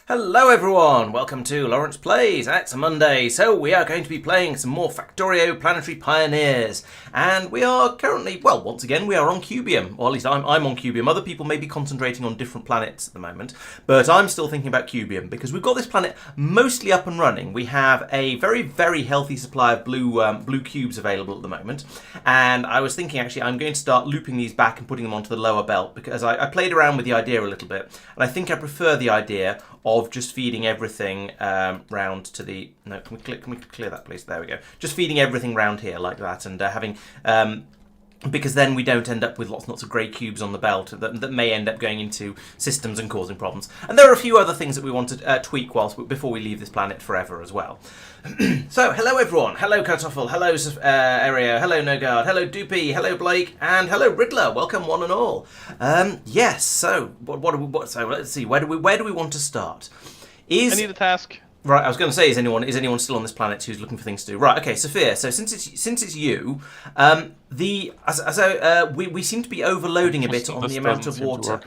Hello everyone, welcome to Laurence Plays. It's a Monday, so we are going to be playing some more Factorio Planetary Pioneers. And we are currently, well, once again, we are on Cubium. Or at least I'm on Cubium. Other people may be concentrating on different planets at the moment. But I'm still thinking about Cubium, because we've got this planet mostly up and running. We have a very, very healthy supply of blue cubes available at the moment. And I was thinking, actually, I'm going to start looping these back and putting them onto the lower belt, because I played around with the idea a little bit. And I think I prefer the idea of just feeding everything round to the... No, can we clear that, please? There we go. Just feeding everything round here like that, and having... because then we don't end up with lots and lots of grey cubes on the belt that may end up going into systems and causing problems. And there are a few other things that we want to tweak before we leave this planet forever as well. So, hello everyone. Hello Kartoffel. Hello Aereo. Hello Nogard. Hello Doopy. Hello Blake. And hello Riddler. Welcome one and all. Yes. So, so let's see. Where do we want to start? I need a task. Right, I was going to say, is anyone still on this planet who's looking for things to do? Right, okay, Sophia. So since it's you, we seem to be overloading a bit on the amount of water.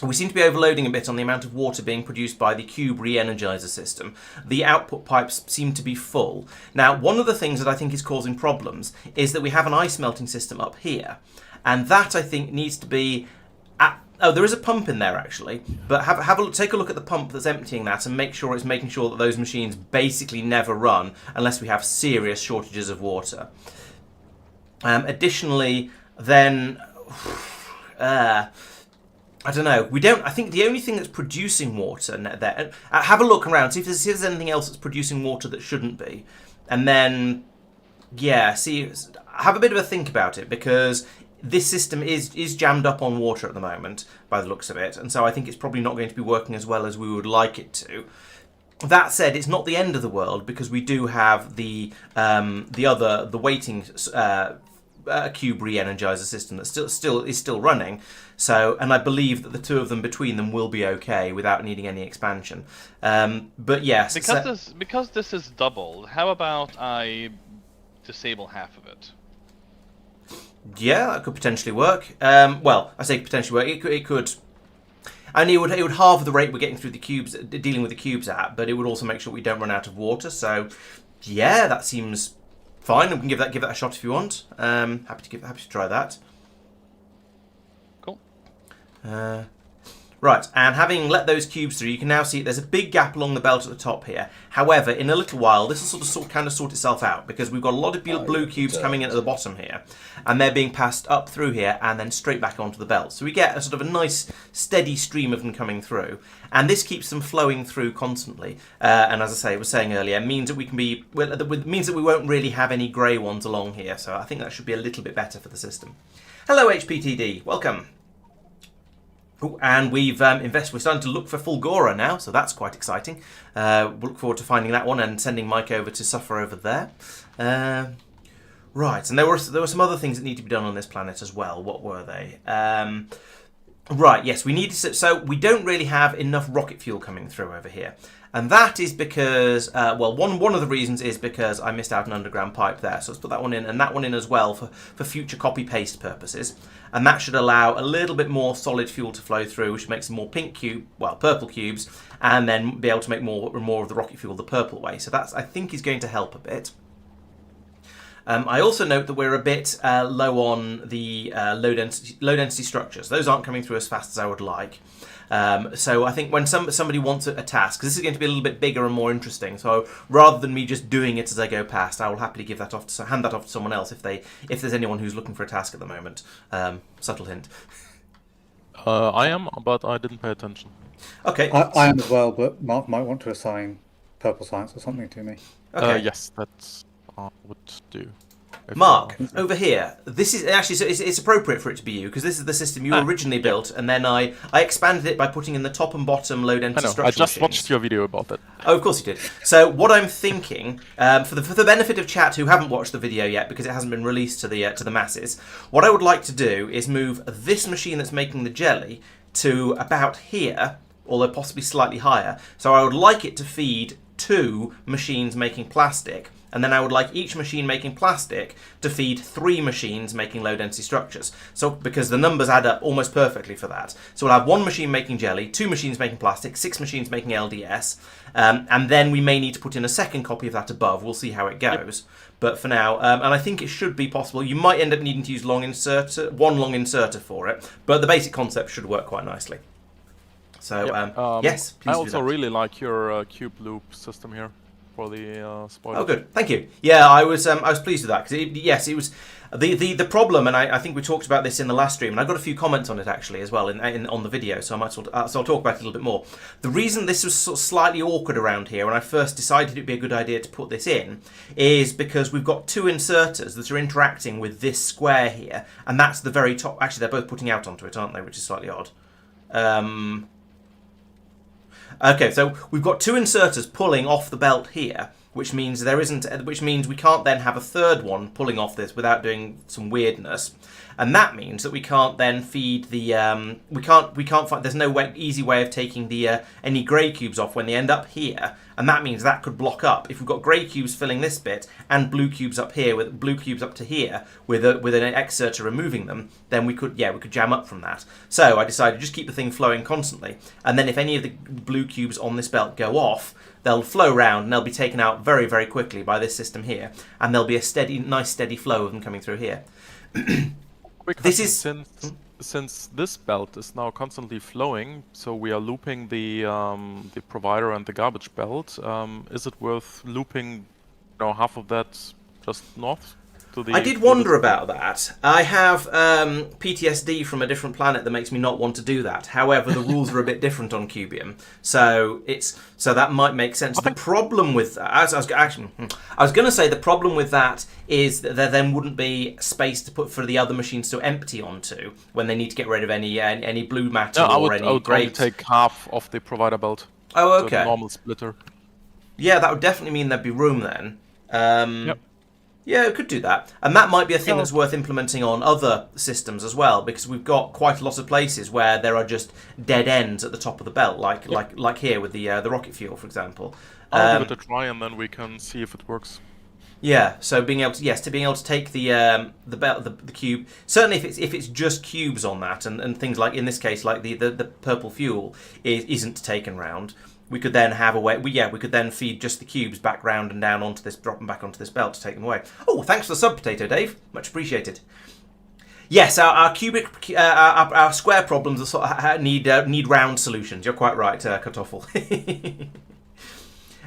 We seem to be overloading a bit on the amount of water being produced by the cube re-energizer system. The output pipes seem to be full. Now, one of the things that I think is causing problems is that we have an ice melting system up here, and that I think needs to be at... Oh, there is a pump in there actually, but take a look at the pump that's emptying that and make sure it's making sure that those machines basically never run unless we have serious shortages of water. Additionally, then I don't know. I think the only thing that's producing water there. Have a look around, see if there's anything else that's producing water that shouldn't be, and then have a bit of a think about it, because this system is jammed up on water at the moment, by the looks of it, and so I think it's probably not going to be working as well as we would like it to. That said, it's not the end of the world, because we do have the waiting cube re-energizer system that is still running. So, and I believe that the two of them between them will be okay without needing any expansion. But yes, because this is doubled, how about I disable half of it? Yeah, that could potentially work. Well, I say potentially work. It could. And it would halve the rate we're getting through the cubes, dealing with the cubes at, but it would also make sure we don't run out of water. So, yeah, that seems fine. We can give that a shot if you want. Happy to try that. Cool. Right, and having let those cubes through, you can now see there's a big gap along the belt at the top here. However, in a little while, this will sort itself out, because we've got a lot of blue cubes coming in at the bottom here, and they're being passed up through here and then straight back onto the belt. So we get a sort of a nice, steady stream of them coming through, and this keeps them flowing through constantly. And as I was saying earlier, means that means that we won't really have any grey ones along here. So I think that should be a little bit better for the system. Hello, HPTD. Welcome. Ooh, and we're starting to look for Fulgora now, so that's quite exciting. We'll look forward to finding that one and sending Mike over to suffer over there. Right, and there were some other things that need to be done on this planet as well. What were they? Right, yes, so we don't really have enough rocket fuel coming through over here. And that is because, one of the reasons is because I missed out an underground pipe there. So let's put that one in, and that one in as well for future copy-paste purposes. And that should allow a little bit more solid fuel to flow through, which makes some more purple cubes, and then be able to make more of the rocket fuel the purple way. So that's, I think, is going to help a bit. I also note that we're a bit low on the low density structures. Those aren't coming through as fast as I would like. So I think when somebody wants a task, 'cause this is going to be a little bit bigger and more interesting, so rather than me just doing it as I go past, I will happily hand that off to someone else if there's anyone who's looking for a task at the moment. Subtle hint. I am, but I didn't pay attention. Okay. I am as well, but Mark might want to assign purple science or something to me. Okay. Yes, that's would do. Mark, over here, this is actually, so it's appropriate for it to be you, because this is the system you originally built, and then I expanded it by putting in the top and bottom low density structure. I just watched your video about that. Oh, of course you did. So what I'm thinking, for the benefit of chat who haven't watched the video yet, because it hasn't been released to the masses, what I would like to do is move this machine that's making the jelly to about here, although possibly slightly higher. So I would like it to feed 2 machines making plastic, and then I would like each machine making plastic to feed 3 machines making low-density structures. So, because the numbers add up almost perfectly for that. So we'll have 1 machine making jelly, 2 machines making plastic, 6 machines making LDS, and then we may need to put in a second copy of that above. We'll see how it goes. But for now, and I think it should be possible. You might end up needing to use one long inserter for it, but the basic concept should work quite nicely. So, yes, please I do also that. really like your cube loop system here for the spoiler. Oh, good. Thank you. Yeah, I was pleased with that because it was the problem, and I think we talked about this in the last stream, and I got a few comments on it actually as well on the video, so I might so I'll talk about it a little bit more. The reason this was sort of slightly awkward around here when I first decided it'd be a good idea to put this in is because we've got 2 inserters that are interacting with this square here, and that's the very top. Actually, they're both putting out onto it, aren't they? Which is slightly odd. Okay, so we've got 2 inserters pulling off the belt here, which means we can't then have a third one pulling off this without doing some weirdness, and that means that we can't then feed the we can't find, there's no easy way of taking the any grey cubes off when they end up here, and that means that could block up if we've got grey cubes filling this bit and blue cubes up here with blue cubes up to here with an exerter removing them, then we could jam up from that. So I decided just keep the thing flowing constantly, and then if any of the blue cubes on this belt go off, they'll flow round and they'll be taken out very, very quickly by this system here, and there'll be a nice steady flow of them coming through here. This is since this belt is now constantly flowing, so we are looping the provider and the garbage belt. Is it worth looping, half of that just north? I did wonder about that. I have PTSD from a different planet that makes me not want to do that. However, the rules are a bit different on Cubium, so that might make sense. The problem with that, I was going to say the problem with that is that there then wouldn't be space to put for the other machines to empty onto when they need to get rid of any blue matter or any I would grey. only take half of the provider belt. Oh, So okay. the normal splitter. Yeah, that would definitely mean there'd be room then. Yep. Yeah, it could do that. And that might be a thing that's worth implementing on other systems as well, because we've got quite a lot of places where there are just dead ends at the top of the belt, like here with the rocket fuel, for example. I'll give it a try and then we can see if it works. Yeah, so being able to take the belt, the cube, certainly if it's just cubes on that, and things like in this case like the purple fuel isn't taken round. We could then have a way. We could then feed just the cubes back round and down onto this, drop them back onto this belt to take them away. Oh, thanks for the sub, Potato Dave. Much appreciated. Yes, our cubic, our square problems are sort of need round solutions. You're quite right, Kartoffel.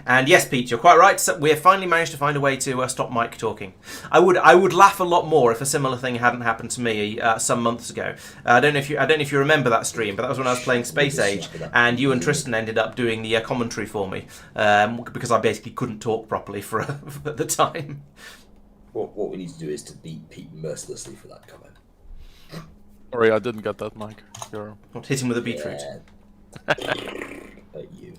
And yes, Pete, you're quite right. So we have finally managed to find a way to stop Mike talking. I would laugh a lot more if a similar thing hadn't happened to me some months ago. I don't know if you remember that stream, but that was when I was playing Space Age, and you and Tristan ended up doing the commentary for me because I basically couldn't talk properly for at the time. What we need to do is to beat Pete mercilessly for that comment. Sorry, I didn't get that, Mike. Not hit him with a beetroot. At you.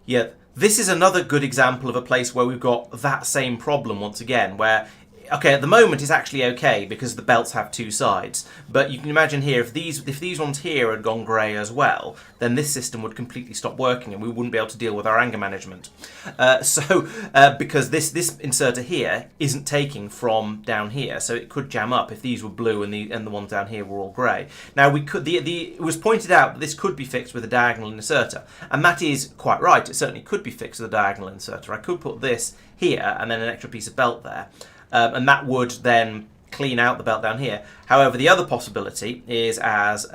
Yeah, this is another good example of a place where we've got that same problem once again, where, okay, at the moment it's actually okay because the belts have 2 sides, but you can imagine here, if these ones here had gone grey as well, then this system would completely stop working and we wouldn't be able to deal with our anger management. Because this inserter here isn't taking from down here, so it could jam up if these were blue and the ones down here were all grey. Now it was pointed out that this could be fixed with a diagonal inserter, and that is quite right. It certainly could be fixed with a diagonal inserter. I could put this here and then an extra piece of belt there. And that would then clean out the belt down here. However, the other possibility is, as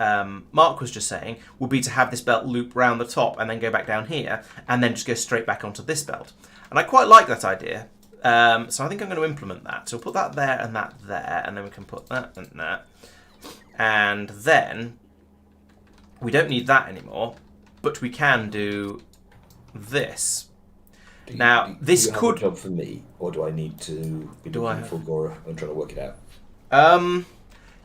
Mark was just saying, would be to have this belt loop round the top and then go back down here and then just go straight back onto this belt. And I quite like that idea. So I think I'm going to implement that. So we'll put that there, and then we can put that and that. And then we don't need that anymore, but we can do this. Do you could have a job for me, or do I need to be looking for Fulgora? I'm trying to work it out.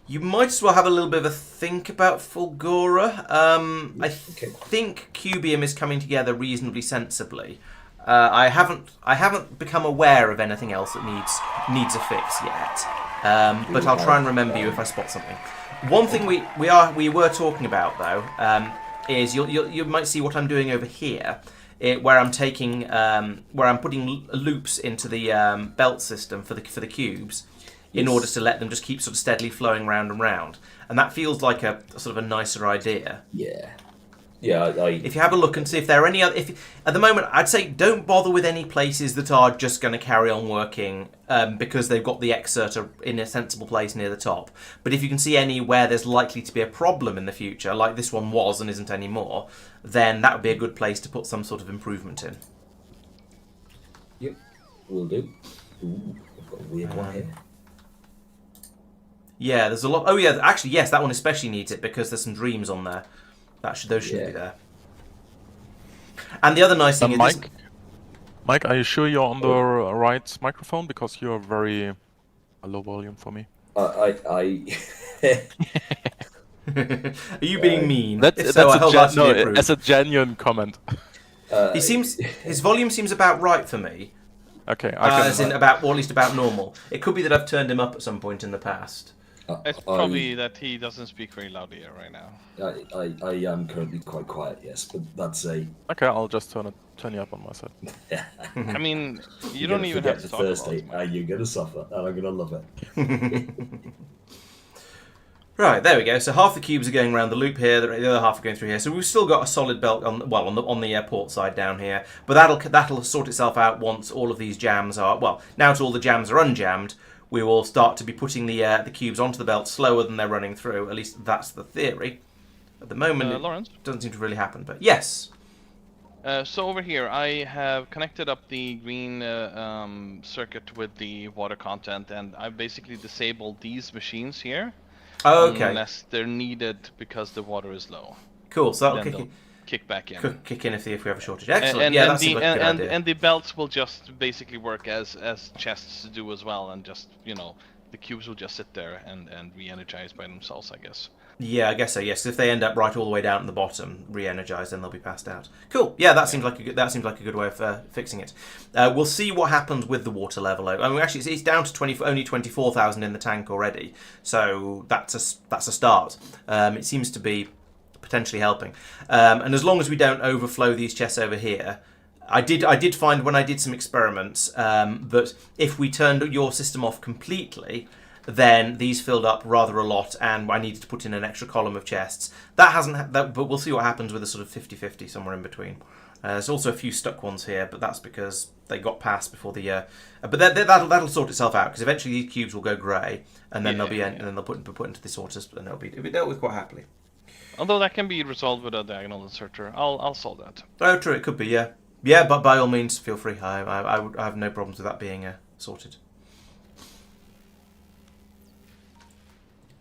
You might as well have a little bit of a think about Fulgora. I think Cubium is coming together reasonably sensibly. I haven't become aware of anything else that needs a fix yet. But I'll try and remember you if I spot something. One thing we were talking about though is you might see what I'm doing over here where I'm taking where I'm putting loops into the belt system for the cubes, in order to let them just keep sort of steadily flowing round and round, and that feels like a sort of a nicer idea. Yeah. If you have a look and see if there are any other, at the moment I'd say don't bother with any places that are just going to carry on working because they've got the exerter in a sensible place near the top. But if you can see any where there's likely to be a problem in the future, like this one was and isn't anymore, then that would be a good place to put some sort of improvement in. Yep, will do. Ooh, I've got a weird one here. Yeah, there's a lot. Oh yeah, actually yes, that one especially needs it because there's some dreams on there. Those should be there. And the other nice thing is... Mike, are you sure you're on the right microphone? Because you're very low volume for me. Are you being mean? That's a genuine comment. His volume seems about right for me. Okay, as in about, or at least about normal. It could be that I've turned him up at some point in the past. It's probably that he doesn't speak very loudly right now. I am currently quite quiet, yes, but that's a... Okay, I'll just turn you up on my side. I mean, you don't even have to talk Thursday, about it. You're going to suffer, and I'm going to love it. Right, there we go. So half the cubes are going around the loop here, the other half are going through here. So we've still got a solid belt on the port side down here, but that'll sort itself out once all of these jams are... Well, now that all the jams are unjammed, we will start to be putting the cubes onto the belt slower than they're running through. At least that's the theory. At the moment, Laurence? It doesn't seem to really happen. But yes. So over here, I have connected up the green circuit with the water content, and I've basically disabled these machines here. Oh, okay. Unless they're needed because the water is low. Cool. So that'll kick back in. Kick in if we have a shortage. Excellent. That seems like a good idea. And the belts will just basically work as chests do as well, and just the cubes will just sit there and re-energize by themselves, I guess. Yeah, I guess so. Yes, if they end up right all the way down at the bottom, re-energized, then they'll be passed out. Cool. Yeah, that seems like a good way of fixing it. We'll see what happens with the water level. I mean, actually, it's down to only 24,000 in the tank already, so that's a start. It seems to be potentially helping, and as long as we don't overflow these chests over here. I did find when I did some experiments that if we turned your system off completely, then these filled up rather a lot, and I needed to put in an extra column of chests. But we'll see what happens with a sort of 50-50 somewhere in between. There's also a few stuck ones here, but that's because they got past before the. But that'll sort itself out because eventually these cubes will go grey, and then and then they'll be put into the sorters, and it'll be dealt with quite happily. Although that can be resolved with a diagonal inserter, I'll solve that. Oh, true, it could be, yeah. Yeah, but by all means, feel free. I have no problems with that being sorted.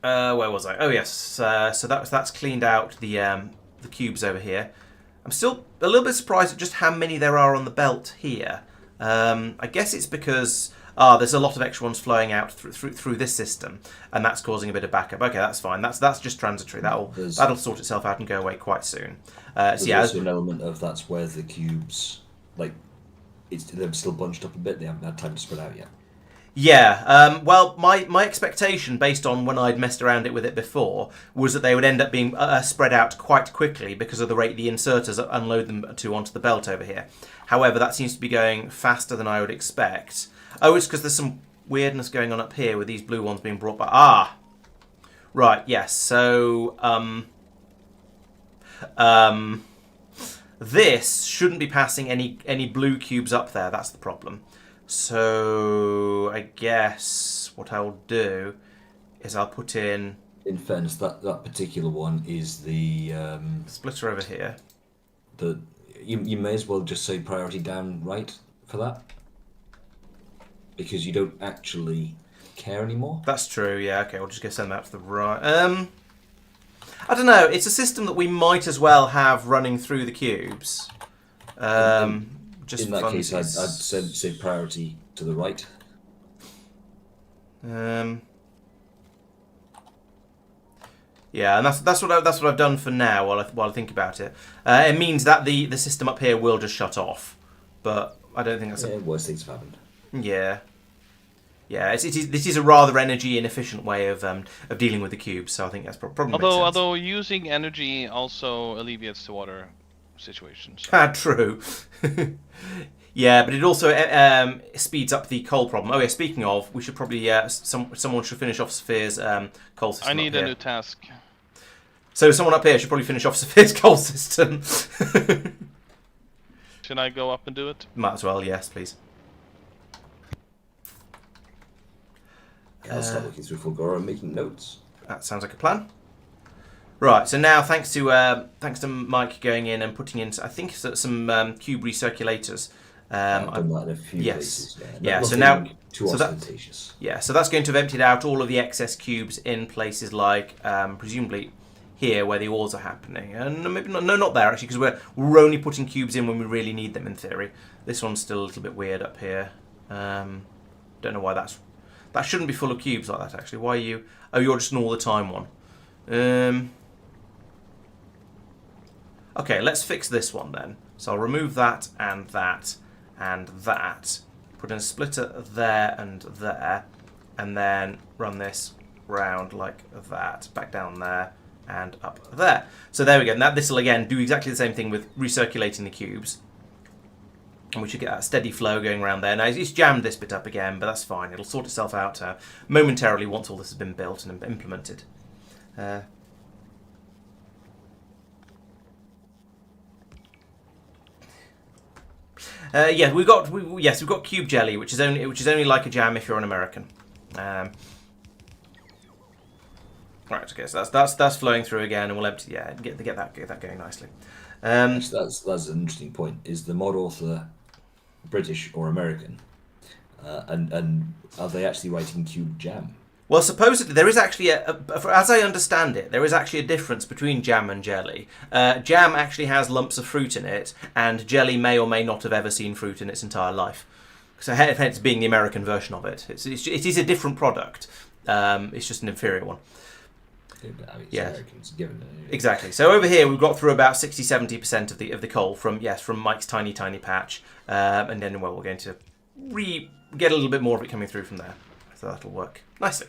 Where was I? Oh yes. So that's cleaned out the cubes over here. I'm still a little bit surprised at just how many there are on the belt here. I guess it's because there's a lot of extra ones flowing out through this system, and that's causing a bit of backup. Okay, that's fine. That's just transitory. That'll sort itself out and go away quite soon. There's also an element of that's where the cubes, they're still bunched up a bit. They haven't had time to spread out yet. Yeah, well, my expectation, based on when I'd messed around with it before, was that they would end up being spread out quite quickly because of the rate the inserters unload them onto the belt over here. However, that seems to be going faster than I would expect. Oh, it's because there's some weirdness going on up here with these blue ones being brought by. Right, yes, so... this shouldn't be passing any blue cubes up there, that's the problem. So I guess what I'll do is I'll put in... In fairness, that particular one is the... splitter over here. You may as well just say priority down right for that. Because you don't actually care anymore. That's true, yeah. Okay, we'll just go send that to the right. I don't know. It's a system that we might as well have running through the cubes. Just in that case, I'd say priority to the right. Yeah, and that's what I've done for now. While I think about it, it means that the system up here will just shut off. But I don't think that's worst things have happened. Yeah. Yeah, this is a rather energy inefficient way of dealing with the cubes, so I think that's probably makes sense. Although using energy also alleviates the water situations. True. Yeah, but it also speeds up the coal problem. Oh yeah, speaking of, we should probably someone should finish off Sophia's coal system. I need up a here. new task. So someone up here should probably finish off Sophia's coal system. Should I go up and do it? Might as well, yes, please. Yeah, I'll start looking through Fulgora and making notes. That sounds like a plan. Right, so now thanks to Mike going in and putting in, I think, some cube recirculators. I've done that in a few yes. places. Yeah, so Nothing now too ostentatious. So that's going to have emptied out all of the excess cubes in places like presumably here where the ores are happening, and maybe not there actually, because we're only putting cubes in when we really need them in theory. This one's still a little bit weird up here. Don't know why that shouldn't be full of cubes like that actually. Why are you? Oh, you're just an all the time one. Okay, let's fix this one then. So I'll remove that and that and that. Put in a splitter there and there, and then run this round like that, back down there and up there. So there we go. Now this will again do exactly the same thing with recirculating the cubes. And we should get that steady flow going around there. Now it's jammed this bit up again, but that's fine. It'll sort itself out momentarily once all this has been built and implemented. Yeah, we've got cube jelly, which is only like a jam if you're an American. Right, okay, so that's flowing through again, and we'll empty. Yeah, get that going nicely. Actually, that's an interesting point. Is the mod author British or American? And are they actually writing cube jam? Well, supposedly there is actually as I understand it, there is actually a difference between jam and jelly. Jam actually has lumps of fruit in it, and jelly may or may not have ever seen fruit in its entire life. So hence being the American version of it. It is a different product. It's just an inferior one. Yeah, but, I mean, it's Yeah. Americans given it. Exactly. So over here we've got through about 60-70% of the coal from Mike's tiny patch, and then we're going to get a little bit more of it coming through from there. So that'll work nicely.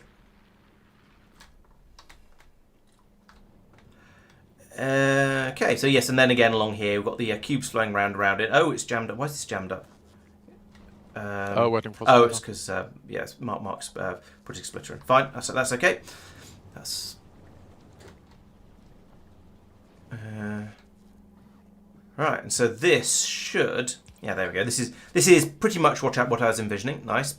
Okay, so yes, and then again along here we've got the cubes flowing around it. Oh, it's jammed up. Why is this jammed up? Waiting for. Oh, it's because yes, Mark's putting a splitter in. Fine, that's okay. That's right. And so this should, yeah, there we go. This is pretty much what I was envisioning. Nice.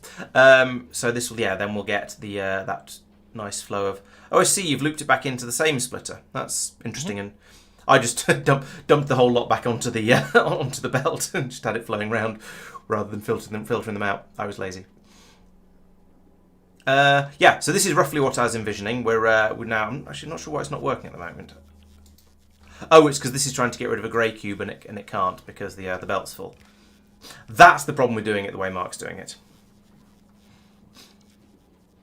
So this will, yeah, then we'll get the that nice flow of. Oh, I see. You've looped it back into the same splitter. That's interesting. And I just dumped the whole lot back onto the onto the belt and just had it flowing around rather than filtering them out. I was lazy. Yeah, so this is roughly what I was envisioning. We're now. I'm actually not sure why it's not working at the moment. Oh, it's because this is trying to get rid of a grey cube and it can't because the belt's full. That's the problem with doing it the way Mark's doing it.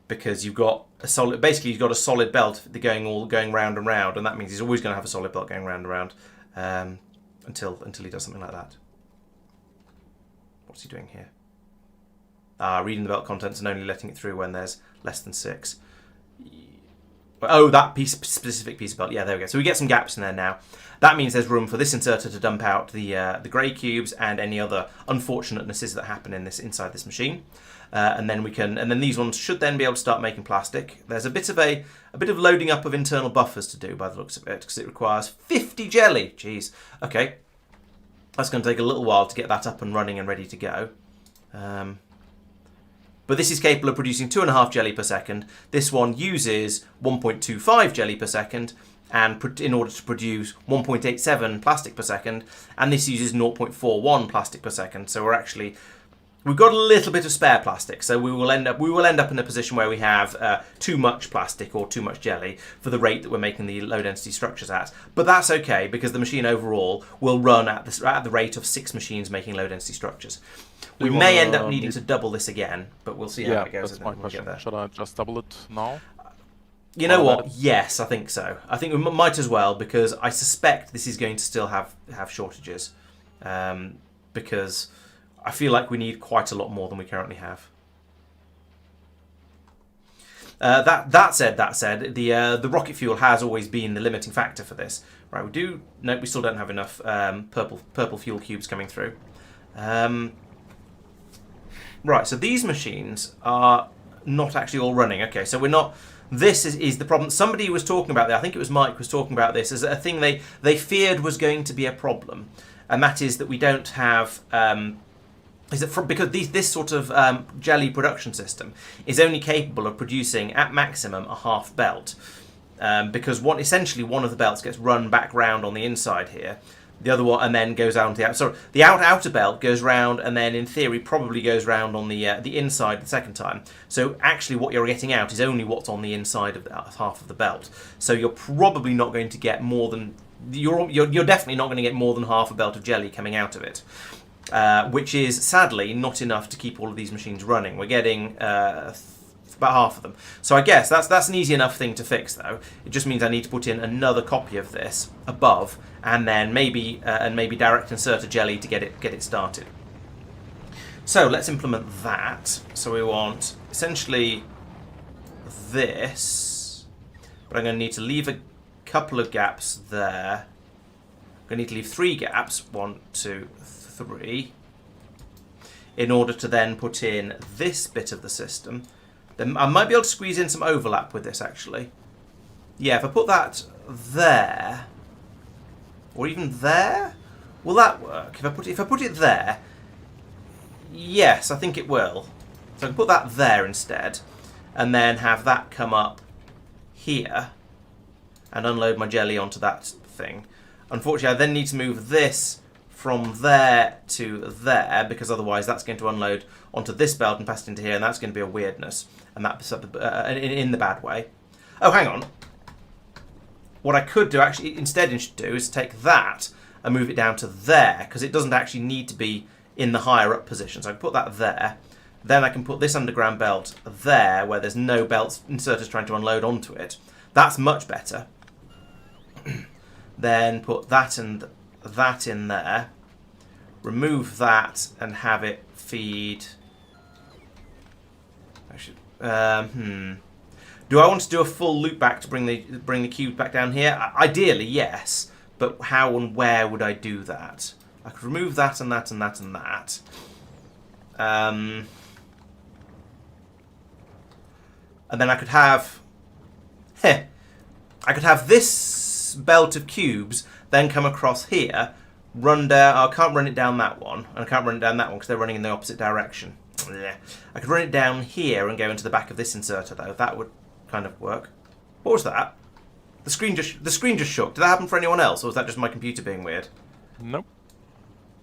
Because you've got a solid, basically you've got a solid belt going round and round, and that means he's always going to have a solid belt going round and round until he does something like that. What's he doing here? Reading the belt contents and only letting it through when there's less than 6. Oh, that specific piece of belt. Yeah, there we go. So we get some gaps in there now. That means there's room for this inserter to dump out the grey cubes and any other unfortunatenesses that happen inside this machine. And then these ones should then be able to start making plastic. There's a bit of loading up of internal buffers to do by the looks of it, because it requires 50 jelly. Jeez. Okay, that's going to take a little while to get that up and running and ready to go. But this is capable of producing 2.5 jelly per second. This one uses 1.25 jelly per second, and in order to produce 1.87 plastic per second, and this uses 0.41 plastic per second. So we've got a little bit of spare plastic. So we will end up in a position where we have too much plastic or too much jelly for the rate that we're making the low density structures at. But that's okay, because the machine overall will run at the rate of 6 machines making low density structures. We may end up needing to double this again, but we'll see how it goes. That's my question. Should I just double it now? You know what? Yes, I think so. I think we might as well, because I suspect this is going to still have shortages, because I feel like we need quite a lot more than we currently have. That said, the rocket fuel has always been the limiting factor for this. Right, we still don't have enough purple fuel cubes coming through. Right, so these machines are not actually all running. Okay, so we're not. This is the problem. Somebody was talking about that. I think it was Mike was talking about this as a thing they feared was going to be a problem, and that is that we don't have. Because this sort of jelly production system is only capable of producing at maximum a half belt, because essentially one of the belts gets run back round on the inside here, the other one and then goes out on the outside. So the outer belt goes round and then in theory probably goes round on the inside the second time. So actually what you're getting out is only what's on the inside of half of the belt. So you're probably not going to get more than you're definitely not going to get more than half a belt of jelly coming out of it. Which is sadly not enough to keep all of these machines running. We're getting about half of them. So I guess that's an easy enough thing to fix, though. It just means I need to put in another copy of this above, and then maybe direct insert a jelly to get it started. So let's implement that. So we want essentially this, but I'm going to need to leave a couple of gaps there. I'm going to need to leave 3 gaps. 1, 2, 3, in order to then put in this bit of the system. Then I might be able to squeeze in some overlap with this, actually. Yeah, if I put that there, or even there, will that work? If I put it there, yes, I think it will. So I can put that there instead, and then have that come up here, and unload my jelly onto that thing. Unfortunately, I then need to move this from there to there, because otherwise that's going to unload onto this belt and pass it into here, and that's going to be a weirdness, and that's in the bad way. Oh, hang on. What I could do actually instead do is take that and move it down to there, because it doesn't actually need to be in the higher up position. So I can put that there. Then I can put this underground belt there, where there's no belts inserters trying to unload onto it. That's much better. Then put that and that in there, remove that and have it feed. Do I want to do a full loop back to bring the cube back down here? Ideally, yes, but how and where would I do that? I could remove that and that and that and that. And then I could have this belt of cubes then come across here, run down. I can't run it down that one, and I can't run it down that one because they're running in the opposite direction. I could run it down here and go into the back of this inserter, though. That would kind of work. What was that? The screen just shook. Did that happen for anyone else, or was that just my computer being weird? Nope.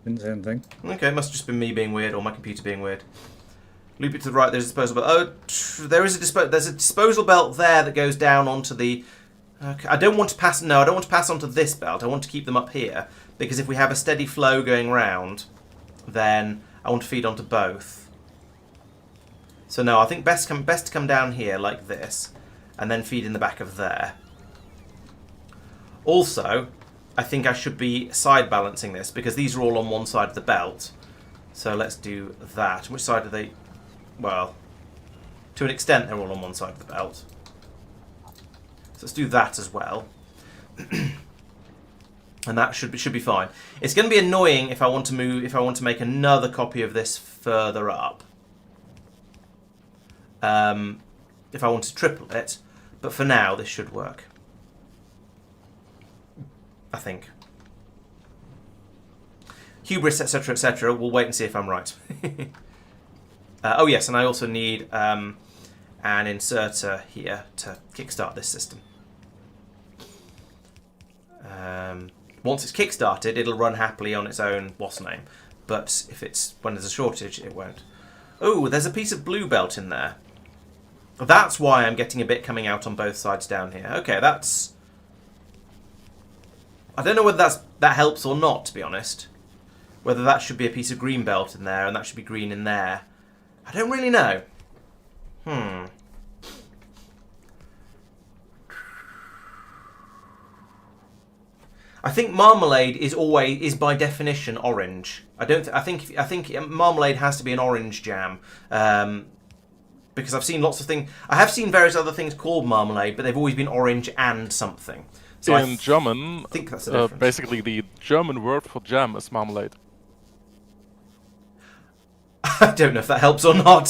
Didn't say anything. Okay, it must have just been me being weird, or my computer being weird. Loop it to the right. There's a disposal belt. Oh, there's a disposal belt there that goes down onto the. Okay, I don't want to pass. No, I don't want to pass onto this belt. I want to keep them up here, because if we have a steady flow going round, then I want to feed onto both. So no, I think best to come down here like this, and then feed in the back of there. Also, I think I should be side balancing this, because these are all on one side of the belt. So let's do that. Which side are they? Well, to an extent, they're all on one side of the belt. So let's do that as well. And that should be fine. It's going to be annoying if I want to make another copy of this further up. If I want to triple it, but for now this should work. I think. Hubris, etc., etc. We'll wait and see if I'm right. Oh yes, and I also need an inserter here to kickstart this system. Once it's kickstarted, it'll run happily on its own what's name. But when there's a shortage, it won't. Oh, there's a piece of blue belt in there. That's why I'm getting a bit coming out on both sides down here. Okay, that's. I don't know whether that helps or not, to be honest. Whether that should be a piece of green belt in there and that should be green in there. I don't really know. I think marmalade is by definition orange. I think marmalade has to be an orange jam. because I've seen lots of things. I have seen various other things called marmalade, but they've always been orange and something. So In German, think that's the difference. basically the German word for jam is marmalade. I don't know if that helps or not.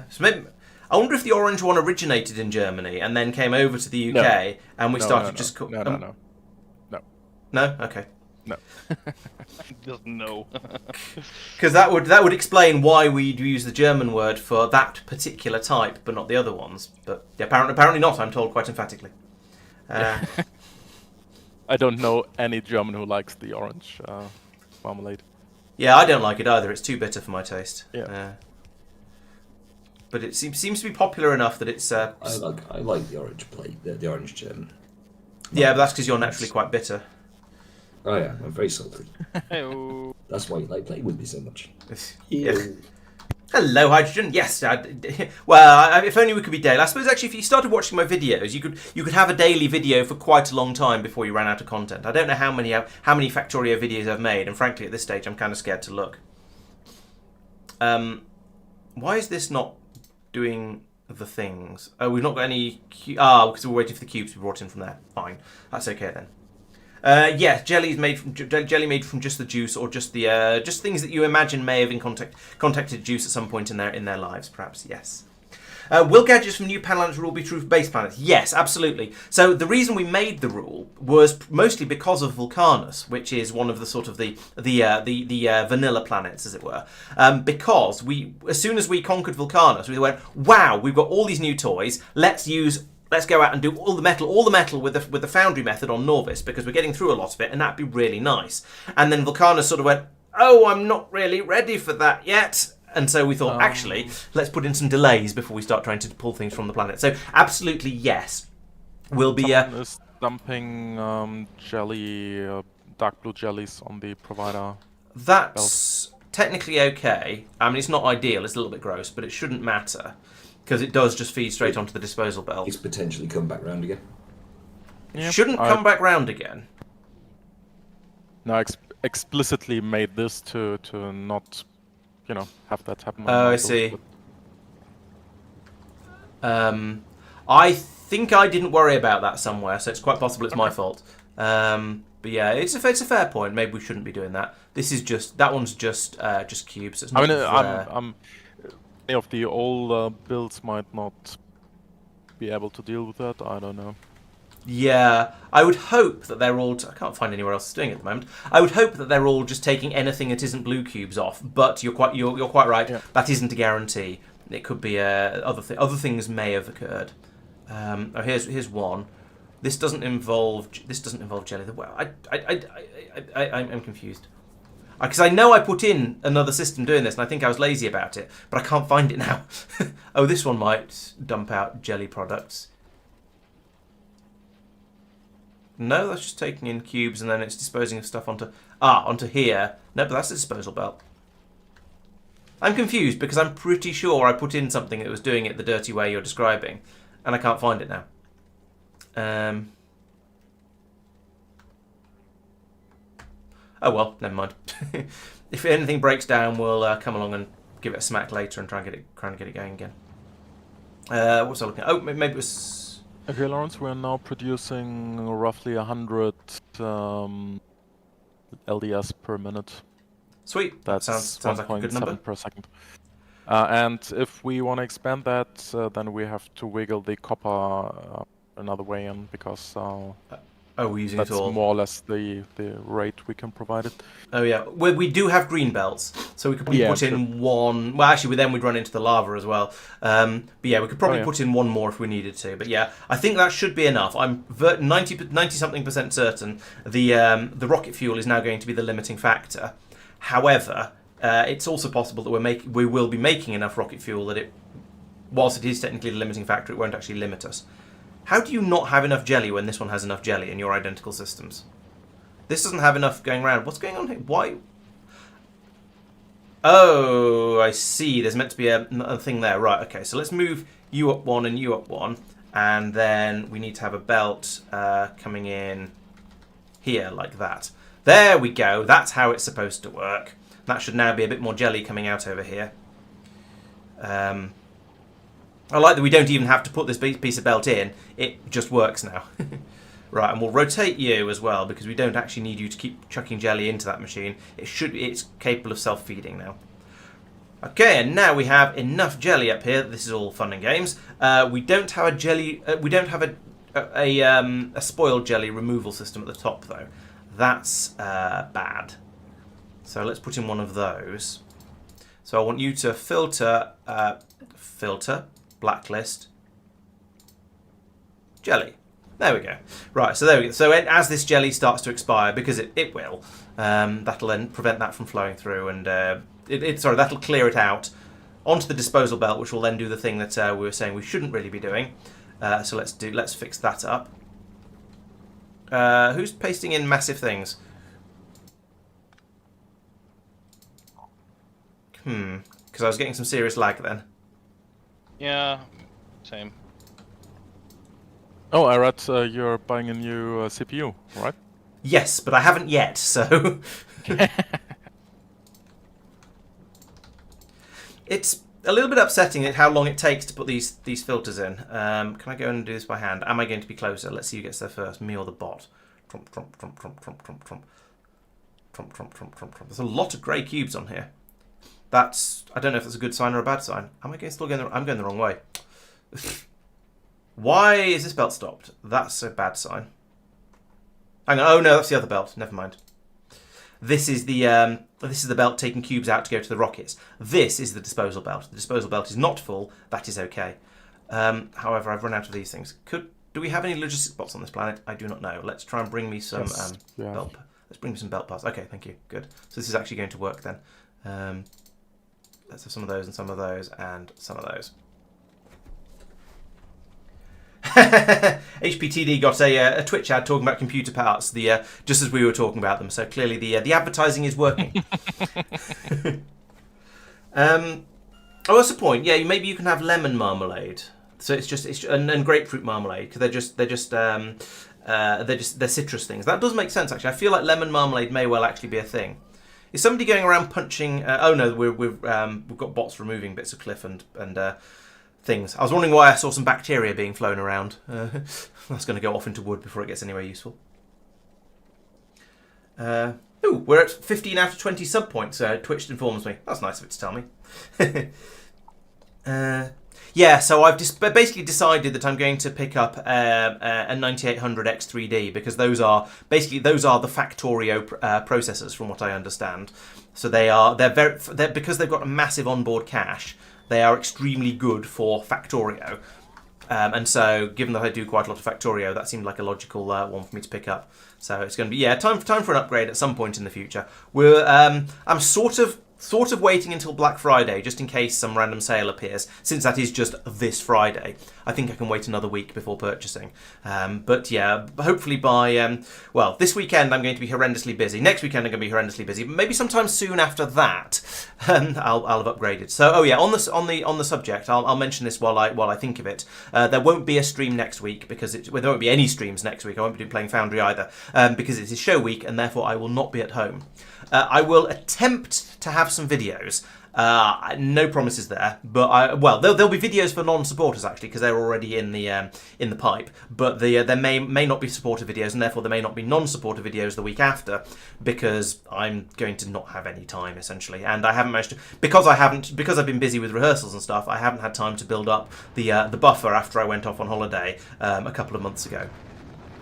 So maybe, I wonder if the orange one originated in Germany and then came over to the UK, and we started just call. No. No? Okay. No. Doesn't know. Because that would explain why we'd use the German word for that particular type, but not the other ones. But yeah, apparently not. I'm told quite emphatically. I don't know any German who likes the orange marmalade. Yeah, I don't like it either. It's too bitter for my taste. Yeah. But it seems to be popular enough that it's. I like the orange plate, the orange German. Yeah, but that's because you're naturally quite bitter. Oh yeah, I'm very salty. Hey-o. That's why you like playing with me so much. Yeah. Hello, Hydrogen. Yes. Well, if only we could be daily. I suppose actually, if you started watching my videos, you could have a daily video for quite a long time before you ran out of content. I don't know how many Factorio videos I've made, and frankly, at this stage, I'm kind of scared to look. Why is this not doing the things? Oh, we've not got any. Because we're waiting for the cubes to be brought in from there. Fine, that's okay then. Yeah, jelly made from just the juice, or just the just things that you imagine may have contacted juice at some point in their lives, perhaps. Yes. Will gadgets from new planets rule be true for base planets? Yes, absolutely. So the reason we made the rule was mostly because of Vulcanus, which is one of the sort of the vanilla planets, as it were. Because as soon as we conquered Vulcanus, we went, wow, we've got all these new toys. Let's go out and do all the metal with the foundry method on Norvis, because we're getting through a lot of it, and that'd be really nice. And then Vulcanus sort of went, oh, I'm not really ready for that yet. And so we thought, actually, let's put in some delays before we start trying to pull things from the planet. So absolutely, yes. We'll be... Someone is dumping jelly, dark blue jellies on the provider. That's technically okay. I mean, it's not ideal. It's a little bit gross, but it shouldn't matter, because it does just feed straight onto the disposal belt. It's potentially come back round again. Yep, Shouldn't come back round again. No, I explicitly made this to not, have that happen. Oh, I see. I think I didn't worry about that somewhere, so it's quite possible it's my fault. But yeah, it's a fair point. Maybe we shouldn't be doing that. That one's just cubes. It's not I'm any of the old builds might not be able to deal with that. I don't know. Yeah, I would hope that they're all... I can't find anywhere else doing it at the moment. I would hope that they're all just taking anything that isn't blue cubes off. But you're quite right. Yeah. That isn't a guarantee. It could be other things may have occurred. Here's one. This doesn't involve jelly. Well, I'm confused. Because I know I put in another system doing this, and I think I was lazy about it, but I can't find it now. Oh, this one might dump out jelly products. No, that's just taking in cubes, and then it's disposing of stuff onto here. No, but that's the disposal belt. I'm confused, because I'm pretty sure I put in something that was doing it the dirty way you're describing, and I can't find it now. Oh well, never mind. If anything breaks down, we'll come along and give it a smack later and try and get it going again. What was I looking at? Oh, maybe it was... Okay, Laurence, we're now producing roughly 100 LDS per minute. Sweet. That sounds like a good number. Per second. And if we want to expand that, then we have to wiggle the copper another way in, because we're using that's it all. more or less the rate we can provide it. Oh yeah, we do have green belts, so we could probably put in one. Well, actually, then we'd run into the lava as well. But yeah, we could probably put in one more if we needed to. But yeah, I think that should be enough. I'm 90-something% certain the rocket fuel is now going to be the limiting factor. However, it's also possible that we will be making enough rocket fuel that whilst it is technically the limiting factor, it won't actually limit us. How do you not have enough jelly when this one has enough jelly in your identical systems? This doesn't have enough going around. What's going on here? Why? Oh, I see. There's meant to be a thing there. Right, okay. So let's move you up one and you up one. And then we need to have a belt coming in here like that. There we go. That's how it's supposed to work. That should now be a bit more jelly coming out over here. I like that we don't even have to put this piece of belt in. It just works now. Right, and we'll rotate you as well because we don't actually need you to keep chucking jelly into that machine. It's capable of self-feeding now. Okay, and now we have enough jelly up here. This is all fun and games. We don't have a jelly. We don't have a spoiled jelly removal system at the top though. That's bad. So let's put in one of those. So I want you to filter, blacklist, jelly. There we go. Right, so there we go. So as this jelly starts to expire, because it will, that'll then prevent that from flowing through, and that'll clear it out onto the disposal belt, which will then do the thing that we were saying we shouldn't really be doing. So let's fix that up. Who's pasting in massive things? Because I was getting some serious lag then. Yeah, same. Oh, I read you're buying a new CPU, right? Yes, but I haven't yet, so... It's a little bit upsetting at how long it takes to put these filters in. Can I go and do this by hand? Am I going to be closer? Let's see who gets there first, me or the bot. Trump, trump, trump, trump, trump, trump, trump. Trump, trump, trump, trump, trump. There's a lot of grey cubes on here. That's... I don't know if that's a good sign or a bad sign. Am I still going I'm going the wrong way. Why is this belt stopped? That's a bad sign. Hang on. Oh no, that's the other belt. Never mind. This is the belt taking cubes out to go to the rockets. This is the disposal belt. The disposal belt is not full. That is okay. However, I've run out of these things. Do we have any logistics bots on this planet? I do not know. Let's try and bring me some belt. Let's bring me some belt parts. Okay, thank you. Good. So this is actually going to work then. Let's have some of those and some of those and some of those. HPTD got a Twitch ad talking about computer parts, just as we were talking about them. So clearly the advertising is working. What's the point? Yeah, maybe you can have lemon marmalade. So and grapefruit marmalade because they're citrus things. That does make sense actually. I feel like lemon marmalade may well actually be a thing. Is somebody going around punching? Oh no, we've got bots removing bits of cliff and things. I was wondering why I saw some bacteria being flown around. That's going to go off into wood before it gets anywhere useful. We're at 15 out of 20 sub points. Twitch informs me. That's nice of it to tell me. Yeah, so I've basically decided that I'm going to pick up a 9800 X3D because those are the Factorio processors, from what I understand. So they're because they've got a massive onboard cache. They are extremely good for Factorio. And so, given that I do quite a lot of Factorio, that seemed like a logical one for me to pick up. So it's going to be time for an upgrade at some point in the future. I'm sort of waiting until Black Friday, just in case some random sale appears, since that is just this Friday. I think I can wait another week before purchasing. But yeah, hopefully by, this weekend I'm going to be horrendously busy. Next weekend I'm going to be horrendously busy. But maybe sometime soon after that, I'll have upgraded. So, on the subject, I'll mention this while I think of it. There won't be a stream next week, because there won't be any streams next week. I won't be playing Foundry either, because it is show week, and therefore I will not be at home. I will attempt to have some videos. No promises there, but there'll be videos for non-supporters actually, because they're already in the pipe. But there may not be supporter videos, and therefore there may not be non-supporter videos the week after, because I'm going to not have any time essentially, and I haven't managed to because I've been busy with rehearsals and stuff. I haven't had time to build up the buffer after I went off on holiday a couple of months ago.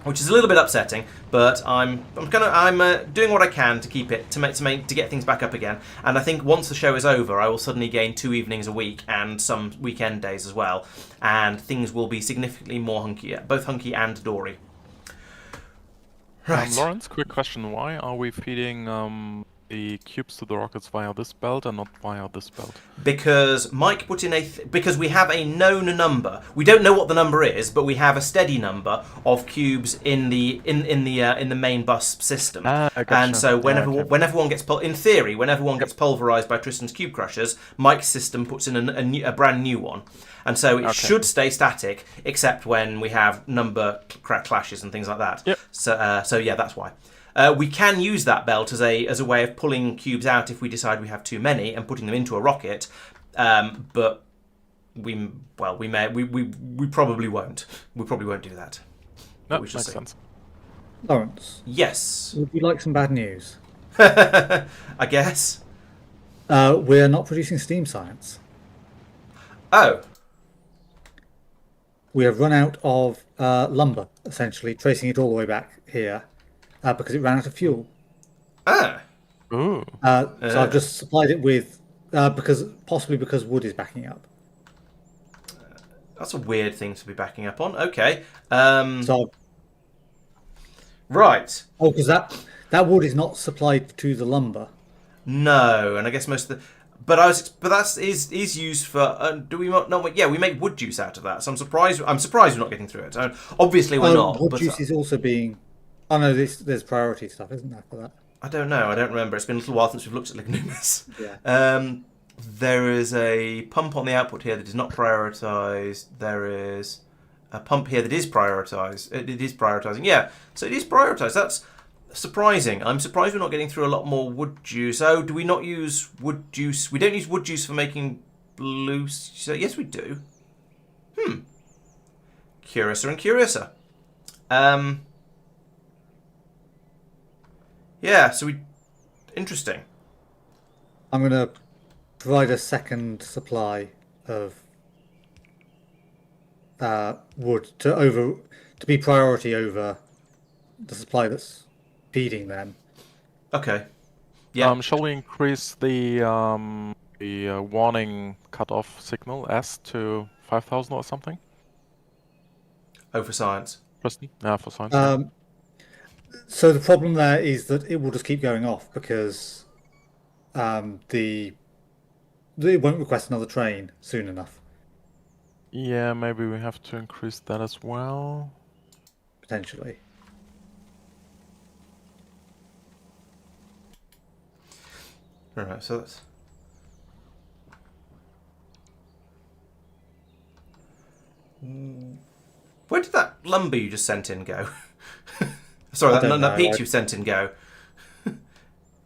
Which is a little bit upsetting, but I'm doing what I can to keep it to get things back up again. And I think once the show is over, I will suddenly gain 2 evenings a week and some weekend days as well, and things will be significantly more hunky, both hunky and dory. Right, Laurence, quick question: why are we feeding the cubes to the rockets via this belt and not via this belt? Because Mike put in because we have a known number. We don't know what the number is, but we have a steady number of cubes in the main bus system. Gotcha. And so whenever one gets whenever one gets pulverized by Tristan's cube crushers, Mike's system puts in a brand new one. And so it should stay static, except when we have number clashes and things like that. Yep. So yeah, that's why. We can use that belt as a way of pulling cubes out if we decide we have too many and putting them into a rocket. But we probably won't. We probably won't do that. No, We shall makes see. sense. Laurence, Yes. would you like some bad news? I guess. We're not producing steam science. Oh. We have run out of lumber, essentially, tracing it all the way back here, because it ran out of fuel. Ah. Ooh. So I've just supplied it with, possibly because wood is backing up. That's a weird thing to be backing up on. Okay. So, Right. because that wood is not supplied to the lumber. No, and I guess most of the. But that is used for. Do we not? No, yeah, we make wood juice out of that. So I'm surprised we're not getting through it. Obviously we're not. Wood but juice is also being. Oh no, there's priority stuff, isn't there, for that? I don't know. I don't remember. It's been a little while since we've looked at Lignumus. Yeah. There is a pump on the output here that is not prioritised. There is a pump here that is prioritised. It is prioritising. Yeah, so it is prioritised. That's surprising. I'm surprised we're not getting through a lot more wood juice. Oh, do we not use wood juice? We don't use wood juice for making blue. So yes, we do. Curiouser and curiouser. Yeah. So we. Interesting. I'm going to provide a second supply of wood to be priority over the supply that's feeding them. Okay. Yeah. Shall we increase the warning cutoff signal S to 5,000 or something? Oh, for science. Preston? Yeah, for science. So the problem there is that it will just keep going off because it won't request another train soon enough, Yeah, maybe we have to increase that as well. potentially. Alright, so that's. Where did that lumber you just sent in go? Sorry, I don't that know. peat you sent in go.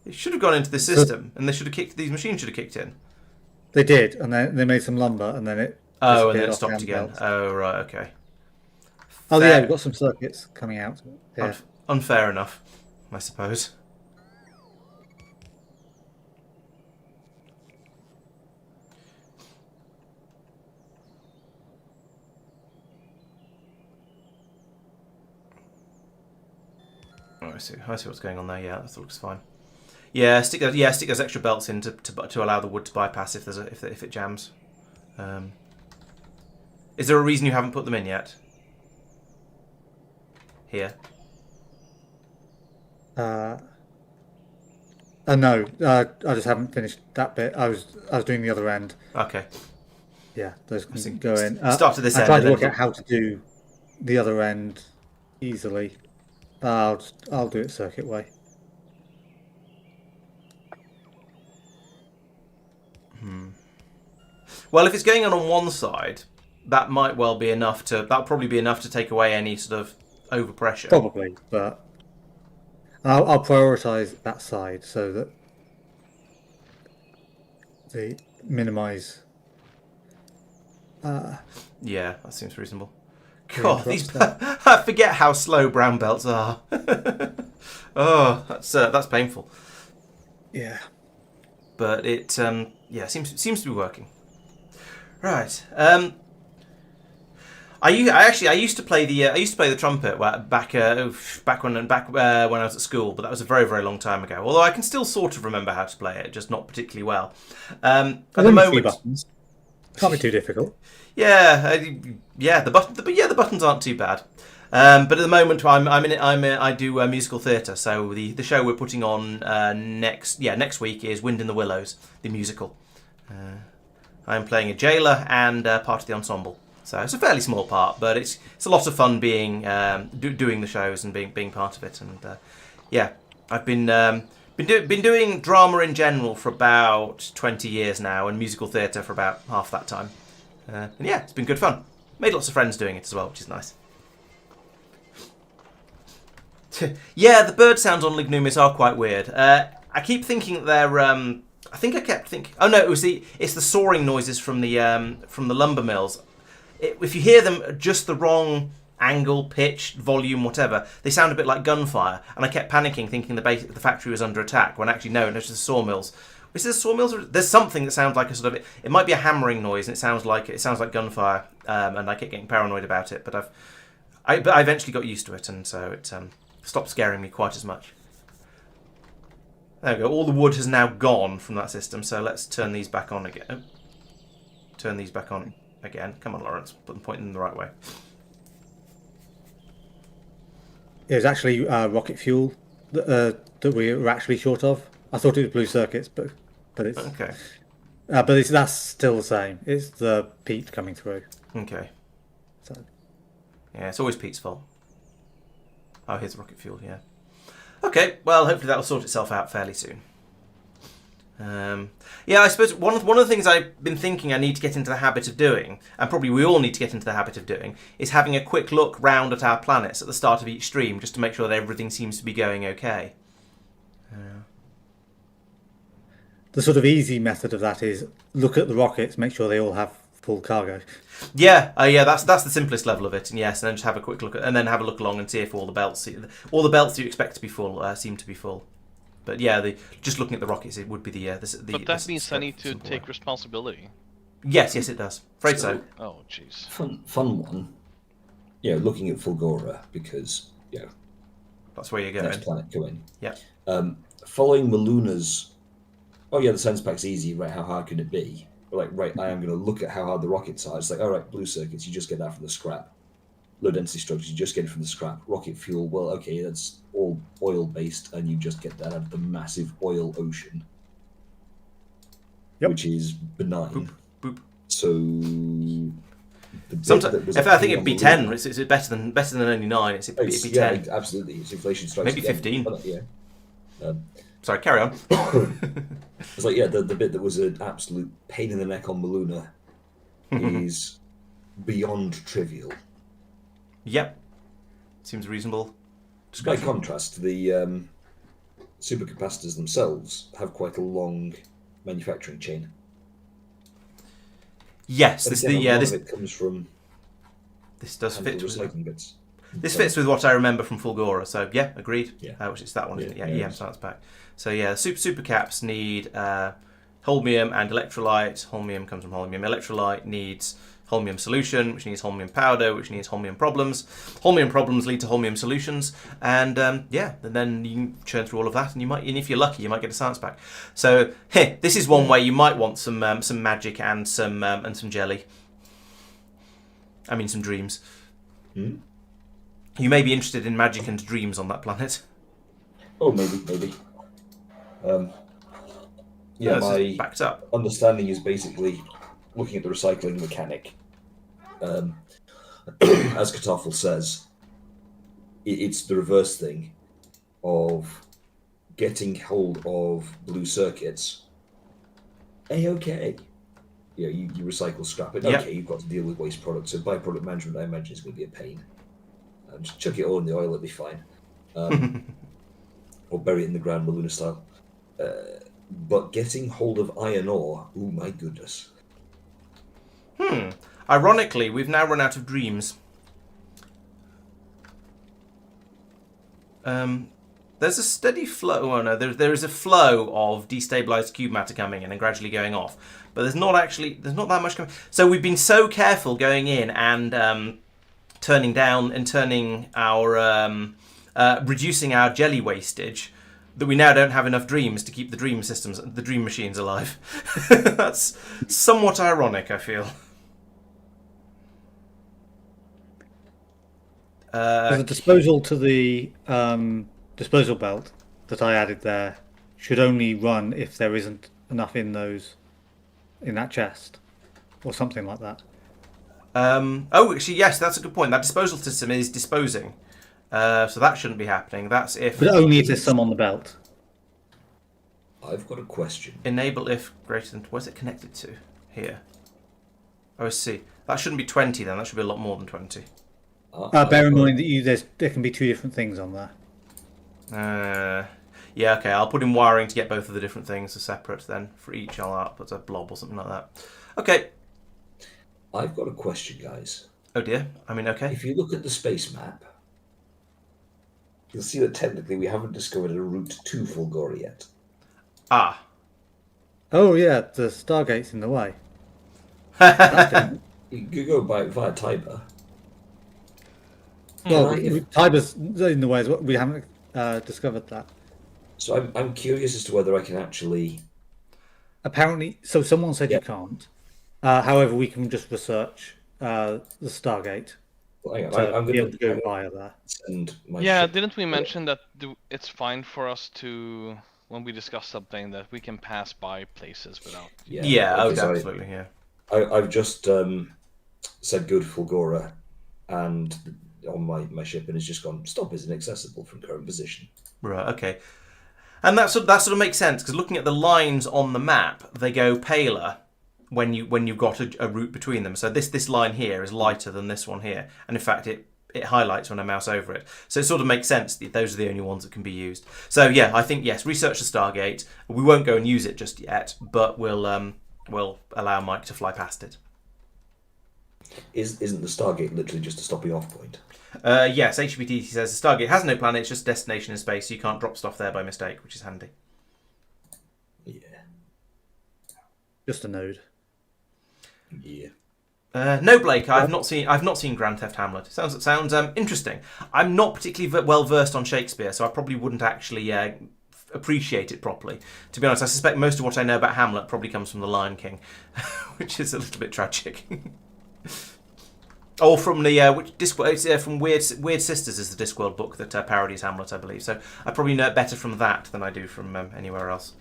It should have gone into the system, and these machines should have kicked in. They did, and then they made some lumber, and then it Oh, and then disappeared it off stopped down again. belts. Oh, right, okay. Oh Fair. yeah, we've got some circuits coming out. Yeah. Unfair enough, I suppose. Oh, I see what's going on there. Yeah, that looks fine. Yeah, stick those extra belts in to allow the wood to bypass if it jams. Is there a reason you haven't put them in yet? Here. No, I just haven't finished that bit. I was doing the other end. Okay. Yeah, those see. can go in. Start to this I end tried and to then work out how to do the other end easily. I'll do it circuit way. Well, if it's going on one side, that might well be enough to. That'll probably be enough to take away any sort of overpressure. Probably, but I'll prioritize that side so that they minimize. Yeah, that seems reasonable. Yeah, God, trust I forget how slow brown belts are. Oh, that's painful. Yeah. But it seems to be working. Right. I used to play the trumpet back when I was at school, but that was a very, very long time ago. Although I can still sort of remember how to play it, just not particularly well. At the moment, buttons. Can't be too difficult. yeah, the buttons aren't too bad. But at the moment, I do musical theatre. So the show we're putting on next week is Wind in the Willows, the musical. I'm playing a jailer and part of the ensemble. So it's a fairly small part, but it's a lot of fun being doing the shows and being part of it. And I've been doing drama in general for about 20 years now, and musical theatre for about half that time. And yeah, it's been good fun. Made lots of friends doing it as well, which is nice. Yeah, the bird sounds on Lignumis are quite weird. I keep thinking that they're. I think I kept thinking. Oh no, it's the soaring noises from the lumber mills. If you hear them at just the wrong angle, pitch, volume, whatever, they sound a bit like gunfire. And I kept panicking, thinking the factory was under attack. When actually no, it's just the sawmills. Is this sawmills? There's something that sounds like a sort of. It might be a hammering noise, and it sounds like gunfire. And I kept getting paranoid about it, but I eventually got used to it, and so it stopped scaring me quite as much. There we go. All the wood has now gone from that system, so let's turn these back on again. Oh. Turn these back on again. Come on, Laurence. Put them pointing in the right way. It was actually rocket fuel that we were actually short of. I thought it was blue circuits, but it's Okay. that's still the same. It's the peat coming through. Okay. So Yeah, it's always Pete's fault. Oh, here's rocket fuel, yeah. Okay, well, hopefully that'll sort itself out fairly soon. Yeah, I suppose one of the things I've been thinking I need to get into the habit of doing, and probably we all need to get into the habit of doing, is having a quick look round at our planets at the start of each stream, just to make sure that everything seems to be going okay. the sort of easy method of that is look at the rockets, make sure they all have full cargo. Yeah, that's the simplest level of it, and yes, and then just have a quick look, and then have a look along and see if all the belts you expect to be full seem to be full. But yeah, just looking at the rockets, it would be the. But that means I need to take responsibility. Yes, it does. Afraid so. Oh, jeez. Fun one. You know, looking at Fulgora because That's where you're going. next planet coming. Yeah. Following Maluna's. Oh yeah, the sense pack's easy. Right? How hard can it be? Like, right, I am going to look at how hard the rockets are. It's like, all right, blue circuits, you just get that from the scrap. Low density structures, you just get it from the scrap. Rocket fuel, well, okay, that's all oil based, and you just get that out of the massive oil ocean, which is benign. Boop, boop. So, Sometimes, I think it'd be 10. It's better than only 9. It'd be 10. Yeah, absolutely. It's inflation strikes. Maybe again. 15. Yeah. Sorry, carry on. It's like, yeah, the bit that was an absolute pain in the neck on Maluna is beyond trivial. Yep. Seems reasonable. By contrast, the supercapacitors themselves have quite a long manufacturing chain. Yes, And this again, the a lot this of it comes from this does fit with recycling bits. this fits with what I remember from Fulgora. So yeah, agreed. Yeah. Which is that one, isn't it? Yeah, Yeah, EM science pack. So yeah, supercaps need holmium and electrolyte. Holmium comes from holmium. Electrolyte needs holmium solution, which needs holmium powder, which needs holmium problems. Holmium problems lead to holmium solutions, and and then you can churn through all of that, and if you're lucky, you might get a science pack. So this is one way you might want some magic and some jelly. I mean, some dreams. Hmm? You may be interested in magic and dreams on that planet. Oh, maybe. No, this my is backed up. understanding is basically looking at the recycling mechanic. As Kartoffel says, it's the reverse thing of getting hold of blue circuits. Okay. You recycle scrap, and Yep. okay, you've got to deal with waste products. So byproduct management, I imagine, is going to be a pain. Just chuck it all in the oil, it'll be fine. Or bury it in the ground, Maluna style. But getting hold of iron ore, oh my goodness. Ironically, we've now run out of dreams. There's a steady flow. Oh no, there is a flow of destabilized cube matter coming in and gradually going off. But there's not that much coming. So we've been so careful going in and turning our reducing our jelly wastage that we now don't have enough dreams to keep the dream machines alive. That's somewhat ironic, I feel. The disposal to the disposal belt that I added there should only run if there isn't enough in that chest, or something like that. Actually, yes, that's a good point. That disposal system is disposing, so that shouldn't be happening. That's if But only if there's some on the belt. I've got a question. enable if greater than. Where's it connected to? Here. Oh, I see. That shouldn't be 20 then. That should be a lot more than 20. Bear in mind that there can be two different things on there. Yeah, okay, I'll put in wiring to get both of the different things as separate then. For each, I'll put a blob or something like that. Okay. I've got a question, guys. Oh dear. I mean, okay. If you look at the space map, you'll see that technically we haven't discovered a route to Fulgora yet. Ah. Oh yeah, the Stargate's in the way. That's different. You could go via Tiber. Well, Can I- Tiber's in the way as well. We haven't discovered that. So I'm curious as to whether I can actually. Apparently, so someone said Yep. you can't. However, we can just research the Stargate Well, hang on, to I'm be able going to go to via there. send my. Yeah, ship. didn't we mention that it's fine for us to, when we discuss something, that we can pass by places without... Yeah, okay, so absolutely, yeah. I've just said go to Fulgora, and on my ship, and it's just gone. Stop is inaccessible from current position. Right, okay. And that sort of makes sense, because looking at the lines on the map, they go paler when you've got a route between them. So this line here is lighter than this one here, and in fact it highlights when I mouse over it. So it sort of makes sense that those are the only ones that can be used. So yeah, I think yes, research the Stargate. We won't go and use it just yet, but we'll allow Mike to fly past it. Isn't the Stargate literally just a stopping off point? Yes, HBT says the Stargate has no planet, it's just a destination in space, so you can't drop stuff there by mistake, which is handy. Yeah. Just a node. Yeah. No, Blake, I've not seen Grand Theft Hamlet. Sounds interesting. I'm not particularly well versed on Shakespeare, so I probably wouldn't actually appreciate it properly. To be honest, I suspect most of what I know about Hamlet probably comes from The Lion King, which is a little bit tragic. Or from the it's from Weird Sisters is the Discworld book that parodies Hamlet, I believe. So I probably know it better from that than I do from anywhere else.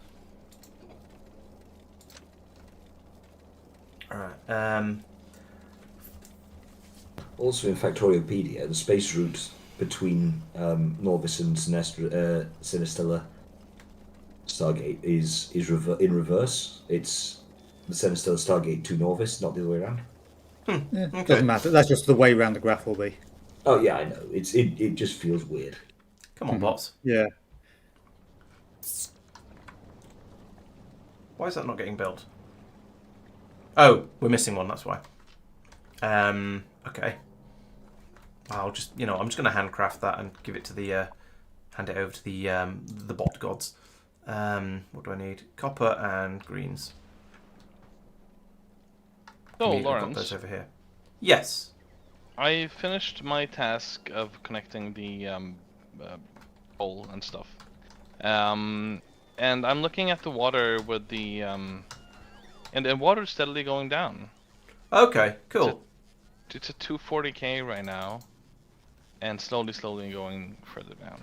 All right. Also in Factoriopedia, the space route between Norvis and Sinistella Stargate is in reverse. It's the Sinistella Stargate to Norvis, not the other way around. Yeah, Okay. doesn't matter. That's just the way round the graph will be. Oh yeah, I know. It just feels weird. Come on, bots. Yeah. Why is that not getting built? Oh, we're missing one. That's why. Okay. I'll just, I'm just going to handcraft that and give it to the, hand it over to the bot gods. What do I need? Copper and greens. So, I've got Laurence, those over here. Yes. I finished my task of connecting the pole and stuff. And I'm looking at the water with the... and the water's steadily going down. Okay, cool. It's at 240k right now. And slowly going further down.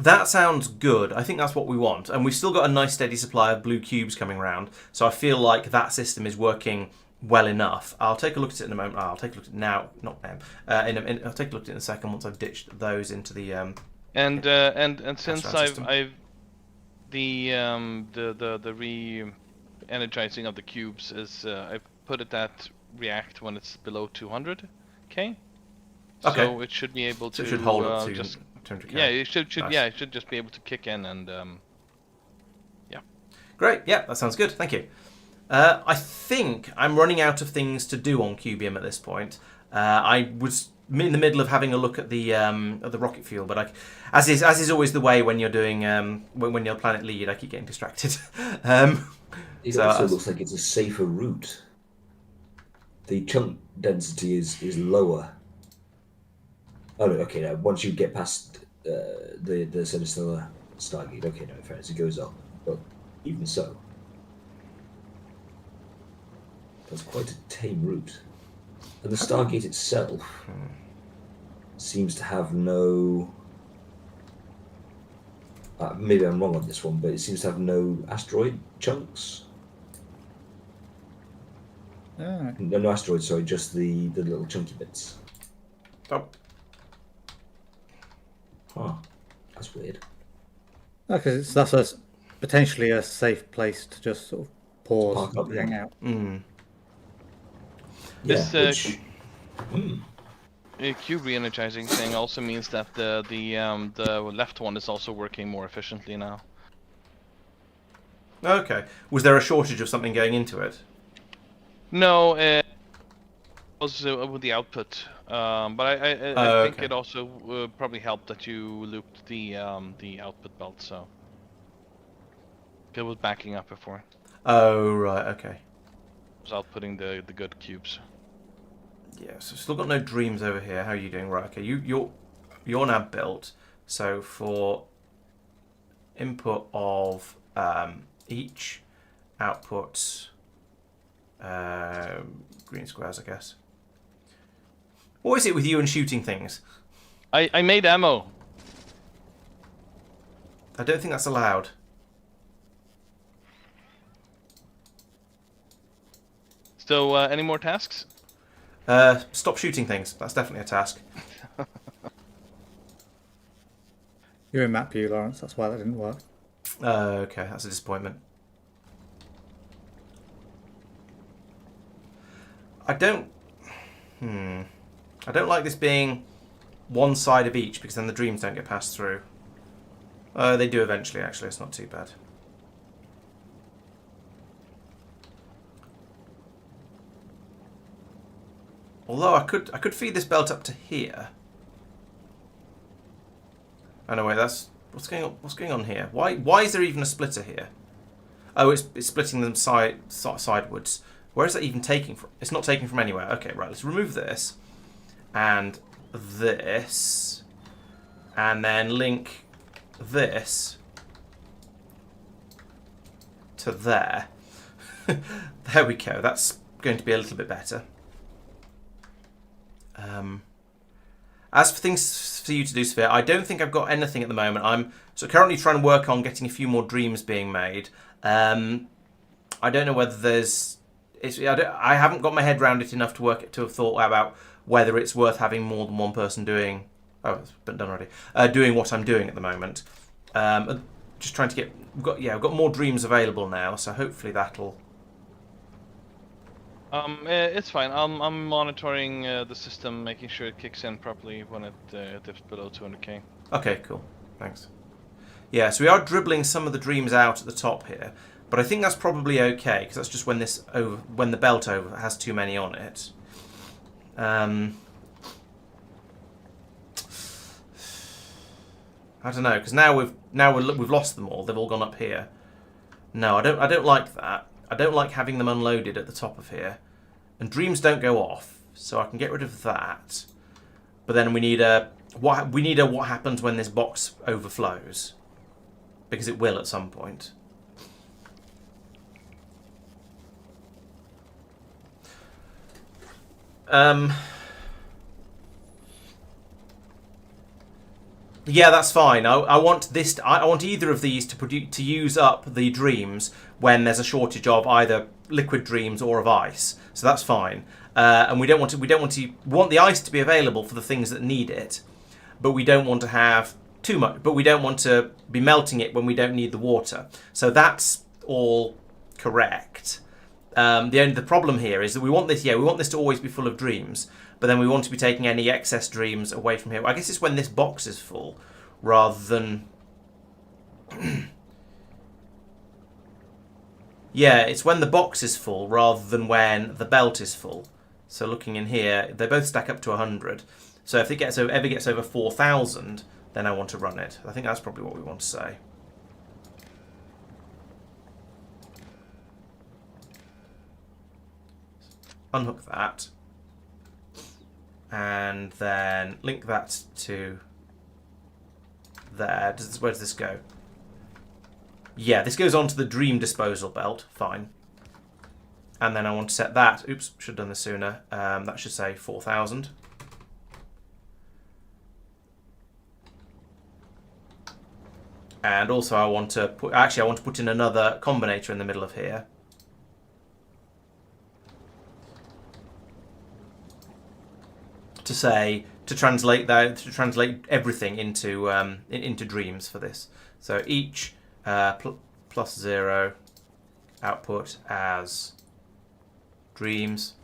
That sounds good. I think that's what we want. And we've still got a nice steady supply of blue cubes coming around. So I feel like that system is working well enough. I'll take a look at it in a moment. I'll take a look at it now, not now. I'll take a look at it in a second once I've ditched those into the And since system. I've the re-energizing of the cubes is I put it at react when it's below 200k. Okay. So it should be able to. So it should hold up to just 200k. yeah, it should Nice. yeah, it should just be able to kick in and yeah. Great. Yeah, that sounds good. Thank you. I think I'm running out of things to do on Cubium at this point. I was in the middle of having a look at the rocket fuel, but as is always the way when you're doing when you're planet lead, I keep getting distracted. It So, also looks like it's a safer route. The chunk density is lower. Oh, no, okay. Now once you get past the Sinistella Stargate, okay, no, in fairness, it goes up. But even so, that's quite a tame route. And the Stargate itself seems to have no. Maybe I'm wrong on this one, but it seems to have no asteroid chunks. Alright. No asteroids, sorry, just the little chunky bits. oh, Huh. That's weird. Okay, so that's potentially a safe place to just sort of pause Park up, and hang yeah. out. This, Yeah, which, cube re-energizing thing also means that the left one is also working more efficiently now. Okay. Was there a shortage of something going into it? No, it was with the output. But I think Okay. it also probably helped that you looped the output belt, so it was backing up before. Oh, right, okay. It was outputting the good cubes. Yeah, so still got no dreams over here. How are you doing? Right, okay. You're now built. So for input of each, output green squares, I guess. What is it with you and shooting things? I made ammo. I don't think that's allowed. So any more tasks? Stop shooting things. That's definitely a task. You're in map view, Laurence. That's why that didn't work. Okay, that's a disappointment. I don't like this being one side of each, because then the dreams don't get passed through. They do eventually, actually. It's not too bad. Although I could feed this belt up to here. Oh no, wait, that's what's going on here? Why is there even a splitter here? Oh, it's splitting them sidewards. Where is that even taking from? It's not taking from anywhere. Okay, right. Let's remove this and this, and then link this to there. There we go. That's going to be a little bit better. As for things for you to do, Sphere, I don't think I've got anything at the moment. I'm currently trying to work on getting a few more dreams being made. I don't know whether there's... I haven't got my head around it enough to have thought about whether it's worth having more than one person doing... Oh, it's been done already. Doing what I'm doing at the moment. Just trying to get... We've got more dreams available now, so hopefully that'll... It's fine. I'm monitoring the system, making sure it kicks in properly when it dips below 200k. Okay, cool. Thanks. Yeah, so we are dribbling some of the dreams out at the top here, but I think that's probably okay, because that's just when the belt has too many on it. I don't know, because now we've lost them all. They've all gone up here. No, I don't like that. I don't like having them unloaded at the top of here. And dreams don't go off, so I can get rid of that. But then we need a what happens when this box overflows, because it will at some point. Yeah, that's fine. I want this. I want either of these to use up the dreams when there's a shortage of either liquid dreams or of ice. So that's fine. And we want the ice to be available for the things that need it, but we don't want to have too much. But we don't want to be melting it when we don't need the water. So that's all correct. The problem here is that we want this to always be full of dreams, but then we want to be taking any excess dreams away from here. I guess it's when this box is full, rather than... Yeah, it's when the box is full, rather than when the belt is full. So looking in here, they both stack up to 100. So if it ever gets over 4,000, then I want to run it. I think that's probably what we want to say. Unhook that, and then link that to there. Where does this go? Yeah, this goes onto the dream disposal belt. Fine. And then I want to set that. Oops, should have done this sooner. That should say 4,000. And also I want to put in another combinator in the middle of here. To translate everything into dreams for this. So each plus 0 output as dreams.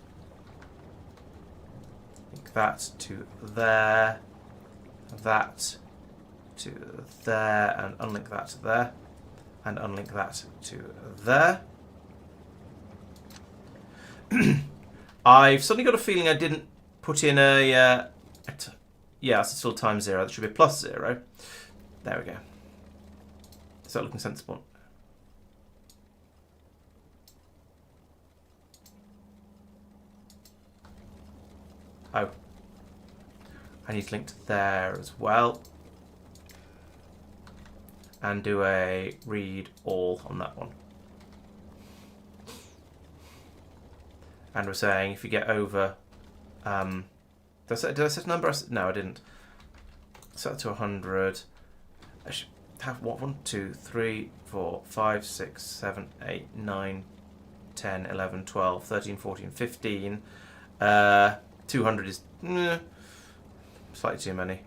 I think that to there, that to there, and unlink that to there, and unlink that to there. I've suddenly got a feeling I didn't put in yeah, that's still times 0. That should be plus 0. There we go. Is that looking sensible? Oh. I need to link to there as well. And do a read all on that one. And we're saying if you get over... did I set a number? No, I didn't. Set it to 100. I should have what? 1, 2, 3, 4, 5, 6, 7, 8, 9, 10, 11, 12, 13, 14, 15. 200 is slightly too many.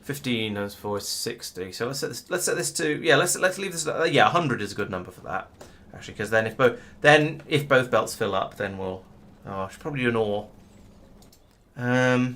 15 times 4 is 60. So let's set this to let's leave this. 100 is a good number for that actually, because then if both belts fill up, then we'll. Oh, I should probably do an ore. Now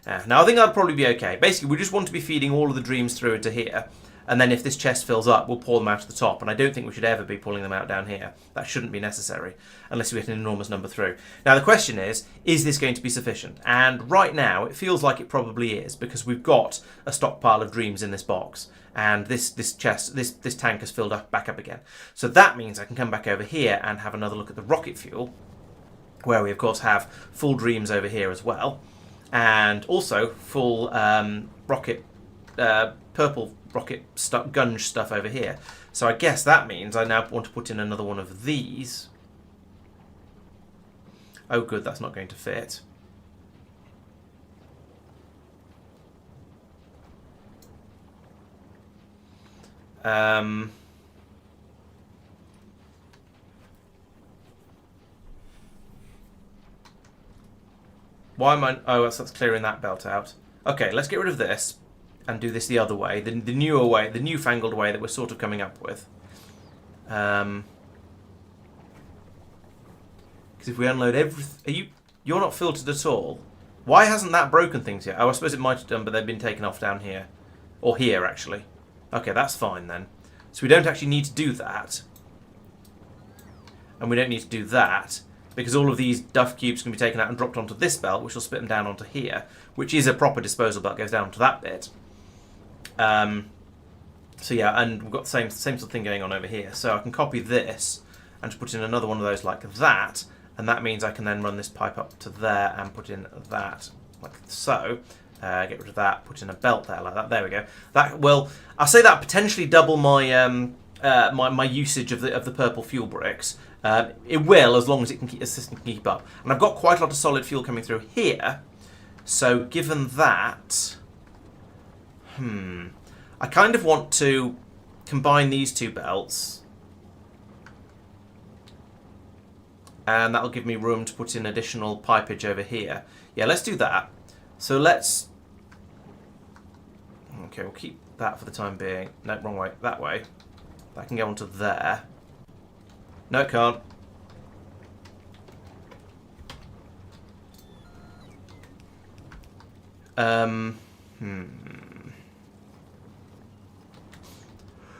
I think that'll probably be okay. Basically, we just want to be feeding all of the dreams through into here, and then if this chest fills up, we'll pour them out to the top. And I don't think we should ever be pulling them out down here. That shouldn't be necessary, unless we get an enormous number through. Now the question is this going to be sufficient? And right now, it feels like it probably is, because we've got a stockpile of dreams in this box, and this tank has filled up back up again. So that means I can come back over here and have another look at the rocket fuel, where we of course have full dreams over here as well, and also full purple rocket gunge stuff over here. So I guess that means I now want to put in another one of these. Oh good, that's not going to fit. Why am I... Oh, that's clearing that belt out. Okay, let's get rid of this and do this the other way, the newer way, the newfangled way that we're sort of coming up with. Because if we unload everything... You're not filtered at all. Why hasn't that broken things yet? Oh, I suppose it might have done, but they've been taken off down here. Or here, actually. Okay, that's fine then. So we don't actually need to do that. And we don't need to do that, because all of these duff cubes can be taken out and dropped onto this belt, which will split them down onto here, which is a proper disposal belt, goes down to that bit. So yeah, and we've got the same sort of thing going on over here. So I can copy this and just put in another one of those like that, and that means I can then run this pipe up to there and put in that like so. Get rid of that, put in a belt there like that. There we go. That will, I'll say that potentially double my my usage of the purple fuel bricks. It will, as long as the system can keep up. And I've got quite a lot of solid fuel coming through here. So given that, I kind of want to combine these two belts. And that'll give me room to put in additional pipage over here. Yeah, let's do that. So let's... Okay, we'll keep that for the time being. No, wrong way. That way. That can go onto there. No, it can't.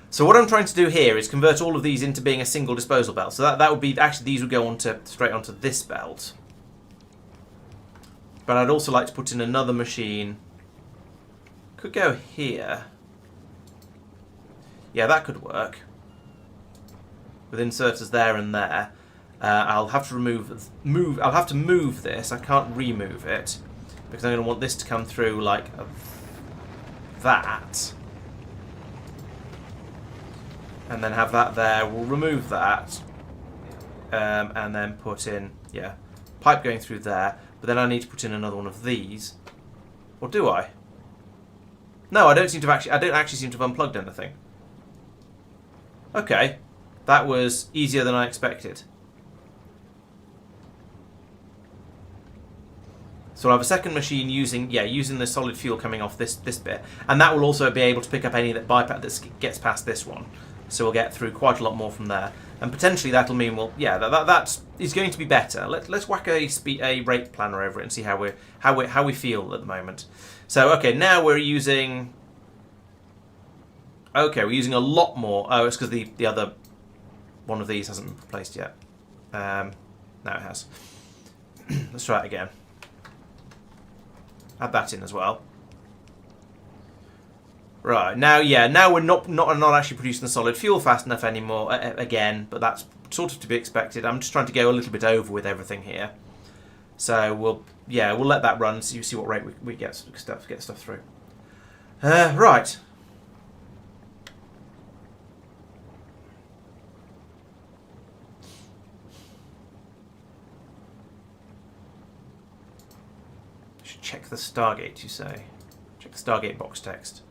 So what I'm trying to do here is convert all of these into being a single disposal belt. So that would be... Actually, these would go straight onto this belt. But I'd also like to put in another machine. Could go here. Yeah, that could work. With inserters there and there. I'll have to I'll have to move this. I can't remove it because I'm going to want this to come through like that, and then have that there. We'll remove that, and then put in pipe going through there. But then I need to put in another one of these, or do I? No, I don't actually seem to have unplugged anything. Okay. That was easier than I expected. So I'll have a second machine using the solid fuel coming off this bit, and that will also be able to pick up any that bypass that gets past this one. so we'll get through quite a lot more from there. And potentially that'll mean, well, yeah, that is going to be better. Let's whack a rate planner over it and see how we feel at the moment. So okay, now we're using. Okay, we're using a lot more. Oh, it's because the other one of these hasn't been replaced yet. Now it has. Let's try it again. Add that in as well. Right, now we're not actually producing the solid fuel fast enough anymore again, but that's sort of to be expected. I'm just trying to go a little bit over with everything here. So we'll let that run, so you see what rate we get stuff through. Right. Should check the Stargate, you say? Check the Stargate box text.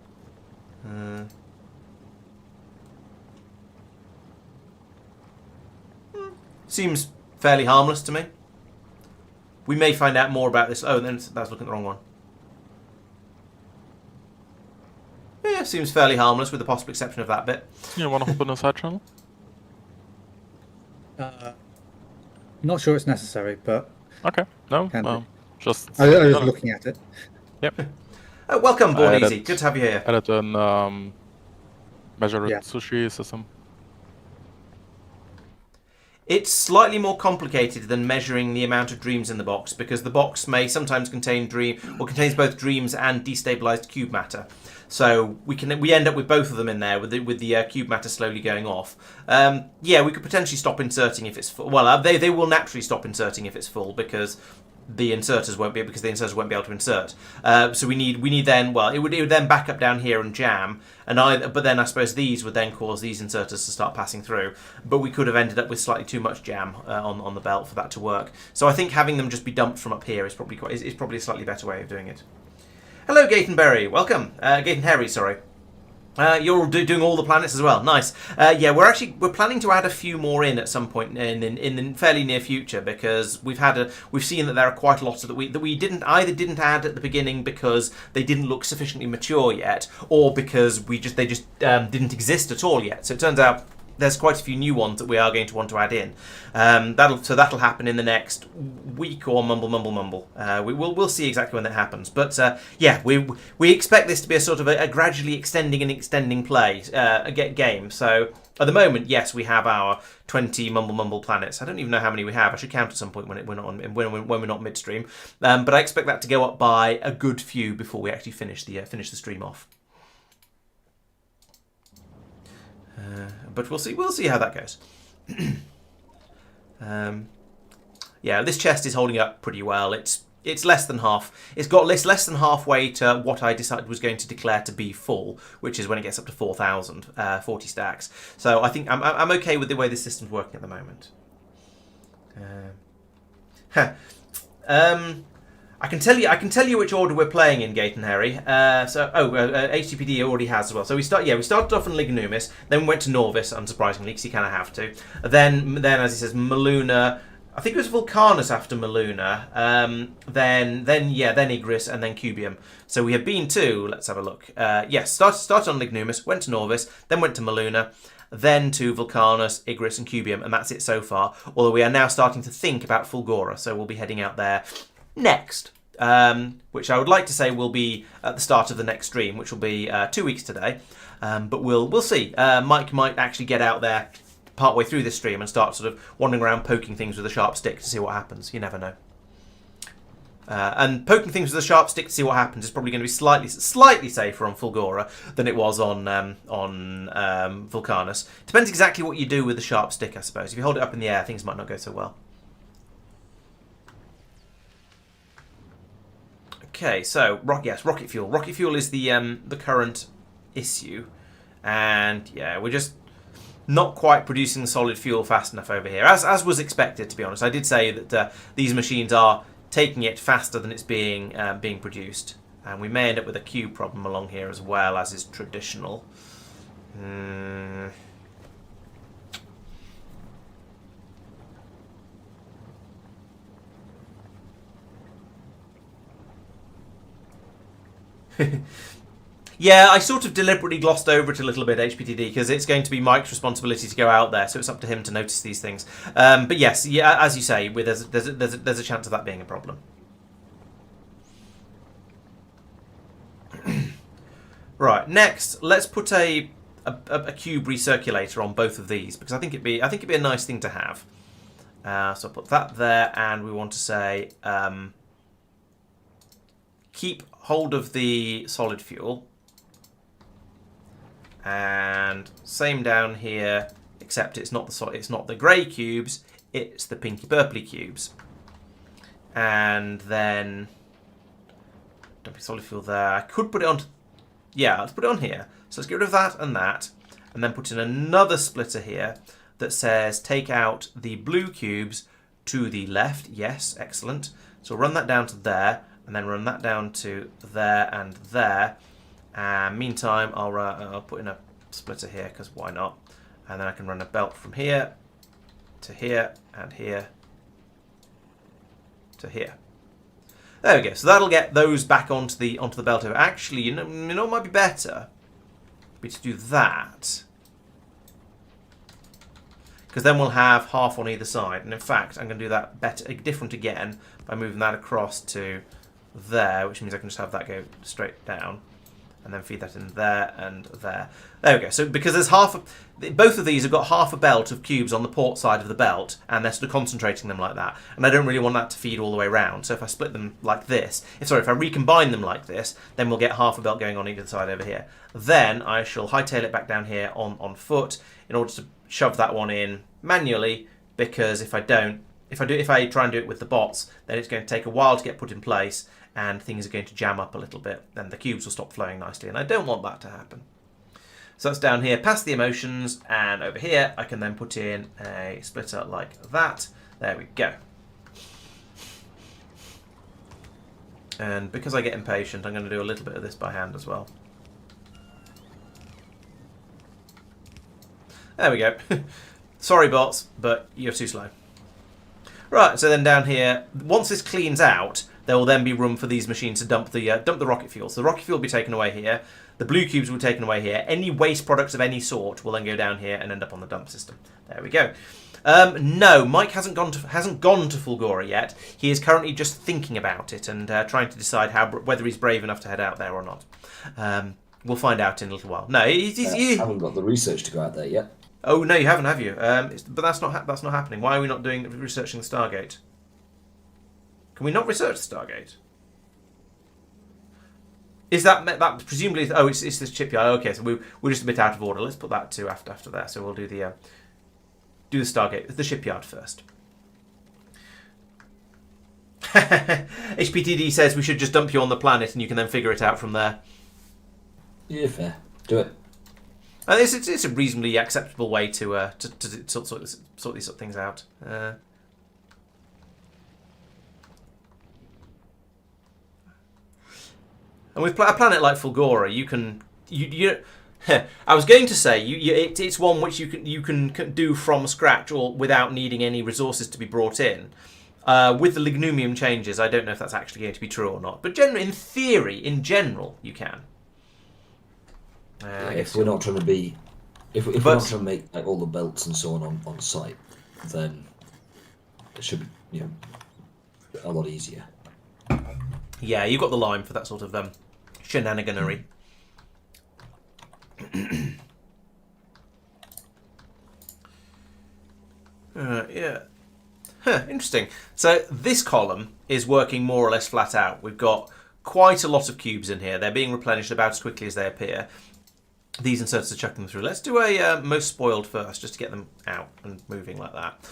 Seems fairly harmless to me. We may find out more about this. Oh, then that's looking at the wrong one. Yeah, seems fairly harmless with the possible exception of that bit. You want to hop in a side channel? Not sure it's necessary, but Okay. No. Can do. Just. I was looking at it. Yep. Welcome, Board added- Easy. Good to have you here. Added an measured Yeah. sushi system. It's slightly more complicated than measuring the amount of dreams in the box, because the box may sometimes contains both dreams and destabilized cube matter. So we end up with both of them in there, with the cube matter slowly going off. We could potentially stop inserting if it's full. Well, they will naturally stop inserting if it's full, because the inserters won't be able to insert. So we need then. Well, it would then back up down here and jam, but then I suppose these would then cause these inserters to start passing through. But we could have ended up with slightly too much jam on the belt for that to work. So I think having them just be dumped from up here is probably a slightly better way of doing it. Hello, Gatenberry. Welcome, Gatenherry. Sorry. You're all doing all the planets as well. Nice. We're planning to add a few more in at some point in the fairly near future, because we've seen that there are quite a lot that we didn't add at the beginning because they didn't look sufficiently mature yet, or because they just didn't exist at all yet. So it turns out there's quite a few new ones that we are going to want to add in. That'll happen in the next week or mumble. We'll see exactly when that happens. But we expect this to be a sort of a gradually extending play game. So at the moment, yes, we have our 20 mumble planets. I don't even know how many we have. I should count at some point when we're not midstream. But I expect that to go up by a good few before we actually finish the stream off. But we'll see how that goes. This chest is holding up pretty well. It's less than half. It's got less than halfway to what I decided was going to declare to be full, which is when it gets up to 4,000, 40 stacks. So I think I'm okay with the way the system's working at the moment. I can tell you which order we're playing in, Gate and Harry. HTPD already has as well. So we started off in Lignumis, then we went to Norvis, unsurprisingly, because you kind of have to. Then as he says, Maluna. I think it was Vulcanus after Maluna. Then Igris, and then Cubium. So we have been to. Let's have a look. Started on Lignumis, went to Norvis, then went to Maluna, then to Vulcanus, Igris, and Cubium, and that's it so far. Although we are now starting to think about Fulgora, so we'll be heading out there next, which I would like to say will be at the start of the next stream, which will be 2 weeks today. But we'll see. Mike might actually get out there partway through this stream and start sort of wandering around poking things with a sharp stick to see what happens. You never know. And poking things with a sharp stick to see what happens is probably going to be slightly safer on Fulgora than it was on Vulcanus. Depends exactly what you do with the sharp stick, I suppose. If you hold it up in the air, things might not go so well. Okay, so rocket fuel. Rocket fuel is the current issue, and we're just not quite producing the solid fuel fast enough over here, as was expected. To be honest, I did say that these machines are taking it faster than it's being produced, and we may end up with a queue problem along here as well, as is traditional. Yeah, I sort of deliberately glossed over it a little bit, HPTD, because it's going to be Mike's responsibility to go out there, so it's up to him to notice these things. But yes, yeah, as you say, there's a chance of that being a problem. Right, next, let's put a cube recirculator on both of these, because I think it'd be a nice thing to have. So I'll put that there, and we want to say keep hold of the solid fuel. And same down here, except it's not the grey cubes, it's the pinky purpley cubes. And then don't be solid fuel there. I could put it on. Yeah, let's put it on here. So let's get rid of that, and then put in another splitter here that says take out the blue cubes to the left. Yes, excellent. So run that down to there, and then run that down to there and there. Meantime, I'll put in a splitter here, because why not? And then I can run a belt from here to here and here to here. There we go. So that'll get those back onto the belt over. Actually, you know what might be better? Be to do that, because then we'll have half on either side. And in fact, I'm going to do that different again by moving that across to there, which means I can just have that go straight down. And then feed that in there and there. There we go. So because there's both of these have got half a belt of cubes on the port side of the belt, and they're sort of concentrating them like that. And I don't really want that to feed all the way around. So if I split them like this, if I recombine them like this, then we'll get half a belt going on either side over here. Then I shall hightail it back down here on foot in order to shove that one in manually, because if I try and do it with the bots, then it's going to take a while to get put in place, and things are going to jam up a little bit, and the cubes will stop flowing nicely, and I don't want that to happen. So that's down here past the emotions, and over here I can then put in a splitter like that. There we go. And because I get impatient, I'm going to do a little bit of this by hand as well. There we go. Sorry bots, but you're too slow. Right, so then down here, once this cleans out, there will then be room for these machines to dump the rocket fuel. So the rocket fuel will be taken away here. The blue cubes will be taken away here. Any waste products of any sort will then go down here and end up on the dump system. There we go. No, Mike hasn't gone to Fulgora yet. He is currently just thinking about it and trying to decide whether he's brave enough to head out there or not. We'll find out in a little while. No, I haven't got the research to go out there yet. Oh no, you haven't, have you? But that's not happening. Why are we not researching the Stargate? Can we not research the Stargate? Is that presumably? Oh, it's this shipyard. Okay, so we're just a bit out of order. Let's put that to after there. So we'll do the Stargate, the shipyard first. HPTD says we should just dump you on the planet, and you can then figure it out from there. Yeah, fair. Do it. And it's a reasonably acceptable way to sort these sort of things out. And with a planet like Fulgora, you can I was going to say it's one which you can do from scratch or without needing any resources to be brought in. With the lignumium changes, I don't know if that's actually going to be true or not. But in general, you can. If we're not trying to be, if we're not trying to make like all the belts and so on site, then it should be a lot easier. Yeah, you've got the lime for that sort of shenaniganery. Yeah. Interesting. So this column is working more or less flat out. We've got quite a lot of cubes in here. They're being replenished about as quickly as they appear. These inserters are chucking them through. Let's do a most spoiled first, just to get them out and moving like that.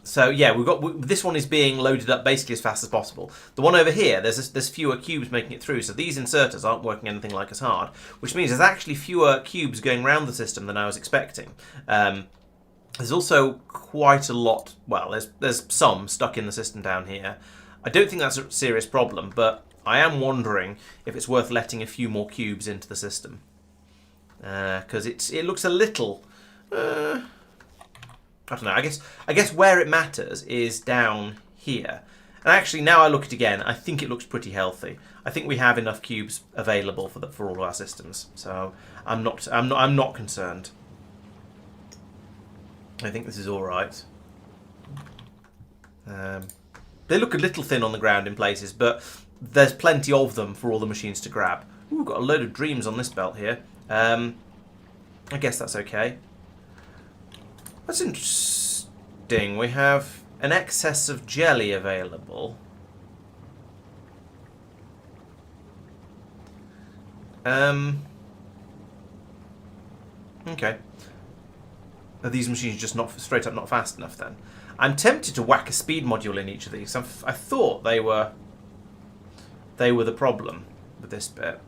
So yeah, this one is being loaded up basically as fast as possible. The one over here, there's fewer cubes making it through, so these inserters aren't working anything like as hard, which means there's actually fewer cubes going around the system than I was expecting. There's also quite a lot. Well, there's some stuck in the system down here. I don't think that's a serious problem, but I am wondering if it's worth letting a few more cubes into the system, because it looks a little. I don't know. I guess where it matters is down here, And actually, now I look at it again, I think it looks pretty healthy. I think we have enough cubes available for all of our systems, so I'm not concerned. I think this is all right. They look a little thin on the ground in places, but there's plenty of them for all the machines to grab. Ooh, we've got a load of dreams on this belt here. I guess that's okay. That's interesting. We have an excess of jelly available. Okay. Are these machines just not straight up not fast enough then? I'm tempted to whack a speed module in each of these. I thought they were the problem with this bit.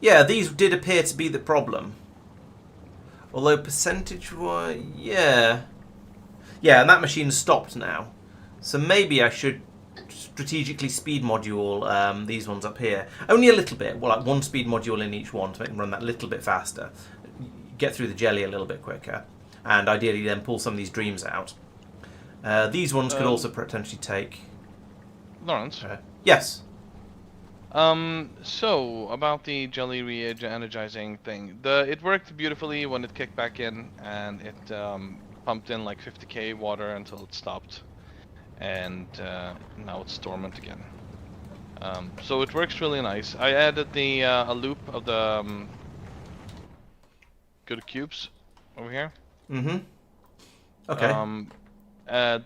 Yeah, these did appear to be the problem. Although percentage-wise, yeah. Yeah, and that machine's stopped now. So maybe I should strategically speed module these ones up here. Only a little bit. Well, like one speed module in each one to make them run that little bit faster. Get through the jelly a little bit quicker. And ideally then pull some of these dreams out. These ones could also potentially take... Laurence? Yes. So about the jelly re-energizing thing, it worked beautifully when it kicked back in, and it pumped in like 50k water until it stopped, and now it's dormant again. So it works really nice. I added the a loop of the good cubes over here. Mm-hmm. Okay.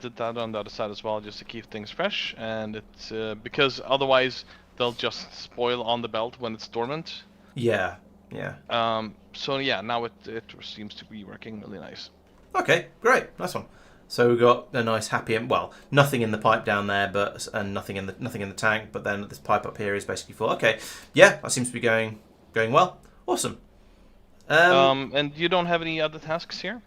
Did that on the other side as well, just to keep things fresh, and it's because otherwise they'll just spoil on the belt when it's dormant. Yeah, yeah. So yeah, now it seems to be working really nice. Okay, great, nice one. So we've got a nice happy, well, nothing in the pipe down there, and nothing in the tank, but then this pipe up here is basically full. Okay, yeah, that seems to be going well. Awesome. And you don't have any other tasks here?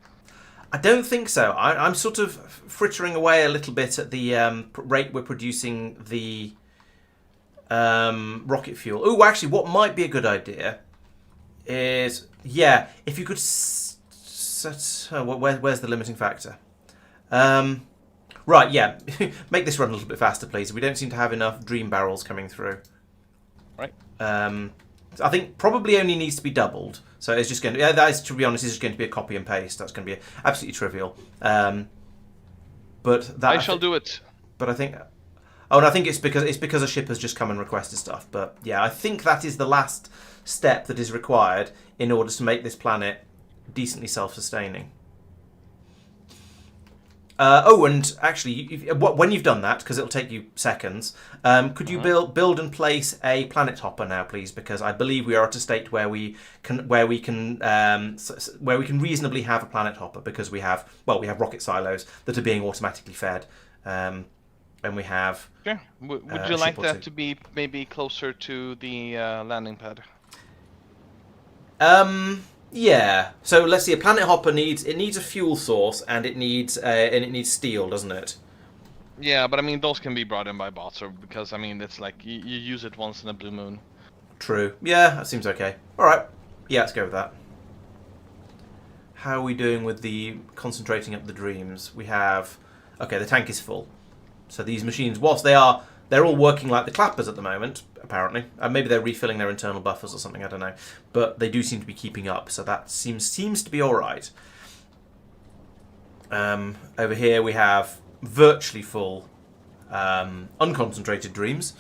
I don't think so. I'm sort of frittering away a little bit at the rate we're producing the rocket fuel. Oh, actually, what might be a good idea is, yeah, if you could where's the limiting factor? Right, yeah, make this run a little bit faster, please. We don't seem to have enough dream barrels coming through. Right. I think probably only needs to be doubled. So it's just going to, that is, to be honest, is just going to be a copy and paste. That's going to be absolutely trivial. But that I shall do it. But I think, oh, and I think it's because a ship has just come and requested stuff. But yeah, I think that is the last step that is required in order to make this planet decently self-sustaining. And actually, when you've done that, because it'll take you seconds, could you build and place a planet hopper now, please? Because I believe we are at a state where we can reasonably have a planet hopper, because we have rocket silos that are being automatically fed, and we have. Sure. Would you like that to be maybe closer to the landing pad? Yeah. So let's see. A planet hopper needs a fuel source, and it needs steel, doesn't it? Yeah, but I mean those can be brought in by bots, or because I mean it's like you use it once in a blue moon. True. Yeah, that seems okay. All right. Yeah, let's go with that. How are we doing with the concentrating up the dreams? We have. Okay, the tank is full. So these machines, whilst they're all working like the clappers at the moment, apparently. Maybe they're refilling their internal buffers or something, I don't know. But they do seem to be keeping up, so that seems to be all right. Over here we have virtually full unconcentrated dreams.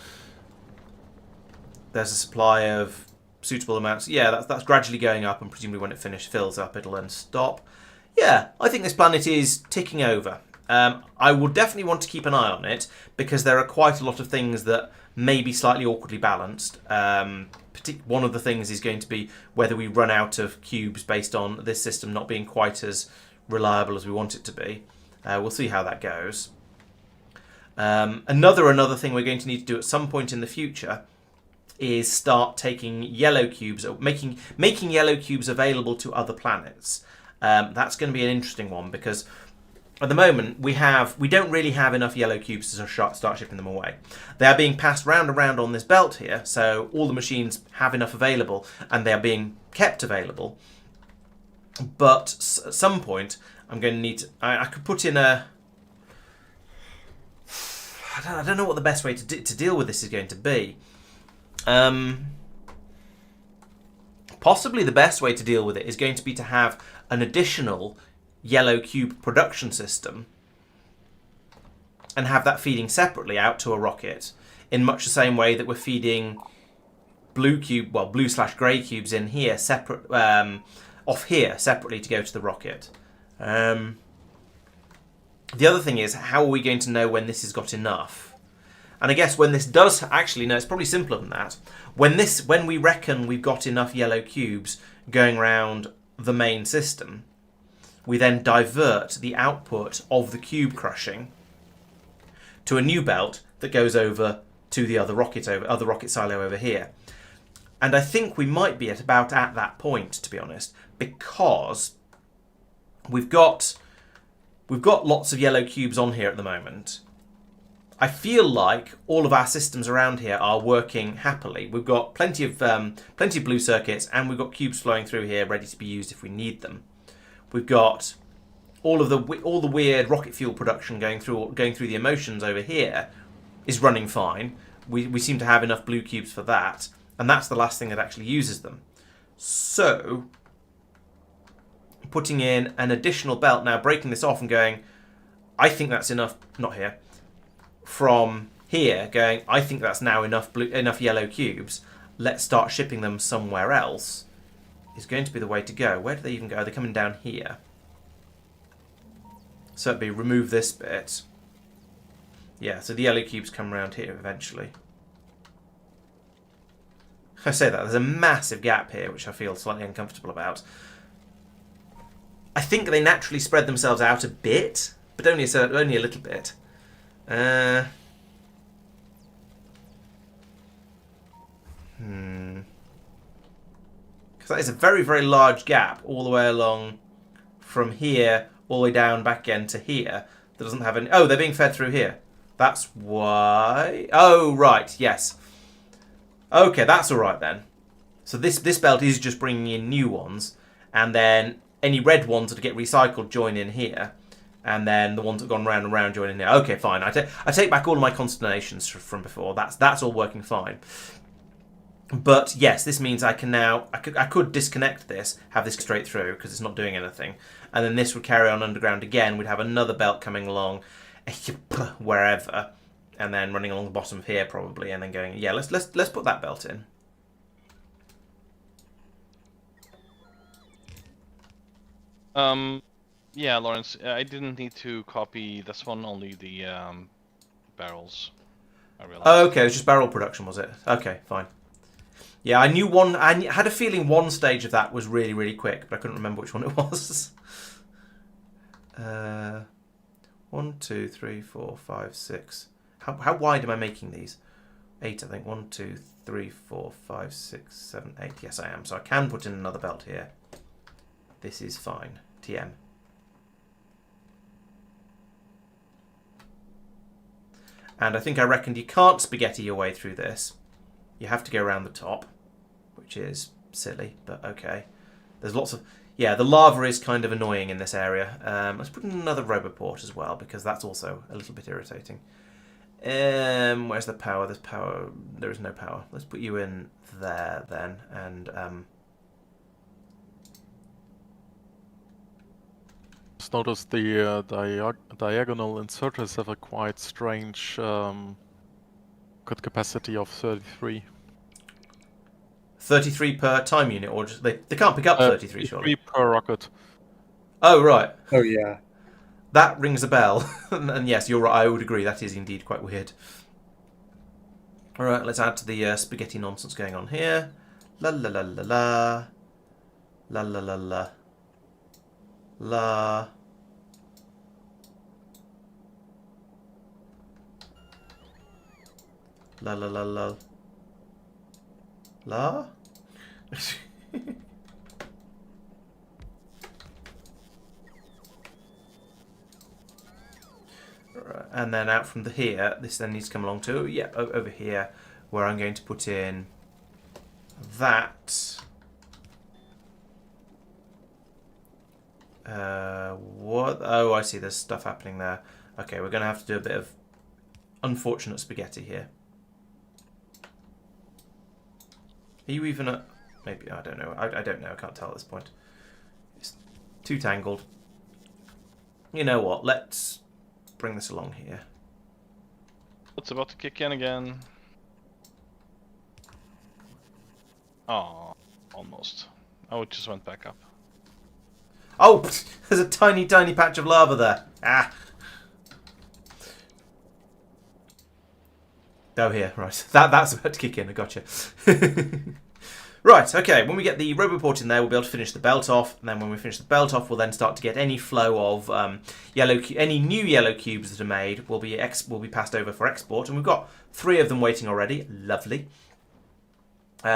There's a supply of suitable amounts. Yeah, that's gradually going up, and presumably when it fills up, it'll then stop. Yeah, I think this planet is ticking over. I will definitely want to keep an eye on it, because there are quite a lot of things that may be slightly awkwardly balanced. One of the things is going to be whether we run out of cubes based on this system not being quite as reliable as we want it to be. We'll see how that goes. Another thing we're going to need to do at some point in the future is start taking yellow cubes, or making yellow cubes available to other planets. That's going to be an interesting one, because at the moment, we don't really have enough yellow cubes to start shipping them away. They are being passed round and round on this belt here, so all the machines have enough available, and they are being kept available. But at some point, I'm going to need to... I could put in a... I don't know what the best way to deal with this is going to be. Possibly the best way to deal with it is going to be to have an additional yellow cube production system and have that feeding separately out to a rocket in much the same way that we're feeding blue/grey cubes in here separate, off here separately to go to the rocket. The other thing is, how are we going to know when this has got enough? And I guess when this does... Actually, no, it's probably simpler than that. When we reckon we've got enough yellow cubes going around the main system, we then divert the output of the cube crushing to a new belt that goes over to the other rocket silo over here. And I think we might be at that point, to be honest, because we've got lots of yellow cubes on here at the moment. I feel like all of our systems around here are working happily. We've got plenty of blue circuits, and we've got cubes flowing through here ready to be used if we need them. We've got all the weird rocket fuel production going through the emotions over here is running fine. We seem to have enough blue cubes for that, and that's the last thing that actually uses them. So putting in an additional belt now, breaking this off and going, I think that's enough. Not here. From here, going, I think that's now enough yellow cubes. Let's start shipping them somewhere else. Is going to be the way to go. Where do they even go? They're coming down here. So it'd be remove this bit. Yeah, so the yellow cubes come around here eventually. I say that, there's a massive gap here, which I feel slightly uncomfortable about. I think they naturally spread themselves out a bit, but only a little bit. Because that is a very, very large gap all the way along from here, all the way down back again to here. That doesn't have any... Oh, they're being fed through here. That's why... Oh, right, yes. Okay, that's all right then. So this belt is just bringing in new ones, and then any red ones that get recycled join in here. And then the ones that have gone round and round join in here. Okay, fine. I take back all of my consternations from before. That's all working fine. But yes, this means I can now... I could disconnect this, have this straight through, because it's not doing anything. And then this would carry on underground again. We'd have another belt coming along wherever. And then running along the bottom of here, probably. And then going, yeah, let's put that belt in. Yeah, Laurence, I didn't need to copy this one, only the barrels. I realized. Okay, it was just barrel production, was it? Okay, fine. Yeah, I knew one... I had a feeling one stage of that was really, really quick, but I couldn't remember which one it was. 1, 2, 3, 4, 5, 6. How wide am I making these? 8, I think. 1, 2, 3, 4, 5, 6, 7, 8. Yes, I am. So I can put in another belt here. This is fine. TM. And I think I reckoned you can't spaghetti your way through this. You have to go around the top, which is silly, but okay. There's lots of... Yeah, the lava is kind of annoying in this area. Let's put in another roboport as well, because that's also a little bit irritating. Where's the power? There's power. There is no power. Let's put you in there then, and... Just noticed the diagonal inserters have a quite strange good capacity of 33. 33 per time unit, or just they can't pick up 33, surely? 3 per rocket. Oh, right. Oh, yeah. That rings a bell. And yes, you're right, I would agree, that is indeed quite weird. Alright, let's add to the spaghetti nonsense going on here. La la la la la. La la la la. La. La la la la. La? Right, and then out from here, this then needs to come along to, yeah, over here, where I'm going to put in that. What? Oh, I see. There's stuff happening there. Okay, we're going to have to do a bit of unfortunate spaghetti here. Are you even at... Maybe, I don't know. I don't know. I can't tell at this point. It's too tangled. You know what? Let's bring this along here. It's about to kick in again. Oh, almost. Oh, it just went back up. Oh, there's a tiny, tiny patch of lava there. Ah. Oh, here, right. That's about to kick in. I gotcha. Right, okay. When we get the Roboport in there, we'll be able to finish the belt off. And then when we finish the belt off, we'll then start to get any flow of any new yellow cubes that are made will be passed over for export. And we've got 3 of them waiting already. Lovely.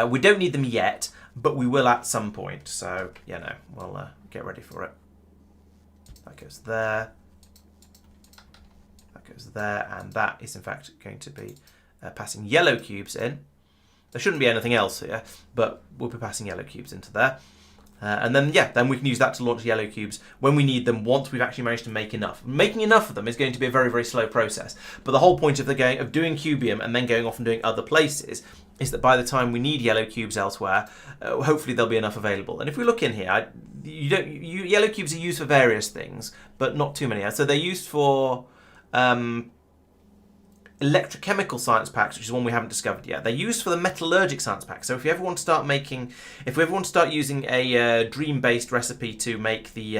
We don't need them yet, but we will at some point. So, yeah, no, we'll get ready for it. That goes there. That goes there. And that is, in fact, going to be passing yellow cubes in. There shouldn't be anything else here, but we'll be passing yellow cubes into there. And then, yeah, then we can use that to launch yellow cubes when we need them once we've actually managed to make enough. Making enough of them is going to be a very, very slow process. But the whole point of doing Cubium and then going off and doing other places is that by the time we need yellow cubes elsewhere, hopefully there'll be enough available. And if we look in here, yellow cubes are used for various things, but not too many. So they're used for... electrochemical science packs, which is one we haven't discovered yet. They're used for the metallurgic science packs. So if we ever want to start using a dream-based recipe to make the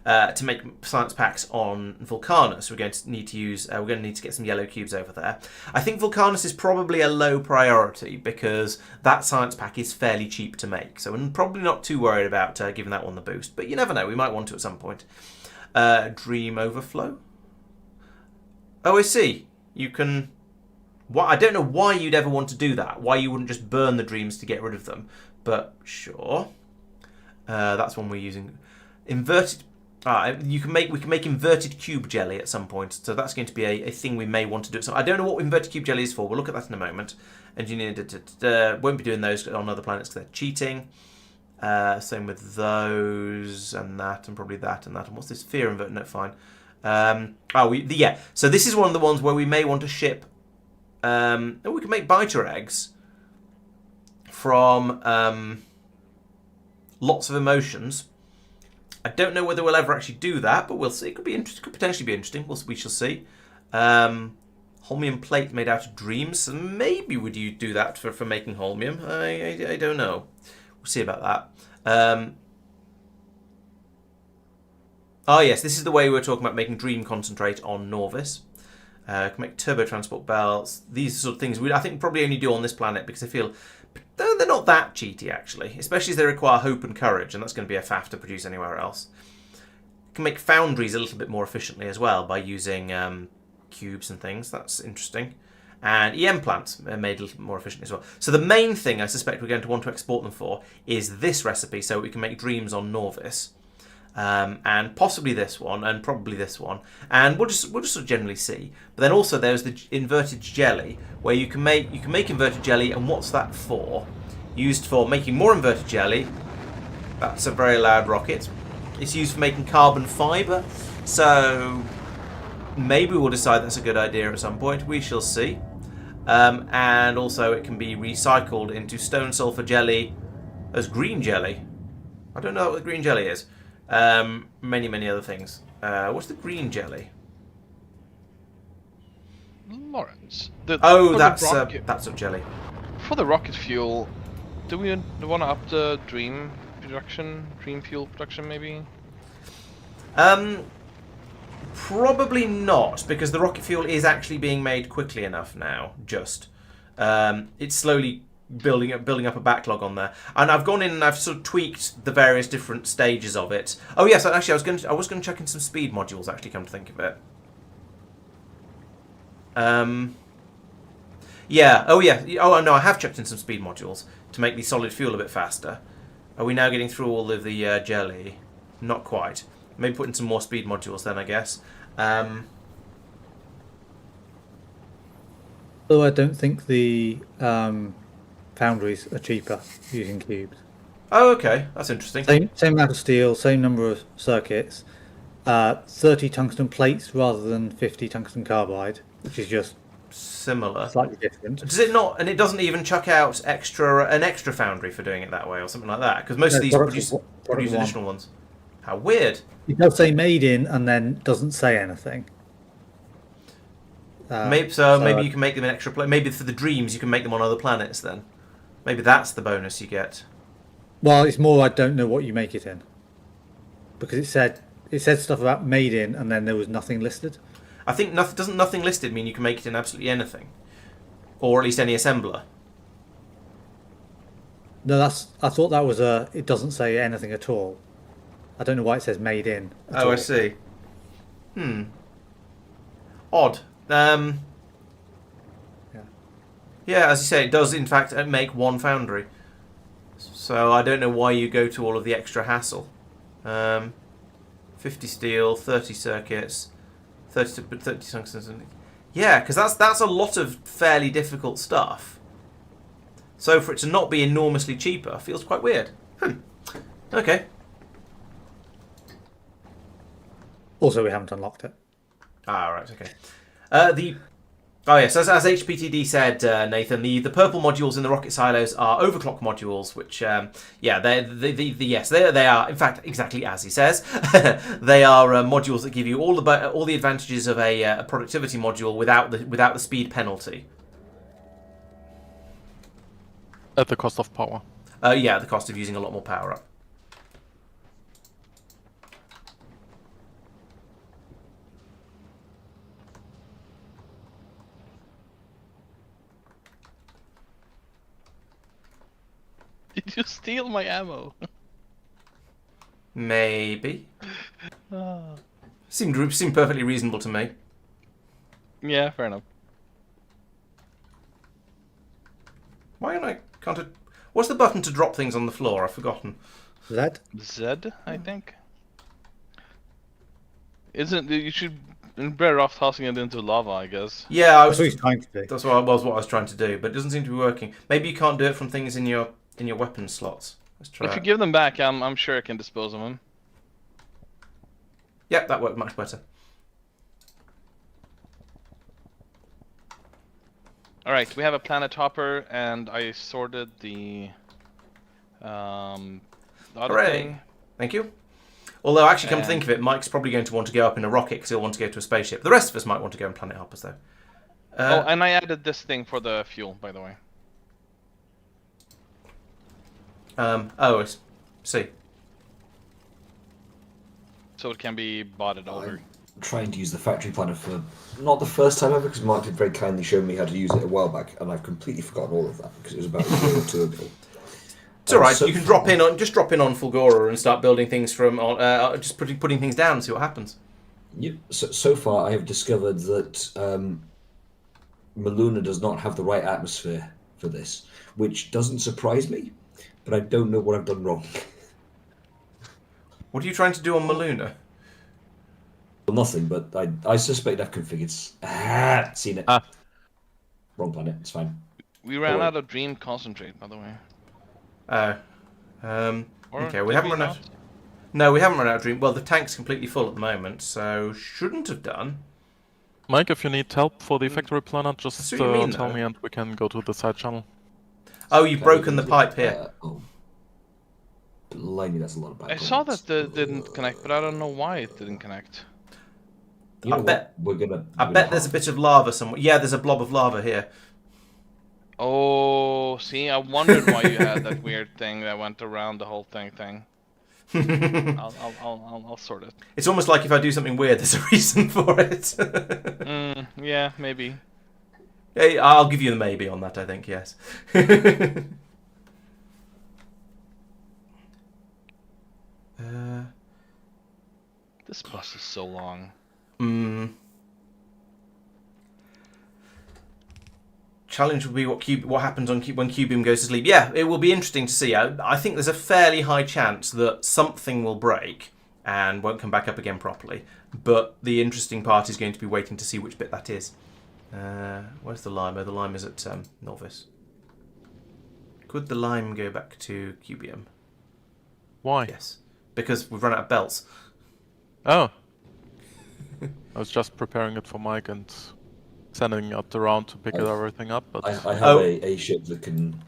to make science packs on Vulcanus, we're going to need to get some yellow cubes over there. I think Vulcanus is probably a low priority because that science pack is fairly cheap to make. So I'm probably not too worried about giving that one the boost. But you never know. We might want to at some point. Dream overflow. Oh, I see. You can... I don't know why you'd ever want to do that. Why you wouldn't just burn the dreams to get rid of them. But sure. That's one we're using. Inverted... we can make inverted cube jelly at some point. So that's going to be a thing we may want to do. So I don't know what inverted cube jelly is for. We'll look at that in a moment. Engineered... won't be doing those on other planets because they're cheating. Same with those and that and probably that and that. And what's this? Fear inverted... No, fine. So this is one of the ones where we may want to ship. We can make biter eggs from lots of emotions. I don't know whether we'll ever actually do that, but we'll see. It could be interesting. Could potentially be interesting. We shall see. Holmium plate made out of dreams. So maybe would you do that for making holmium? I don't know. We'll see about that. Oh yes, this is the way we were talking about making dream concentrate on Norvis. Can make turbo transport belts. These sort of things I think probably only do on this planet because I feel they're not that cheaty actually, especially as they require hope and courage, and that's going to be a faff to produce anywhere else. Can make foundries a little bit more efficiently as well by using cubes and things. That's interesting. And EM plants are made a little bit more efficiently as well. So the main thing I suspect we're going to want to export them for is this recipe, so we can make dreams on Norvis. And possibly this one, and probably this one, and we'll just sort of generally see. But then also there's the inverted jelly, where you can make inverted jelly, and what's that for? Used for making more inverted jelly. That's a very loud rocket. It's used for making carbon fibre, so maybe we'll decide that's a good idea at some point. We shall see. And also it can be recycled into stone sulfur jelly as green jelly. I don't know what the green jelly is. Many other things. What's the green jelly? Laurence. That's a jelly. For the rocket fuel, do we want to up the dream fuel production maybe? Probably not, because the rocket fuel is actually being made quickly enough now. It's slowly building up a backlog on there, and I've gone in and I've sort of tweaked the various different stages of it. Oh yes, actually I was going to check in some speed modules. Actually, come to think of it. Yeah. Oh yeah. Oh no, I have checked in some speed modules to make the solid fuel a bit faster. Are we now getting through all of the jelly? Not quite. Maybe put in some more speed modules then, I guess. Although I don't think the foundries are cheaper using cubes. Oh, okay. That's interesting. Same amount of steel, same number of circuits. 30 tungsten plates rather than 50 tungsten carbide, which is just Similar. slightly different. Does it not? And it doesn't even chuck out an extra foundry for doing it that way or something like that? Because most of No, these produce one. additional ones. How weird. It does say made in and then doesn't say anything. Maybe you can make them an extra plate. Maybe for the dreams you can make them on other planets then. Maybe that's the bonus you get. Well, it's more I don't know what you make it in. Because it said stuff about made in and then there was nothing listed. I think doesn't nothing listed mean you can make it in absolutely anything, or at least any assembler. No, I thought that was it doesn't say anything at all. I don't know why it says made in at all. I see. Odd. Yeah. Yeah, as you say, it does in fact make one foundry. So I don't know why you go to all of the extra hassle. 50 steel, 30 circuits, 30 tungsten. Yeah, because that's a lot of fairly difficult stuff. So for it to not be enormously cheaper feels quite weird. Okay. Also, we haven't unlocked it. Ah, right, okay. Yes, as HPTD said, Nathan, the purple modules in the rocket silos are overclock modules, which, they are, in fact, exactly as he says. They are modules that give you all the advantages of a productivity module without the speed penalty. At the cost of power. The cost of using a lot more power up. Did you steal my ammo? Maybe. Seemed perfectly reasonable to me. Yeah, fair enough. Can't I... What's the button to drop things on the floor? I've forgotten. Z, I think. Isn't you should be better off tossing it into lava, I guess. Yeah, That's what he's trying to do. That's what I was trying to do, but it doesn't seem to be working. Maybe you can't do it from things in your weapon slots. Let's try. If you give them back, I'm sure I can dispose of them. Yep, that worked much better. Alright, we have a planet hopper, and I sorted the other Hooray. thing. Thank you. Although, actually, come to think of it, Mike's probably going to want to go up in a rocket because he'll want to go to a spaceship. The rest of us might want to go in planet hoppers, though. And I added this thing for the fuel, by the way. I see. So it can be botted over. I'm trying to use the factory planner for not the first time ever, because Mark did very kindly show me how to use it a while back, and I've completely forgotten all of that because it was about a year or two ago. It's all right. So you can drop in on Fulgora and start building things from just putting things down and see what happens. Yep. So far, I have discovered that Maluna does not have the right atmosphere for this, which doesn't surprise me, but I don't know what I've done wrong. What are you trying to do on Maluna? Well, nothing, but I suspect I've configured. Seen it. Wrong planet. It's fine. We ran out of dream concentrate, by the way. Okay, we haven't run out. No, we haven't run out of dream. Well, the tank's completely full at the moment, so shouldn't have done. Mike, if you need help for the factory planner, just That's what you mean, tell though. me and we can go to the side channel. Oh, you've broken the pipe here. Blimey, that's a lot of bad I saw comments. that it didn't connect, but I don't know why it didn't connect. You know I what? bet- We're gonna. I bet there's a bit of lava somewhere. Yeah, there's a blob of lava here. Oh, see, I wondered why you had that weird thing that went around the whole thing. I'll sort it. It's almost like if I do something weird, there's a reason for it. Yeah, maybe. Hey, I'll give you the maybe on that, I think, yes. This bus is so long. Challenge will be what happens when Cubium goes to sleep. Yeah, it will be interesting to see. I think there's a fairly high chance that something will break and won't come back up again properly. But the interesting part is going to be waiting to see which bit that is. Where's the lime? Oh, the lime is at Novice. Could the lime go back to Cubium? Why? Yes, because we've run out of belts. Oh. I was just preparing it for Mike and sending it around to pick everything up, but... I have Oh. a ship that can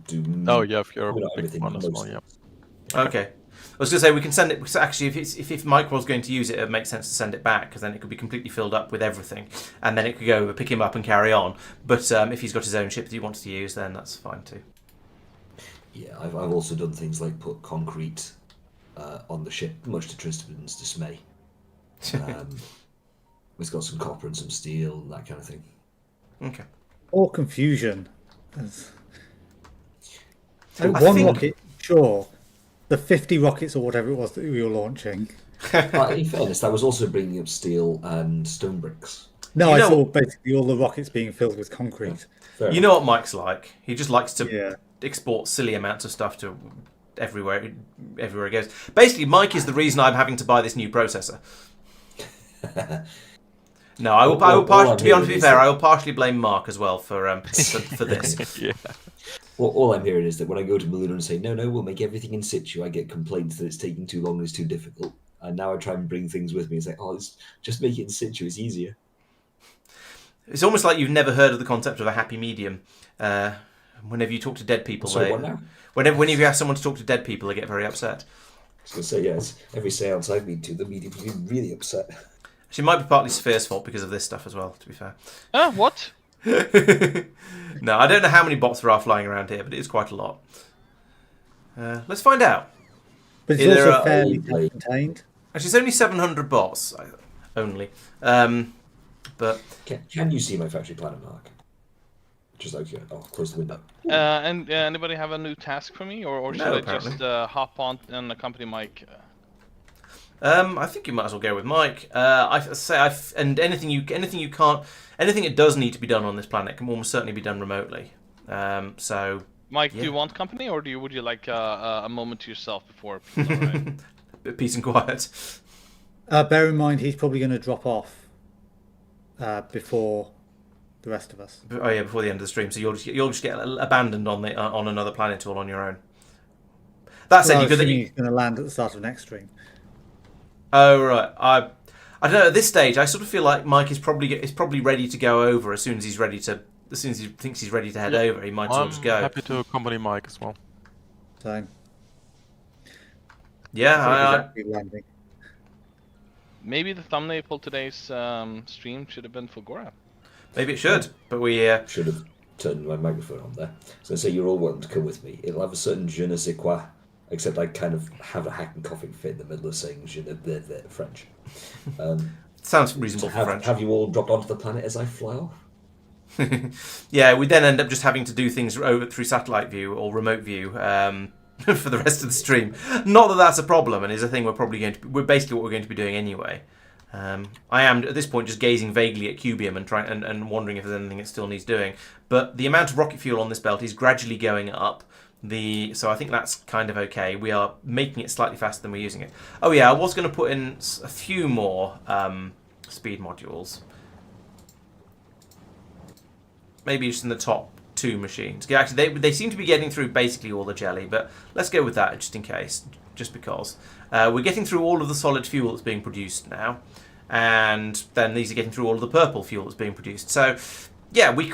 do. Oh, you have your probably not big everything, one but as most well, yeah. Okay. I was going to say we can send it. So actually, if Mike was going to use it, it makes sense to send it back because then it could be completely filled up with everything, and then it could go pick him up and carry on. But if he's got his own ship that he wants to use, then that's fine too. Yeah, I've also done things like put concrete on the ship, much to Tristan's dismay. It's got some copper and some steel and that kind of thing. Okay. Or confusion. I One think- rocket, sure. The 50 rockets or whatever it was that we were launching. In fairness, that was also bringing up steel and stone bricks. No, You I know- saw basically all the rockets being filled with concrete. Fair You enough. know what Mike's like? He just likes to Yeah. export silly amounts of stuff to everywhere he goes. Basically, Mike is the reason I'm having to buy this new processor. No, I will. To be honest with you, fair, I will partially blame Mark as well for this. Yeah. Well, all I'm hearing is that when I go to Maluna and say, no, we'll make everything in situ, I get complaints that it's taking too long and it's too difficult. And now I try and bring things with me. It's like, just make it in situ, it's easier. It's almost like you've never heard of the concept of a happy medium. Whenever you talk to dead people, Sorry, what now? Whenever you ask someone to talk to dead people, they get very upset. I was going to say, yes, every seance I've been to, the medium has been really upset. Actually, it might be partly Sphere's fault because of this stuff as well, to be fair. What? No, I don't know how many bots there are flying around here, but it is quite a lot. Let's find out. But it's Either, also fairly like- contained. Actually, it's only 700 bots, only. But Can you see my factory planet, Mark? Just like, I'll close the window. And anybody have a new task for me, or should No, I apparently. just hop on and accompany Mike? I think you might as well go with Mike. And anything that does need to be done on this planet can almost certainly be done remotely. So Mike, do Yeah. you want company, or would you like a moment to yourself before? Alright. peace and quiet. Bear in mind, he's probably going to drop off before the rest of us. Oh yeah, before the end of the stream. So you'll just get abandoned on another planet all on your own. That said, Well, you could. assuming he's going to land at the start of next stream. Oh right, I don't know. At this stage, I sort of feel like Mike is probably ready to go over as soon as he thinks he's ready to head over. He might as well I'm just go. happy to accompany Mike as well. So, Yeah, he's landing. Maybe the thumbnail for today's stream should have been Fulgora. maybe it should, but we. Should have turned my microphone on there. So I say you're all welcome to come with me. It'll have a certain je ne sais quoi, except I kind of have a hacking coughing fit in the middle of saying je ne the French. Sounds So reasonable for French. have you all dropped onto the planet as I fly off? Yeah, we then end up just having to do things over through satellite view or remote view for the rest of the stream. Not that that's a problem, and is a thing we're basically what we're going to be doing anyway. I am at this point just gazing vaguely at Cubium and wondering if there's anything it still needs doing. But the amount of rocket fuel on this belt is gradually going up. So I think that's kind of okay. We are making it slightly faster than we're using it. Oh yeah, I was going to put in a few more speed modules. Maybe just in the top 2 machines. Yeah, actually, they seem to be getting through basically all the jelly, but let's go with that just in case, just because. We're getting through all of the solid fuel that's being produced now, and then these are getting through all of the purple fuel that's being produced. So, yeah, we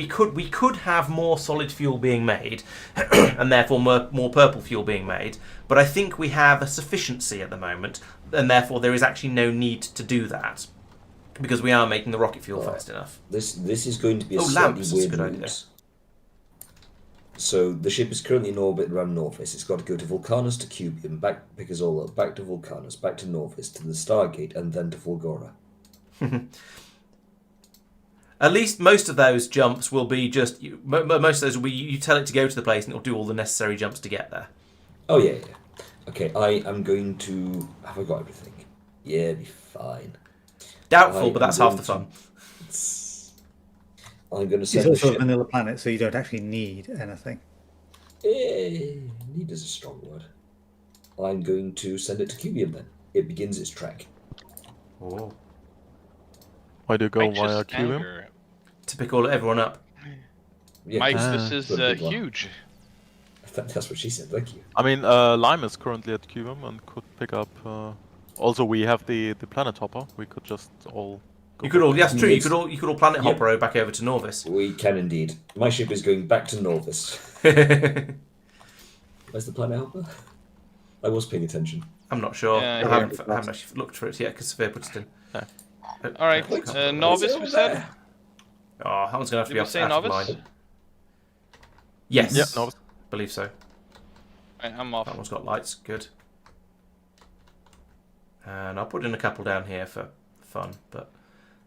could have more solid fuel being made, and therefore more purple fuel being made. But I think we have a sufficiency at the moment, and therefore there is actually no need to do that. Because we are making the rocket fuel fast enough. This is going to be a Oh, slightly lamps, that's a weird good route. idea. So the ship is currently in orbit around Norvis. It's got to go to Vulcanus to Cubium, pick us all up, back to Vulcanus, back to Norvis, to the Stargate, and then to Fulgora. At least most of those jumps will be just... Most of those will be you tell it to go to the place and it'll do all the necessary jumps to get there. Oh, yeah. Okay, I am going to... Have I got everything? Yeah, be fine. Doubtful, I but that's am half the fun. I'm going to It's send the also a ship... vanilla planet, so you don't actually need anything. Need is a strong word. I'm going to send it to Cubium then. It begins its trek. Oh. Why do you go Righteous via Cubium? anger. To pick everyone up. Yeah, Mike, Ah. this is Good one. huge. That's what she said. Thank you. I mean, Lime is currently at Cubium and could pick up. Also, we have the planet hopper. We could just all. Go You could back all, to that's Cubium. true. You could all planet Yep. hopper back over to Norvis. We can indeed. My ship is going back to Norvis. Where's the planet helper? I was paying attention. I'm not sure. Yeah, I yeah. haven't actually looked for it yet because Sophia put it in. Yeah. All right, Wait, novice. is it We over said. there? Oh, that one's going to have to Did be we off say out of novice? line. Yes. Yeah, no. Believe so. Right, I'm off. That one's got lights. Good. And I'll put in a couple down here for fun, but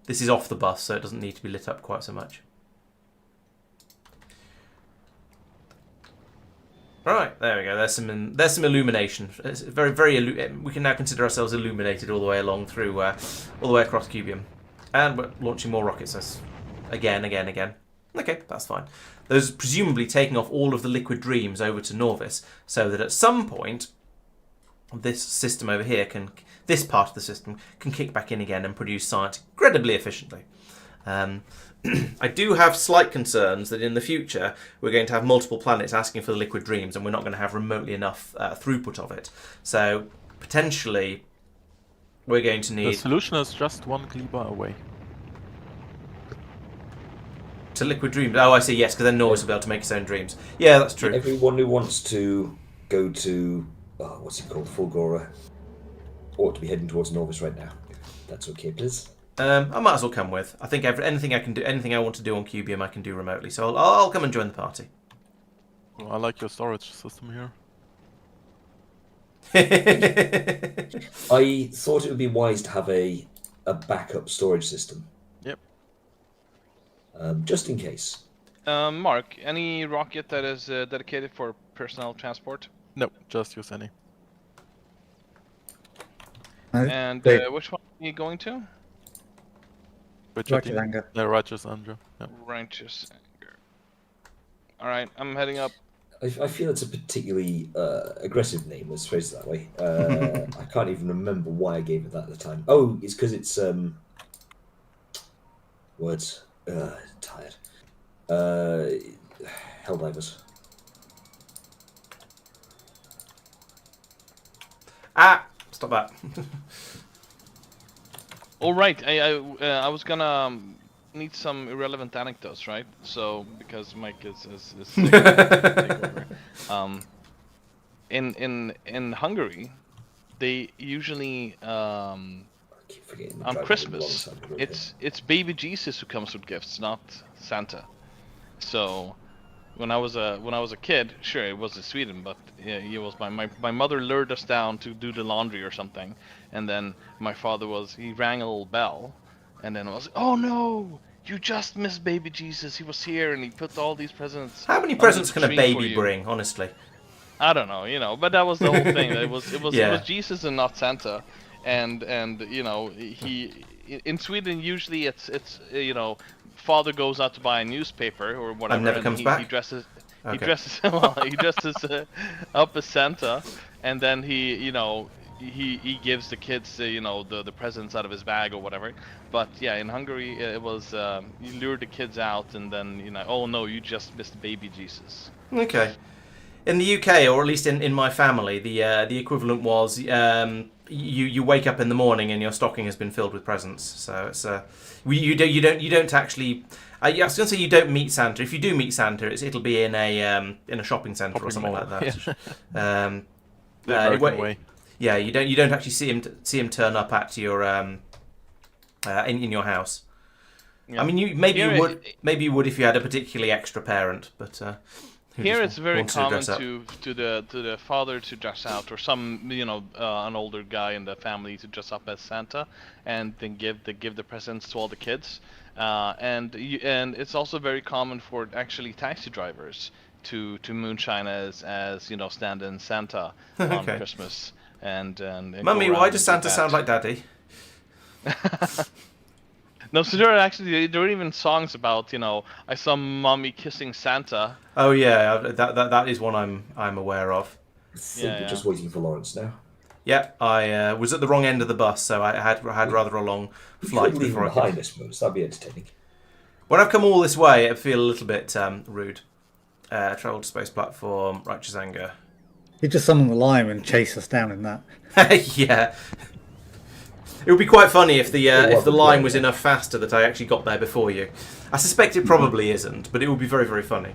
this is off the bus, so it doesn't need to be lit up quite so much. Right, there we go. There's some illumination. It's we can now consider ourselves illuminated all the way along through, all the way across Cubium, and we're launching more rockets. Again. Okay, that's fine. Those presumably taking off all of the liquid dreams over to Norvis, so that at some point, this system over here this part of the system can kick back in again and produce science incredibly efficiently. I do have slight concerns that in the future we're going to have multiple planets asking for the liquid dreams, and we're not going to have remotely enough throughput of it. So potentially, we're going to The need solution is just one Gleba away. to liquid dreams. Oh, I see. Yes, because then Norris will be able to make its own dreams. Yeah, that's true. Everyone who wants to go to what's it called, Fulgora, ought to be heading towards Norvis right now. That's okay, please. I might as well come with. I think anything I can do, anything I want to do on Cubium, I can do remotely. So I'll come and join the party. Well, I like your storage system here. I thought it would be wise to have a backup storage system. Yep. Just in case. Mark, any rocket that is dedicated for personnel transport? No, just use any. And Wait. which one are you going to? Righteous Anger. Righteous Anger. Yeah. Righteous Anger. All right, I'm heading up. I feel it's a particularly aggressive name, let's phrase it that way. I can't even remember why I gave it that at the time. Oh, it's because it's words. Tired. Helldivers. Ah, stop that. All right, I was gonna need some irrelevant anecdotes, right? So because Mike is sick, take over. In Hungary, they usually I keep forgetting the on driving Christmas, the wrong side. it's baby Jesus who comes with gifts, not Santa. So when I was a kid, sure it was in Sweden, but it was my mother lured us down to do the laundry or something, and then my father he rang a little bell, and then I was like, oh no, you just missed baby Jesus. He was here and he put all these presents. How many under presents the can a tree for baby you." bring? Honestly. I don't know, but that was the whole thing. It was Yeah. Jesus and not Santa, and he in Sweden usually it's father goes out to buy a newspaper or whatever, never comes back? He dresses Okay. he dresses up as Santa, and then he gives the kids the presents out of his bag or whatever. But yeah, in Hungary it was you lure the kids out and then oh no, you just missed baby Jesus. Okay. In the UK, or at least in my family, the equivalent was you wake up in the morning and your stocking has been filled with presents. So it's you don't actually. I was going to say you don't meet Santa. If you do meet Santa, it'll be in a shopping centre or Shopping something mall, like that. The American way. Yeah, you don't actually see him turn up at your in your house. Yeah. I mean, maybe you would if you had a particularly extra parent, but. Who Here just it's very wants to common dress up. to the father to dress out, or some an older guy in the family to dress up as Santa, and then give the presents to all the kids. And it's also very common for actually taxi drivers to moonshine as stand-in Santa on Okay. Christmas and go Mummy, around why and does do Santa that. sound like Daddy? No, so there are even songs about I saw Mommy kissing Santa. Oh yeah, that is one I'm aware of. I think Yeah, we're just waiting for Laurence now. Yeah, I was at the wrong end of the bus, so I had rather a long You flight could leave before him I behind, could. I suppose. That'd be entertaining. When I've come all this way, I feel a little bit rude. travel to space platform, righteous anger. You just summon the lime and chase us down in that. Yeah. It would be quite funny if the line was yeah. enough faster that I actually got there before you. I suspect it probably isn't, but it would be very, very funny.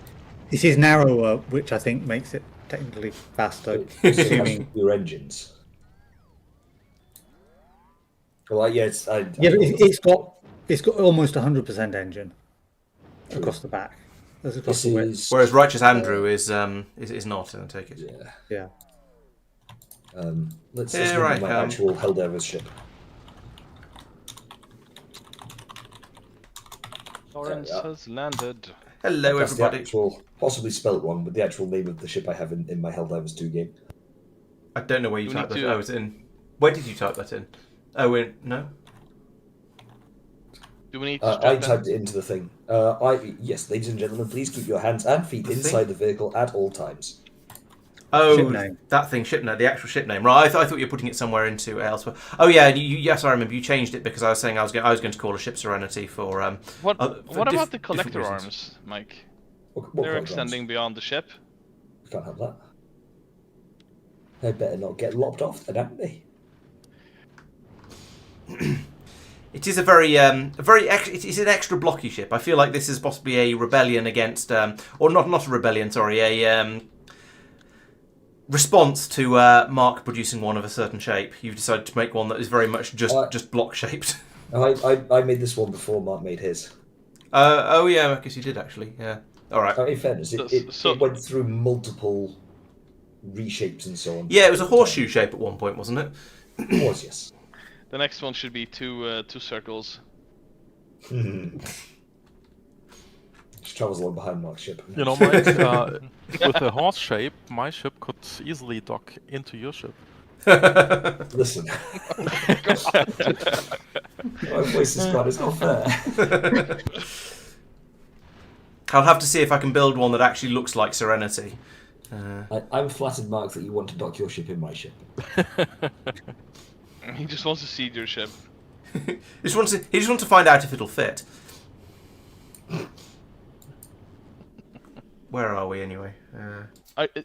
This is narrower, which I think makes it technically faster, It has assuming. your engines. Well, yeah, it's. Yeah, but it's got almost 100% engine across the back. That's across This the width. is. Whereas righteous Andrew is not. I take it. Yeah. Yeah. Let's Yeah, look right, at my actual Helldiver's ship. Laurence Yeah. has landed. Hello, That's everybody. the actual, possibly spelt wrong, but the actual name of the ship I have in my Helldivers 2 game. I don't know where you We typed need that. to- I was in. Where did you type that in? Oh, no. Do we need to I strap in? typed it into the thing. Yes, ladies and gentlemen, please keep your hands and feet The thing? inside the vehicle at all times. Oh, Ship name. that thing, ship name, the actual ship name. Right, I thought you were putting it somewhere into elsewhere. Oh yeah, yes, I remember. You changed it because I was saying I was going to call a ship Serenity for What for about the different collector reasons. arms, Mike? What They're color extending beyond the ship. We can't have that. They better not get lopped off, then, haven't they? It is a very, it is an extra blocky ship. I feel like this is possibly a rebellion against, or not a rebellion, sorry, a response to Mark producing one of a certain shape. You've decided to make one that is very much just block shaped. I made this one before Mark made his. Oh yeah, I guess you did actually. Yeah. All right. In fairness, it went through multiple reshapes and so on. Yeah, it was a horseshoe shape at one point, wasn't it? It was, yes. The next one should be two circles. Just travels along behind Mark's ship. You know, Mike, with a horse shape, my ship could easily dock into your ship. Listen. My voice is gone, it's not fair. I'll have to see if I can build one that actually looks like Serenity. I'm flattered, Mark, that you want to dock your ship in my ship. He just wants to see your ship. He just wants to find out if it'll fit. Where are we anyway?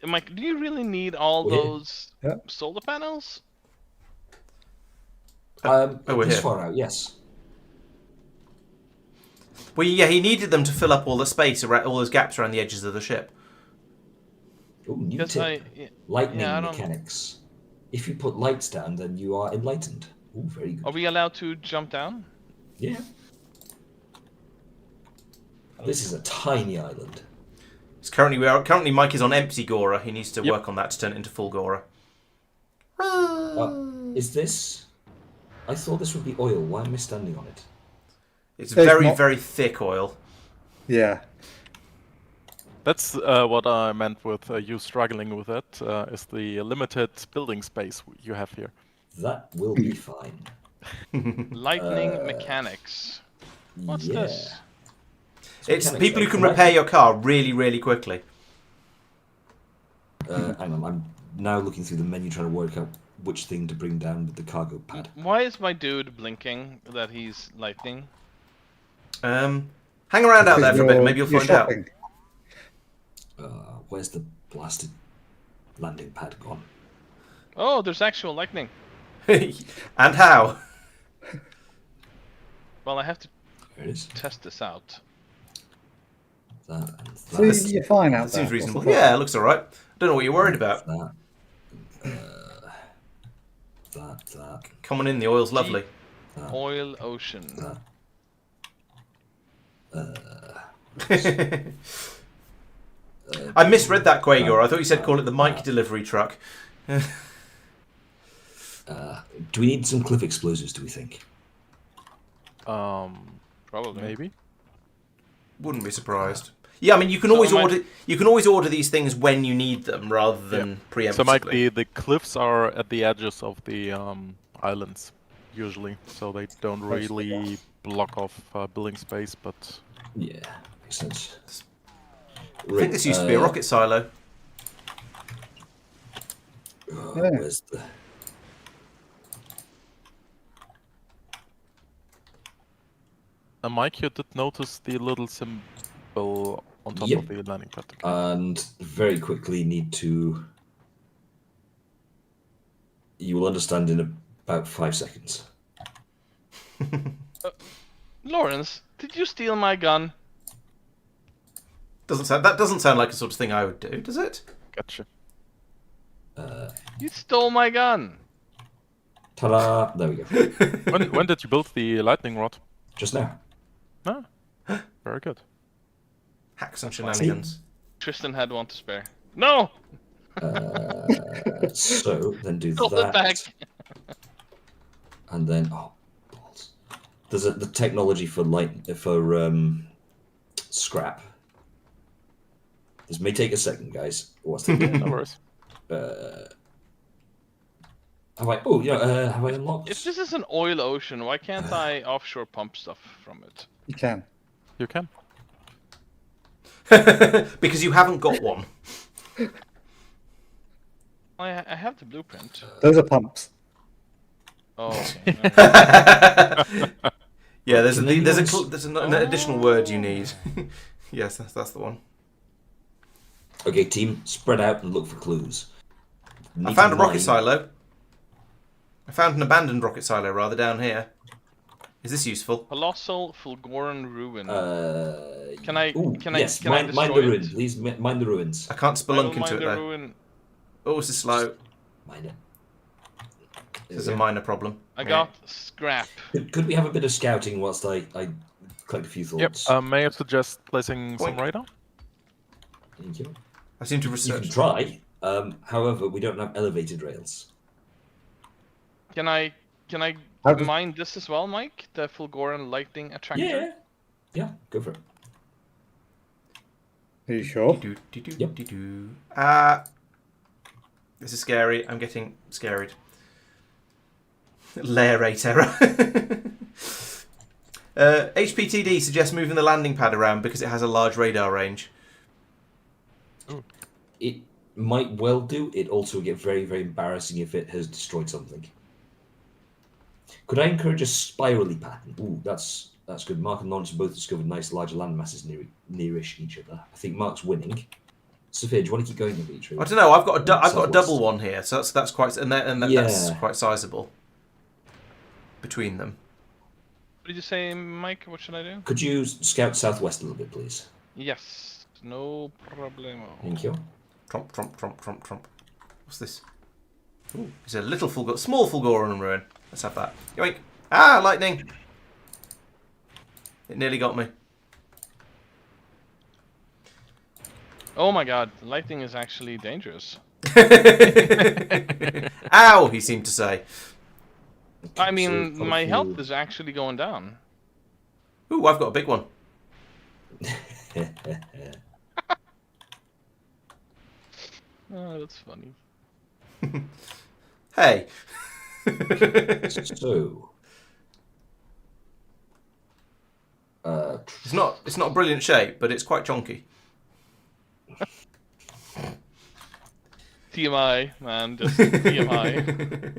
Mike, do you really need all We're here. those Yeah. solar panels? we're This here. far out, yes. Well, yeah, he needed them to fill up all the space around all those gaps around the edges of the ship. Ooh, new Because tip. yeah, Lightning I don't- mechanics. If you put lights down, then you are enlightened. Ooh, very good. Are we allowed to jump down? Yeah. This is a tiny island. It's currently Mike is on empty Gora. He needs to work on that to turn it into full Gora. Is this? I thought this would be oil. Why am I standing on it? It's It's very, not- very thick oil. Yeah. That's what I meant with you struggling with it, is the limited building space you have here. That will be fine. Lightning mechanics. What's yeah. this? It's mechanics people who are can correct. repair your car really, really quickly. Hang on, I'm now looking through the menu trying to work out which thing to bring down with the cargo pad. Why is my dude blinking that he's lightning? Hang around out there for a bit. Maybe you'll You're find out. shopping. Where's the blasted landing pad gone? Oh, there's actual lightning. And how? Well, I have to There it is. test this out. That and So that. you're fine out That there. seems reasonable. What's the Yeah, it looks all right. I don't know what you're worried about. That. Come on in. The oil's lovely. Oil ocean. I misread that, Quagor. I thought you said call it the Mike delivery truck. Do we need some cliff explosives, do we think? Probably. Maybe. Wouldn't be surprised. Yeah, I mean you can So always am I- order. You can always order these things when you need them, rather than preemptively. So, Mike, the cliffs are at the edges of the islands, usually, so they don't really block off building space, but... Yeah, makes sense. I think this used to be a rocket silo. Where's the... Mike, you did notice the little symbol on top Yep. of the landing pad. Okay. And very quickly need to. You will understand in about 5 seconds. Laurence, did you steal my gun? That doesn't sound like a sort of thing I would do, does it? Gotcha. You stole my gun. Ta-da! There we go. When did you build the lightning rod? Just now. Ah, very good. Hacks and shenanigans. Tristan had one to spare. No! So then do Hold it that, back. and then balls. There's the technology for scrap. This may take a second, guys. What's the No worries. have I? Oh yeah. Have I unlocked? If this is an oil ocean, why can't I offshore pump stuff from it? You can. You can. Because you haven't got one. I have the blueprint. Those are pumps. Oh, okay. Yeah, there's Can anyone an additional word you need. Yes, that's the one. Okay, team, spread out and look for clues. I found a rocket silo. I found an abandoned rocket silo rather down here. Is this useful? Colossal Fulgoran ruin. Can yes, I mind the destroy ruin, it? please. Mind the ruins. I can't I will spelunk into mine it the though. ruin. Oh, this is slow. Mind it. This is a minor problem. I got scrap. Could we have a bit of scouting whilst I collect a few Yep. thoughts? May I suggest placing some Boink. radar? Thank you. I seem to You can research. try. However, we don't have elevated rails. Can I How does- mine this as well, Mike? The Fulgoran lightning attractor? Yeah, go for it. Are you sure? Yep. This is scary. I'm getting scared. Layer 8 error. HPTD suggests moving the landing pad around because it has a large radar range. It might well do. It also get very, very embarrassing if it has destroyed something. Could I encourage a spirally pattern? Ooh, that's good. Mark and Laurence have both discovered nice larger land masses nearish each other. I think Mark's winning. Sophia, do you want to keep going with each? I don't know. I've got a Southwest. double one here, so that's quite that's quite sizable between them. What did you say, Mike? What should I do? Could you scout southwest a little bit, please? Yes, no problemo. Thank you. Tromp, tromp, tromp, tromp, tromp. What's this? Ooh, it's a small Fulgoran ruin. Let's have that. Yoink! Ah, lightning! It nearly got me. Oh my god, lightning is actually dangerous. Ow! He seemed to say. I mean, So, my if health you- is actually going down. Ooh, I've got a big one. Oh, that's funny. Hey. So, It's not a brilliant shape, but it's quite chonky. TMI, man, just TMI.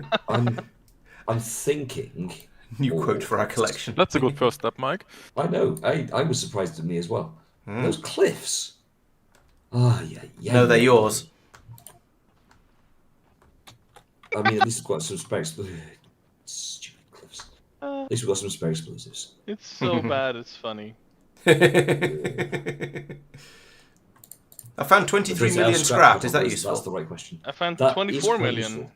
I'm thinking. New quote for our collection. That's a good first step, Mike. I know. I was surprised at me as well. Those cliffs. Ah, yeah. No, they're yours. I mean, at least we've got some spare explosives. Stupid cliffs. At least we've got some spare explosives. It's so bad, it's funny. I found 23 If there's million our scrap. Is that that's useful? That's the right question. I found That is 24 quite million. useful.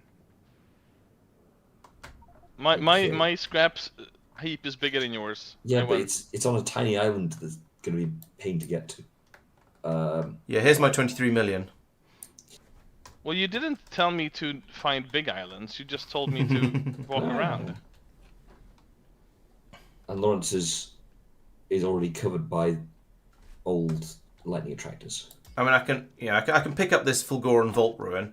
My scraps heap is bigger than yours. Yeah, I but went- it's on a tiny island that's going to be a pain to get to. Yeah, here's my 23 million. Well, you didn't tell me to find big islands. You just told me to walk around. And Laurence is already covered by old lightning attractors. I mean, I can pick up this Fulgoran vault ruin.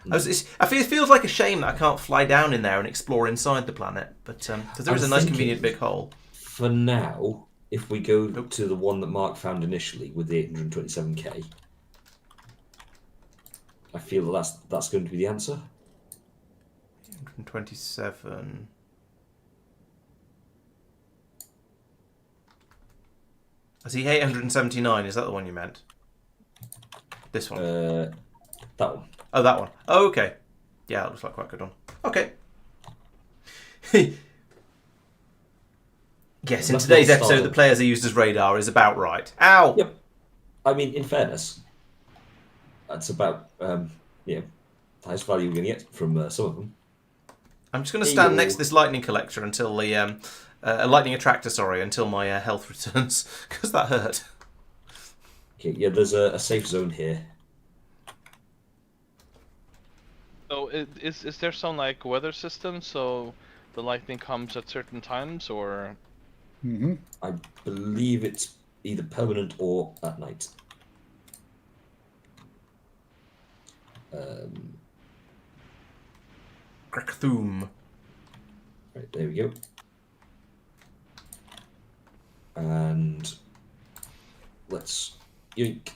It feels like a shame that I can't fly down in there and explore inside the planet, but because there is a I'm nice, thinking- convenient big hole. For now, if we go to the one that Mark found initially with the 827k, I feel that's going to be the answer. 127. I see 879. Is that the one you meant? This one. That one. Oh, that one. Oh, okay. Yeah, that looks like quite a good one. Okay. Yes, in Let's today's not episode, start the it. players are used as radar is about right. Ow! Yep. I mean, in fairness, that's about highest value you're going to get from some of them. I'm just going to Hey, stand yo. next to this lightning collector until the lightning attractor. Sorry, until my health returns because that hurt. Okay, yeah, there's a safe zone here. So is there some like weather system so the lightning comes at certain times, or Hmm. I believe it's either permanent or at night. Krakthum. Right, there we go. And let's yoink.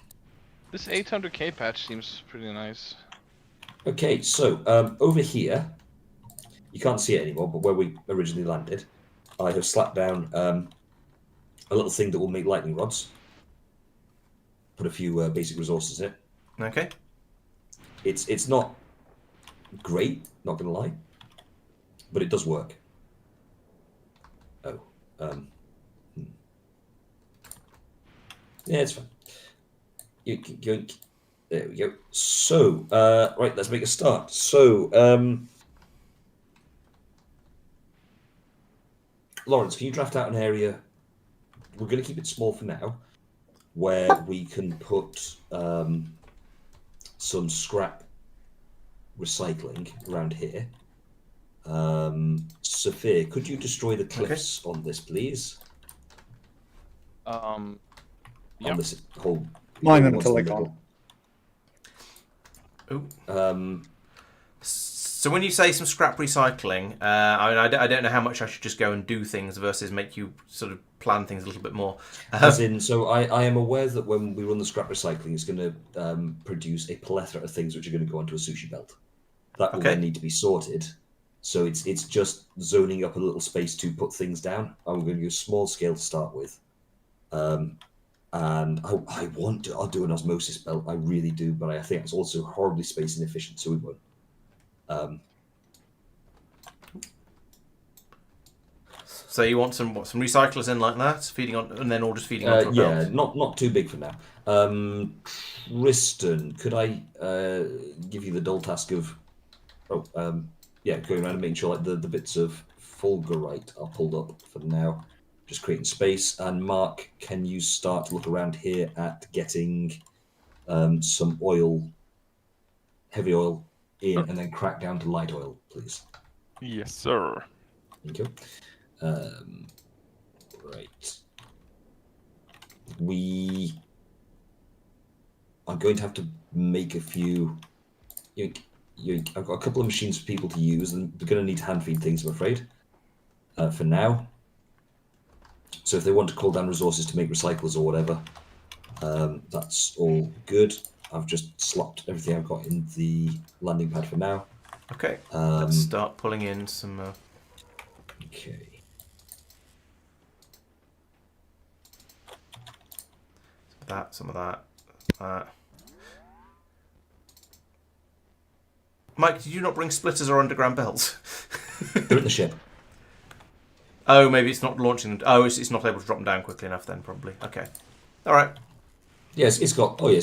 this 800k patch seems pretty nice. Okay, so over here, you can't see it anymore, but where we originally landed, I have slapped down a little thing that will make lightning rods. Put a few basic resources in it. Okay. It's not great, not gonna lie, but it does work. Oh, yeah, it's fine. Yoink, yoink. There we go. So, right, let's make a start. So, Laurence, can you draft out an area? We're going to keep it small for now, where we can put some scrap recycling around here. Sophia, could you destroy the cliffs on this, please? Yeah. On this whole Mine what's until the they're middle? Ooh. So when you say some scrap recycling, I mean, I don't know how much I should just go and do things versus make you sort of plan things a little bit more. As in, so I am aware that when we run the scrap recycling, it's going to produce a plethora of things which are going to go onto a sushi belt. That will Okay. then need to be sorted. So it's just zoning up a little space to put things down. I'm going to use small scale to start with. And I want to, I'll do an osmosis belt, I really do, but I think it's also horribly space inefficient, so we won't. So you want some recyclers in like that, feeding on, and then all just feeding onto a Yeah, belt? not too big for now. Tristan, could I give you the dull task of going around and making sure like the bits of fulgurite are pulled up for now, just creating space. And Mark, can you start to look around here at getting some oil, heavy oil in, and then crack down to light oil, please? Yes, sir. Thank you. Right. We are going to have to make a few. I've got a couple of machines for people to use, and they're going to need to hand feed things, I'm afraid. For now. So if they want to call down resources to make recyclers or whatever, that's all good. I've just slopped everything I've got in the landing pad for now. Okay. Let's start pulling in some. Okay. Some of that. Mike, did you not bring splitters or underground belts? They're in the ship. Oh, maybe it's not launching. Oh, it's not able to drop them down quickly enough then, probably. Okay. All right. Yes, it's got a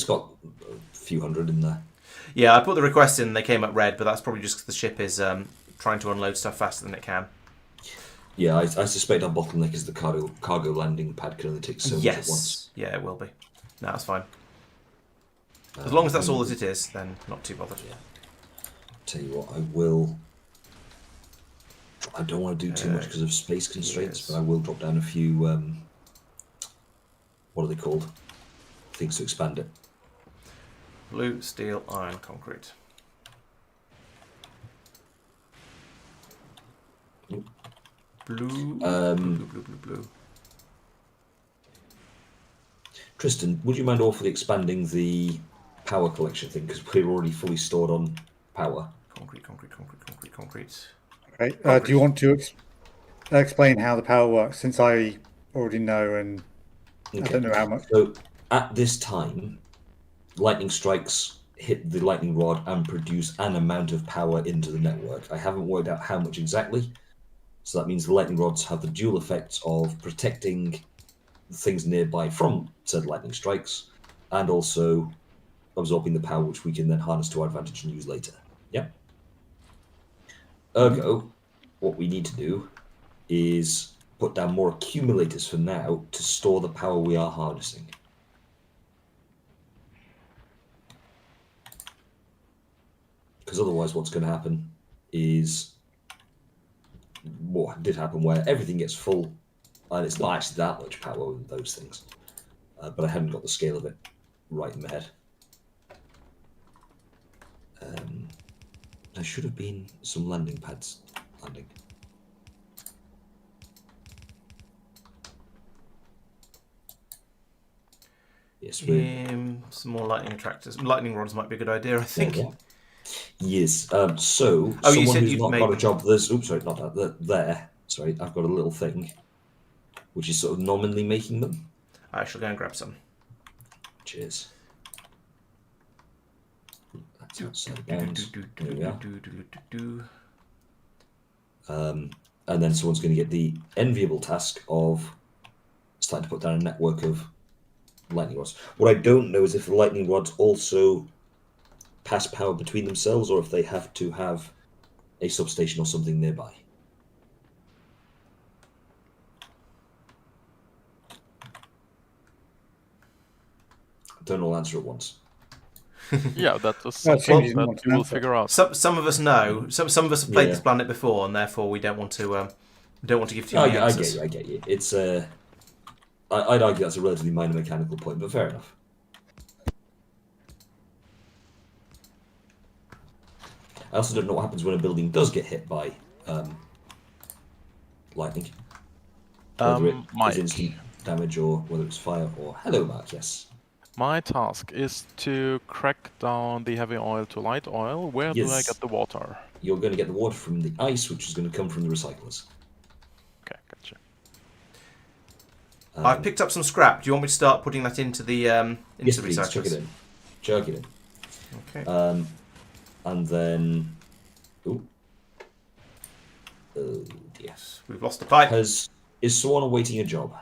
few hundred in there. Yeah, I put the request in and they came up red, but that's probably just because the ship is trying to unload stuff faster than it can. Yeah, I suspect our bottleneck is the cargo landing pad can only take so much at once. Yeah, it will be. No, that's fine. As long as that's all that it is, then not too bothered. Yeah. Tell you what, I don't want to do too much because of space constraints, but I will drop down a few. What are they called? Things to expand it. Blue, steel, iron, concrete. Blue, blue. Tristan, would you mind awfully expanding the power collection thing because we're already fully stored on power? Concrete. Okay. Do you want to explain how the power works? Since I already know and I don't know how much. So at this time, lightning strikes hit the lightning rod and produce an amount of power into the network. I haven't worked out how much exactly. So that means the lightning rods have the dual effects of protecting things nearby from said lightning strikes and also absorbing the power which we can then harness to our advantage and use later. Yeah. Ergo, what we need to do is put down more accumulators for now to store the power we are harnessing. Because otherwise what's going to happen is what did happen where everything gets full and it's not actually that much power with those things. But I hadn't got the scale of it right in my head. There should have been some landing pads landing. Yes, some more lightning attractors. Lightning rods might be a good idea, I think. Yeah. Yes. So Oh, you someone said who's you'd not made got a them. job. There's oops, sorry, not that. There. Sorry, I've got a little thing, which is sort of nominally making them. I shall go and grab some. Cheers. That's outside of bounds. There we are. And then someone's going to get the enviable task of starting to put down a network of lightning rods. What I don't know is if the lightning rods also pass power between themselves or if they have to have a substation or something nearby. Don't all answer at once. Yeah, that is Well, it something seems you that want you an will answer. figure out. Some of us know. Some of us have played Yeah. this planet before, and therefore we don't want to give too I many answers. get you. It's I'd argue that's a relatively minor mechanical point, but fair enough. I also don't know what happens when a building does get hit by lightning. Whether it Mike, is instant damage or whether it's fire or... Hello, Mark, yes. my task is to crack down the heavy oil to light oil. Where do I Yes. get the water? You're going to get the water from the ice, which is going to come from the recyclers. Okay, gotcha. I've picked up some scrap. Do you want me to start putting that into the Yes, the please, recyclers? chuck it in. Chuck it in. Okay. And then... Ooh. Oh, dear. Yes, we've lost the pipe. Is someone awaiting a job?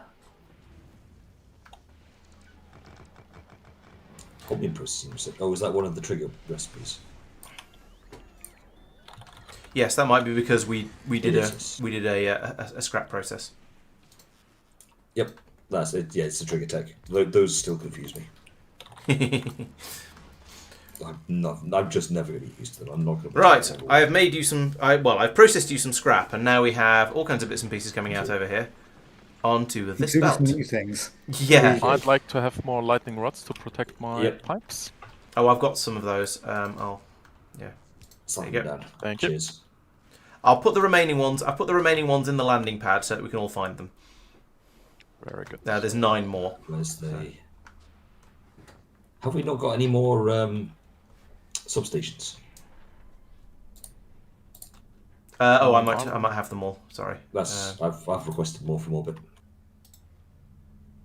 Cubium processing recipe. Oh, is that one of the trigger recipes? Yes, that might be because we did is. a scrap process. Yep, that's it. Yeah, it's the trigger tech. Those still confuse me. I'm just never going to get used to them. I'm not going to. Right, I have made you some. I've processed you some scrap, and now we have all kinds of bits and pieces coming out over here onto this Do belt. some new things. Yeah. I'd like to have more lightning rods to protect my Yep. pipes. Oh, I've got some of those. Yeah. Slap There you them go. down. Thank you. Cheers. I'll put the remaining ones. I put the remaining ones in the landing pad so that we can all find them. Very good. Now there's 9 more. Where's the? Have we not got any more substations? I might have them all. Sorry. That's I've requested more from Orbit.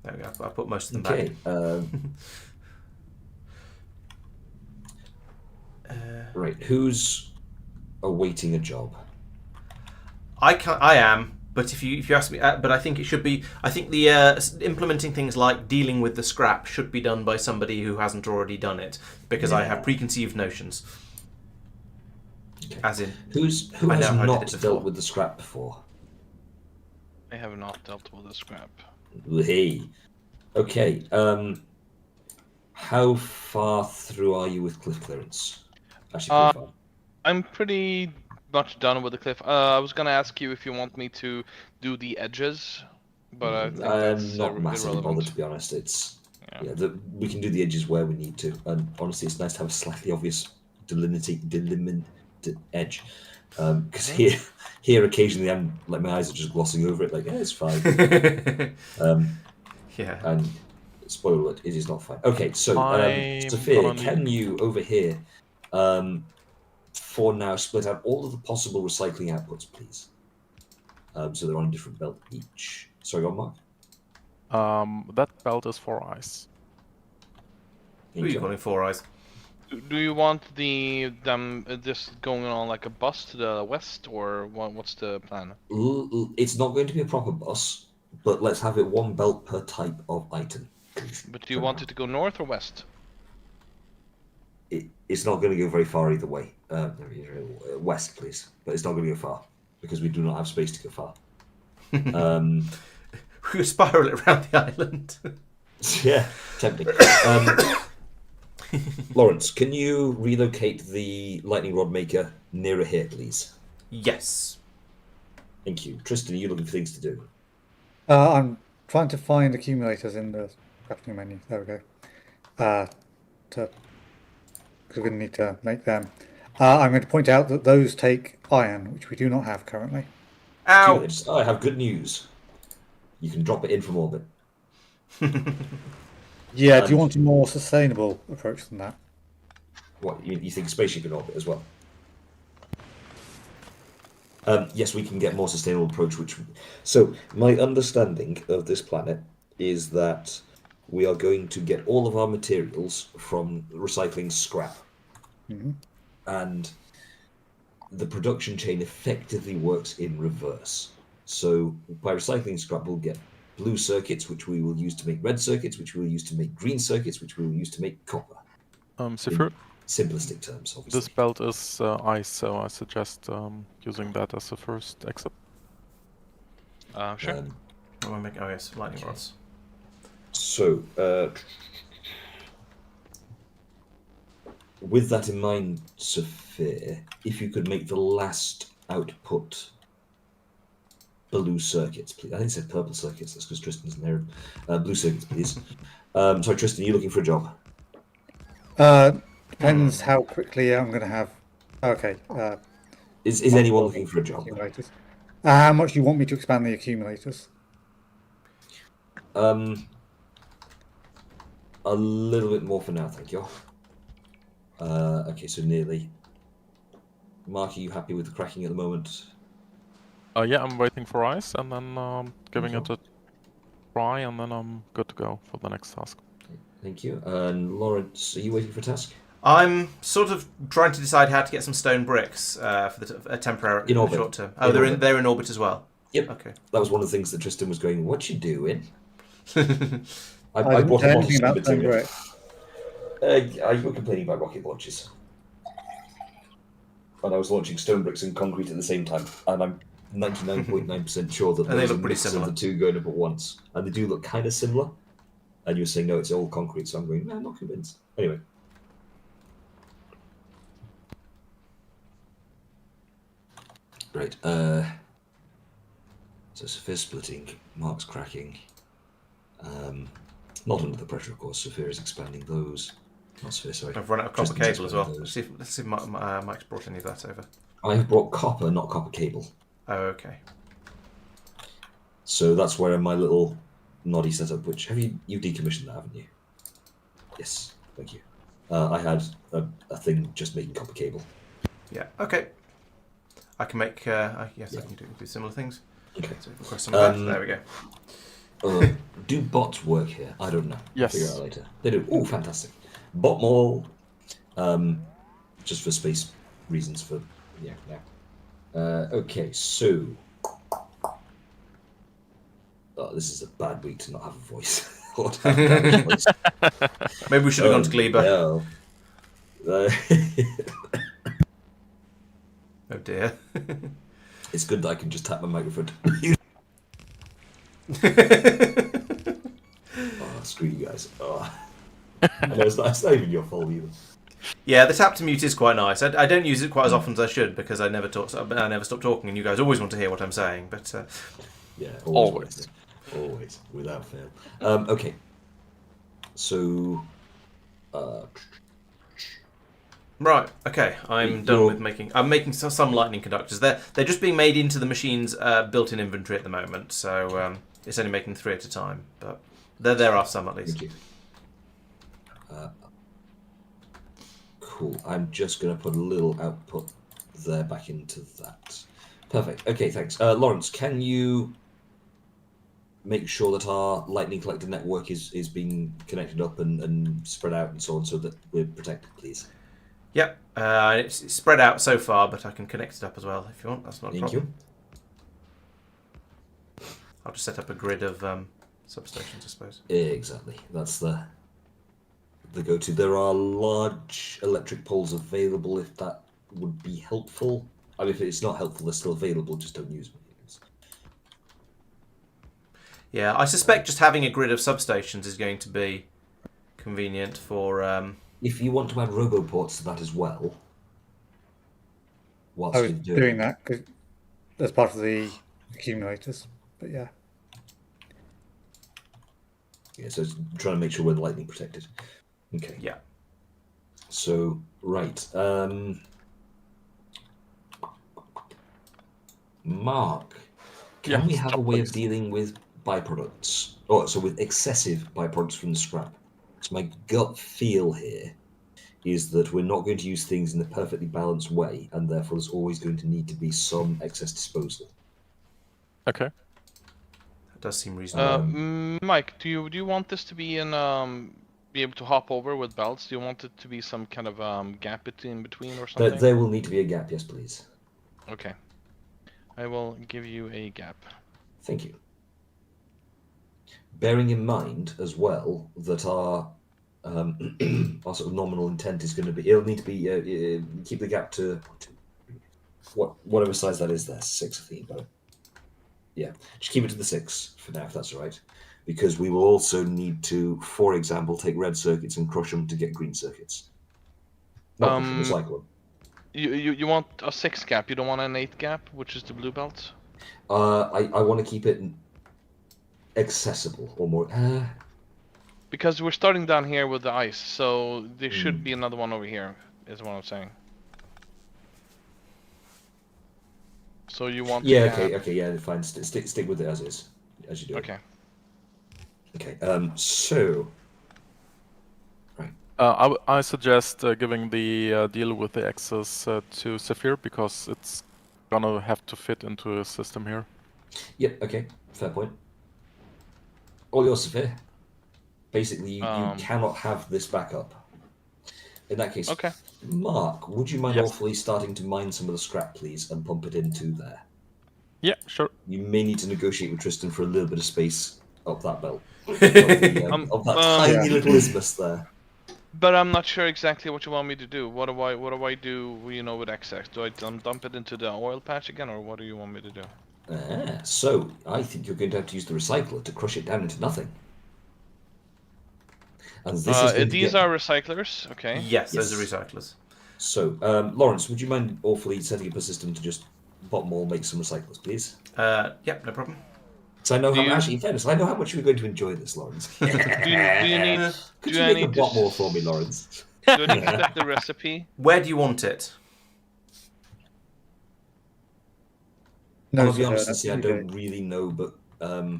There we go. I put most of them Okay. Right. Who's awaiting a job? back. I am, but if you ask me, but I think it should be. I think the implementing things like dealing with the scrap should be done by somebody who hasn't already done it, because I have preconceived notions. Okay. As in, Who I has know how I did not it before. dealt with the scrap before? I have not dealt with the scrap. Hey. Okay. How far through are you with cliff clearance? Actually, pretty far. I'm pretty much done with the cliff. I was gonna ask you if you want me to do the edges, but I think that's I'm not massively irrelevant. bothered, to be honest. It's Yeah. we can do the edges where we need to, and honestly, it's nice to have a slightly obvious delimited edge. Because here occasionally I'm like my eyes are just glossing over it, like it's fine. Yeah. And spoiler alert, it is not fine. Okay, so I'm Sophia, gonna can you over here, for now, split out all of the possible recycling outputs, please? So they're on a different belt each. Sorry, go on, Mark. That belt is for ice. Who are you calling Four Eyes? Do you want this going on like a bus to the west, or what's the plan? It's not going to be a proper bus, but let's have it one belt per type of item. But do you want it to go north or west? It's not going to go very far either way. West, please. But it's not going to go far because we do not have space to go far. We could spiral it around the island. Yeah, tempting. Laurence, can you relocate the lightning rod maker nearer here, please? Yes. Thank you. Tristan, are you looking for things to do? I'm trying to find accumulators in the crafting menu. There we go. Because we're going to need to make them. I'm going to point out that those take iron, which we do not have currently. Ow! I have good news. You can drop it in from orbit. Yeah, do you want a more sustainable approach than that? What, you think spaceship in orbit as well? Yes, we can get more sustainable approach. So my understanding of this planet is that we are going to get all of our materials from recycling scrap, and the production chain effectively works in reverse. So by recycling scrap, we'll get blue circuits, which we will use to make red circuits, which we will use to make green circuits, which we will use to make copper. Sifur, Simplistic terms, obviously. this belt is ice, so I suggest using that as the first exit. Sure. Oh yes, lightning rods. So, with that in mind, Sophia, if you could make the last output blue circuits, please. I think it said purple circuits. That's because Tristan's in there. Blue circuits, please. Sorry, Tristan, are you looking for a job? Depends how quickly I'm going to have. Okay. Is anyone looking for a job? Accumulators. How much do you want me to expand the accumulators? A little bit more for now, thank you. Okay, so nearly. Mark, are you happy with the cracking at the moment? Yeah, I'm waiting for ice and then giving it a try, and then I'm good to go for the next task. Thank you. And Laurence, are you waiting for a task? I'm sort of trying to decide how to get some stone bricks for a temporary In orbit. short term. Oh, they're in orbit as well. Yep. Okay. That was one of the things that Tristan was going, "What you doing?" I I didn't bought say a anything bottle about of stone material. brick. You were complaining about rocket launches. And I was launching stone bricks and concrete at the same time. And I'm 99.9% sure that And they there's a look pretty mix of similar. the two going up at once. And they do look kind of similar. And you're saying, no, it's all concrete. So I'm going, no, I'm not convinced. Anyway. Right. So Sophia's splitting. Mark's cracking. Not under the pressure, of course. Sophia is expanding those. Not Sophia, sorry. I've run out of copper Tristan's cable as well. expanding Let's see if Mike's brought any of that over. I have brought copper, not copper cable. Oh, okay. So that's where my little noddy setup, which you've decommissioned that, haven't you? Yes, thank you. I had a thing just making copper cable. Yeah. Okay. I can make. Yes, I can do similar things. Okay. So request some of that. There we go. Do bots work here? I don't know. Yes. Figure it out later. They do. Oh, fantastic. Bot mall. Just for space reasons. Yeah. Okay, so. Oh, this is a bad week to not have a voice. Or to have a damaged voice. Maybe we should have gone to Gleba. No. Oh dear. It's good that I can just tap my microphone. Oh, screw you guys. Oh. I know it's not even your fault either. Yeah, the tap to mute is quite nice. I don't use it quite as often as I should because I never stop talking, and you guys always want to hear what I'm saying. But Yeah, Always. Always, without fail. Okay. So, right, okay, I'm done with making. I'm making some lightning conductors. They're just being made into the machine's built-in inventory at the moment, so it's only making 3 at a time. But there are some at least. thank you. Cool. I'm just going to put a little output there back into that. Perfect. Okay, thanks. Laurence, can you make sure that our lightning collector network is being connected up and spread out and so on, so that we're protected, please? Yep. It's spread out so far, but I can connect it up as well if you want. That's not a Thank problem. I'll just set up a grid of substations, I suppose. Exactly. That's the go-to. There are large electric poles available if that would be helpful. I mean, if it's not helpful, they're still available. Just don't use them. Yeah, I suspect just having a grid of substations is going to be convenient for. If you want to add roboports to that as well, whilst I was you're doing that 'cause as part of the accumulators. But yeah. Yeah, so it's trying to make sure we're lightning protected. Okay. Yeah. So, right. Mark, can we have a way of dealing with byproducts? Oh, so with excessive byproducts from the scrap. So my gut feel here is that we're not going to use things in a perfectly balanced way, and therefore there's always going to need to be some excess disposal. Okay. That does seem reasonable. Mike, do you want this to be in be able to hop over with belts? Do you want it to be some kind of gap between or something? There will need to be a gap, yes, please. Okay. I will give you a gap. Thank you. Bearing in mind as well that our our sort of nominal intent is going to be, it'll need to be keep the gap to whatever size that is there, 6 I think, but yeah, just keep it to the 6 for now if that's all right, because we will also need to, for example, take red circuits and crush them to get green circuits. Not crush them, recycle them. You want a 6 gap, you don't want an 8 gap, which is the blue belt? I want to keep it accessible, or more... Because we're starting down here with the ice, so there should be another one over here, is what I'm saying. So you want yeah, okay, yeah, fine, stick with it as is, as you do. Okay. Okay, so... I suggest giving the deal with the access to Saphir, because it's gonna have to fit into a system here. Yeah, okay, fair point. All yours, Saphir. Basically, you cannot have this backup. In that case, okay. Mark, would you mind Yes. awfully starting to mine some of the scrap, please, and pump it into there? Yeah, sure. You may need to negotiate with Tristan for a little bit of space up that belt. Of that tiny little isthmus there. But I'm not sure exactly what you want me to do. What do I do, with excess? Do I dump it into the oil patch again, or what do you want me to do? So, I think you're going to have to use the recycler to crush it down into nothing. And this is going these are recyclers, okay? Yes, those are recyclers. So, Laurence, would you mind awfully setting up a system to just bottom all make some recyclers, please? Yep, no problem. So I know actually, in fairness, I know how much you're going to enjoy this, Laurence. do you need? Could you make a bot more for me, Laurence? Do I need to set the recipe? Where do you want it? No, I'll be honest and say I don't really know, but I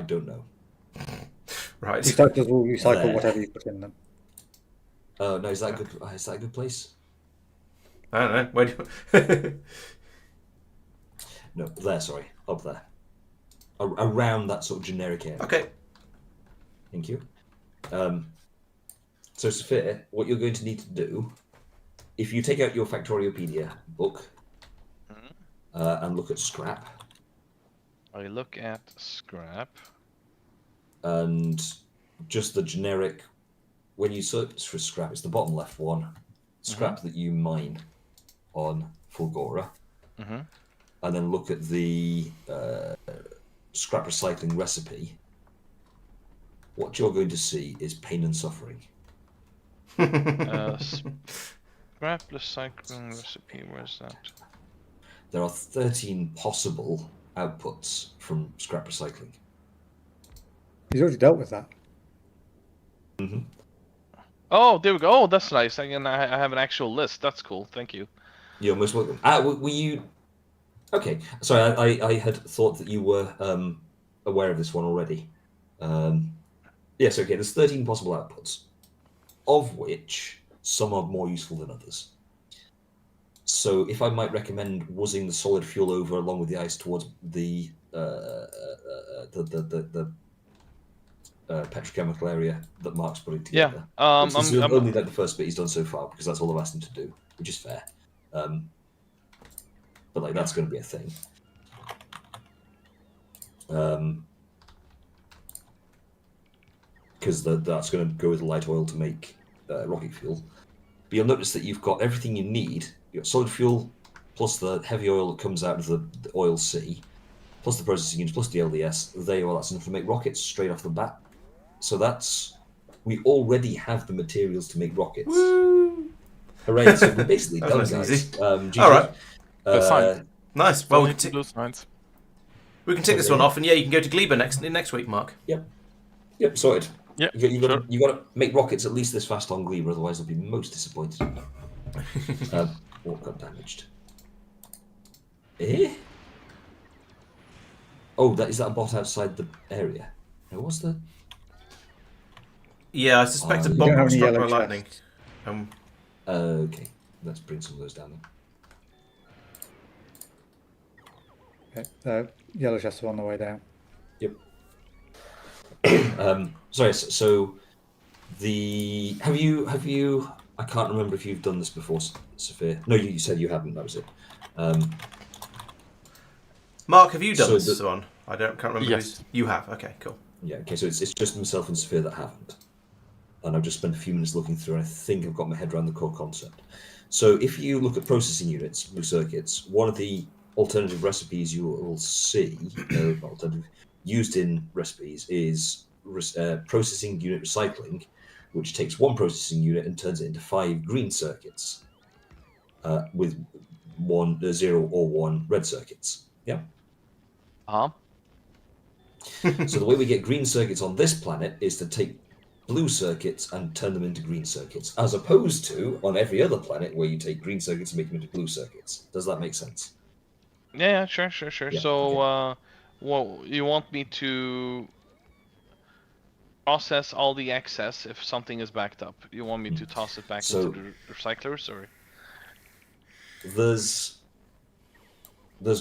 don't know. Right. Recyclers will recycle whatever you put in them. Oh no, is that a good? Is that a good place? I don't know. Where do you... No, there. Sorry, up there, around that sort of generic area. Okay. Thank you. So Saphir, what you're going to need to do, if you take out your Factoriopedia book and look at scrap. I look at scrap. And just the generic, when you search for scrap, it's the bottom left one. Scrap that you mine on Fulgora. And then look at the scrap recycling recipe. What you're going to see is pain and suffering. Scrap recycling recipe, where's that? There are 13 possible outputs from scrap recycling. He's already dealt with that. Oh, there we go. Oh, that's nice. I have an actual list. That's cool. Thank you. You're most welcome. Were you... Okay, sorry, I had thought that you were aware of this one already. Yes, okay, there's 13 possible outputs, of which some are more useful than others. So if I might recommend wuzzing the solid fuel over along with the ice towards the petrochemical area that Mark's putting Yeah. together. I'm, This is I'm, only like the first bit he's done so far because that's all I've asked him to do, which is fair. But like that's going to be a thing. Because that's going to go with light oil to make rocket fuel. But you'll notice that you've got everything you need. You've got solid fuel, plus the heavy oil that comes out of the oil sea, plus the processing units, plus the LDS. That's enough to make rockets straight off the bat. So we already have the materials to make rockets. Woo! Hooray! So we're basically That done, was guys. nice and GG. All right. Science. Nice. Well, Only blue science. we can tick this one off, and yeah, you can go to Gleba next week, Mark. Yep, sorted. Yeah, You got to make rockets at least this fast on Gleba, otherwise they'll be most disappointed. What got damaged? Eh? Oh, is that a bot outside the area? No, what's the? Yeah, I suspect a You bomb don't have got any struck by yellow lightning. chests. Okay, let's bring some of those down then. Okay. Yellow chests are on the way down. Yep. Sorry. So have you? I can't remember if you've done this before, Sophia. No, you said you hadn't. That was it. Mark, have you done So this one? Can't remember. Yes. You have. Okay, cool. Yeah. Okay. So it's just myself and Sophia that haven't, and I've just spent a few minutes looking through, and I think I've got my head around the core concept. So if you look at processing units, blue circuits, one of the alternative recipes you will see, used in recipes is processing unit recycling, which takes one processing unit and turns it into 5 green circuits with 0 or 1 red circuits. Yeah. So the way we get green circuits on this planet is to take blue circuits and turn them into green circuits, as opposed to on every other planet where you take green circuits and make them into blue circuits. Does that make sense? Yeah, sure. Yeah, So, well, you want me to process all the excess if something is backed up? You want me to toss it back into the recyclers, or? There's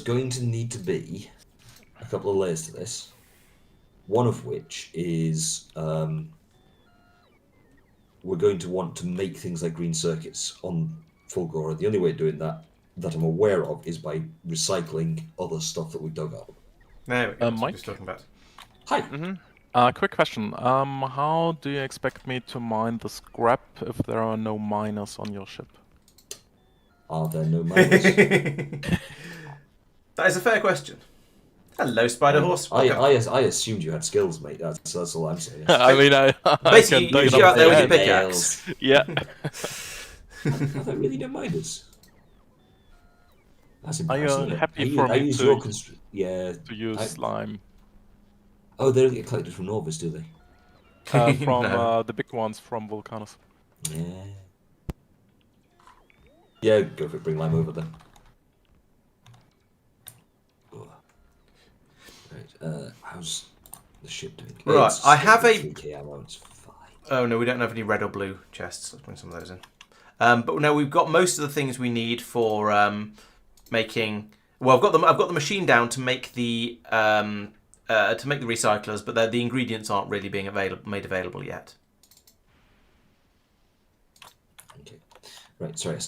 going to need to be a couple of layers to this. One of which is we're going to want to make things like green circuits on Fulgora. The only way of doing that I'm aware of is by recycling other stuff that we dug up. There we go. That's what Mike? he's talking about. Hi. Quick question. How do you expect me to mine the scrap if there are no miners on your ship? Are there no miners? That is a fair question. Hello, Spider Horse. I assumed you had skills, mate. That's all I'm saying. I mean, I Basically, can you dig it out up there with my your hand. pickaxe. Yeah. Are there really no miners? That's Are you embarrassing. isn't it? happy for I me use to- your yeah. To use slime Oh, they don't get collected from Norvis, do they? from No. the big ones from Vulcanus. Yeah. Yeah, go for it. Bring lime over then. Oh. Right. How's the ship doing? Right, It's I have a- 3K ammo. It's fine. Oh no, we don't have any red or blue chests. Let's bring some of those in. But no, we've got most of the things we need for making. Well, I've got the machine down to make the recyclers, but the ingredients aren't really being made available yet. Okay. Right. Sorry.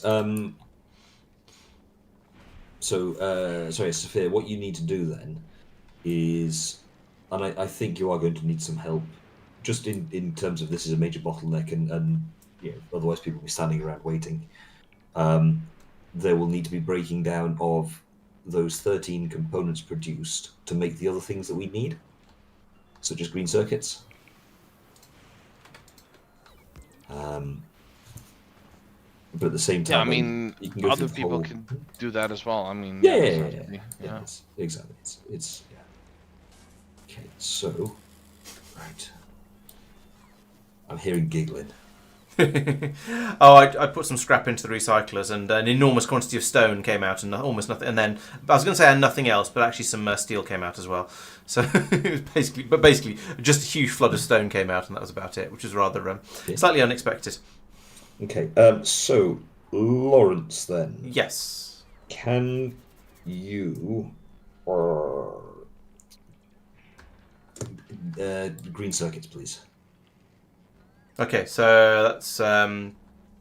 Sorry, Sophia. What you need to do then is, and I think you are going to need some help, just in terms of this is a major bottleneck, and otherwise people will be standing around waiting. There will need to be breaking down of those 13 components produced to make the other things that we need, such as green circuits. But at the same time, Yeah, I mean, you can go other through the people whole- can do that as well. I mean, Yeah, it yeah, doesn't yeah, have to be- yeah. Exactly. It's yeah. Okay, so right. I'm hearing giggling. Oh, I put some scrap into the recyclers, and an enormous quantity of stone came out, and almost nothing. And then I was going to say nothing else, but actually some steel came out as well. So it was basically, just a huge flood of stone came out, and that was about it, which was rather slightly unexpected. Okay, so Laurence, then, Yes. can you green circuits, please. Okay, so that's. Do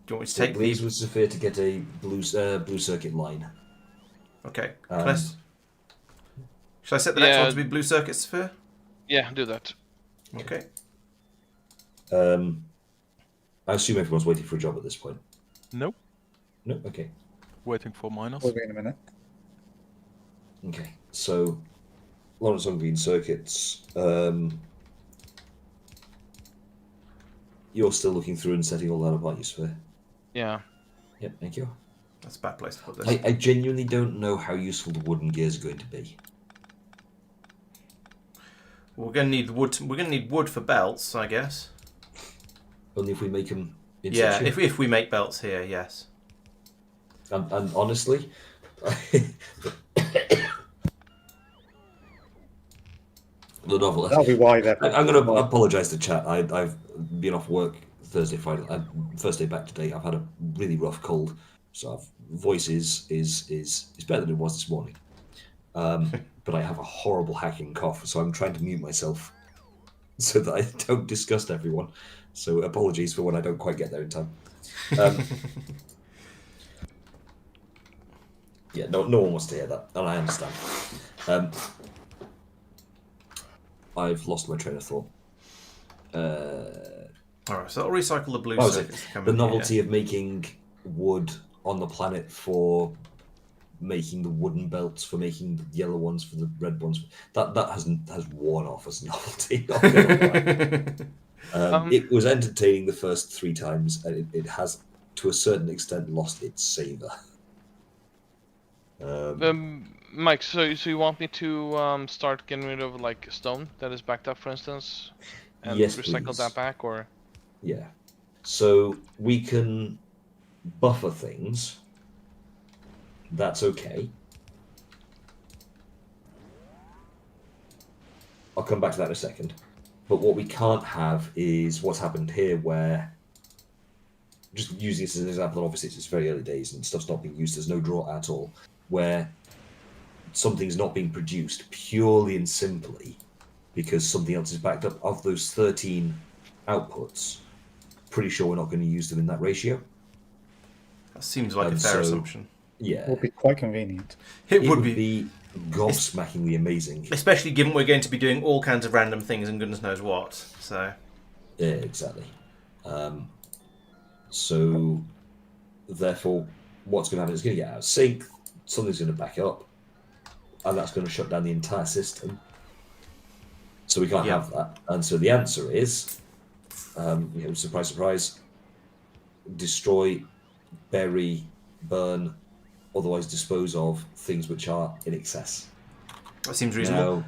you want me to take Liaise the? with Sophia to get a blue circuit line. Okay. Can I? Should I set the next one to be blue circuit sphere? Yeah, do that. Okay. I assume everyone's waiting for a job at this point. Nope. No. Okay. Waiting for minus. We'll be in a minute. Okay. So, Laurence on green circuits. You're still looking through and setting all that up, aren't you, Sophia? Yeah. Yep. Thank you. That's a bad place to put this. I genuinely don't know how useful the wooden gears are going to be. We're going to need wood. We're going to need wood for belts, I guess. Only if we make them in Yeah, section. if we make belts here, yes. And honestly, the novel. That'll be why they're. I'm going to apologise to chat. I've been off work Thursday, Friday. First day back today. I've had a really rough cold, so voice is better than it was this morning. But I have a horrible hacking cough, so I'm trying to mute myself so that I don't disgust everyone. So apologies for when I don't quite get there in time. Yeah, no one wants to hear that, and I understand. I've lost my train of thought. Alright, so I'll recycle the blue Oh, circuits. to come the in novelty here. of making wood on the planet for making the wooden belts, for making the yellow ones, for the red ones, that has worn off as a novelty. Not gonna lie. It was entertaining the first 3 times, and it has, to a certain extent, lost its savour. Mike, so you want me to start getting rid of like stone that is backed up, for instance, and Yes, recycle please. that back, or? Yeah. So we can buffer things. That's okay. I'll come back to that in a second. But what we can't have is what's happened here, where, just using this as an example, and obviously it's very early days and stuff's not being used, there's no draw at all, where something's not being produced purely and simply because something else is backed up. Of those 13 outputs, pretty sure we're not going to use them in that ratio. That seems like a And fair so- assumption. Yeah. Will be quite convenient. It It would would be, be gobsmackingly amazing. especially given we're going to be doing all kinds of random things and goodness knows what. So, Yeah, exactly. So, therefore, what's going to happen is going to get out of sync, something's going to back up, and that's going to shut down the entire system. So we can't Yeah. have that. And so the answer is, surprise, surprise, destroy, bury, burn, otherwise dispose of things which are in excess. that seems reasonable. Now,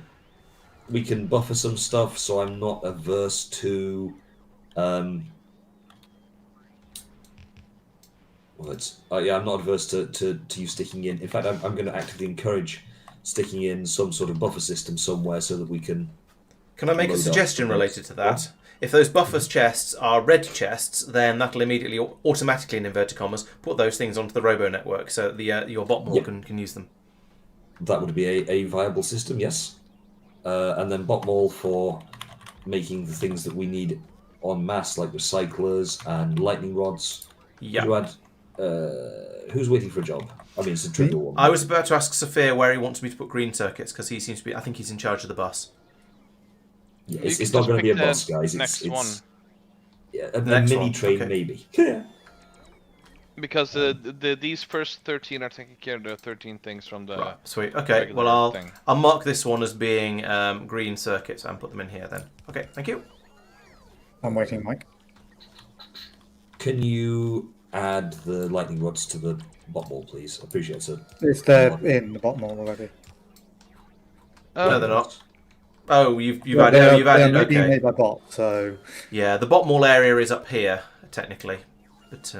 we can buffer some stuff, so I'm not averse to. I'm not averse to you sticking in. In fact, I'm going to actively encourage sticking in some sort of buffer system somewhere so that we can. Can I make a load up suggestion the related box. to that? If those buffers chests are red chests, then that'll immediately, automatically in inverted commas, put those things onto the robo network so that your bot mall Yeah. can use them. That would be a viable system, yes. And then botmall for making the things that we need en masse, like recyclers and lightning rods. Yeah. You add, who's waiting for a job? I mean, it's a trivial one. I was about to ask Sophia where he wants me to put green circuits because he seems to be. I think he's in charge of the bus. Yeah, You it's can not just going to be a pick the bus, guys. next it's one. Yeah, a next mini one, train, okay. maybe. Because these first 13 are taking care of the 13 things from the. Right, sweet. Okay, regular well thing. I'll mark this one as being green circuits and put them in here then. Okay, thank you. I'm waiting, Mike. Can you add the lightning rods to the botmall, please? I appreciate it. It's there in the bottom all already. No, they're not. Oh, you've Yeah, added. Oh, you've added. they're being Okay. made by bot, so Yeah, the bot mall area is up here technically, but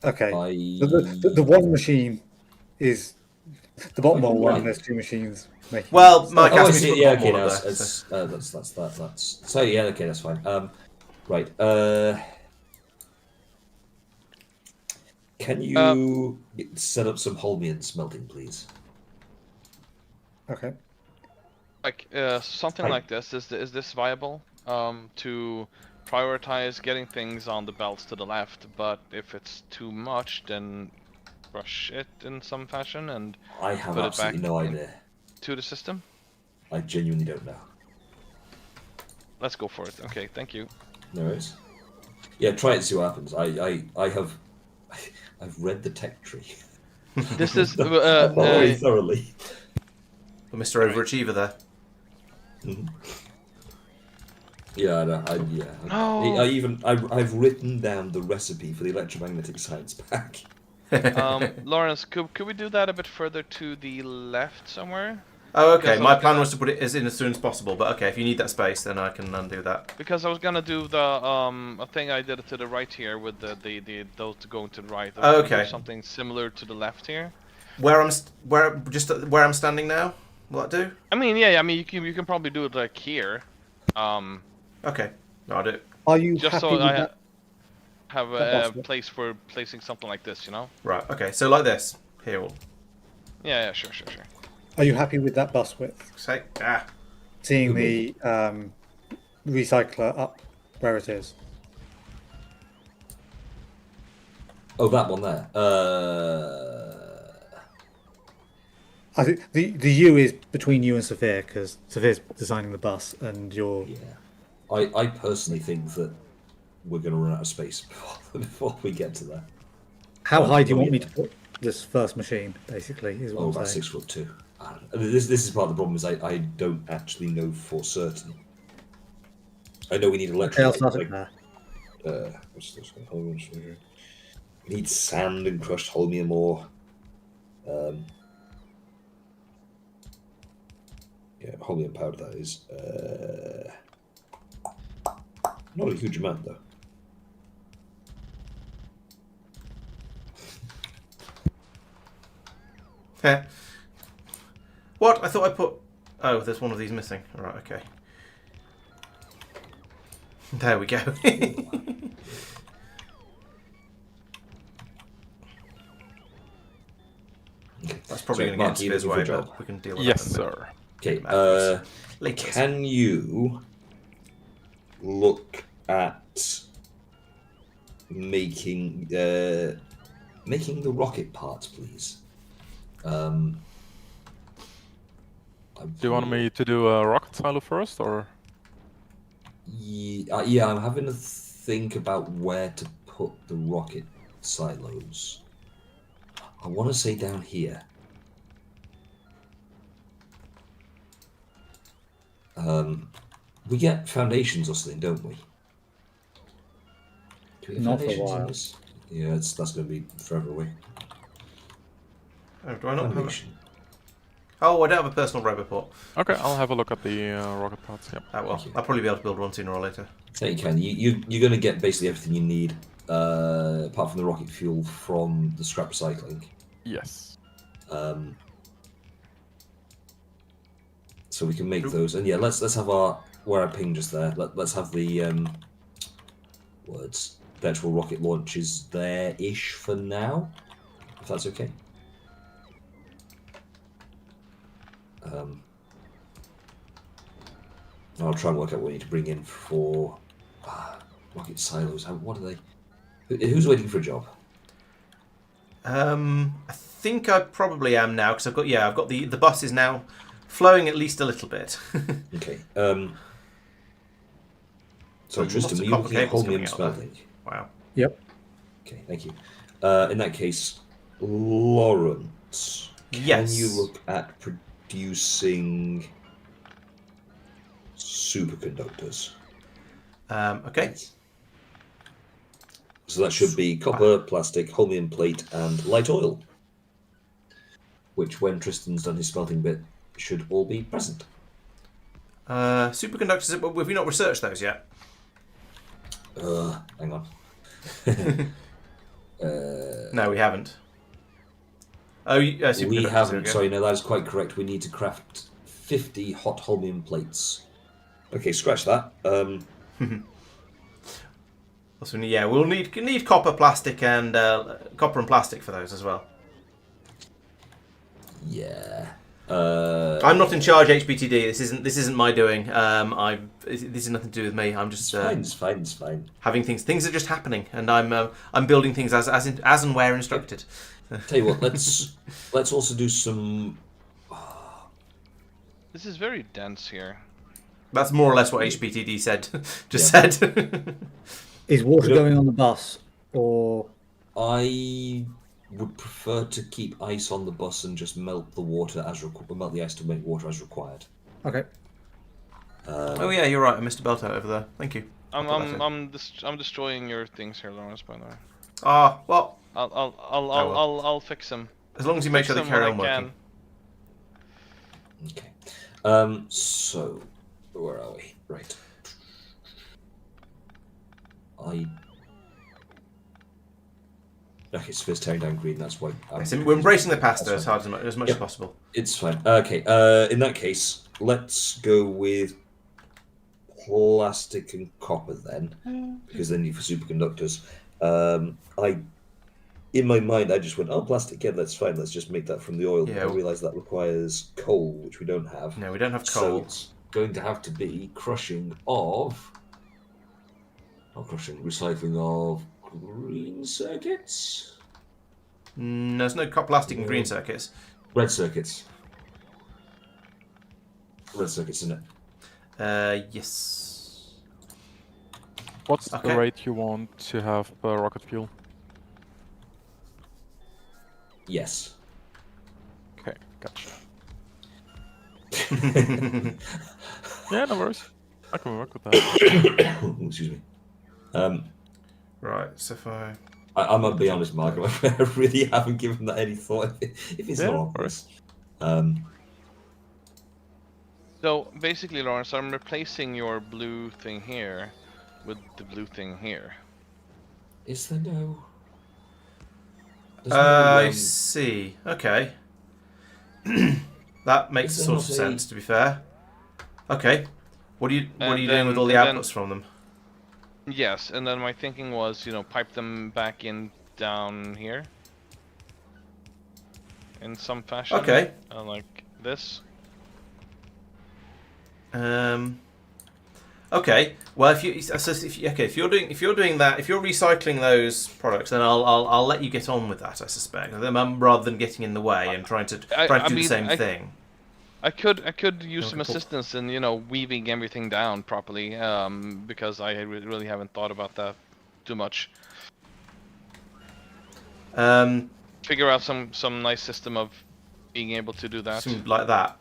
okay. I... The one machine is the bottom Oh, all one. right. There's 2 machines making. well, Mike Oh, I asked me to see. put Yeah, bot okay, mall now up there. So. that's so yeah, okay, that's fine. Right. Can you set up some Holmian smelting, please? Okay. like something Right. like this. Is this viable? To prioritize getting things on the belts to the left, but if it's too much, then brush it in some fashion and I have put it back absolutely no idea. into the system. I genuinely don't know. Let's go for it. Okay, thank you. No worries. Yeah, try it and see what happens. I've read the tech tree. This is Very thoroughly. Mr. Overachiever there. Yeah, No. I've written down the recipe for the electromagnetic science pack. Laurence, could we do that a bit further to the left somewhere? Oh, okay. Because I My was plan gonna- was to put it in as soon as possible, but okay, if you need that space, then I can undo that. Because I was gonna do the a thing I did to the right here with the those going to the right. I was Oh, gonna do okay. something similar to the left here. Where I'm standing now. Will that do? I mean, yeah. I mean, you can probably do it like here. Okay. No, I'll do it. Are you Just happy so with I that? have That a bus place for placing something like this, you know? Right. Okay. So like this. Here. We'll Yeah, sure. Are you happy with that bus width? say Seeing the recycler up where it is. Oh, that one there. I think the U is between you and Sophia because Sophia's designing the bus and you're. Yeah. I personally think that we're going to run out of space before we get to that. How high do you oh, want me yeah. to put this first machine? Basically, is what Oh, I'm about saying. 6'2". This is part of the problem is I don't actually know for certain. I know we need Okay, electric. I'll start it there. What's this one? We need sand and crushed holmium ore. Yeah, holmium powder that is. Not a huge amount though. Heh. What? I thought I put. Oh, there's one of these missing. All right. Okay. There we go. That's probably So, going to Mark, get you into his looking for way, a job? but we can deal with Yes, that. in a bit. sir. Okay. Later. Can you look at making the rocket parts, please? Do you want me to do a rocket silo first, or? Yeah, I'm having to think about where to put the rocket silos. I want to say down here. We get foundations or something, don't we? Do we get Not for a foundations in while. this? Yeah, that's going to be forever away. Oh, do I not have a... Foundation. Oh, I don't have a personal roboport. Okay, I'll have a look at the rocket parts. Yep. Oh, well, Thank you. I'll probably be able to build one sooner or later. Yeah, you can. You're going to get basically everything you need, apart from the rocket fuel from the scrap recycling. Yes. So we can make those, and yeah, let's have our where I pinged just there. Let's have the words virtual rocket launches there-ish for now, if that's okay. I'll try and work out what we need to bring in for rocket silos. What are they? Who's waiting for a job? I think I probably am now because I've got the bus is now flowing at least a little bit. Okay. So Lots Tristan, of were you copper looking at cables coming holmium out there. smelting? Wow. Yep. Okay, thank you. In that case, Laurence, can Yes. you look at producing superconductors? Okay. So that should be copper, plastic, holmium plate, and light oil. Which, when Tristan's done his smelting bit, should all be present. Superconductors. Have you not researched those yet? Hang on. No, we haven't. Oh, superconductors. We there haven't. go. Sorry, no, that is quite correct. We need to craft 50 hot holmium plates. Okay, scratch that. So, yeah, we'll need copper, plastic, and copper and plastic for those as well. Yeah. I'm not in charge, HBTD. This isn't my doing. This is nothing to do with me. I'm just It's fine. having things are just happening, and I'm building things as and where instructed. Tell you what, let's also do some. This is very dense here. That's more or less what HBTD said. Said. Is water going on the bus, or I would prefer to keep ice on the bus and just melt the water melt the ice to make water as required. okay? Oh yeah, you're right. I missed a belt out over there. Thank you. I'm destroying your things here, Laurence. By the way. Ah, well. I'll fix them. As long as you make sure they Fix carry them on when I working. Okay. So where are we? Right. Okay, so it's tearing down green. That's why. We're embracing the past That's as hard as much as possible. It's fine. Okay. In that case, let's go with plastic and copper then, because they're needed for superconductors. In my mind, I just went, oh, plastic. Yeah, that's fine. Let's just make that from the oil. Yeah. I realised that requires coal, which we don't have. No, we don't have So coal. it's going to have to be recycling of green circuits. There's no plastic and green circuits. Red circuits. Red circuits, isn't it? Yes. What's Okay. the rate you want to have per rocket fuel? Yes. Okay, gotcha. Yeah, no worries. I can work with that. Excuse me. Right. So if I. I'm gonna be honest, Mark. I really haven't given that any thought. If it's Yeah, not no obvious. So basically, Laurence, I'm replacing your blue thing here with the blue thing here. Is there no? There's I see. Okay. That makes Is there sort of not a- sense, to be fair. Okay. What are you And doing with all the then- outputs from them? Yes, and then my thinking was, pipe them back in down here. In some fashion. Okay. Like this. Okay. Well, if you're doing that, if you're recycling those products, then I'll let you get on with that. I suspect, rather than getting in the way and trying to do the same thing. I could use some Okay, cool. assistance in weaving everything down properly, because I really haven't thought about that too much. Figure out some nice system of being able to do that. Something like that.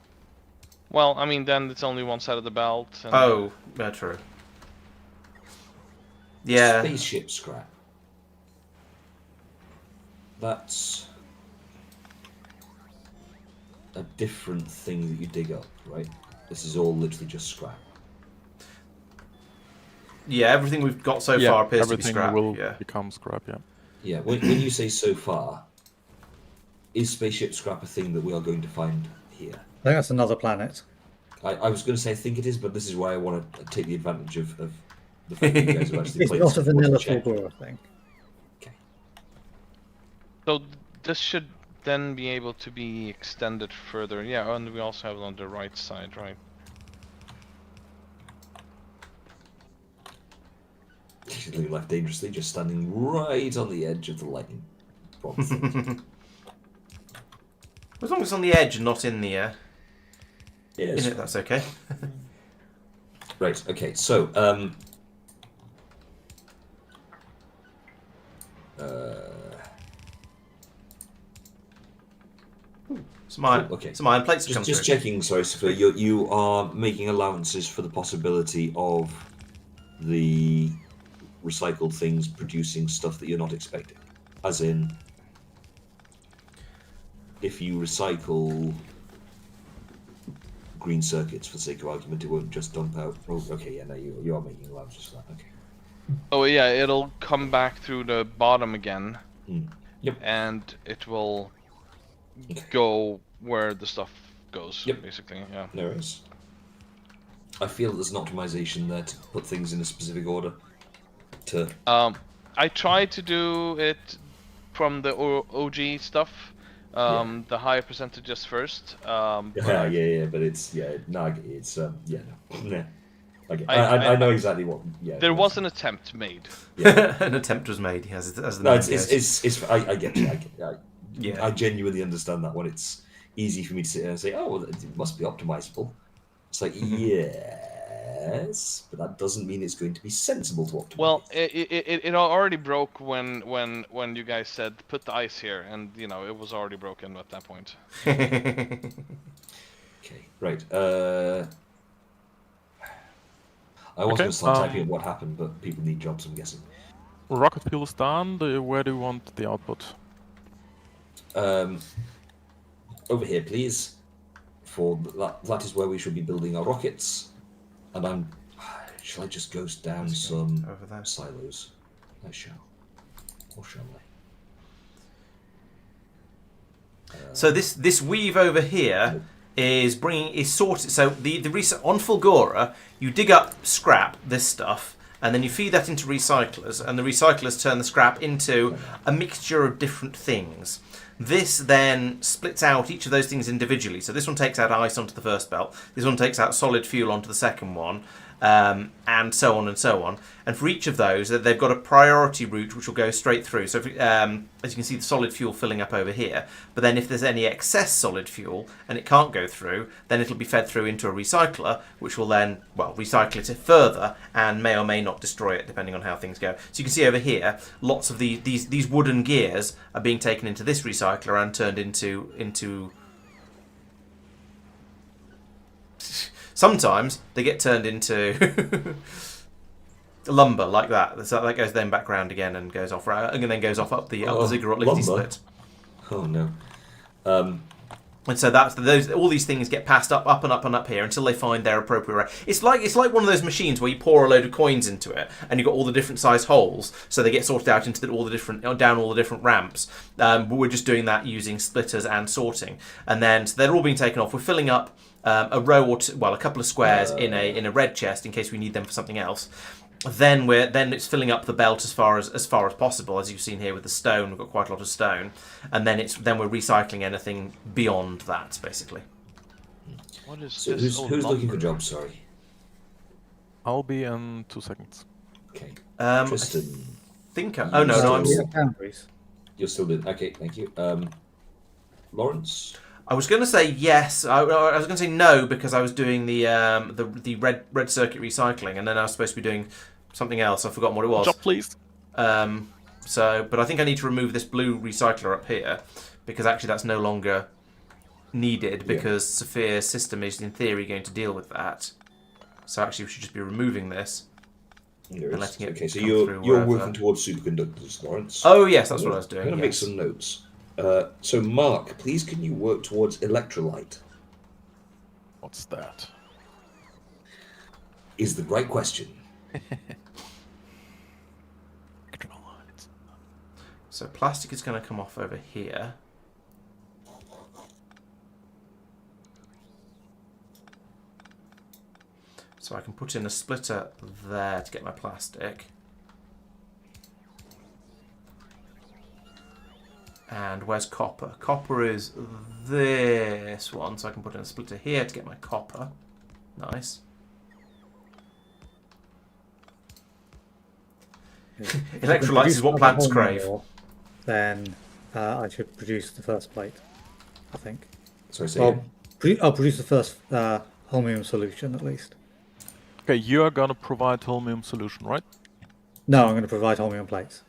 Well, I mean, then it's only one side of the belt. And Oh, yeah, true. Yeah. Spaceship scrap. That's a different thing that you dig up, right? This is all literally just scrap. Yeah, everything we've got so Yeah, far appears to be everything scrap. will Yeah. become scrap, yeah. Yeah, when you say so far, is spaceship scrap a thing that we are going to find here? I think that's another planet. I was going to say I think it is, but this is why I want to take the advantage of the fact that you guys have actually It's played. not a some vanilla check. Fulgor, I think. Okay. So this should then be able to be extended further. Yeah, and we also have it on the right side, right? Looking left dangerously, just standing right on the edge of the lightning. As long as it's on the edge and not in the Yeah, in it, that's okay. right. Okay. So, Some iron, okay. some iron plates to come just through. checking. Sorry, Sophia. You are making allowances for the possibility of the recycled things producing stuff that you're not expecting, as in, if you recycle green circuits for sake of argument, it won't just dump out. Oh, okay, yeah, no, you are making allowances for that. Okay. Oh yeah, it'll come back through the bottom again, Yep. and it will Okay. go where the stuff goes. Yep. Basically, yeah. There is. I feel there's an optimization there to put things in a specific order. I I tried to do it from the OG stuff, the higher percentages first. Yeah, but it's no, it's yeah, no. Nah. Okay, I- I know exactly what. Yeah, There yes. was an attempt made. An attempt was made, as the No, name it's goes. I get you. Yeah. I genuinely understand that one. It's easy for me to sit there and say, oh, well, it must be optimizable. It's like, yes, but that doesn't mean it's going to be sensible to optimize. Well, it already broke when you guys said put the ice here, and you know it was already broken at that point. Okay, right. I was going to start typing up what happened, but people need jobs, I'm guessing. Rocket fuel is done. Where do you want the output? Over here, please. For that is where we should be building our rockets. And shall I just ghost down some over there. silos? I shall. Or shall I? So this weave over here is sorted. So on Fulgora, you dig up scrap, this stuff, and then you feed that into recyclers, and the recyclers turn the scrap into a mixture of different things. This then splits out each of those things individually. So this one takes out ice onto the first belt, this one takes out solid fuel onto the second one, and so on and so on. And for each of those, they've got a priority route which will go straight through. So if, as you can see, the solid fuel filling up over here. But then if there's any excess solid fuel and it can't go through, then it'll be fed through into a recycler, which will then, well, recycle it further and may or may not destroy it, depending on how things go. So you can see over here, lots of these wooden gears are being taken into this recycler and turned into sometimes they get turned into lumber like that. So that goes then back round again and goes off, and then goes off up the ziggurat lifty split. Oh no. And so that's all these things get passed up and up and up here until they find their appropriate. It's like one of those machines where you pour a load of coins into it and you've got all the different size holes, so they get sorted out into down all the different ramps. But we're just doing that using splitters and sorting, and then so they're all being taken off. We're filling up a row or two, well, a couple of squares in a red chest in case we need them for something else. Then it's filling up the belt as far as possible, as you've seen here with the stone. We've got quite a lot of stone, and then we're recycling anything beyond that, basically. What is So this? who's looking for jobs? Sorry. I'll be in 2 seconds. Okay. I Tristan, think. Oh no, I'm. Boundaries. you're still doing. Okay, thank you. Lawrence. I was going to say yes. I was going to say no because I was doing the red circuit recycling, and then I was supposed to be doing something else. I've forgotten what it was. Job, please. But I think I need to remove this blue recycler up here because actually that's no longer needed because Sophia's system is in theory going to deal with that. So actually we should just be removing this and letting it. Okay, so come you're through working wherever. towards superconductors, Laurence. Oh yes, that's what I was doing. I'm going to make some notes. So Mark, please can you work towards electrolyte? What's that? Is the right question. Electrolytes. So plastic is going to come off over here. So I can put in a splitter there to get my plastic. And where's copper? Copper is this one, so I can put in a splitter here to get my copper. Nice. Electrolytes is what plants crave. Then I should produce the first plate, I think. Sorry, say Well, again. I'll produce the first holmium solution at least. Okay, you are gonna provide holmium solution, right? No, I'm going to provide holmium plates.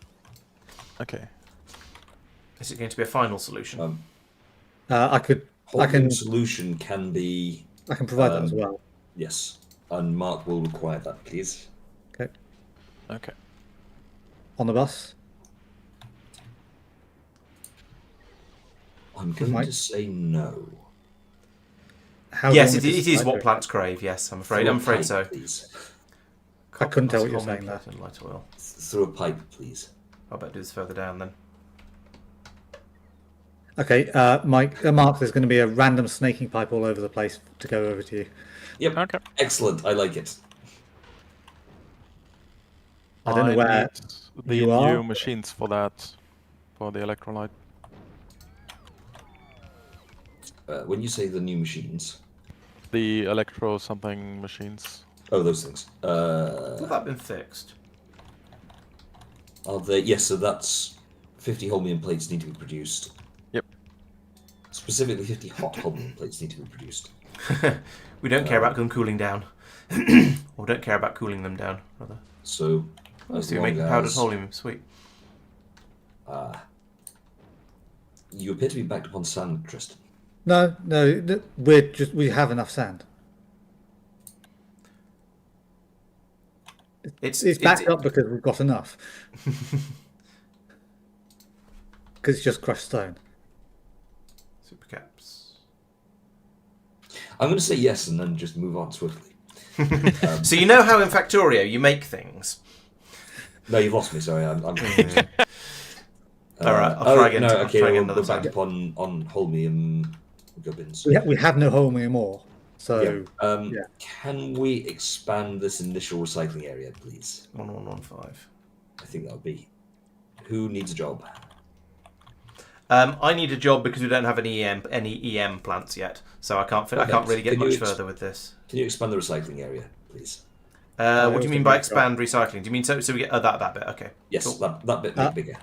Okay. Is it going to be a final solution? I can Holmium solution can be provide that as well. yes, and Mark will require that, please. Okay. Okay. On the bus. I'm going Mike? to say no. How do Yes, you it want me to is what decipher it? plants crave. Yes, I'm afraid. Through a I'm afraid pipe, so. Please. I couldn't tell what you're Holmium saying there. plate and light oil. Through a pipe, please. I better do this further down then. Okay, Mark, there's going to be a random snaking pipe all over the place to go over to you. Yep. Okay. Excellent. I like it. I don't know where need the you new are. machines for that, for the electrolyte. when you say the new machines, The electro something machines. oh, those things. Have that been fixed? Are they? Yes. So that's 50 holmium plates need to be produced. Yep. Specifically, 50 hot holmium plates need to be produced. We don't care about them cooling down. Or don't care about cooling them down, rather. So, Oh, as so you're long making powdered as holium. Sweet. you appear to be backed upon sand, Tristan. No, we have enough sand. It's backed up because we've got enough. Because it's just crushed stone. Supercaps. I'm going to say yes and then just move on swiftly. So you know how in Factorio you make things. No, you've lost me. Sorry, I'm All right, I'll try again. No, I'll okay, try again we're another back time. on holmium gubbins. We have no holmium ore, so Yeah. Can we expand this initial recycling area, please? 1115. I think that would be. Who needs a job? I need a job because we don't have any EM plants yet, so I can't really get much further with this. Can you expand the recycling area, please? What do you mean by expand recycling? Do you mean so we get that bit? Okay. Yes, Cool. that bit make bigger.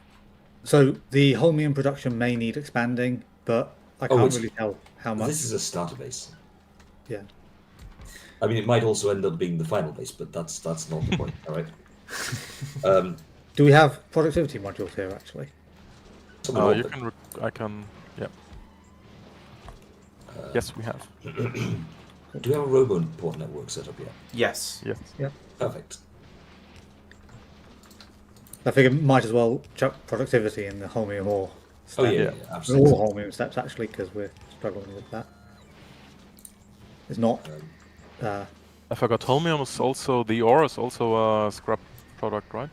So the holmium production may need expanding, but I can't really tell how much. This is a starter base. Yeah. I mean, it might also end up being the final base, but that's not the point. All right. Do we have productivity modules here actually? Someone You open. can. I can. Yeah. Yes, we have. Do we have a roboport network set up yet? Yes. Yes. Yeah. Perfect. I figure might as well chuck productivity in the holmium ore. Oh yeah, Yeah. absolutely. All holmium steps actually, because we're struggling with that. It's not. I forgot. Holmium is also the ore is also a scrap product, right?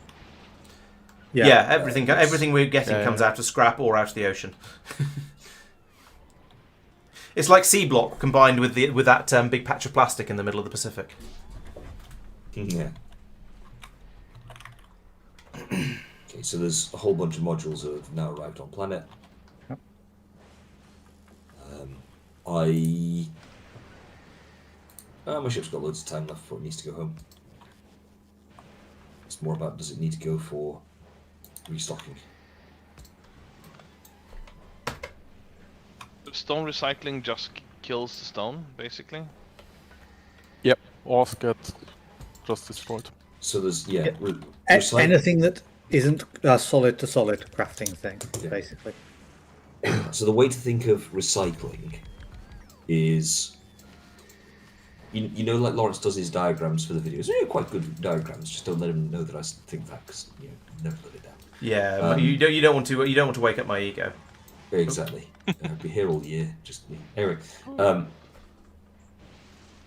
Yeah, everything we're getting Yeah, comes yeah. out of scrap or out of the ocean. It's like C block combined with that big patch of plastic in the middle of the Pacific. Yeah. Okay, so there's a whole bunch of modules that have now arrived on planet. Yep. My ship's got loads of time left before it needs to go home. It's more about, does it need to go for restocking? Stone recycling just kills the stone, basically. Yep. Ores get just destroyed. So there's Anything that isn't a solid to solid crafting thing, Yeah. basically. So the way to think of recycling is, you know, like Laurence does his diagrams for the videos. They're quite good diagrams. Just don't let him know that I think that, because never let it down. Yeah, but you don't want to wake up my ego. Exactly. I'll be here all year. Just anyway.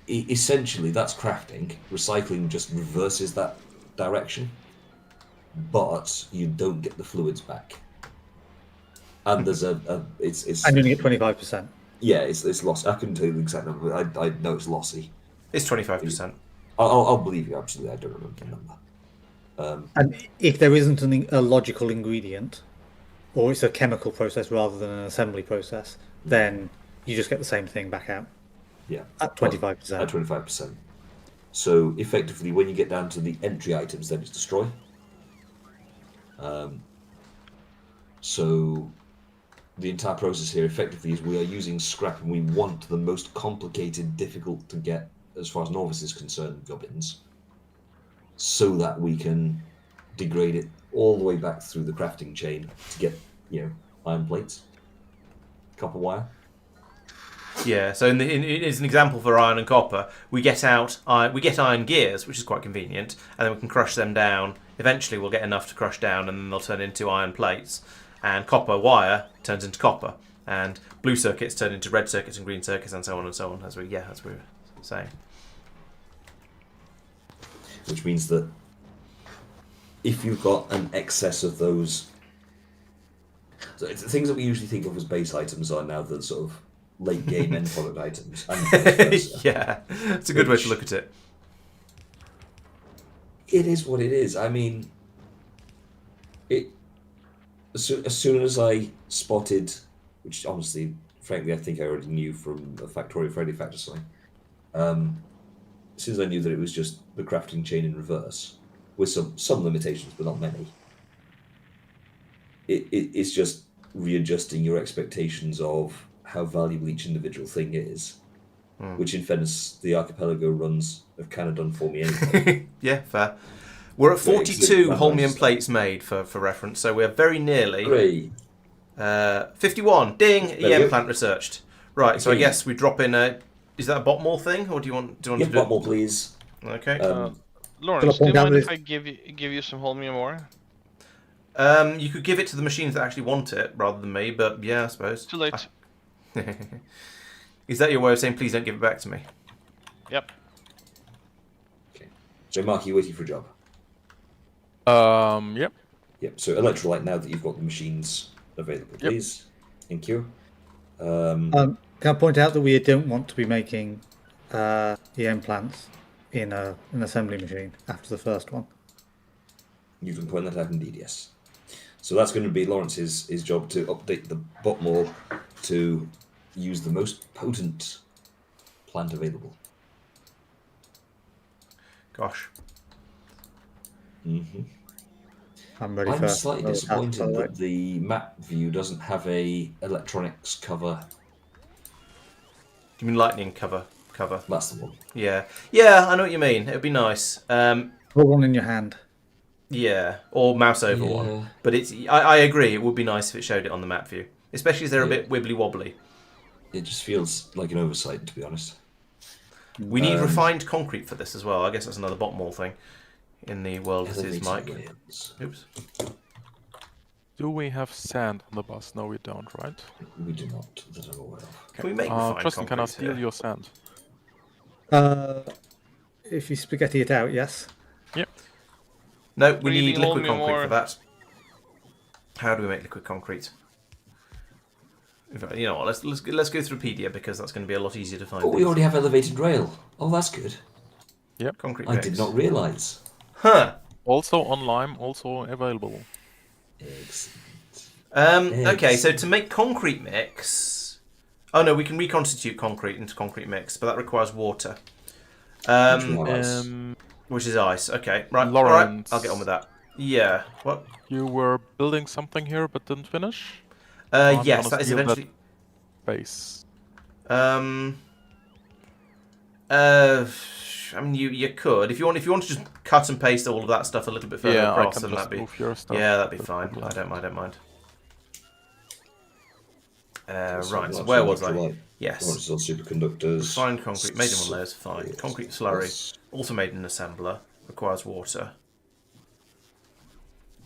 Essentially, that's crafting. Recycling just reverses that direction, but you don't get the fluids back. And there's it's. And you only get 25%. Yeah, it's loss. I couldn't tell you the exact number, but I know it's lossy. It's 25%. I'll believe you. Absolutely, I don't remember the number. And if there isn't a logical ingredient, or it's a chemical process rather than an assembly process, then you just get the same thing back out Yeah, at 25%. at 25%. So effectively, when you get down to the entry items, then it's destroy. So the entire process here effectively is we are using scrap, and we want the most complicated, difficult to get, as far as novice is concerned, gubbins, so that we can degrade it all the way back through the crafting chain to get, iron plates, copper wire. Yeah, so as an example for iron and copper, we get iron gears, which is quite convenient, and then we can crush them down. Eventually, we'll get enough to crush down, and then they'll turn into iron plates. And copper wire turns into copper, and blue circuits turn into red circuits and green circuits, and so on, as we were saying. Which means that if you've got an excess of those, so it's the things that we usually think of as base items are now the sort of late game end product items. And vice versa. Yeah, it's a good way to look at it. It is what it is. I mean, as soon as I spotted, which honestly frankly, I think I already knew from a Factorio Friday Factor sign. As soon as I knew that it was just the crafting chain in reverse, with some limitations, but not many, it's just readjusting your expectations of how valuable each individual thing is, which in fairness, the archipelago runs have kind of done for me anyway. Yeah, fair. We're at Yeah, 42 exactly. Holmium plates made for reference, so we're very nearly. Hooray! 51. Ding. There we EM go. plant researched. Right. So I Okay. guess we drop in a. Is that a bot more thing, or do you want Yeah, to do bot more, please. Okay. Lawrence, do you point out mind if that- I give you some holmium ore? You could give it to the machines that actually want it rather than me, but yeah, I suppose. Too late. Is that your way of saying please don't give it back to me? Yep. Okay. So, Mark, you waiting for a job? Yep. Yep. So, electrolyte. Now that you've got the machines available, Yep. please. Thank you. Can I point out that we don't want to be making EM plants in an assembly machine after the first one? You can point that out indeed, yes. So that's going to be Lawrence's his job to update the bot more to use the most potent plant available. Gosh. I'm ready I'm for slightly another task, by disappointed the way. that the map view doesn't have a electronics cover. Do you mean lightning cover? That's the one. Yeah. Yeah, I know what you mean. It would be nice. Hold one in your hand. Yeah, or mouse over Yeah. one. But I agree. It would be nice if it showed it on the map view, especially as they're a Yeah. bit wibbly wobbly. It just feels like an oversight, to be honest. We need refined concrete for this as well. I guess that's another botmore thing in the world as is, Mike. Elevated layers. Oops. Do we have sand on the bus? No, we don't, right? We do not, that I'm aware of. Can we make refined Tristan, can I concrete steal here? your sand? If you spaghetti it out, yes. Yep. No, we Breathing need liquid Holmium concrete ore. for that. How do we make liquid concrete? In fact, you know what? Let's go through Pedia because that's going to be a lot easier to find. But we things. already have elevated rail. Oh, that's good. Concrete I mix. did not realise. Huh. Also on Lime, also available. Excellent. Okay, so to make concrete mix, oh no, we can reconstitute concrete into concrete mix, but that requires water, which is ice. Okay, right, all right, Laurence. I'll get on with that. Yeah. What? You were building something here but didn't finish? I'm Yes, gonna that is steal that eventually. Base. I mean, you could if you want to just cut and paste all of that stuff a little bit further Yeah, I across, can then just that'd be move your stuff. yeah, that'd be That's fine. good. I don't mind. So Right, so lots where of was I? electrolyte, Yes. lots of superconductors. Fine concrete, made in one layers, fine. Yes. Concrete slurry, also made in an assembler, requires water.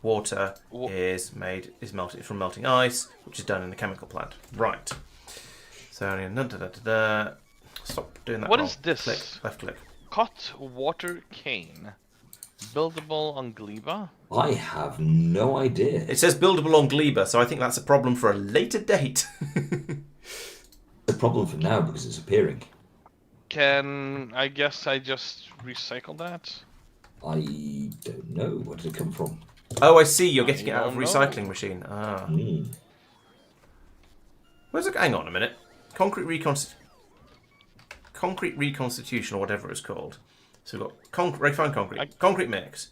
Water is melted from melting ice, which is done in a chemical plant. Right. So stop doing that. What wrong. is this? Click, left click. Cut water cane. Buildable on Gleba? I have no idea. It says buildable on Gleba, so I think that's a problem for a later date. It's a problem for now because it's appearing. I guess I just recycle that? I don't know. Where did it come from? Oh, I see. You're getting it I out of a don't recycling know. machine. Ah. Hmm. Where's it? Hang on a minute. Concrete reconstitution, or whatever it's called. So we've got refined concrete, concrete mix,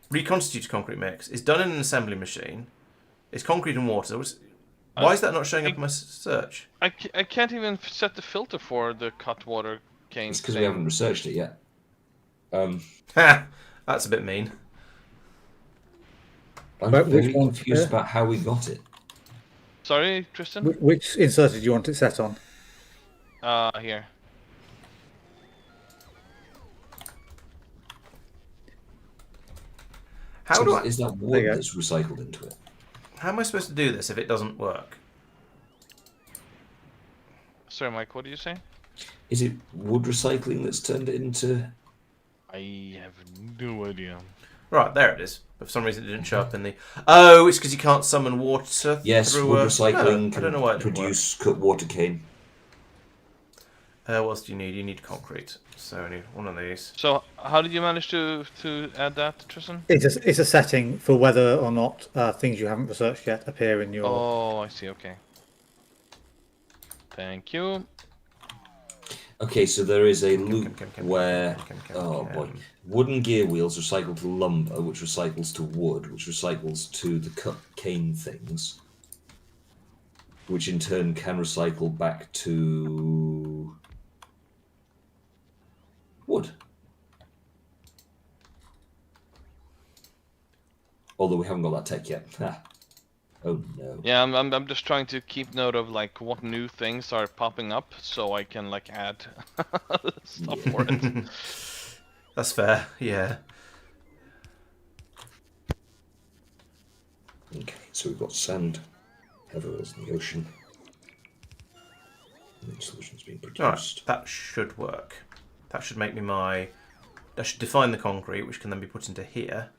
reconstituted concrete mix. It's done in an assembly machine. It's concrete and water. Why is that not showing up in my search? I can't even set the filter for the cut water cane. It's because we thing. haven't researched it yet. Ha! That's a bit mean. I'm But which very one? confused about how we got it. Sorry, Tristan? Which insert did you want it set on? Here. How So do I? is that There wood you go. that's recycled into it? How am I supposed to do this if it doesn't work? Sorry, Mike, what do you say? Is it wood recycling that's turned it into? I have no idea. Right, there it is. But for some reason it didn't show up in the... Oh, it's because you can't summon water Yes, through wood a... recycling No, I don't know why it can didn't work. produce cut water cane. What else do you need? You need concrete. So I need one of these. So, how did you manage to add that, Tristan? It's a setting for whether or not things you haven't researched yet appear in your. Oh, I see, okay. Thank you. Okay, so there is a loop come, where, oh come. boy, wooden gear wheels recycle to lumber, which recycles to wood, which recycles to the cut cane things, which in turn can recycle back to wood. Although we haven't got that tech yet. Oh no. Yeah, I'm just trying to keep note of like what new things are popping up, so I can like add stuff for it. That's fair. Yeah. Okay, so we've got sand, heavy oils in the ocean. And solutions being produced. All right. That should work. That should make me my. That should define the concrete, which can then be put into here.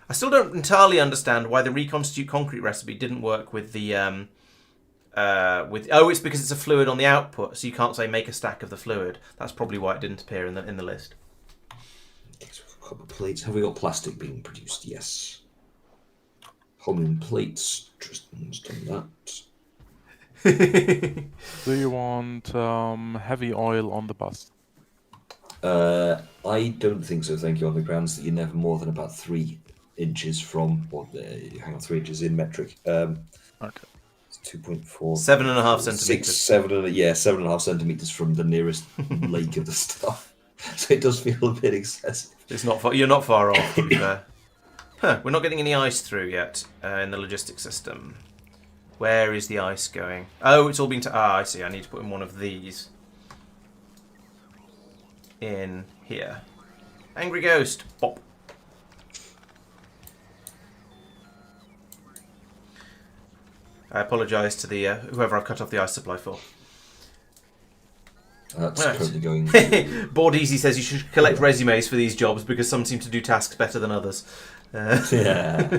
I still don't entirely understand why the reconstitute concrete recipe didn't work with the it's because it's a fluid on the output, so you can't say make a stack of the fluid. That's probably why it didn't appear in the list. Okay, so we've got copper plates. Have we got plastic being produced? Yes. Holmium plates. Tristan's done that. Do you want heavy oil on the bus? I don't think so, thank you, on the grounds that you're never more than about 3 inches from, or hang on, 3 inches in metric. Okay. It's 2.4. 7.5 centimeters. 7.5 centimeters from the nearest lake of the stuff. So it does feel a bit excessive. It's not far. You're not far off. To be fair. Huh, we're not getting any ice through yet in the logistics system. Where is the ice going? Oh, it's all being. I see. I need to put in one of these. In here. Angry Ghost. Bop. I apologise to the whoever I've cut off the ice supply for. That's Right. currently going. Board Easy says you should collect resumes for these jobs because some seem to do tasks better than others. Yeah.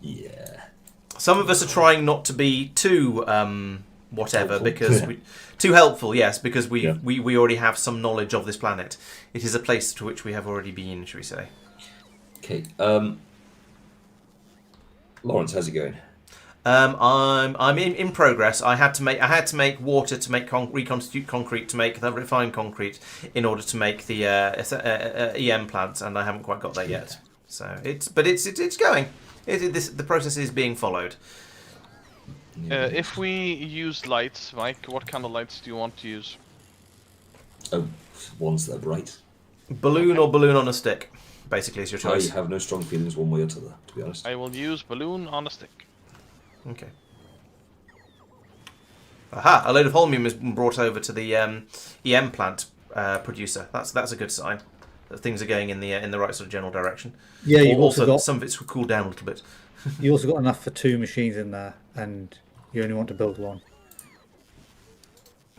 Yeah. Some of us are trying not to be too whatever Helpful. because too helpful. Yes, because we Yeah. already have some knowledge of this planet. It is a place to which we have already been, shall we say? Okay. Laurence, how's it going? I'm in progress. I had to make water to make reconstitute concrete to make the refined concrete in order to make the EM plants, and I haven't quite got there yet. So it's going. The process is being followed. If we use lights, Mike, what kind of lights do you want to use? Oh, ones that are bright. Balloon or balloon on a stick, basically is your I choice. have no strong feelings one way or the other, to be honest. I will use balloon on a stick. Okay. Aha! A load of holmium has been brought over to the EM plant producer. That's a good sign that things are going in the right sort of general direction. Yeah, you've also got some of it's cooled down a little bit. you also got enough for 2 machines in there, and you only want to build one.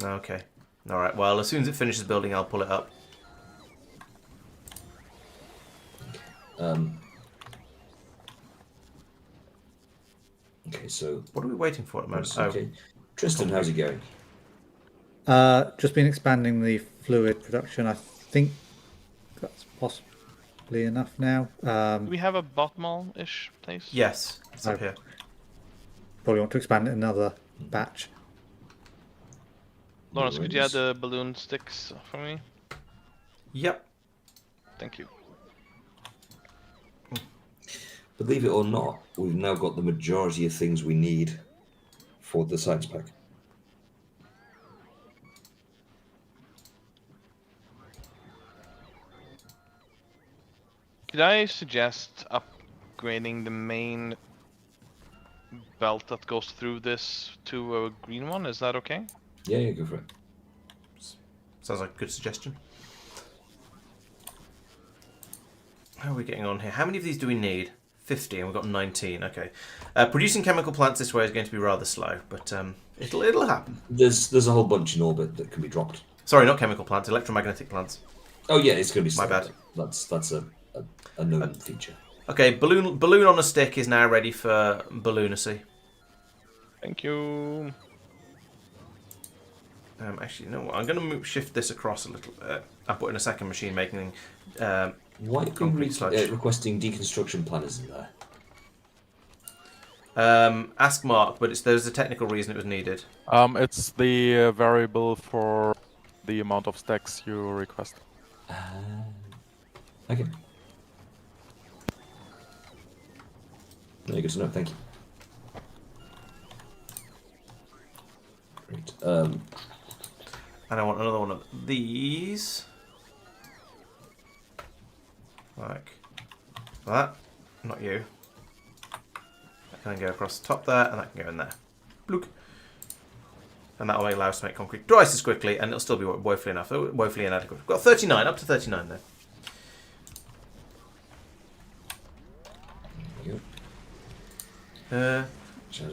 Okay. All right. Well, as soon as it finishes building, I'll pull it up. Okay, so What are we waiting for at the moment? okay. Tristan, how's it going? Just been expanding the fluid production. I think that's possibly enough now. Do we have a botmal-ish place? Yes, it's up Oh. here. Probably want to expand it another batch. Laurence, could you add worries. the balloon sticks for me? Yep. Thank you. Believe it or not, we've now got the majority of things we need for the science pack. Could I suggest upgrading the main belt that goes through this to a green one? Is that okay? Yeah, go for it. Sounds like a good suggestion. How are we getting on here? How many of these do we need? 50, and we've got 19. Okay. Producing chemical plants this way is going to be rather slow, but it'll happen. There's a whole bunch in orbit that can be dropped. Sorry, not chemical plants, electromagnetic plants. Oh yeah, it's going to be My slow. bad. That's a known feature. Okay, balloon on a stick is now ready for balloonacy. Thank you. Actually, you know what? I'm going to shift this across a little bit. I put in a second machine making. Why are you Concrete sludge. requesting deconstruction planners in there? Ask Mark, but there's a technical reason it was needed. It's the variable for the amount of stacks you request. Okay. Very good to know. Thank you. Great. And I want another one of these. Like that. Not you. That can go across the top there, and that can go in there. Blook. And that will allow us to make concrete twice as quickly, and it'll still be woefully inadequate. We've got 39, up to 39 there.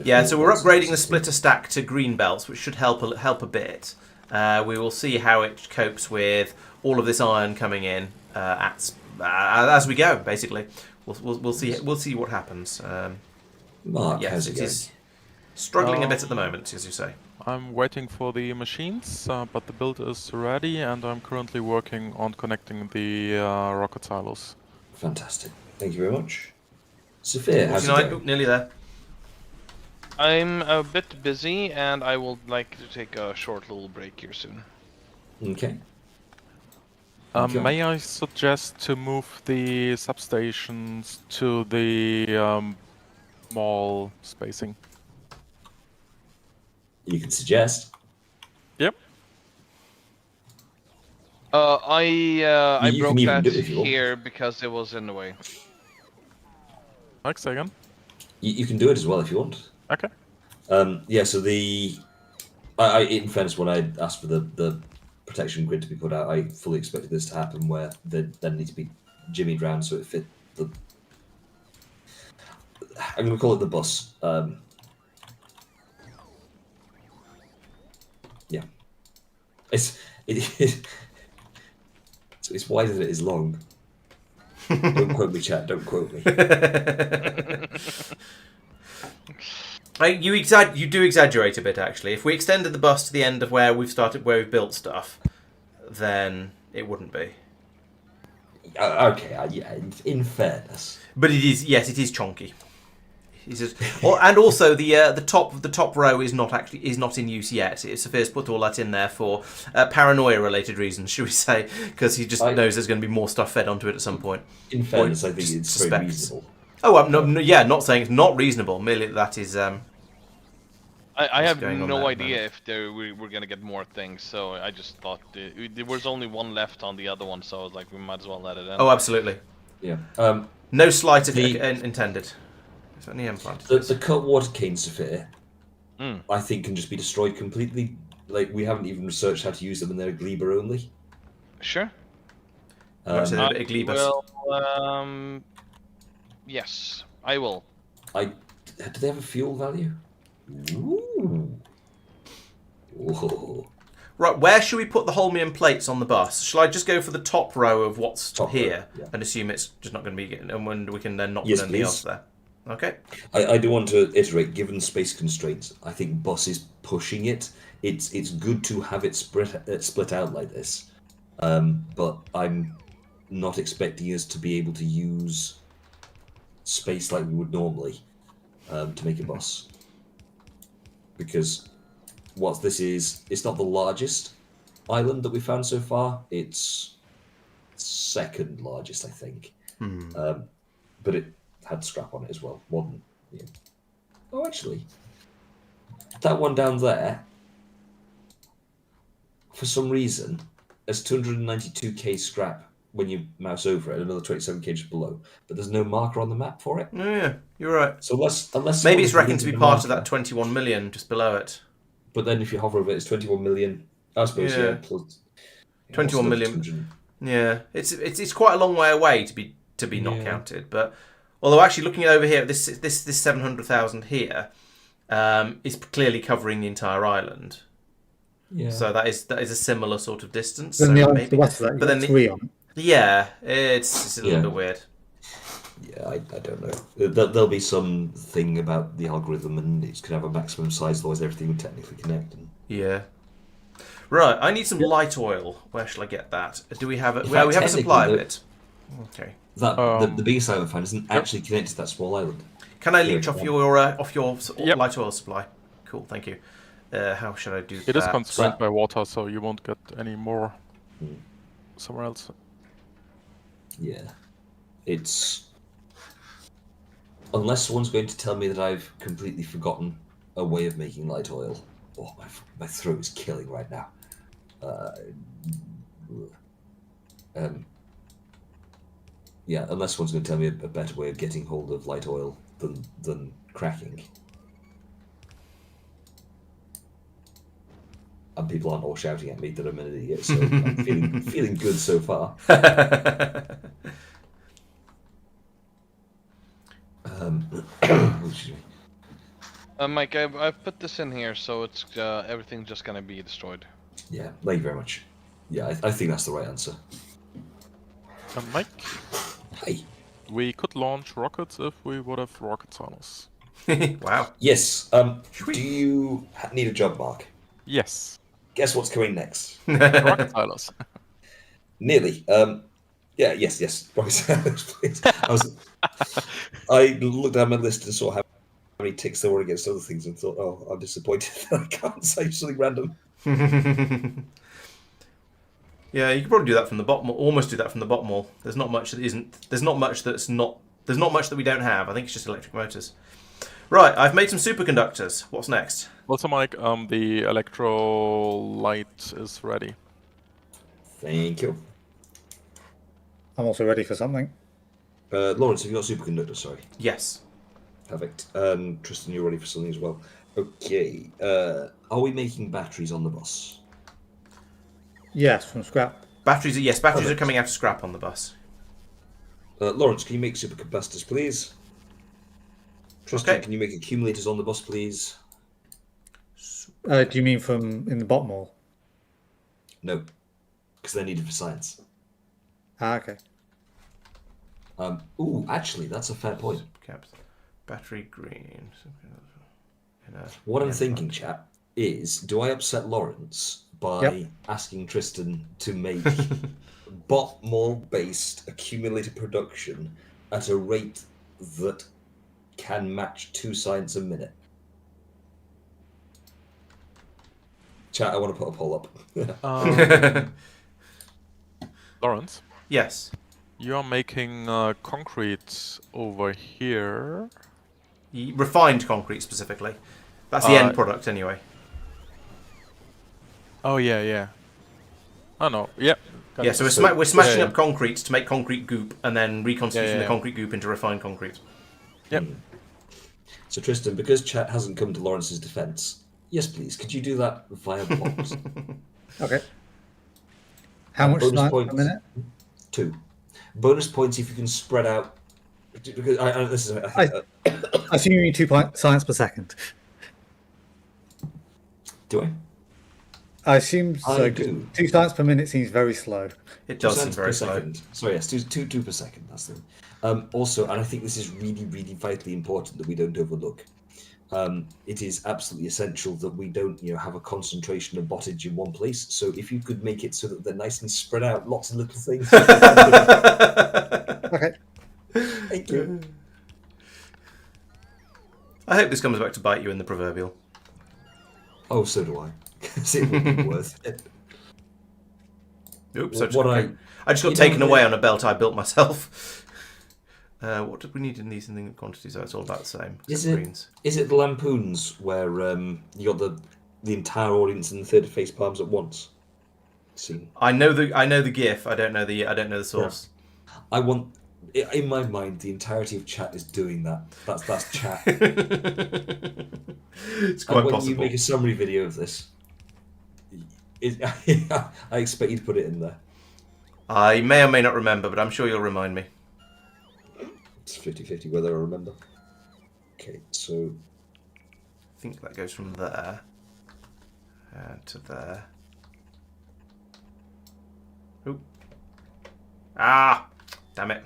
Yeah, so we're upgrading the splitter stack to green belts, which should help a bit. We will see how it copes with all of this iron coming in as we go. Basically, we'll see what happens. Mark, yes, how's it it going? is struggling a bit at the moment, as you say. I'm waiting for the machines, but the build is ready, and I'm currently working on connecting the rocket silos. Fantastic. Thank you very much. Sophia, how's it 49, going? nearly there. I'm a bit busy, and I will like to take a short little break here soon. Okay. Okay. May I suggest to move the substations to the mall spacing? You can suggest. Yep. I You broke can even that do it if you want. here because it was in the way. Next second. You can do it as well if you want. Okay. Yeah, so I in fairness, when I asked for the protection grid to be put out, I fully expected this to happen where they then need to be jimmied round so it fit the... I'm going to call it the bus. Yeah. It's wider than it is long. Don't quote me, chat. Don't quote me. You do exaggerate a bit, actually. If we extended the bus to the end of where we've built stuff, then it wouldn't be. Okay, yeah. In fairness, But it is, yes, it is chonky. And also the top row is not in use yet. Sophia's put all that in there for paranoia-related reasons, should we say? Because he just knows there's going to be more stuff fed onto it at some point. in fairness, I think just it's suspects. very reasonable. Oh, I'm not saying it's not reasonable. Merely that is. I have going on no there, idea if we're gonna get more things, so I just thought there was only one left on the other one, so I was like, we might as well let it in. Oh, absolutely. Yeah. No slight intended. It's only implanted. The cut water cane Sophia, I think, can just be destroyed completely. Like, we haven't even researched how to use them, and they're Gleber only. Sure. Much a bit of Glebus. Well, yes, I will. Do they have a fuel value? Ooh. Whoa. Right, where should we put the holmium plates on the bus? Shall I just go for the top row of what's Top row, here yeah. and assume it's just not going to be, and when we can then not Yes, put anything please. else there? Okay. I do want to iterate, given space constraints, I think bus is pushing it. It's good to have it split out like this, but I'm not expecting us to be able to use space like we would normally to make a bus. Because what this is, it's not the largest island that we found so far. It's second largest, I think. But it had scrap on it as well. One, yeah. Oh, actually, that one down there, for some reason, there's 292k scrap when you mouse over it, another 27k just below. But there's no marker on the map for it. Oh, yeah, you're right. So unless Maybe it's someone reckoned to be deleted the part of marker, that 21 million just below it. But then if you hover over it, it's 21 million. I suppose, Yeah. yeah. Plus, 21 what's million. another 200? Yeah, it's quite a long way away to be not Yeah. counted. But although actually looking over here, this 700,000 here is clearly covering the entire island. Yeah. So that is a similar sort of distance. Then So the island to maybe, the west of that, but you've then got 3 on it. yeah, it's a little Yeah. bit weird. Yeah, I don't know. There'll be some thing about the algorithm, and it's going to have a maximum size, otherwise everything would technically connect. And... Yeah. Right, I need some light oil. Where shall I get that? Do we have it? In Well, fact, we have a supply of technically, it. Okay. the biggest island found isn't actually connected to that small island. Can I leech off your Yep. light oil supply? Cool, thank you. How should I do that? It is constrained So- by water, so you won't get any more somewhere else. Yeah. It's... Unless someone's going to tell me that I've completely forgotten a way of making light oil. Oh, my throat is killing right now. Yeah, unless someone's going to tell me a better way of getting hold of light oil than cracking. And people aren't all shouting at me that I'm an idiot, so I'm feeling good so far. Excuse me. Mike, I've put this in here, so it's everything's just gonna be destroyed. Yeah, thank you very much. Yeah, I think that's the right answer. And Mike, Hey. we could launch rockets if we would have rocket silos. Wow. Yes. Do you need a job, Mark? Yes, Guess what's coming next? rocket silos. Nearly. Yeah. Yes. Right. Please. I looked down my list and saw how many ticks there were against other things and thought, oh, I'm disappointed that I can't say something random. Yeah, you could probably do that from the bottom. Almost do that from the bottom wall. There's not much that isn't. There's not much that's not. There's not much that we don't have. I think it's just electric motors. Right, I've made some superconductors. What's next? Also, Mike, the electrolyte is ready. Thank you. I'm also ready for something. Laurence, have you got superconductor? Sorry. Yes. Perfect. Tristan, you're ready for something as well. Okay. Are we making batteries on the bus? Yes, from scrap. Batteries. Yes, batteries Perfect. are coming out of scrap on the bus. Lawrence, can you make supercapacitors, please? Tristan, Okay. can you make accumulators on the bus, please? Do you mean from in the bottom wall? No, because they're needed for science. Ah, okay. Ooh, actually, that's a fair point. Caps. Battery green. What I'm thinking, chap, is do I upset Lawrence by Yep. asking Tristan to make bot-mall-based accumulator production at a rate that can match 2 science a minute? Chat, I want to put a poll up. Laurence, Yes. you're making concrete over here. Refined concrete specifically. That's the end product anyway. Oh yeah. Oh no, yeah. got Yeah, it. so we're smashing up concrete to make concrete goop, and then reconstituting the concrete goop into refined concrete. Yep. So Tristan, because chat hasn't come to Lawrence's defense, yes, please, could you do that via bot? Okay. How much bonus science points. per minute? 2. Bonus points if you can spread out. Because this is. I assume you need 2 science per second. Do I? I assume so. I 'Cause do. 2 science per minute seems very slow. It does 2 seem cents very per slow. second. Sorry, yes, two per second. That's the. Also, and I think this is really, really vitally important that we don't overlook. It is absolutely essential that we don't, have a concentration of bottage in one place. So if you could make it so that they're nice and spread out, lots of little things. Okay. Thank you. I hope this comes back to bite you in the proverbial. Oh, so do I. 'Cause it would be worth it. Oops, What I just got you taken know, away the- on a belt I built myself. What did we need in these quantities? Oh, it's all about the same. Is except it- greens. Is it the lampoons where you got the entire audience in the theatre face palms at once? Scene. I know the GIF. I don't know the source. I want. In my mind, the entirety of chat is doing that. That's chat. It's And quite when possible. you make a summary video of this, I expect you to put it in there. I may or may not remember, but I'm sure you'll remind me. It's 50-50 whether I remember. Okay, so I think that goes from there to there. Oop. Ah! Damn it.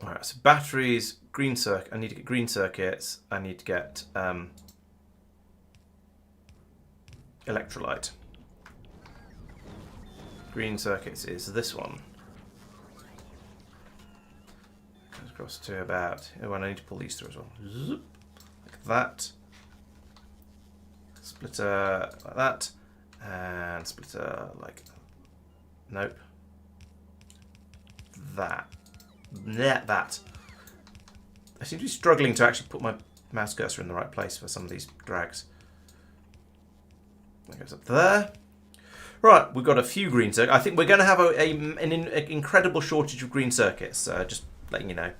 Alright, so batteries, green circuit. I need to get green circuits. I need to get electrolyte. green circuits is this one. Goes across to about... Oh, and I need to pull these through as well. Zoop. Like that. Splitter like that. And splitter like... Nope. That. Yeah, that. I seem to be struggling to actually put my mouse cursor in the right place for some of these drags. That goes up there. Right, we've got a few green circuits. I think we're going to have an incredible shortage of green circuits. Just letting you know.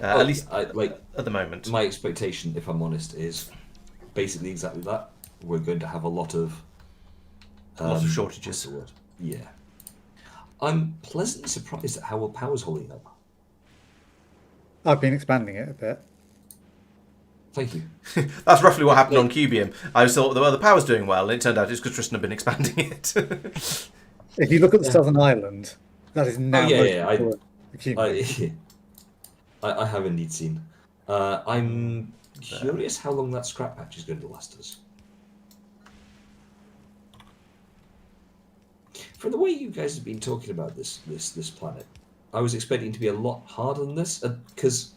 At least at the moment. My expectation, if I'm honest, is basically exactly that. We're going to have a lot of shortages. What's the word? Yeah. I'm pleasantly surprised at how well power's holding up. I've been expanding it a bit. Thank you. That's roughly what happened on Cubium. I thought the power's doing well, and it turned out it's because Tristan had been expanding it. If you look at the southern island, that is now I have indeed seen. I'm curious how long that scrap patch is going to last us. From the way you guys have been talking about this planet, I was expecting it to be a lot harder than this, because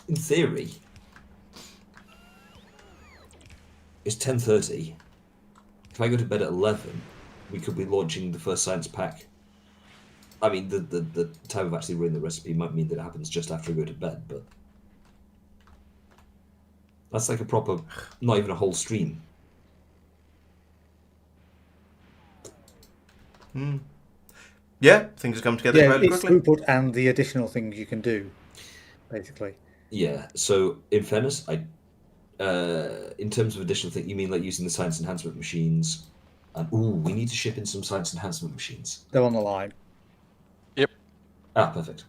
in theory, it's 10:30. If I go to bed at 11, we could be launching the first science pack. I mean, the time of actually running the recipe might mean that it happens just after I go to bed, but that's like a proper, not even a whole stream. Yeah, things have come together fairly it's quickly. throughput and the additional things you can do, basically. Yeah, so in fairness, in terms of additional things, you mean like using the science enhancement machines? And we need to ship in some science enhancement machines. They're on the line. Yep. Perfect.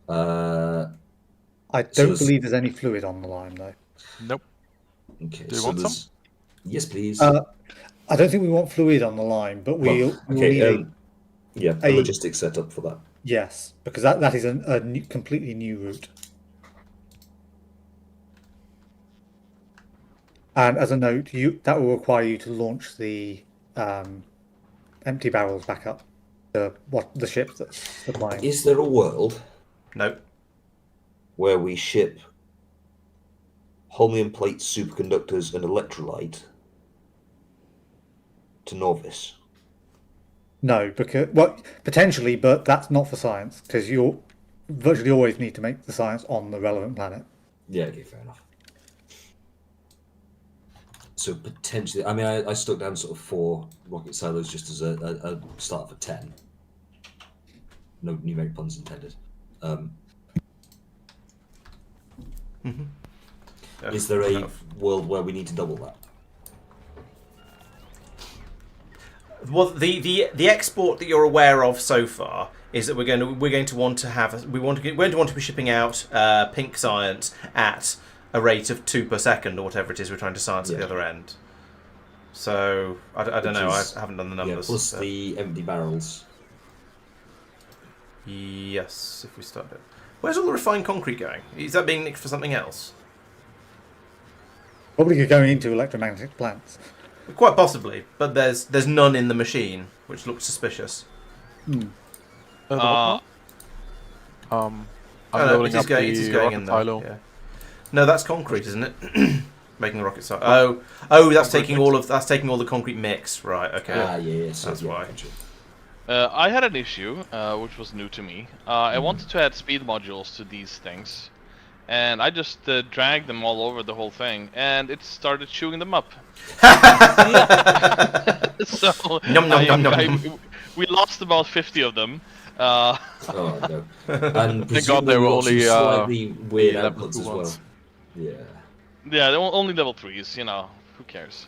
I don't believe there's any fluid on the line, though. Nope. Okay. Do you want some? Yes, please. I don't think we want fluid on the line, but we'll need a logistics setup for that. Yes, because that is a completely new route. And as a note, that will require you to launch the empty barrels back up. The ship that's supplying. Is there a world No. where we ship holmium plates, superconductors, and electrolyte to Norvis? No, because potentially, but that's not for science, because you virtually always need to make the science on the relevant planet. Yeah, okay, fair enough. So potentially, I mean, I stuck down sort of 4 rocket silos just as a start for 10. No numeric puns intended. Is there a world where we need to double that? Well, the export that you're aware of so far is that we're going to want to have we're going to want to be shipping out pink science at a rate of 2 per second or whatever it is we're trying to science at the other end. So I don't know. I haven't done the numbers. Yeah, plus the empty barrels. Yes, if we start it. Where's all the refined concrete going? Is that being nicked for something else? Probably going into electromagnetic plants. Quite possibly, but there's none in the machine, which looks suspicious. I'm loading up the rocket silo. Yeah. No, that's concrete, isn't it? Making the rocket silo. Oh, that's taking all the concrete mix, right? Okay. Yes, that's why. I had an issue, which was new to me. I wanted to add speed modules to these things, and I just dragged them all over the whole thing, and it started chewing them up. So we lost about 50 50 Oh no! And Thank God they were only slightly weird level outputs as 2 well. ones. Yeah, they're only level 3s. You know, who cares?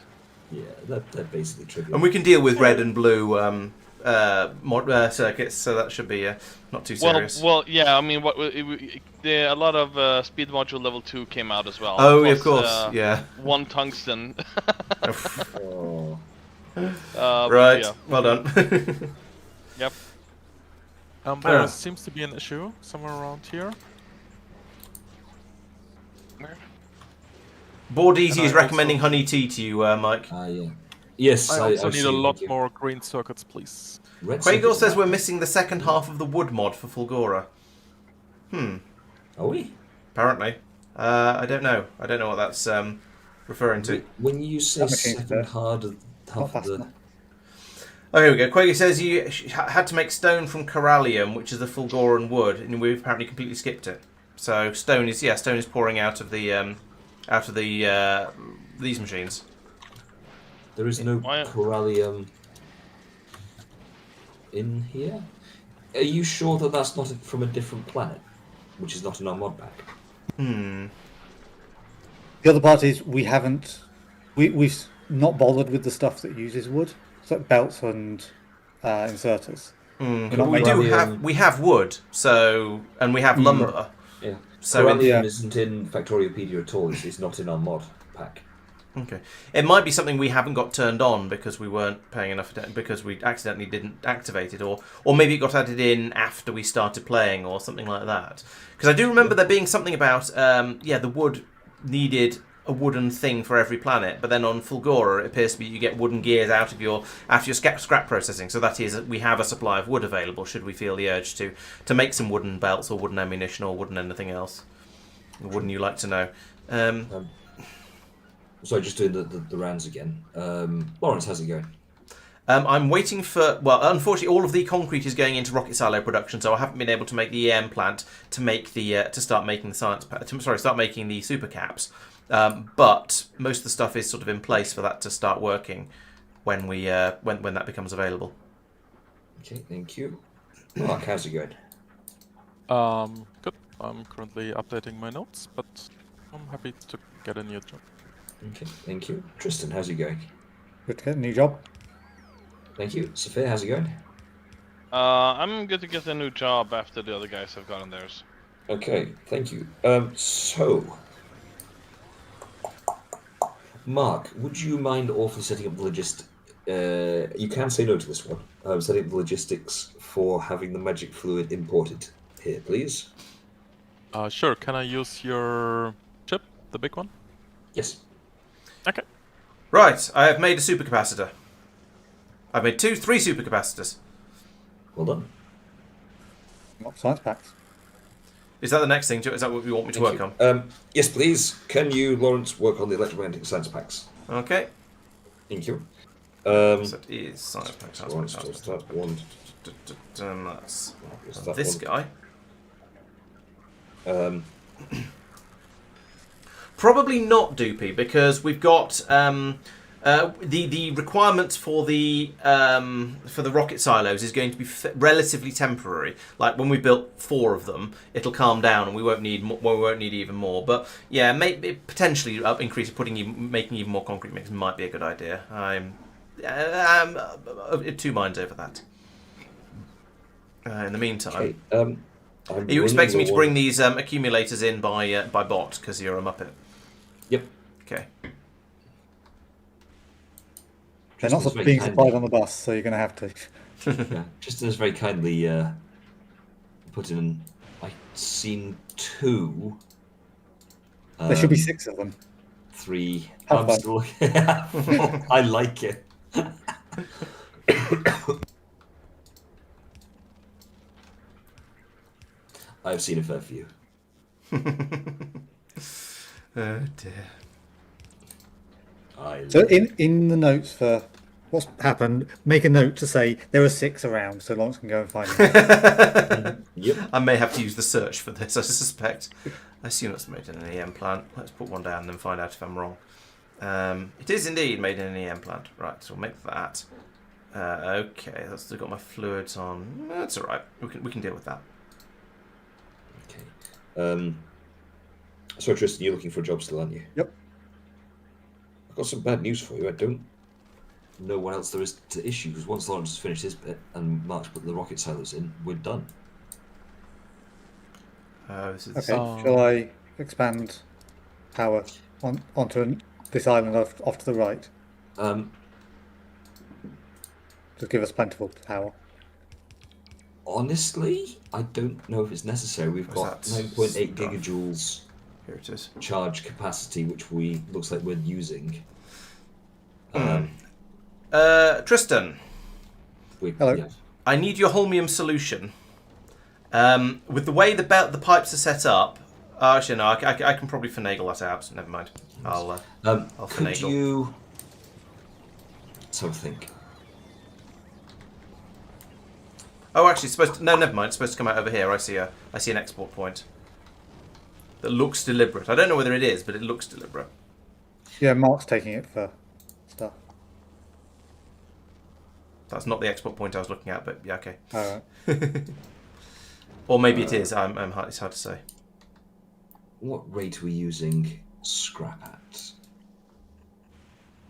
yeah, they're basically trivial. And we can deal with red and blue circuits, so that should be not too serious. Well, yeah. I mean, a lot of speed module level 2 came out as well. Oh, Plus, of course, yeah. 1 tungsten. Oh. Right, yeah. well done. Yep. There seems to be an issue somewhere around here. Where? Board Easy is And I recommending honey tea to you, Mike. Yeah. Yes, I also I've need a seen, lot thank you. more green circuits, please. Red Quagor circuits says are we're bad. missing the second half of the wood mod for Fulgora. Are we? Apparently. I don't know. I don't know what that's referring to. When you say That machine's second there. half Not of fast the... enough. Oh, here we go. Quagor says you had to make stone from corallium, which is the Fulgoran wood, and we've apparently completely skipped it. So stone is pouring out of the these machines. There is no Why- corallium in here? Are you sure that that's not from a different planet? Which is not in our mod pack? Hmm. The other part is we've not bothered with the stuff that uses wood, so like belts and inserters. We're not We making- we have wood, so and we have lumber. Yeah. So corallium Yeah. isn't in Factoriopedia at all. It's not in our mod pack. Okay, it might be something we haven't got turned on because we weren't paying enough attention because we accidentally didn't activate it, or maybe it got added in after we started playing, or something like that. Because I do remember there being something about the wood needed a wooden thing for every planet, but then on Fulgora it appears to be you get wooden gears out of your scrap processing. So that is, we have a supply of wood available should we feel the urge to make some wooden belts or wooden ammunition or wooden anything else. Wouldn't you like to know? Sorry, just doing the rounds again. Laurence, how's it going? I'm waiting for. Well, unfortunately, all of the concrete is going into rocket silo production, so I haven't been able to make the EM plant to make the start making the start making the super caps. But most of the stuff is sort of in place for that to start working when we when that becomes available. Okay, thank you. Mark, how's it going? Good. I'm currently updating my notes, but I'm happy to get a new job. Okay, thank you. Tristan, how's it going? Good to get a new job. Thank you. Sophia, how's it going? I'm good to get a new job after the other guys have gotten theirs. Okay, thank you. So, Mark, would you mind awfully setting up the you can say no to this one. Setting up the logistics for having the magic fluid imported here, please. Sure. Can I use your chip, the big one? Yes. Okay. Right, I have made a supercapacitor. I've made 3 supercapacitors. Well done. Not science packs. Is that the next thing? Is that what you want me to Thank work you. on? Yes, please. Can you, Laurence, work on the electromagnetic science packs? Okay. Thank you. So it is science pack. Laurence does that one. That's Is that this one? guy. Probably not Doopy, because we've got the requirements for the rocket silos is going to be relatively temporary. Like when we built 4 of them, it'll calm down and we won't need even more. But yeah, maybe potentially making even more concrete mix might be a good idea. I'm two minds over that. In the meantime, Okay. are you expecting me to bring these accumulators in by bot because you're a Muppet? Yep. Okay. They're not Tristan's very being kind. supplied on the bus, so you're going to have to. Yeah. Tristan has very kindly put in, scene 2. There should be 6 of them. 3. Have I'm fun. still. I like it. I've seen a fair few. Oh dear. So in the notes for what's happened, make a note to say there are 6 around, so Laurence can go and find them. Yep. I may have to use the search for this, I suspect. I assume it's made in an EM plant. Let's put one down and then find out if I'm wrong. It is indeed made in an EM plant. Right, so we'll make that. Okay, that's still got my fluids on. That's alright. We can deal with that. Okay. So Tristan, you're looking for a job still, aren't you? Yep. I've got some bad news for you. I don't know what else there is to issue, because once Laurence has finished his bit and Mark's put the rocket silos in, we're done. This is Okay, shall I expand power onto this island off to the right? To give us plentiful power. Honestly, I don't know if it's necessary. We've got Where's that 9.8 stuff? gigajoules Here it is. charge capacity, which looks like we're using. Tristan, Hello. Yeah. I need your holmium solution. With the way the pipes are set up, actually no, I can probably finagle that out. So never mind. I'll Could finagle. you? Let's have a think. Oh, actually, it's supposed to, no, never mind. It's supposed to come out over here. I see an export point that looks deliberate. I don't know whether it is, but it looks deliberate. Yeah, Mark's taking it for stuff. That's not the export point I was looking at, but yeah, okay. All right. Or maybe it is. It's hard to say. What rate are we using scrap at?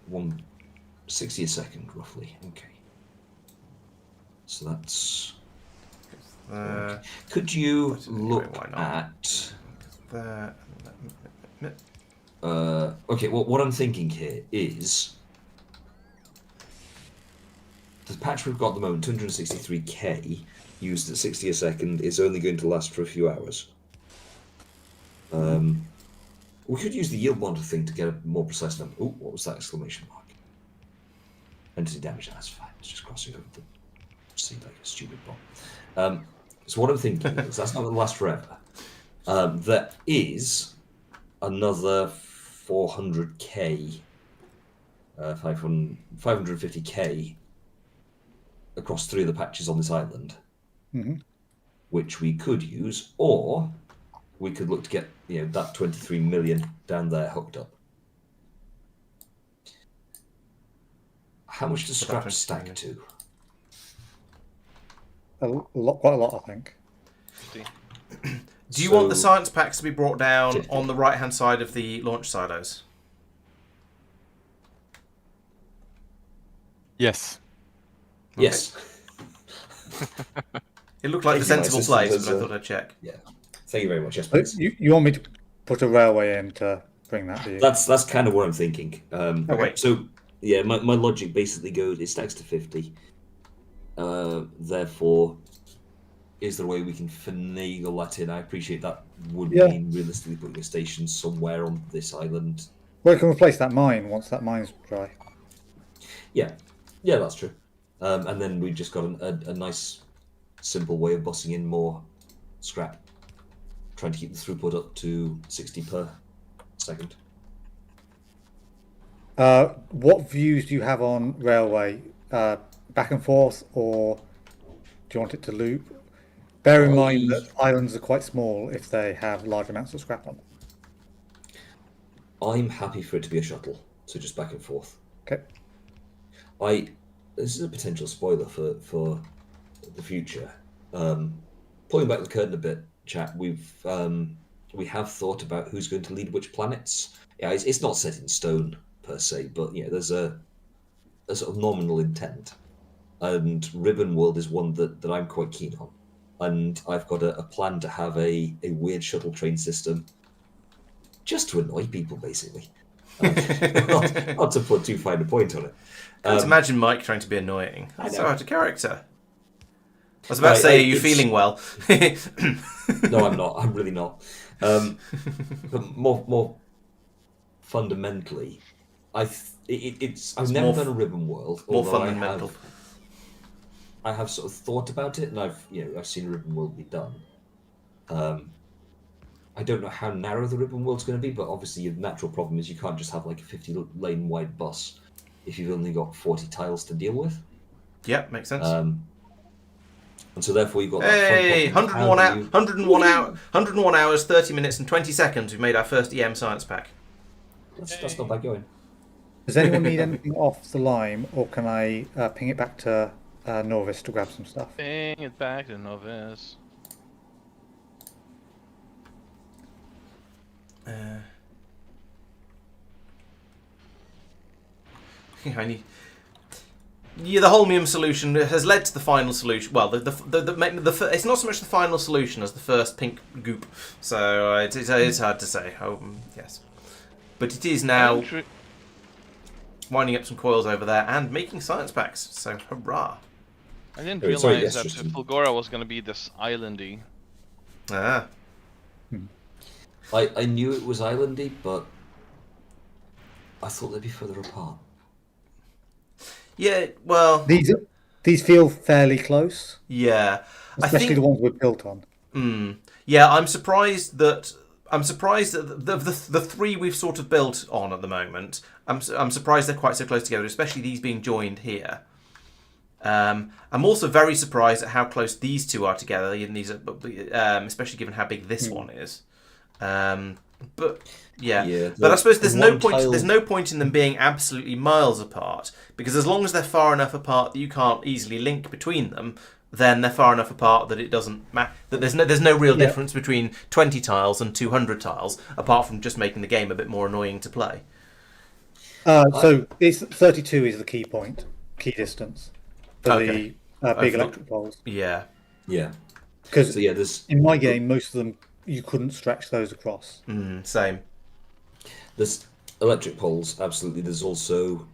160 a second, roughly. Okay. So that's. Could you look why not? at? There. Okay. Well, what I'm thinking here is the patch we've got at the moment, 263k, used at 60 a second, is only going to last for a few hours. We could use the yield monitor thing to get a more precise number. Oh, what was that exclamation mark? Entity damage. That's fine. It's just crossing over the sea like a stupid bomb. So what I'm thinking is that's not going to last forever. There is another 400k, 550k across 3 of the patches on this island, which we could use, or we could look to get that 23 million down there hooked up. How much does scrap stack to? Quite a lot, I think. Do you want the So- science packs to be brought down 50. on the right-hand side of the launch silos? Yes. Yes. It looked like the Thank you, my sensible assistant place, has, but I thought I'd check. Yeah. Thank you very much. Yes, So please. you want me to put a railway in to bring that to you? That's kind of what I'm thinking. wait. So yeah, my logic basically goes: it stacks to 50. Therefore, is there a way we can finagle that in? I appreciate that would Yeah. mean realistically putting a station somewhere on this island. Well, we can replace that mine once that mine's dry. Yeah, that's true. And then we've just got a nice, simple way of bussing in more scrap, trying to keep the throughput up to 60 per second. What views do you have on railway? Back and forth, or do you want it to loop? Bear in mind that islands are quite small if they have large amounts of scrap on them. I'm happy for it to be a shuttle, so just back and forth. Okay. This is a potential spoiler for the future. Pulling back the curtain a bit, chat. We have thought about who's going to lead which planets. Yeah, it's not set in stone per se, but there's a sort of nominal intent. And Ribbon World is one that I'm quite keen on. And I've got a plan to have a weird shuttle train system just to annoy people, basically. Not to put too fine a point on it. Can't imagine Mike trying to be annoying. That's so know. out of character. I was about to say, are you feeling well? No, I'm not. I'm really not. But more fundamentally, I've never more done a Ribbon World. more although fundamental. I have sort of thought about it, and I've seen Ribbon World be done. I don't know how narrow the Ribbon World's going to be, but obviously your natural problem is you can't just have like a 50-lane wide bus if you've only got 40 tiles to deal with. Yeah, makes sense. And so therefore you've got Hey, that front pocket. 101 hours, 30 minutes and 20 seconds. We've made our first EM science pack. That's not bad going. Does anyone need anything off the lime, or can I ping it back to Norvis to grab some stuff? Bring it back to Novice. I need. Yeah, the holmium solution has led to the final solution. Well, it's not so much the final solution as the first pink goop. So it's hard to say. Yes, but it is now winding up some coils over there and making science packs. So hurrah! I didn't Oh, realize sorry, yes, that Tristan. Fulgora was going to be this islandy. Ah, I knew it was islandy, but I thought they'd be further apart. Yeah, well, These feel fairly close, yeah. I especially the think ones we're built on. Yeah, I'm surprised that the three we've sort of built on at the moment. I'm surprised they're quite so close together, especially these being joined here. I'm also very surprised at how close these two are together, and these are, especially given how big this one is. But yeah, Yeah, but I suppose the there's no one point. tile- There's no point in them being absolutely miles apart, because as long as they're far enough apart that you can't easily link between them, then they're far enough apart that it doesn't matter. That there's no real Yeah. difference between 20 tiles and 200 tiles, apart from just making the game a bit more annoying to play. So it's 32 is the key distance for Okay. the big For the- electric poles. Yeah. Yeah. Because So yeah, there's in my game, most of them you couldn't stretch those across. Same. there's electric poles. Absolutely. There's also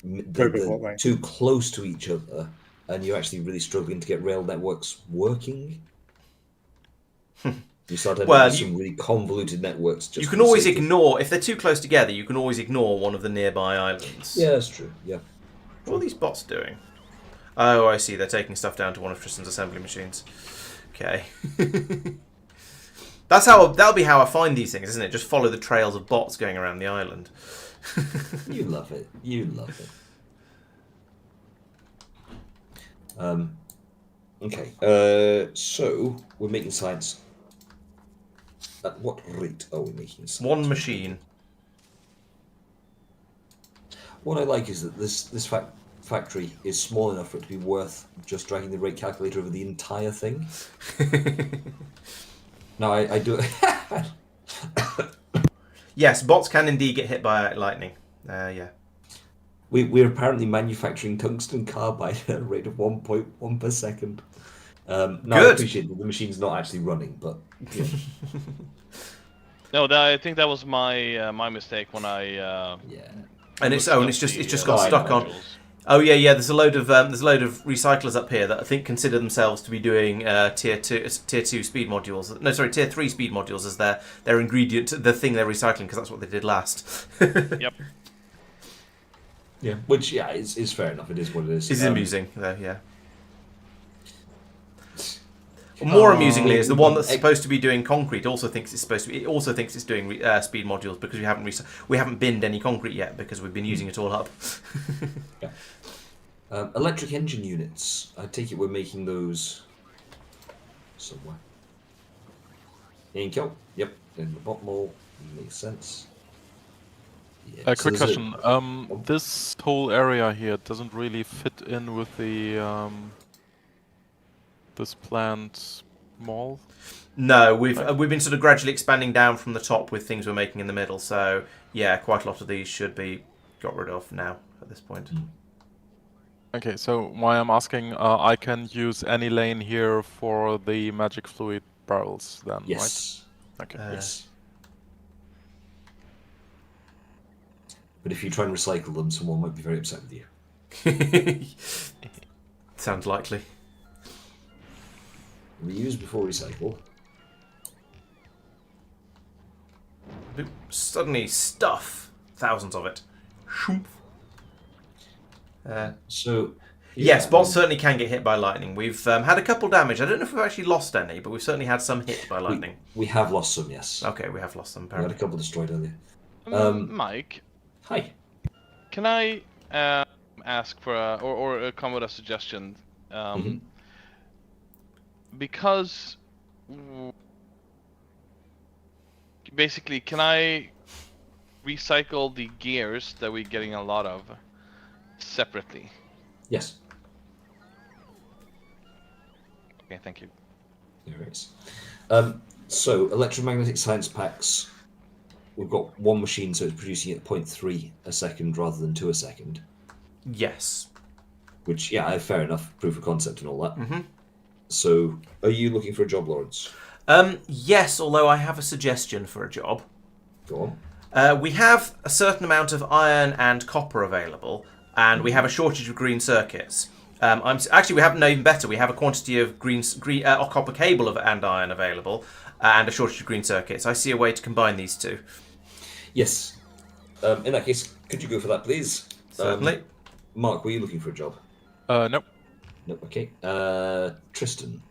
Very big what way? too close to each other, and you're actually really struggling to get rail networks working. You start ending Well, up with some really convoluted networks. Just You for can the always sake of- ignore, if they're too close together, you can always ignore one of the nearby islands. Yeah, that's true. Yeah. What are these bots doing? Oh, I see. They're taking stuff down to one of Tristan's assembly machines. Okay. That'll be how I find these things, isn't it? Just follow the trails of bots going around the island. You love it. You love it. Okay. So we're making science. At what rate are we making science? One machine. What I like is that this factory is small enough for it to be worth just dragging the rate calculator over the entire thing. No, I do. Yes, bots can indeed get hit by lightning. Yeah. We're apparently manufacturing tungsten carbide at a rate of 1.1 per second. No, I Good. appreciate that the machine's not actually running, but yeah. No, I think that was my my mistake when I. Yeah. And it's looked up it's just the, got line stuck on. modules. Oh yeah. There's a load of recyclers up here that I think consider themselves to be doing tier 2 speed modules. No, sorry, tier 3 speed modules as their ingredient, the thing they're recycling, because that's what they did last. Yep. Yeah. Which is fair enough. It is what it is. It's amusing though, yeah. More amusingly is the one that's supposed to be doing concrete also thinks it's doing speed modules because we haven't binned any concrete yet because we've been using it all up. Yeah. Electric engine units. I take it we're making those somewhere. Inkel. Yep. In the bottom hole. Makes sense. Yeah. A so quick there's question. This whole area here doesn't really fit in with the this planned mall. No, we've been sort of gradually expanding down from the top with things we're making in the middle. So yeah, quite a lot of these should be got rid of now at this point. Okay, so why I'm asking, I can use any lane here for the magic fluid barrels then, Yes. right? Okay. Yes. But if you try and recycle them, someone might be very upset with you. Sounds likely. Reuse before recycle. Suddenly, stuff. Thousands of it. Shoomp. So. Yes, yeah, bots certainly can get hit by lightning. We've had a couple damage. I don't know if we've actually lost any, but we've certainly had some hit by lightning. We have lost some, yes. Okay, we have lost some. We had a Apparently. couple destroyed earlier. Mike, Hi. can I ask for or come with a suggestion? Because basically, can I recycle the gears that we're getting a lot of separately? Yes. Okay, thank you. There is. So electromagnetic science packs. We've got one machine, so it's producing at 0.3 a second rather than 2 a second. Yes. Which, yeah, fair enough. Proof of concept and all that. Mm-hmm. So, are you looking for a job, Laurence? Yes, although I have a suggestion for a job. Go on. We have a certain amount of iron and copper available, and we have a shortage of green circuits. We have no, even better. We have a quantity of green copper cable and iron available, and a shortage of green circuits. I see a way to combine these two. Yes. In that case, could you go for that, please? Certainly. Mark, were you looking for a job? Nope. Nope. Okay. Tristan.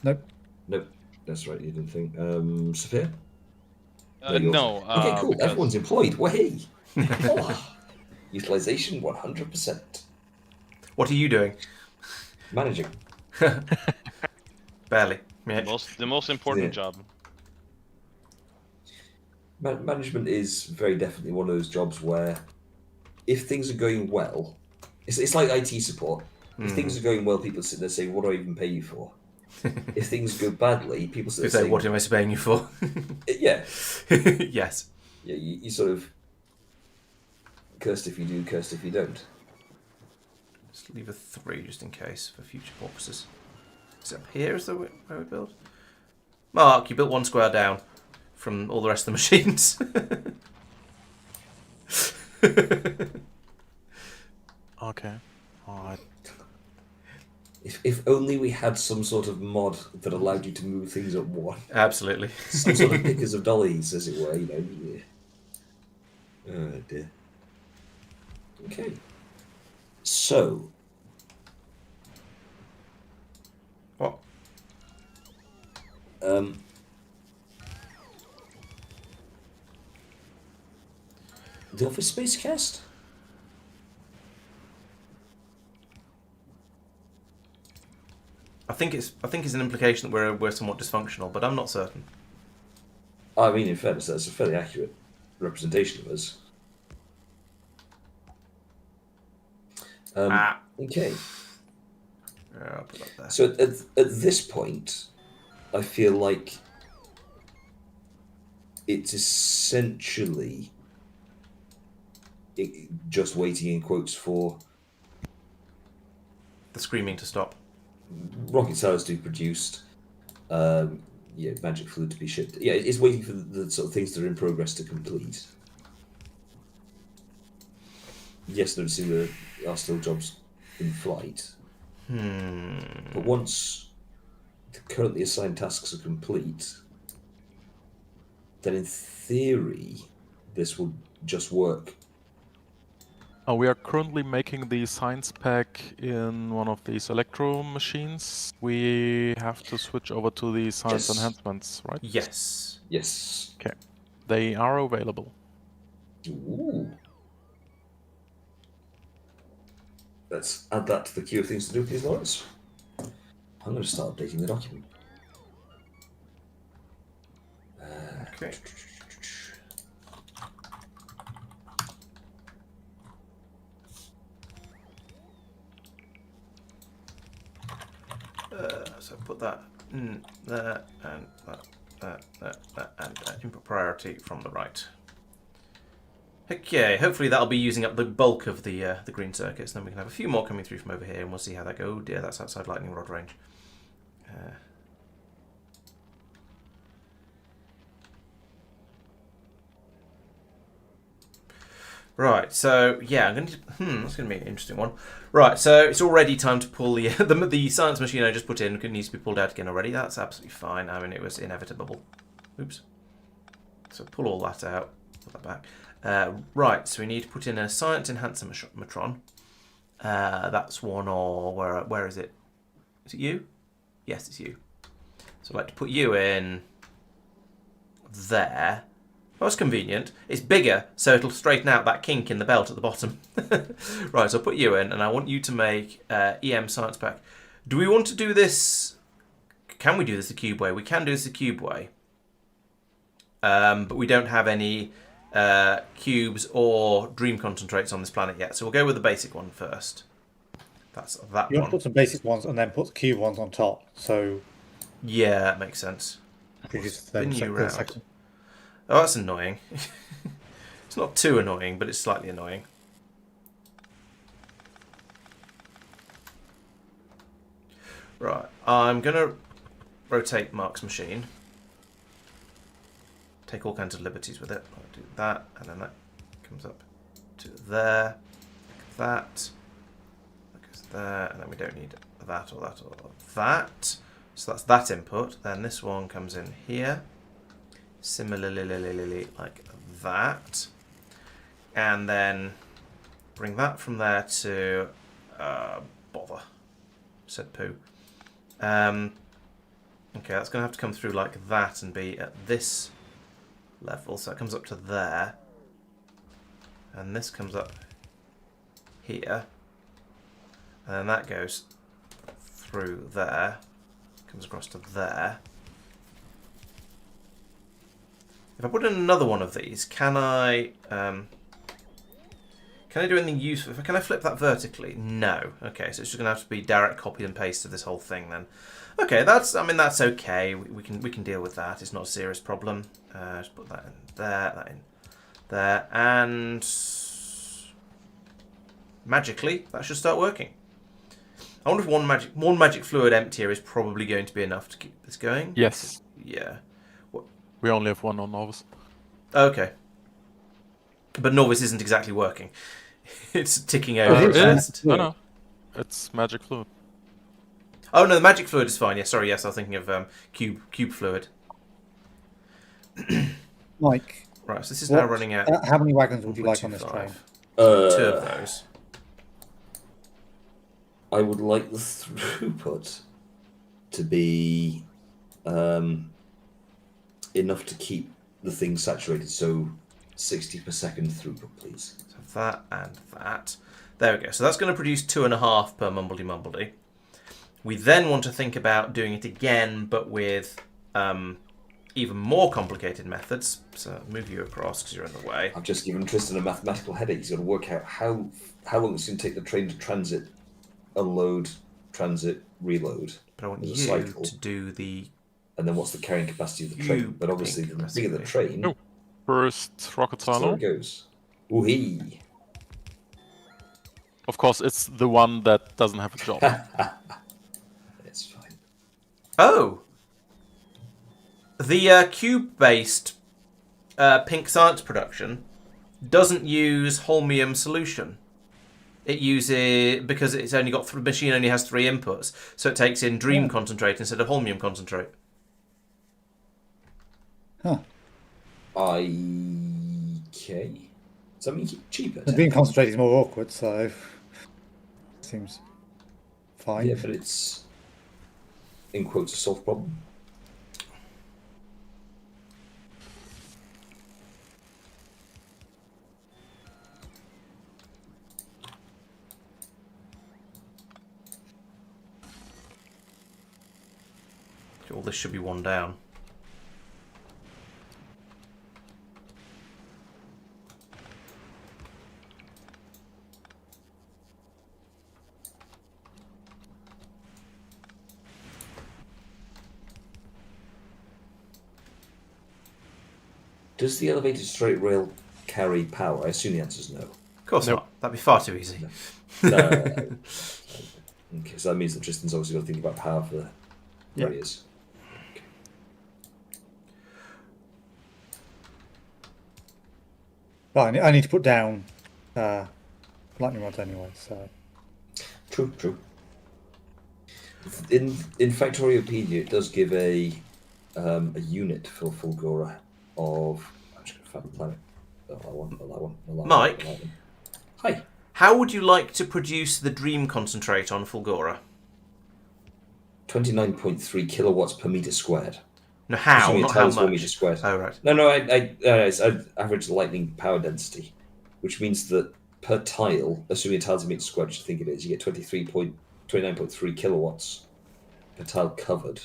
Nope. Nope. That's right. You didn't think. Sophia. No, Okay, cool. because Everyone's employed. Way. Oh, utilization 100%. What are you doing? Managing. Barely. the Yeah. most important Yeah. job. Management is very definitely one of those jobs where, if things are going well, it's like IT support. If things are going well, people sit there saying, "What do I even pay you for?" If things go badly, people sit You there say, saying, what am I paying you for? "Yeah, Yes. yeah." You sort of cursed if you do, cursed if you don't. Just leave a 3 just in case for future purposes. Is it up here is the where we build? Mark, you built 1 square down from all the rest of the machines. Okay. Alright. If only we had some sort of mod that allowed you to move things up one. Absolutely. Some sort of pickers of dollies, as it were, you know. Yeah. Oh dear. Okay. So, What? the Office Space cast? I think it's an implication that we're somewhat dysfunctional, but I'm not certain. I mean, in fairness, that's a fairly accurate representation of us. Okay. I'll put that there. So at this point, I feel like it's essentially just waiting in quotes for The screaming to stop. rocket science to be produced, magic fluid to be shipped. Yeah, it's waiting for the sort of things that are in progress to complete. Yes, noticing there are still jobs in flight. But once the currently assigned tasks are complete, then in theory, this will just work. We are currently making the science pack in one of these electro machines. We have to switch over to the science Yes. enhancements, right? Yes. Yes. Okay. They are available. Ooh. Let's add that to the queue of things to do, please, Laurence. I'm going to start updating the document. Okay. So put that there and that and input priority from the right. Okay, hopefully that'll be using up the bulk of the green circuits. Then we can have a few more coming through from over here, and we'll see how that goes. Oh dear, that's outside lightning rod range. Right, so yeah, I'm going to. That's going to be an interesting one. Right, so it's already time to pull the the science machine I just put in. It needs to be pulled out again already. That's absolutely fine. I mean, it was inevitable. Oops. So pull all that out. Put that back. Right, so we need to put in a science enhancer matron. That's one or where is it? Is it you? Yes, it's you. So I'd like to put you in there. Oh, it's convenient. It's bigger, so it'll straighten out that kink in the belt at the bottom. Right, so I'll put you in, and I want you to make EM Science Pack. Do we want to do this... Can we do this the cube way? We can do this the cube way. But we don't have any cubes or dream concentrates on this planet yet, so we'll go with the basic one first. That's that You one. want to put some basic ones and then put the cube ones on top. So Yeah, that makes sense. produce Spin them you the round. second. Oh, that's annoying. It's not too annoying, but it's slightly annoying. Right, I'm going to rotate Mark's machine. Take all kinds of liberties with it. I'll do that, and then that comes up to there. Like that. That goes there, and then we don't need that or that or that. So that's that input. Then this one comes in here. Similarly like that. And then bring that from there to bother. Said poo. Okay, that's going to have to come through like that and be at this level. So it comes up to there. And this comes up here. And then that goes through there. Comes across to there. If I put in another one of these, can I do anything useful? Can I flip that vertically? No. Okay, so it's just going to have to be direct copy and paste of this whole thing then. Okay, that's okay. We can deal with that. It's not a serious problem. Just put that in there, that in there, and magically that should start working. I wonder if one magic fluid emptier is probably going to be enough to keep this going. Yes. Yeah. We only have one on Novus. Okay. But Norvis isn't exactly working. It's ticking over it at is. best. No. It's magic fluid. Oh no, the magic fluid is fine. Yes, sorry, yes, I was thinking of cube fluid. Mike, Right, so this is now running at how many wagons would you like on this train? 1.25. 2 of those. I would like the throughput to be enough to keep the thing saturated. So 60 per second throughput, please. So that and that. There we go. So that's going to produce 2.5 per mumbledy. We then want to think about doing it again, but with even more complicated methods. So I'll move you across because you're in the way. I've just given Tristan a mathematical headache. He's got to work out how long it's going to take the train to transit, unload, transit, reload. But I want There's you a cycle. to do the... And then what's the carrying capacity of the train? But obviously, the bigger the train, Oh. First rocket so silo. it goes. Ooh-hee. Of course, it's the one that doesn't have a job. It's fine. Oh! The cube-based pink science production doesn't use holmium solution. It uses, because it's only got the machine only has 3 inputs, so it takes in dream concentrate instead of holmium concentrate. Huh. Okay. Does that mean cheaper? The being concentrated is more awkward, so seems fine. Yeah, but it's in quotes a solved problem. All this should be one down. Does the elevated straight rail carry power? I assume the answer is no. Of course Nope. not. That'd be far too easy. Okay, so that means that Tristan's obviously got to think about power for the Yeah. barriers. But I need to put down lightning rods anyway, so True. In Factoriopedia, it does give a unit for Fulgora of. I'm just going to find the planet. Not that one. Mike? Hi. How would you like to produce the dream concentrate on Fulgora? 29.3 kilowatts per meter squared. No, how? Assuming Not it how times 1 much. meter squared. Oh, right. No, it's average lightning power density, which means that per tile, assuming a tile's a meter squared, which I think it is, you get 29.3 kilowatts per tile covered,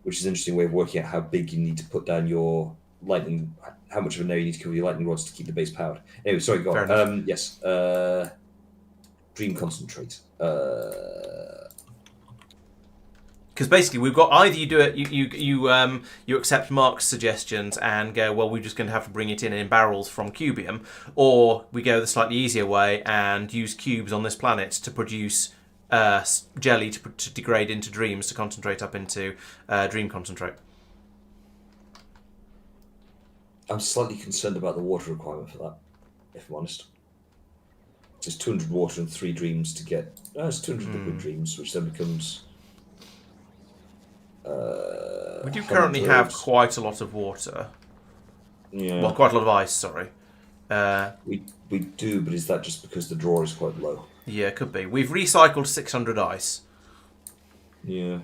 which is an interesting way of working out how big you need to put down your lightning, how much of an area you need to cover your lightning rods to keep the base powered. Anyway, sorry, go Fair on. enough. Yes, dream concentrate. Because basically, we've got either you do it, you accept Mark's suggestions and go, well, we're just going to have to bring it in barrels from Cubium, or we go the slightly easier way and use cubes on this planet to produce jelly to degrade into dreams to concentrate up into dream concentrate. I'm slightly concerned about the water requirement for that, if I'm honest. Just 200 water and 3 dreams to get. It's 200 liquid dreams, which then becomes. We do currently have quite a lot of water. Yeah. Well, quite a lot of ice, sorry. We We do, but is that just because the draw is quite low? Yeah, it could be. We've recycled 600 ice. Yeah.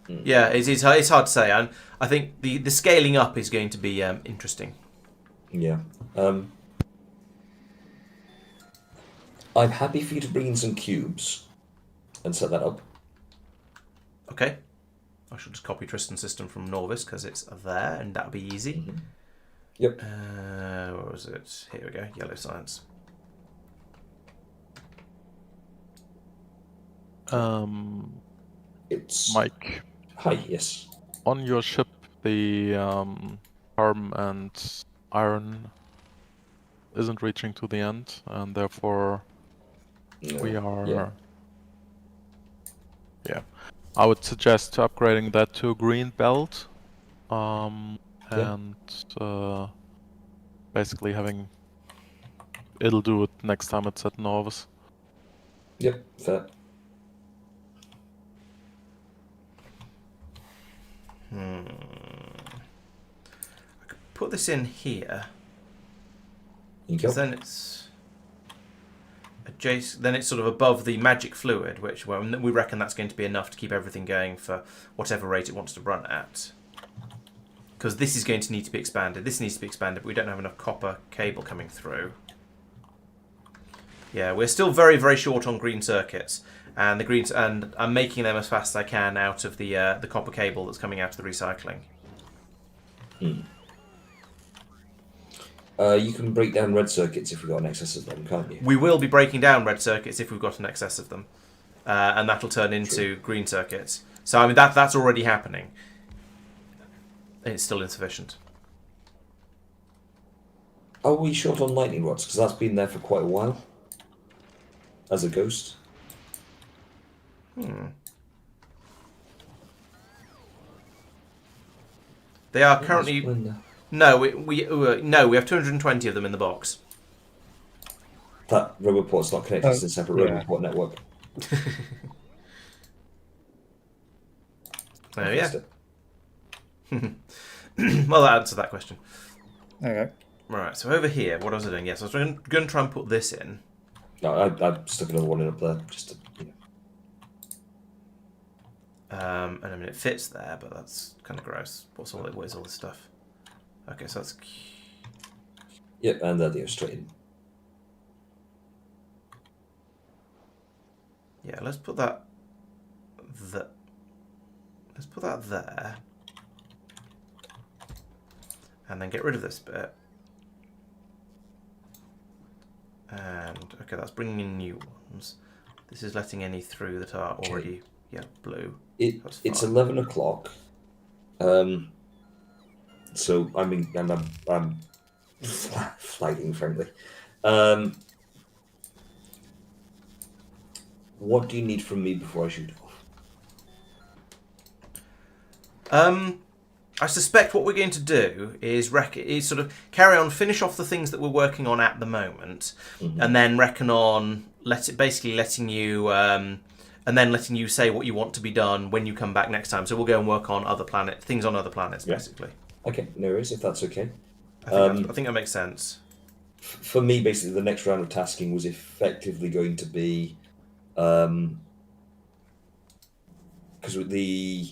Yeah, it's hard to say. And I think the scaling up is going to be interesting. Yeah. I'm happy for you to bring in some cubes and set that up. Okay. I should just copy Tristan's system from Norvis because it's there and that'll be easy. Mm-hmm. Yep. Where was it? Here we go. Yellow science. It's Mike, Hi. Yes. on your ship, the carbon and iron isn't reaching to the end, and therefore No. we are. Yeah. Yeah, I would suggest upgrading that to a green belt, Yeah. and basically having it'll do it next time it's at Norvis. Yep. Fair. I could put this in here. You go. 'Cause then it's adjacent. Then it's sort of above the magic fluid, which we reckon that's going to be enough to keep everything going for whatever rate it wants to run at. Because this is going to need to be expanded. This needs to be expanded, but we don't have enough copper cable coming through. Yeah, we're still very, very short on green circuits, and and I'm making them as fast as I can out of the copper cable that's coming out of the recycling. You can break down red circuits if we've got an excess of them, can't you? We will be breaking down red circuits if we've got an excess of them, and that'll turn into green circuits. So I mean that's already happening. It's still insufficient. Are we short on lightning rods? Because that's been there for quite a while. As a ghost. They are currently no. We have 220 of them in the box. That Roboport's not connected to the separate yeah. Roboport network. Oh yeah. Well, that answers that question. Okay. Right. So over here, what was I doing? Yes, I was going to try and put this in. No, I stuck another one in up there just to. And I mean it fits there, but that's kind of gross. What is all this stuff? Okay, so that's. Yep, and there they go straight in. Yeah, let's put that. Let's put that there. And then get rid of this bit. And okay, that's bringing in new ones. This is letting any through that are already blue. It's 11 o'clock. So I mean, and I'm flagging frankly. What do you need from me before I shoot off? I suspect what we're going to do is sort of carry on, finish off the things that we're working on at the moment, and then reckon on letting you say what you want to be done when you come back next time. So we'll go and work on things on other planets, basically. Okay, no worries, if that's okay. I think that makes sense. For me, basically, the next round of tasking was effectively going to be because with the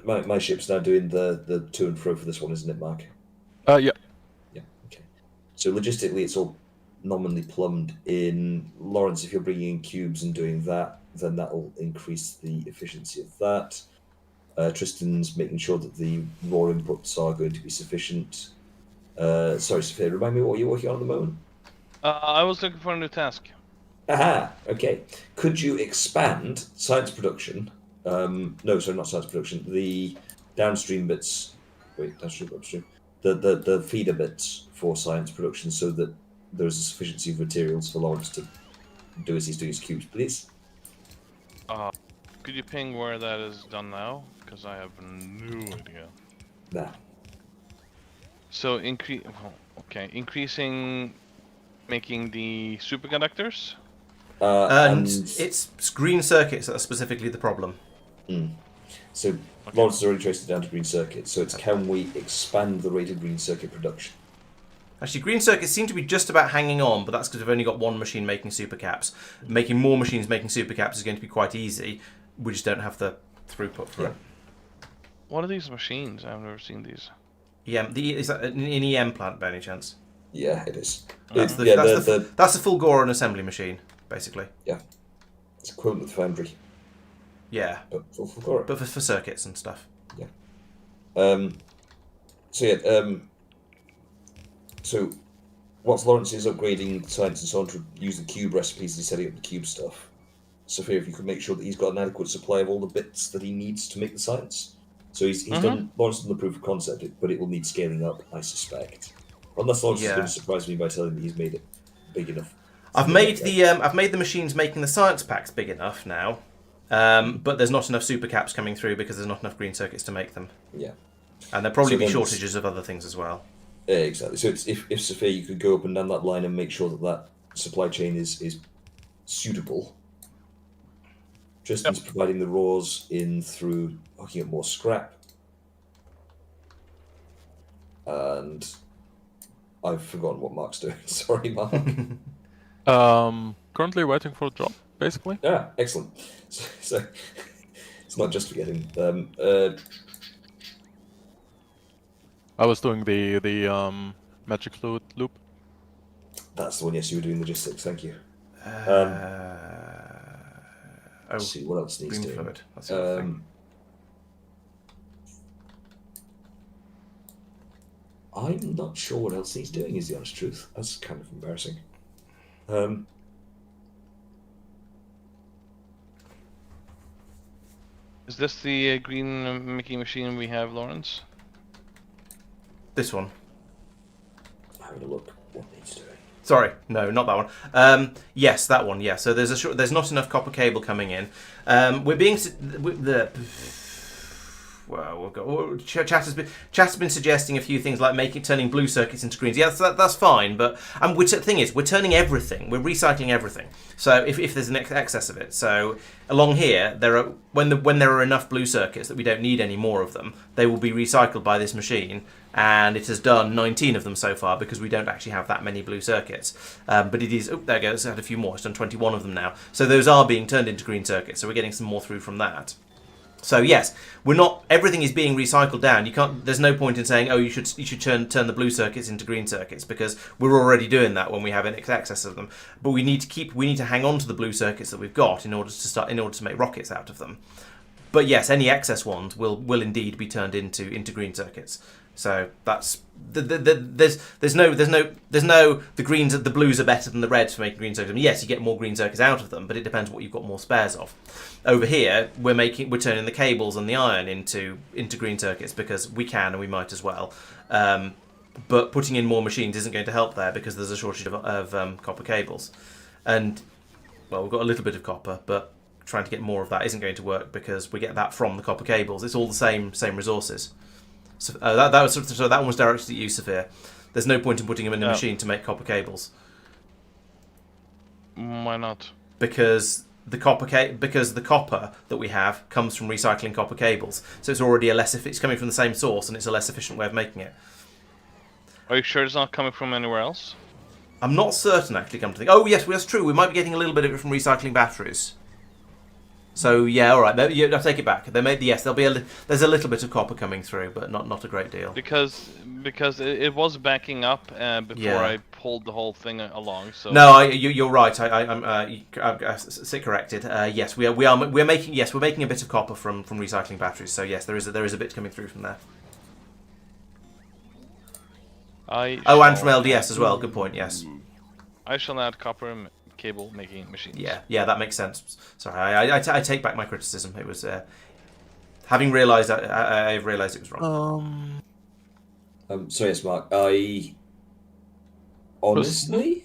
my ship's now doing the to and fro for this one, isn't it, Mark? Yeah. Yeah. Okay. So logistically, it's all nominally plumbed in. Laurence, if you're bringing in cubes and doing that, then that will increase the efficiency of that. Tristan's making sure that the raw inputs are going to be sufficient. Sorry, Sophia, remind me what you're working on at the moment? I was looking for a new task. Aha, okay. Could you expand science production? No, sorry, not science production. The downstream bits. Wait, downstream, upstream. The feeder bits for science production, so that there's a sufficiency of materials for Laurence to do as he's doing his cubes, please. Could you ping where that is done now? Because I have no idea. Nah. So increasing, making the superconductors. And it's green circuits that are specifically the problem. So Laurence has already traced it down to green circuits. So it's can we expand the rate of green circuit production? Actually, green circuits seem to be just about hanging on, but that's because we've only got one machine making supercaps. Making more machines making supercaps is going to be quite easy. We just don't have the throughput for it. What are these machines? I've never seen these. Is that an EM plant by any chance? Yeah, it is. That's the full Goron assembly machine, basically. Yeah, it's equivalent to the foundry. Yeah, But for circuits and stuff. Yeah. So whilst Laurence is upgrading science and so on to use the cube recipes and setting up the cube stuff, Sophia, if you could make sure that he's got an adequate supply of all the bits that he needs to make the science. So he's done Laurence done the proof of concept, but it will need scaling up, I suspect. Unless Laurence is going to surprise me by telling me he's made it big enough. I've made the machines making the science packs big enough now, but there's not enough supercaps coming through because there's not enough green circuits to make them. Yeah. And there'll probably be shortages of other things as well. Yeah, exactly. So it's, if Sophia, you could go up and down that line and make sure that supply chain is suitable. Tristan's providing the raws in through hooking up more scrap. And I've forgotten what Mark's doing. Sorry, Mark. Currently waiting for a job, basically. Yeah, excellent. So it's not just forgetting. I was doing the magic fluid loop. That's the one. Yes, you were doing logistics. Thank you. Let's see what else needs doing. Fluid. That's the other thing. I'm not sure what else he's doing, is the honest truth. That's kind of embarrassing. Is this the green making machine we have, Laurence? This one. Having a look. What needs doing? Sorry, no, not that one. Yes, that one. Yeah. So there's not enough copper cable coming in. Chat has been suggesting a few things like turning blue circuits into greens. Yeah, that's fine. But the thing is, we're turning everything. We're recycling everything. So if there's an excess of it, so along here when there are enough blue circuits that we don't need any more of them, they will be recycled by this machine. And it has done 19 of them so far because we don't actually have that many blue circuits. But it is, there it goes, I had a few more. It's done 21 of them now. So those are being turned into green circuits. So we're getting some more through from that. So yes, everything is being recycled down. There's no point in saying, oh, you should turn the blue circuits into green circuits because we're already doing that when we have an excess of them. But we need to hang on to the blue circuits that we've got in order to make rockets out of them. But yes, any excess ones will indeed be turned into green circuits. So that's there's no the greens, the blues are better than the reds for making green circuits. I mean, yes, you get more green circuits out of them, but it depends what you've got more spares of. Over here, we're turning the cables and the iron into green circuits because we can and we might as well. But putting in more machines isn't going to help there because there's a shortage of copper cables, and well, we've got a little bit of copper, but trying to get more of that isn't going to work because we get that from the copper cables. It's all the same resources. So, that one was directed at you, Sophia. There's no point in putting them in a machine to make copper cables. Why not? Because the copper that we have comes from recycling copper cables, so it's already it's coming from the same source, and it's a less efficient way of making it. Are you sure it's not coming from anywhere else? I'm not certain, actually. Come to think. Oh yes, well, that's true. We might be getting a little bit of it from recycling batteries. So yeah, all right. I'll take it back. There's a little bit of copper coming through, but not a great deal. Because it was backing up before I pulled the whole thing along. So no, you're right. I'm sit corrected. Yes, we're making a bit of copper from recycling batteries. So yes, there is a bit coming through from there. And from LDS as well. Good point. Yes. I shall add copper cable making machines. Yeah, that makes sense. Sorry, I take back my criticism. It was having realised I've realised it was wrong. So yes, Mark. I honestly.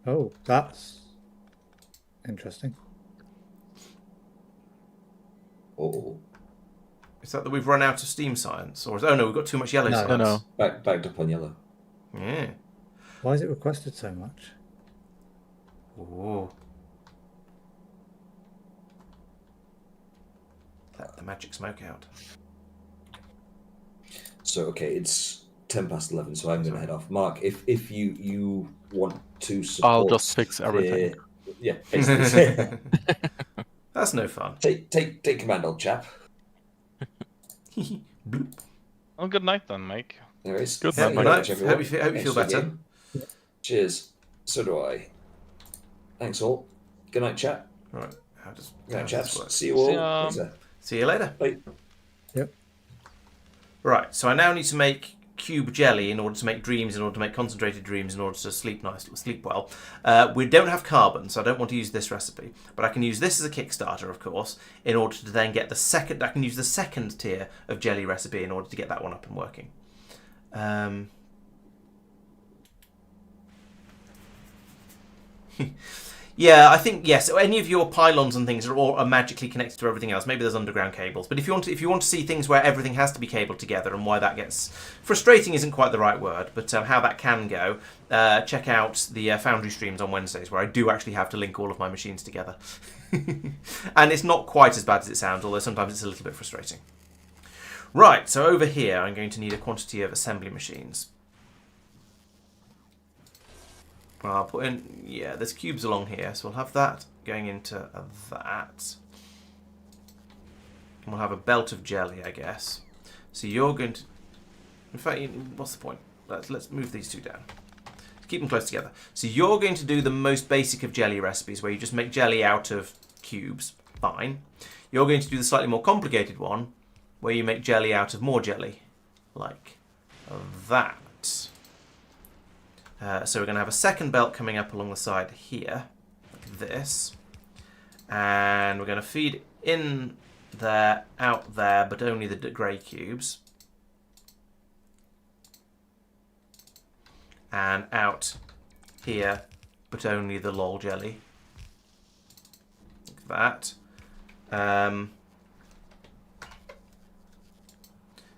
Oh, that's interesting. Oh. Is that we've run out of steam science, or no, we've got too much yellow science? No. Backed up on yellow. Yeah. Why is it requested so much? Ooh. Let the magic smoke out. So okay, it's 11, so I'm going to head off. Mark, if you want to support, I'll just fix everything. Yeah, basically. That's no fun. take command, old chap. Bloop. Well, good night then, Mike. There is. Good Thank night, you very Mike. much, everyone. Hope you Thanks feel for the better. game. Cheers. So do I. Thanks all. Good night, chat. Right. How does Good night, this chaps. work? See you all See ya. later. See you later. Bye. Yep. Right, so I now need to make cube jelly in order to make dreams, in order to make concentrated dreams, in order to sleep well. We don't have carbon, so I don't want to use this recipe, but I can use this as a Kickstarter, of course, in order to then get the second. I can use the second tier of jelly recipe in order to get that one up and working. Yeah, I think yes. Any of your pylons and things are magically connected to everything else. Maybe there's underground cables, but if you want to see things where everything has to be cabled together and why that gets frustrating isn't quite the right word, but how that can go, check out the Foundry streams on Wednesdays where I do actually have to link all of my machines together, and it's not quite as bad as it sounds, although sometimes it's a little bit frustrating. Right, so over here I'm going to need a quantity of assembly machines. I'll put in, yeah, there's cubes along here, so we'll have that going into that. And we'll have a belt of jelly, I guess. So you're going to, in fact, what's the point? Let's move these two down. Keep them close together. So you're going to do the most basic of jelly recipes, where you just make jelly out of cubes. Fine. You're going to do the slightly more complicated one, where you make jelly out of more jelly, like that. So we're going to have a second belt coming up along the side here, like this. And we're going to feed in there, out there, but only the grey cubes. And out here, but only the lol jelly. Like that.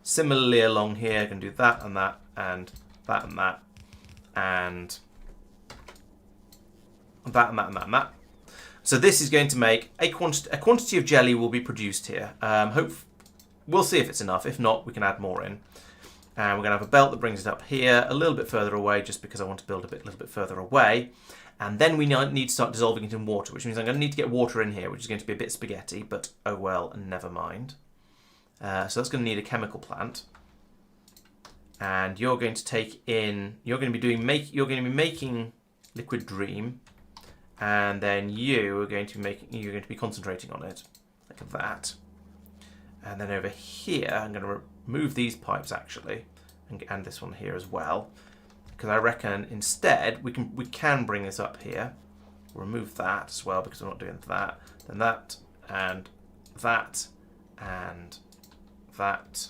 Similarly along here, I can do that and that and that and that. And that and that and that and that. So this is going to make a quantity of jelly will be produced here. We'll see if it's enough. If not, we can add more in. And we're going to have a belt that brings it up here, a little bit further away, just because I want to build a little bit further away. And then we need to start dissolving it in water, which means I'm going to need to get water in here, which is going to be a bit spaghetti, but oh well, never mind. So that's going to need a chemical plant. And you're going to take in, you're going to be making liquid dream, and then you're going to be concentrating on it, like that. And then over here, I'm going to remove these pipes actually, and this one here as well, because I reckon instead we can bring this up here. We'll remove that as well because we're not doing that. Then that and that and that.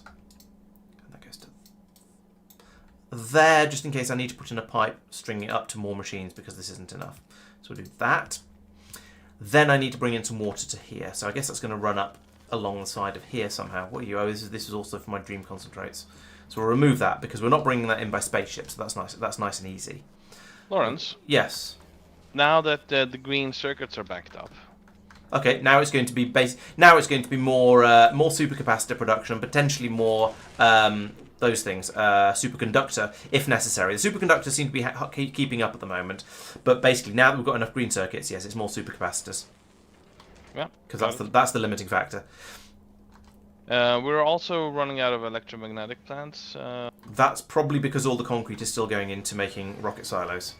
There, just in case I need to put in a pipe stringing it up to more machines because this isn't enough. So we'll do that. Then I need to bring in some water to here. So I guess that's going to run up along the side of here somehow. What are you? Oh, this is also for my dream concentrates. So we'll remove that because we're not bringing that in by spaceship. So that's nice. That's nice and easy. Laurence, Yes. now that the green circuits are backed up, Okay. Now it's going to be Now it's going to be more supercapacitor production, potentially more those things, superconductor if necessary. The superconductors seem to be keeping up at the moment, but basically now that we've got enough green circuits, yes, it's more supercapacitors. yeah, Because that's the limiting factor. we're also running out of electromagnetic plants. That's probably because all the concrete is still going into making rocket silos.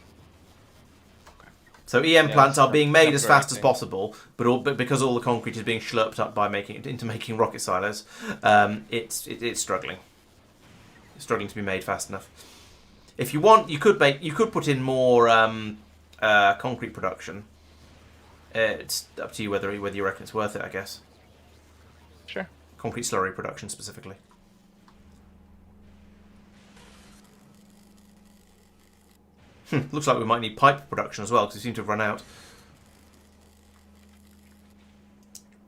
So EM plants are being made as fast as possible, but because all the concrete is being slurped up by making it into making rocket silos, it's struggling. It's struggling to be made fast enough. If you want, you could put in more concrete production. It's up to you whether you reckon it's worth it, I guess. Sure. Concrete slurry production specifically. Looks like we might need pipe production as well because we seem to have run out.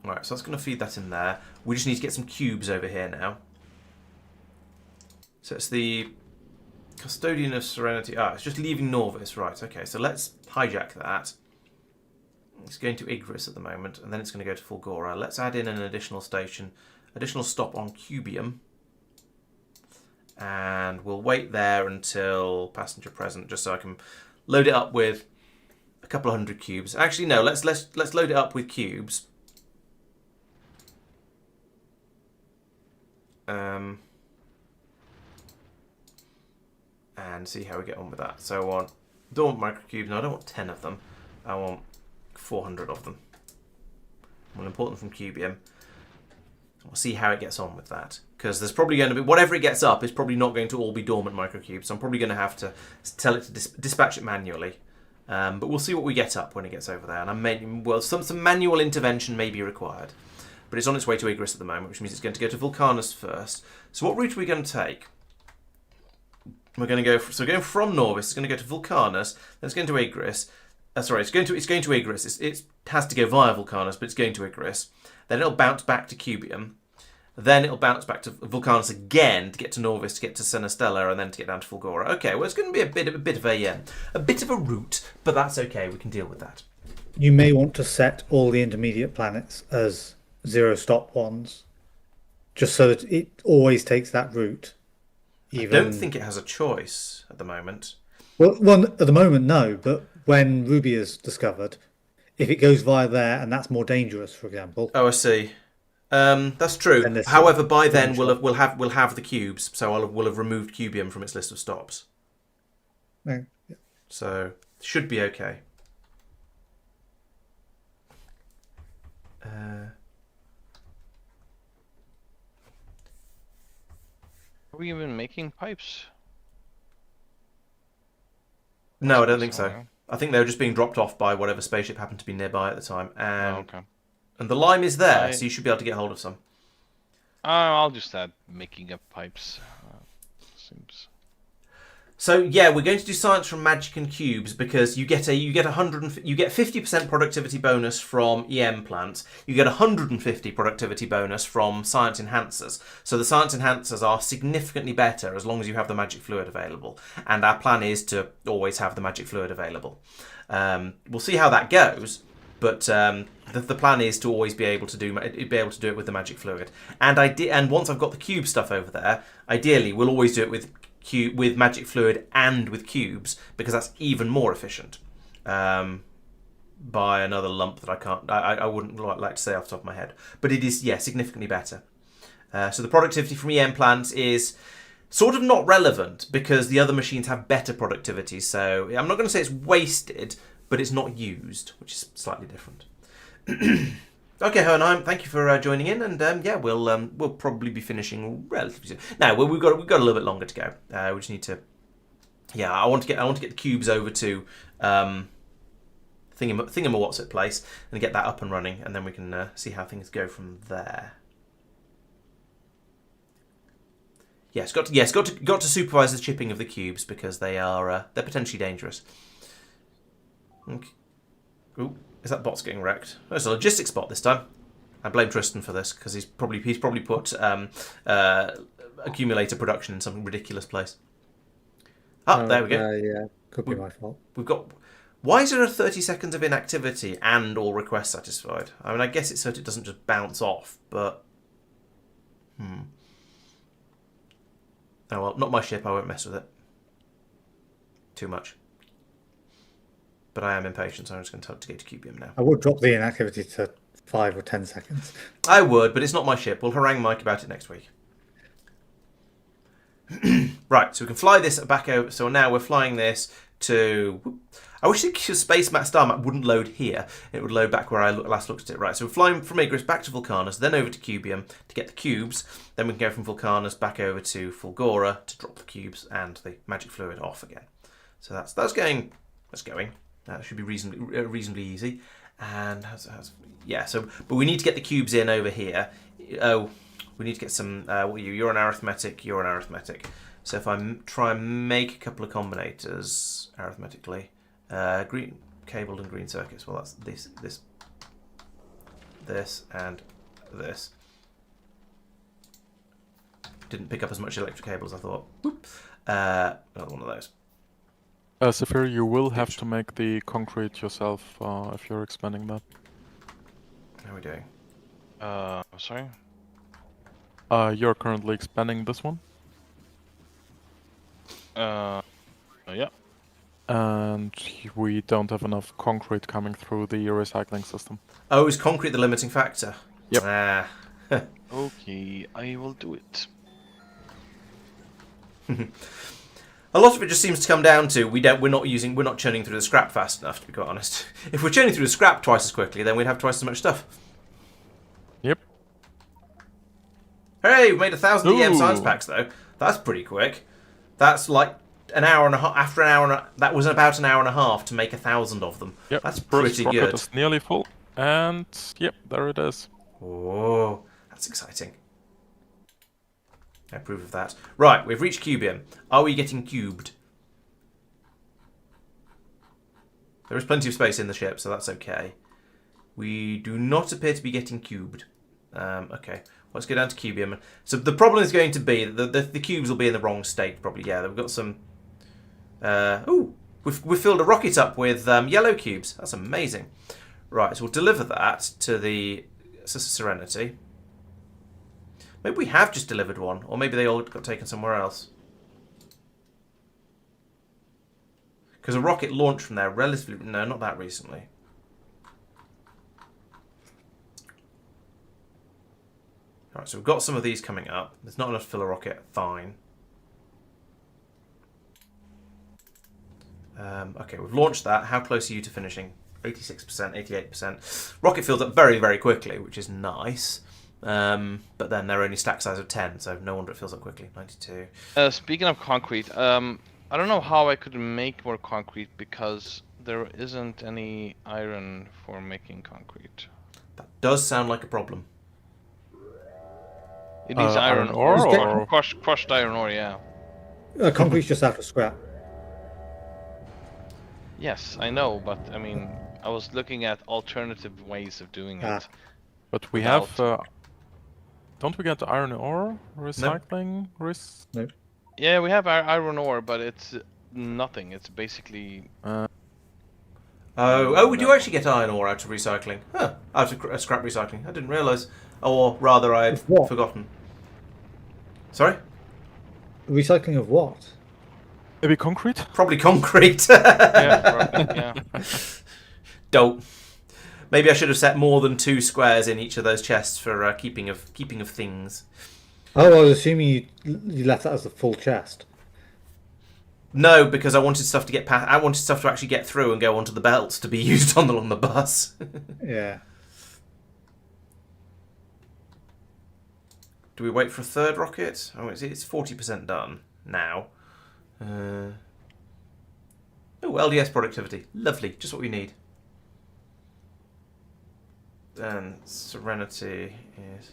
Alright, so that's going to feed that in there. We just need to get some cubes over here now. So it's the Custodian of Serenity. Ah, it's just leaving Norvis. Right, okay, so let's hijack that. It's going to Igris at the moment, and then it's going to go to Fulgora. Let's add in an additional station, additional stop on Cubium. And we'll wait there until passenger present, just so I can load it up with a couple of hundred cubes. Actually, no. Let's load it up with cubes. And see how we get on with that. So I want, don't want microcubes. No, I don't want 10 of them. I want 400 of them. We'll import them from Cubium. We'll see how it gets on with that. Because there's probably going to be, whatever it gets up is probably not going to all be dormant microcubes. So I'm probably going to have to tell it to dispatch it manually. But we'll see what we get up when it gets over there. And well, some manual intervention may be required. But it's on its way to Igris at the moment, which means it's going to go to Vulcanus first. So what route are we going to take? We're going to go, so going from Norvis, it's going to go to Vulcanus, then it's going to Igris. Sorry, it's going to Igris. It has to go via Vulcanus, but it's going to Igris. Then it'll bounce back to Cubium. Then it'll bounce back to Vulcanus again to get to Norvis, to get to Senestella, and then to get down to Fulgora. Okay, well, it's going to be a bit of a route, but that's okay. We can deal with that. You may want to set all the intermediate planets as 0 stop ones, just so that it always takes that route. I don't think it has a choice at the moment. Well, at the moment, no. But when Ruby is discovered, if it goes via there and that's more dangerous, for example. Oh, I see. That's true. However, by then we'll have the cubes, so we'll have removed Cubium from its list of stops. Yeah. So should be okay. Are we even making pipes? No, I don't think so. I think they were just being dropped off by whatever spaceship happened to be nearby at the time. And, okay. And the lime is there, so you should be able to get hold of some. I'll just add making up pipes. Seems. So yeah, we're going to do science from magic and cubes because you get 50% productivity bonus from EM plants. You get 150 productivity bonus from science enhancers. So the science enhancers are significantly better as long as you have the magic fluid available. And our plan is to always have the magic fluid available. We'll see how that goes, but the plan is to always be able to do it with the magic fluid. And once I've got the cube stuff over there, ideally we'll always do it with magic fluid and with cubes, because that's even more efficient. By another lump that I wouldn't like to say off the top of my head, but it is, yeah, significantly better. So the productivity from EM plants is sort of not relevant because the other machines have better productivity. So I'm not going to say it's wasted, but it's not used, which is slightly different. Okay, Hohenheim, thank you for joining in, and yeah, we'll probably be finishing relatively soon. Now, we've got a little bit longer to go. We just need to, yeah, I want to get the cubes over to Thingamawhat's place and get that up and running, and then we can see how things go from there. Yes, got to supervise the chipping of the cubes because they're potentially dangerous. Okay. Ooh. Is that bot's getting wrecked? Oh, it's a logistics bot this time. I blame Tristan for this because he's probably put accumulator production in some ridiculous place. There we go. Yeah, could be my fault. We've got. Why is there a 30 seconds of inactivity and all requests satisfied? I mean, I guess it's so it doesn't just bounce off, but oh well, not my ship. I won't mess with it too much. But I am impatient, so I'm just going to go to Cubium now. I would drop the inactivity to 5 or 10 seconds. I would, but it's not my ship. We'll harangue Mike about it next week. Right, so we can fly this back over. So now we're flying this to... I wish the space map star map wouldn't load here. It would load back where I last looked at it. Right, so we're flying from Igris back to Vulcanus, then over to Cubium to get the cubes. Then we can go from Vulcanus back over to Fulgora to drop the cubes and the magic fluid off again. So that's going. That's going. That should be reasonably easy. And but we need to get the cubes in over here. Oh, we need to get some. You're an arithmetic. You're an arithmetic. So if I try and make a couple of combinators arithmetically, green cabled and green circuits. Well, that's this, and this. Didn't pick up as much electric cable as I thought. Another one of those. Saphir, you will have to make the concrete yourself if you're expanding that. How are we doing? Sorry. You're currently expanding this one, Yeah. and we don't have enough concrete coming through the recycling system. Oh, is concrete the limiting factor? Yep. Ah. Okay, I will do it. A lot of it just seems to come down to we're not churning through the scrap fast enough, to be quite honest. If we're churning through the scrap twice as quickly, then we'd have twice as much stuff. Yep. Hey, we've made 1,000 EM Ooh. science packs though. That's pretty quick. That's like an hour and a half. After an hour, that was about an hour and a half to make 1,000 of them. Yep. That's First pretty rocket good. is nearly full, and yep, there it is. Oh, that's exciting. I approve of that. Right, we've reached Cubium. Are we getting cubed? There is plenty of space in the ship, so that's okay. We do not appear to be getting cubed. Okay, let's go down to Cubium. So the problem is going to be that the cubes will be in the wrong state, probably. Yeah, we've got some... we've filled a rocket up with yellow cubes. That's amazing. Right, so we'll deliver that to the Serenity. Maybe we have just delivered one, or maybe they all got taken somewhere else. Because a rocket launched from there relatively... No, not that recently. Alright, so we've got some of these coming up. There's not enough to fill a rocket. Fine. Okay, we've launched that. How close are you to finishing? 86%, 88%. Rocket fills up very, very quickly, which is nice. But then they're only stack size of 10, so no wonder it fills up quickly. 92. Speaking of concrete, I don't know how I could make more concrete because there isn't any iron for making concrete. That does sound like a problem. It needs Iron ore or crushed iron ore, yeah. Concrete's just out of scrap. Yes, I know, but I mean, I was looking at alternative ways of doing it. but we Without- have. Don't we get iron ore recycling? Nope. Yeah, we have iron ore, but it's nothing. It's basically Oh, we do actually get iron ore out of recycling. Huh, out of scrap recycling. I didn't realise. Or rather, I'd Of what? forgotten. Sorry? Recycling of what? Maybe concrete? Probably concrete. yeah. Dope. Maybe I should have set more than 2 squares in each of those chests for keeping of things. Oh, I was assuming you left that as the full chest. No, because I wanted stuff to get past. I wanted stuff to actually get through and go onto the belts to be used along the bus. Yeah. Do we wait for a third rocket? Oh, it's 40% done now. Oh, LDS productivity. Lovely. Just what we need. Then Serenity is...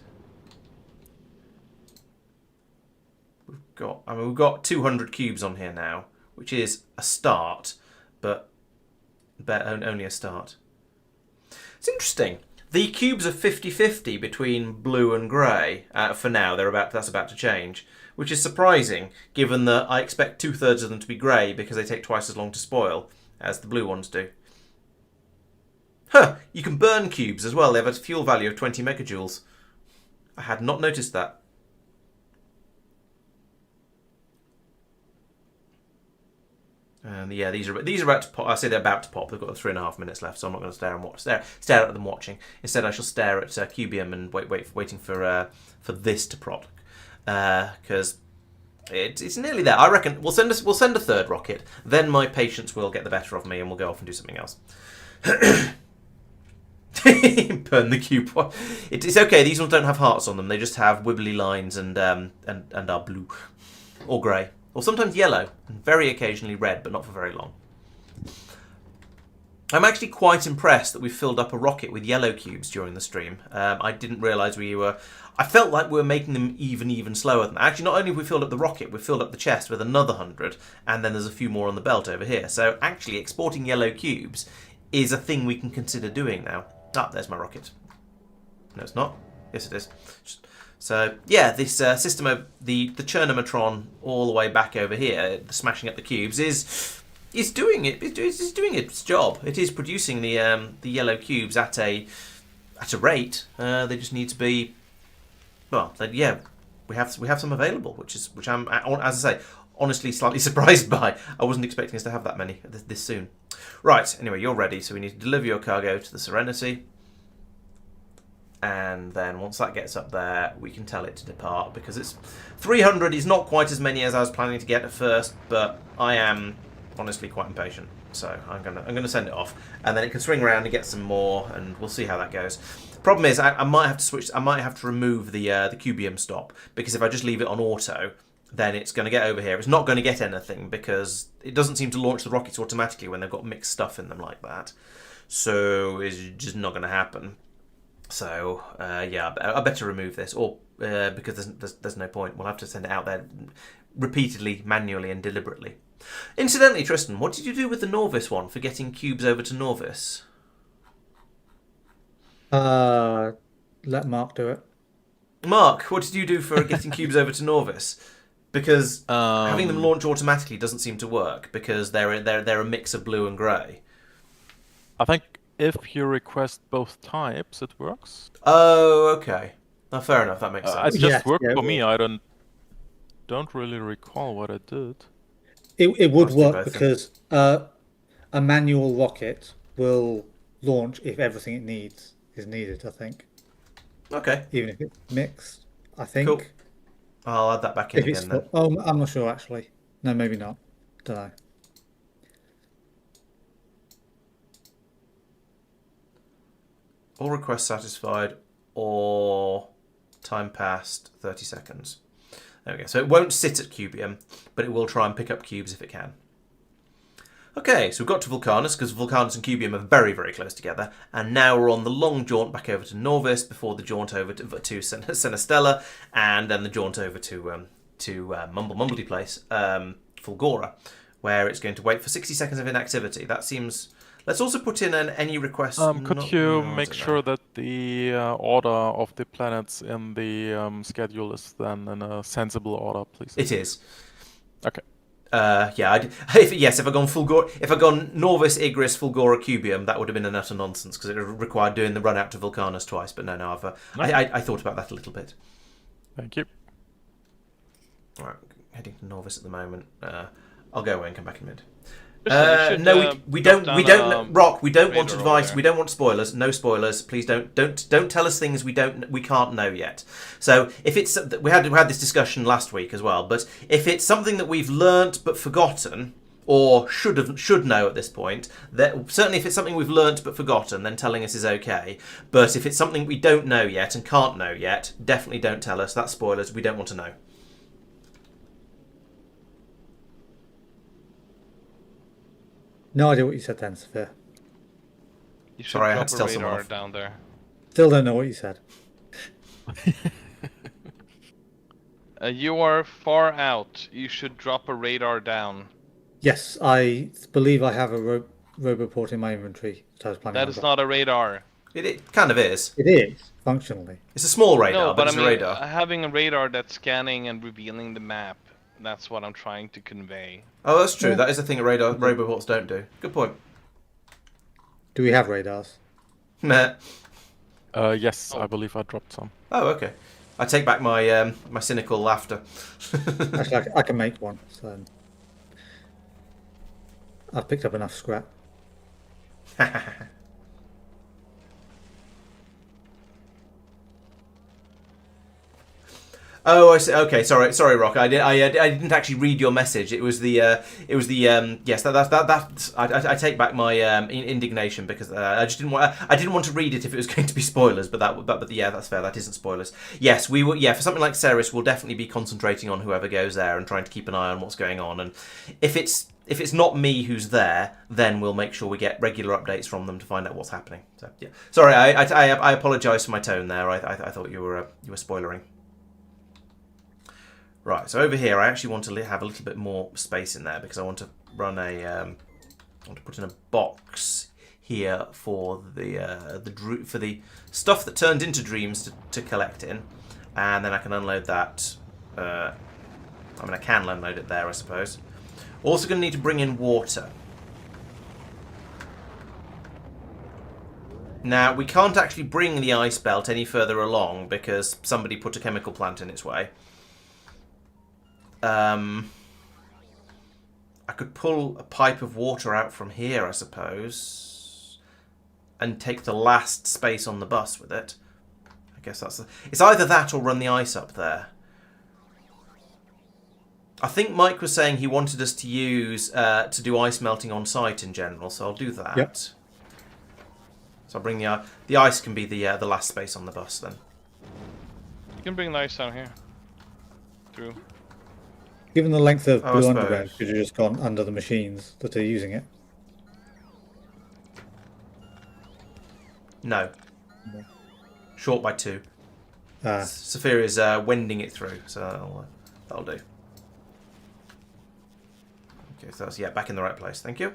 We've got 200 cubes on here now, which is a start, but only a start. It's interesting. The cubes are 50-50 between blue and grey for now. That's about to change, which is surprising, given that I expect 2/3 of them to be grey because they take twice as long to spoil as the blue ones do. Huh! You can burn cubes as well. They have a fuel value of 20 megajoules. I had not noticed that. And yeah, these are about to pop. I say they're about to pop. They've got 3.5 minutes left, so I'm not going to stare at them watching. Instead, I shall stare at Cubium and waiting for this to prop, because it's nearly there. I reckon we'll send a third rocket. Then my patience will get the better of me, and we'll go off and do something else. Burn the cube. It's okay. These ones don't have hearts on them. They just have wibbly lines and are blue or grey. Or sometimes yellow, and very occasionally red, but not for very long. I'm actually quite impressed that we filled up a rocket with yellow cubes during the stream. I didn't realise we were... I felt like we were making them even slower than that. Actually, not only have we filled up the rocket, we've filled up the chest with another 100, and then there's a few more on the belt over here. So actually, exporting yellow cubes is a thing we can consider doing now. Ah, there's my rocket. No, it's not. Yes, it is. So, yeah, this system of the Churnometron all the way back over here, smashing up the cubes, is It's doing it. It's doing its job. It is producing the yellow cubes at a rate. They just need to be. Well, yeah, we have some available, which I'm, as I say, honestly slightly surprised by. I wasn't expecting us to have that many this soon. Right. Anyway, you're ready, so we need to deliver your cargo to the Serenity. And then once that gets up there, we can tell it to depart, because it's 300 is not quite as many as I was planning to get at first, but I am honestly quite impatient, so I'm gonna send it off, and then it can swing around and get some more, and we'll see how that goes. Problem is, I might have to switch. I might have to remove the Cubium stop, because if I just leave it on auto, then it's going to get over here. It's not going to get anything because it doesn't seem to launch the rockets automatically when they've got mixed stuff in them like that. So it's just not going to happen. So yeah, I better remove this, or because there's no point. We'll have to send it out there repeatedly, manually, and deliberately. Incidentally, Tristan, what did you do with the Norvis one for getting cubes over to Norvis? Let Mark do it. Mark, what did you do for getting cubes over to Norvis? Because having them launch automatically doesn't seem to work, because they're a mix of blue and grey. I think if you request both types, it works. Oh, okay. Oh, fair enough. That makes sense. It just Yes, worked yeah, for me. I don't really recall what I did. It would Let's do work both, because a manual rocket will launch if everything it needs is needed, I think. Okay. Even if it's mixed, I think. Cool. I'll add that back in If it's again then. oh, I'm not sure actually. No, maybe not. Don't know. All requests satisfied, or time passed 30 seconds. There we go. So it won't sit at Cubium, but it will try and pick up cubes if it can. Okay, so we've got to Vulcanus, because Vulcanus and Cubium are very, very close together, and now we're on the long jaunt back over to Norvis before the jaunt over to Senestella, and then the jaunt over to Mumbledy Place, Fulgora, where it's going to wait for 60 seconds of inactivity. That seems... Let's also put in any request. Could you make sure that the order of the planets in the schedule is then in a sensible order, please? It is. Okay. Yeah. If I'd gone Norvis, Igris, Fulgora, Cubium, that would have been an utter nonsense, because it would have required doing the run out to Vulcanus twice. But no, I thought about that a little bit. Thank you. All right, heading to Norvis at the moment. I'll go away and come back in a minute. Should, No, we don't. Rock. We don't want radar advice. over We don't want spoilers. No spoilers. Please don't tell us things we can't know yet. So if it's we had this discussion last week as well. But if it's something that we've learnt but forgotten, or should know at this point, that certainly if it's something we've learnt but forgotten, then telling us is okay. But if it's something we don't know yet and can't know yet, definitely don't tell us. That's spoilers. We don't want to know. No idea what you said then, Sophia. You should Sorry, I drop had to a tell someone radar off. down there. Still don't know what you said. You are far out. You should drop a radar down. Yes, I believe I have a Roboport in my inventory that I was planning That on is dropping. not a radar. It kind of is. It is, functionally. It's a small radar, No, but but I it's mean, a radar. having a radar that's scanning and revealing the map. That's what I'm trying to convey. Oh, that's true. Yeah. That is a thing that roboports don't do. Good point. Do we have radars? Meh. Yes, Oh. I believe I dropped some. Oh, okay. I take back my my cynical laughter. Actually, I can make one. So I've picked up enough scrap. Oh, I see. Okay, sorry, Rock. I didn't actually read your message. It was the yes. I take back my indignation, because I just didn't want to read it if it was going to be spoilers. But yeah, that's fair. That isn't spoilers. Yes, we will. Yeah, for something like Ceres, we'll definitely be concentrating on whoever goes there and trying to keep an eye on what's going on. And if it's not me who's there, then we'll make sure we get regular updates from them to find out what's happening. So yeah, sorry. I apologise for my tone there. I thought you were spoilering. Right, so over here I actually want to have a little bit more space in there, because I want to run I want to put in a box here for the stuff that turned into dreams to collect in, and then I can unload that. I can unload it there, I suppose. Also going to need to bring in water, Now, we can't actually bring the ice belt any further along because somebody put a chemical plant in its way. I could pull a pipe of water out from here, I suppose, and take the last space on the bus with it. I guess that's... It's either that or run the ice up there. I think Mike was saying he wanted us to use to do ice melting on site in general, so I'll do that. Yep. So I'll bring the ice can be the last space on the bus then. You can bring the ice down here. Through. Given the length of I Blue suppose. Underground, could you just gone under the machines that are using it? No. No. Short by 2. Ah, Saphira is wending it through, so that'll do. Okay, so that's back in the right place. Thank you.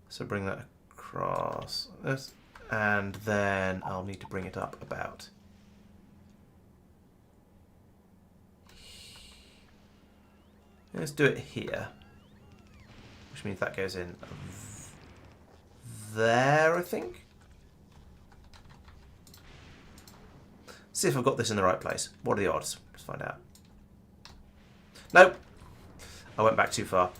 So bring that across this, and then I'll need to bring it up about. Let's do it here, which means that goes in there, I think. See if I've got this in the right place. What are the odds? Let's find out. Nope. I went back too far.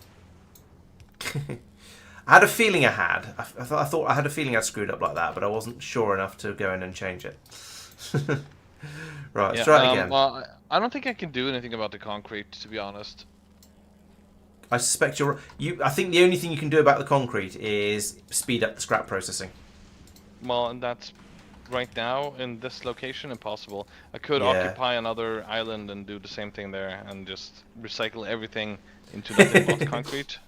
I had a feeling I had. I thought I had a feeling I'd screwed up like that, but I wasn't sure enough to go in and change it. Right, let's try it again. Well, I don't think I can do anything about the concrete, to be honest. I suspect you're... I think the only thing you can do about the concrete is speed up the scrap processing. Well, and that's right now in this location impossible. I could Yeah. occupy another island and do the same thing there and just recycle everything into nothing but concrete.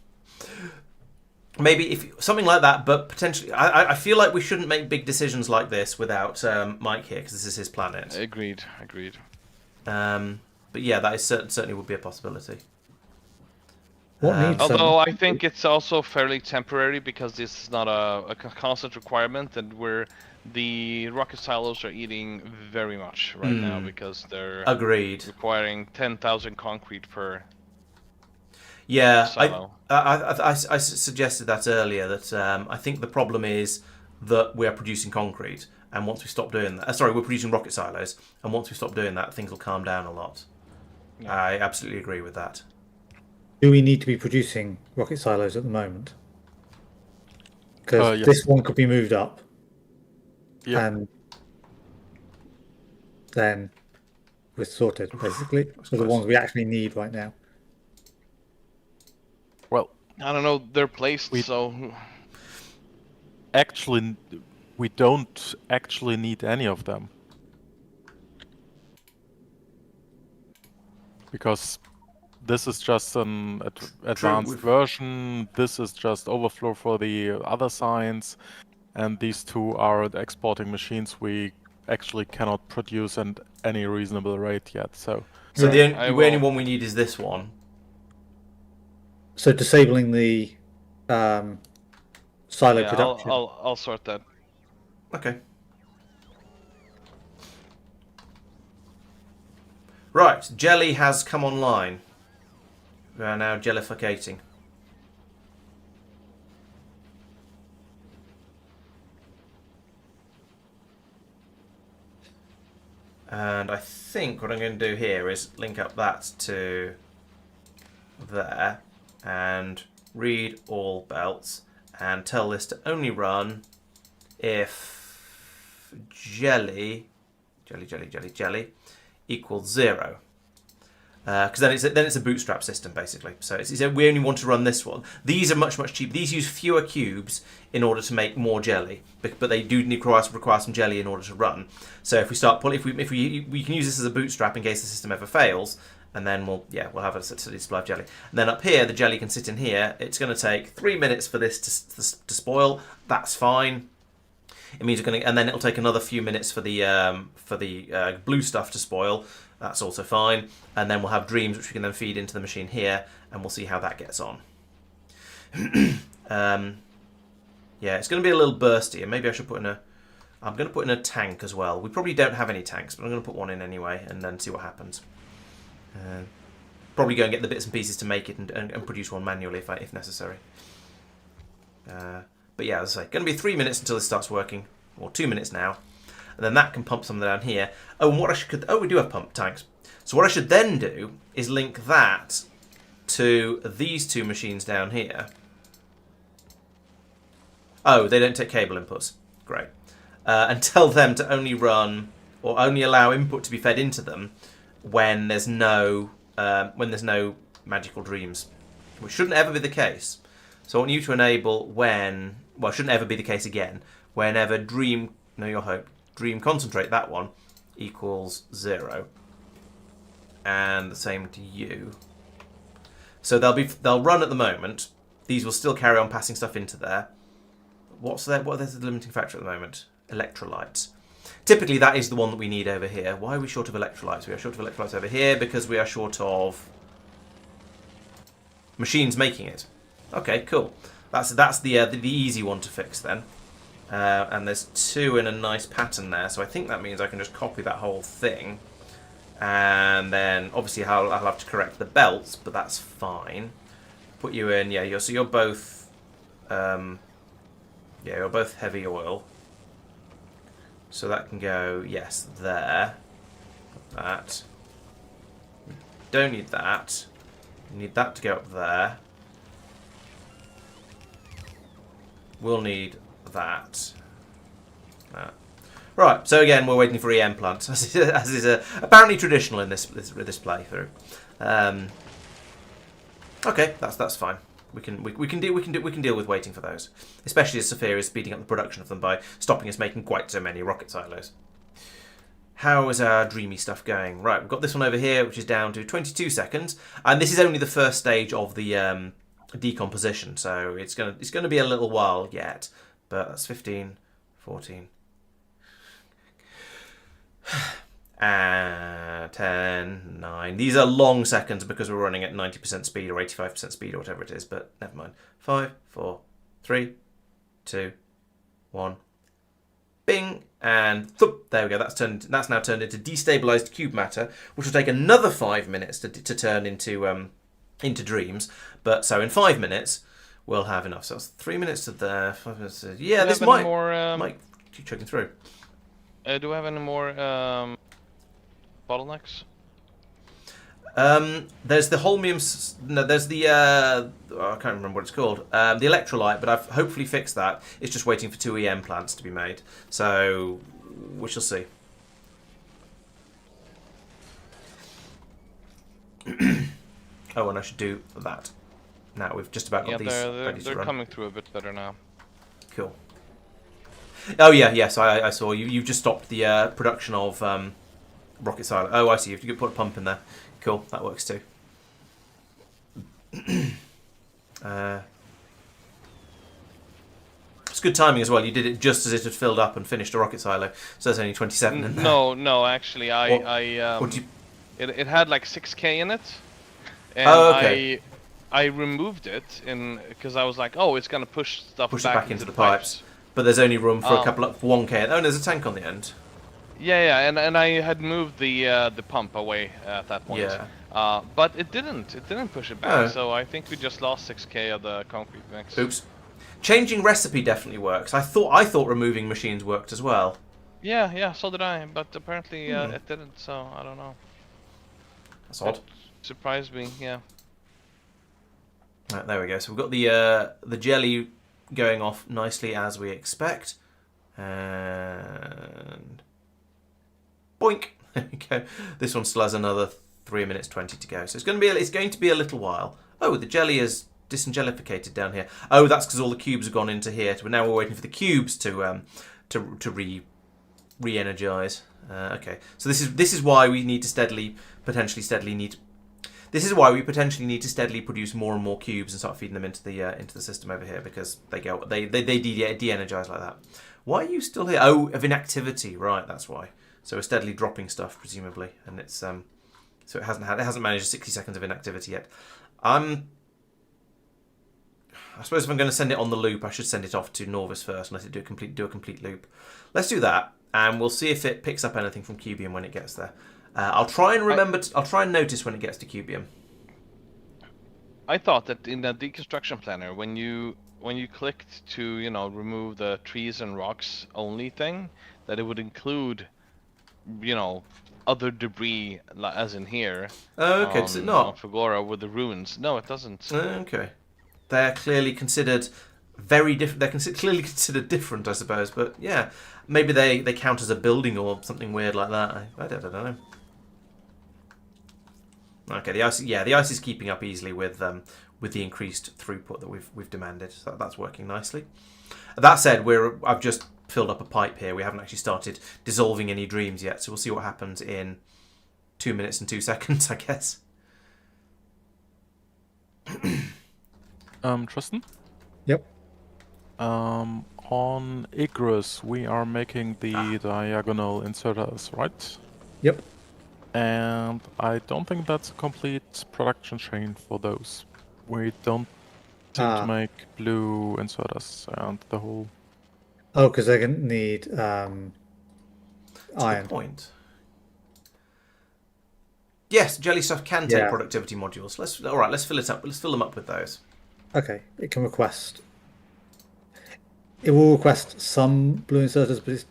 Maybe if something like that, but potentially... I feel like we shouldn't make big decisions like this without Mike here, because this is his planet. Agreed. But yeah, that is certainly would be a possibility. what needs Although I think it's also fairly temporary because this is not a constant requirement, and the rocket silos are eating very much right now because they're Agreed. requiring 10,000 concrete per Yeah, silo. I suggested that earlier, that I think the problem is that we're producing concrete, and once we stop doing that... sorry, we're producing rocket silos, and once we stop doing that, things will calm down a lot. Yeah. I absolutely agree with that. Do we need to be producing rocket silos at the moment? Because Yes. this one could be moved up, Yeah. and then we're sorted, basically, for the close. ones we actually need right now. Well, I don't know, they're placed, so... actually, we don't actually need any of them. Because this is just an advanced version, this is just overflow for the other signs, and these two are the exporting machines we actually cannot produce at any reasonable rate yet. So the I only will- one we need is this one. So disabling the silo Yeah, production. I'll sort that. Okay. Right, jelly has come online. We are now jellificating. And I think what I'm going to do here is link up that to there and read all belts and tell this to only run if jelly equals 0. Because then it's a bootstrap system basically. So we only want to run this one. These are much cheaper. These use fewer cubes in order to make more jelly, but they do require some jelly in order to run. So if we start pulling, if we can use this as a bootstrap in case the system ever fails, and then we'll have a steady supply of jelly. And then up here, the jelly can sit in here. It's going to take 3 minutes for this to spoil. That's fine. It means and then it'll take another few minutes for the blue stuff to spoil. That's also fine. And then we'll have dreams, which we can then feed into the machine here, and we'll see how that gets on. Yeah, it's going to be a little bursty, and maybe I should put in a... I'm going to put in a tank as well. We probably don't have any tanks, but I'm going to put one in anyway, and then see what happens. Probably go and get the bits and pieces to make it and produce one manually if necessary. But yeah, as I say, going to be 3 minutes until this starts working. or 2 minutes now. And then that can pump something down here. Oh, and what I should... Oh, we do have pump tanks. So what I should then do is link that to these two machines down here. Oh, they don't take cable inputs. Great. And tell them to only run, or only allow input to be fed into them when there's no magical dreams, which shouldn't ever be the case. So I want you to enable when, well, it shouldn't ever be the case again, whenever dream concentrate, that one, equals 0. And the same to you. So they'll run at the moment. These will still carry on passing stuff into there. What is the limiting factor at the moment? Electrolytes. Typically that is the one that we need over here. Why are we short of electrolytes? We are short of electrolytes over here because we are short of machines making it. Okay, cool. That's the easy one to fix then. And there's 2 in a nice pattern there, so I think that means I can just copy that whole thing. And then obviously I'll have to correct the belts, but that's fine. Put you in, yeah. You're both, you're both heavy oil. So that can go, yes, there. That. We don't need that. We need that to go up there. We'll need that. That. Right, so again, we're waiting for EM plant, as is apparently traditional in this playthrough. Okay, that's fine. We can deal with waiting for those, especially as Sophia is speeding up the production of them by stopping us making quite so many rocket silos. How is our dreamy stuff going? Right, we've got this one over here, which is down to 22 seconds, and this is only the first stage of the decomposition, so it's gonna be a little while yet. But that's 15, 14. 10, 9. These are long seconds because we're running at 90% speed or 85% speed or whatever it is, but never mind. 5, 4, 3, 2, 1. Bing! And thump, there we go. That's now turned into destabilized cube matter, which will take another 5 minutes to turn into dreams. But so in 5 minutes, we'll have enough. So it's 3 minutes to there, 5 minutes to... Yeah, this might keep chugging through. Do we have any more bottlenecks? There's the holmium. No, there's the. I can't remember what it's called. The electrolyte, but I've hopefully fixed that. It's just waiting for 2 EM plants to be made. So we shall see. Oh, and I should do that. Now we've just about got these ready to they're run. coming through a bit better now. Cool. Oh yeah, yes, I saw you. You've just stopped the production of rocket silo. Oh, I see. You could put a pump in there. Cool, that works too. It's good timing as well. You did it just as it had filled up and finished a rocket silo, so there's only 27 in there. No, actually, it had like 6K in it, and okay. I removed it because I was like, oh, it's gonna push stuff back into the pipes. But there's only room for a couple of 1K. Oh, and there's a tank on the end. Yeah, and I had moved the pump away at that point. Yeah. But it didn't push it back. So I think we just lost 6K of the concrete mix. Oops. Changing recipe definitely works. I thought removing machines worked as well. Yeah, so did I. But apparently it didn't. So I don't know. That's odd. It surprised me. Yeah. Right, there we go. So we've got the jelly going off nicely as we expect, and boink. There we go. This one still has another 3 minutes 20 to go. So it's going to be a little while. Oh, the jelly is disengelificated down here. Oh, that's because all the cubes have gone into here. Now we're waiting for the cubes to re-energize. Okay, so this is why we need to potentially produce more and more cubes and start feeding them into the system over here, because they de-energize like that. Why are you still here? Oh, of inactivity, right? That's why. So we're steadily dropping stuff, presumably, and it's so it hasn't managed 60 seconds of inactivity yet. I suppose if I'm going to send it on the loop, I should send it off to Norvis first and let it do a complete loop. Let's do that, and we'll see if it picks up anything from Cubium when it gets there. I'll try and I'll try and notice when it gets to Cubium. I thought that in the deconstruction planner, when you when you clicked to, remove the trees and rocks only thing, that it would include, other debris, as in here, Oh, okay, does it on not? Fagora with the ruins. No, it doesn't. Okay. They're clearly considered very different. They're clearly considered different, I suppose. But yeah, maybe they count as a building or something weird like that. I don't know. Okay, the ice is keeping up easily with the increased throughput that we've demanded. So that's working nicely. That said, I've just filled up a pipe here. We haven't actually started dissolving any dreams yet, so we'll see what happens in 2 minutes and 2 seconds, I guess. Tristan? Yep. On Icarus, we are making the diagonal inserters, right? Yep. And I don't think that's a complete production chain for those. We don't seem to make blue inserters and the whole... Oh, because they're going to need Good iron. point. Yes, jelly stuff can take Yeah. productivity modules. Let's fill it up. Let's fill them up with those. Okay, it can request. It will request some blue inserters, but it's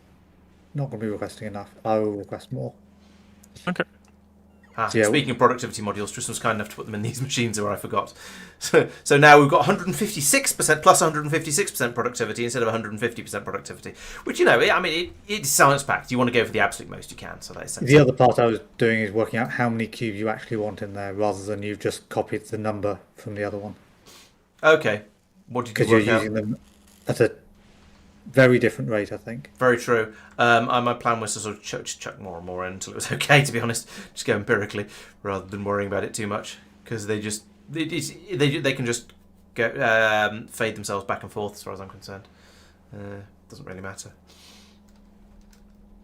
not going to be requesting enough. I will request more. Okay. Yeah. Speaking of productivity modules, Tristan was kind enough to put them in these machines, or I forgot. So now we've got 156% plus 156% productivity instead of 150% productivity. Which, it's science packed. You want to go for the absolute most you can. So that's The other part I was doing is working out how many cubes you actually want in there, rather than you've just copied the number from the other one. Okay. What did you Because you're work out? using them at a very different rate, I think. Very true. My plan was to sort of chuck more and more in until it was okay, to be honest. Just go empirically rather than worrying about it too much, because they can just go fade themselves back and forth as far as I'm concerned. Doesn't really matter.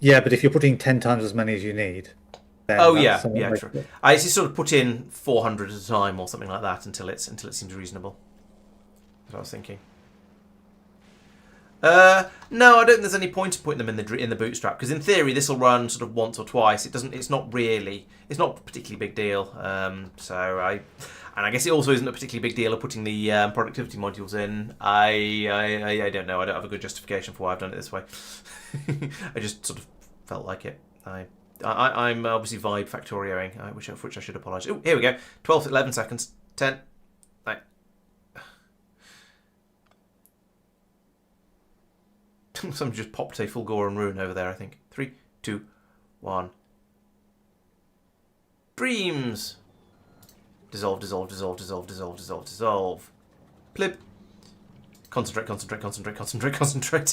Yeah, but if you're putting 10 times as many as you need, then Oh that's yeah, somewhat yeah, wasteful. true. I just sort of put in 400 at a time or something like that until it seems reasonable. That's what I was thinking. No, I don't think there's any point in putting them in the bootstrap, because in theory this will run sort of once or twice. It's not a particularly big deal. I guess it also isn't a particularly big deal of putting the productivity modules in. I don't know. I don't have a good justification for why I've done it this way. I just sort of felt like it. I'm obviously vibe factorioing, which I should apologise. Oh, here we go. 12 to 11 seconds. 10. 9. Someone just popped a Fulgoran rune over there, I think. 3, 2, 1. Dreams! Dissolve, dissolve, dissolve, dissolve, dissolve, dissolve, dissolve. Plip. Concentrate, concentrate, concentrate, concentrate, concentrate.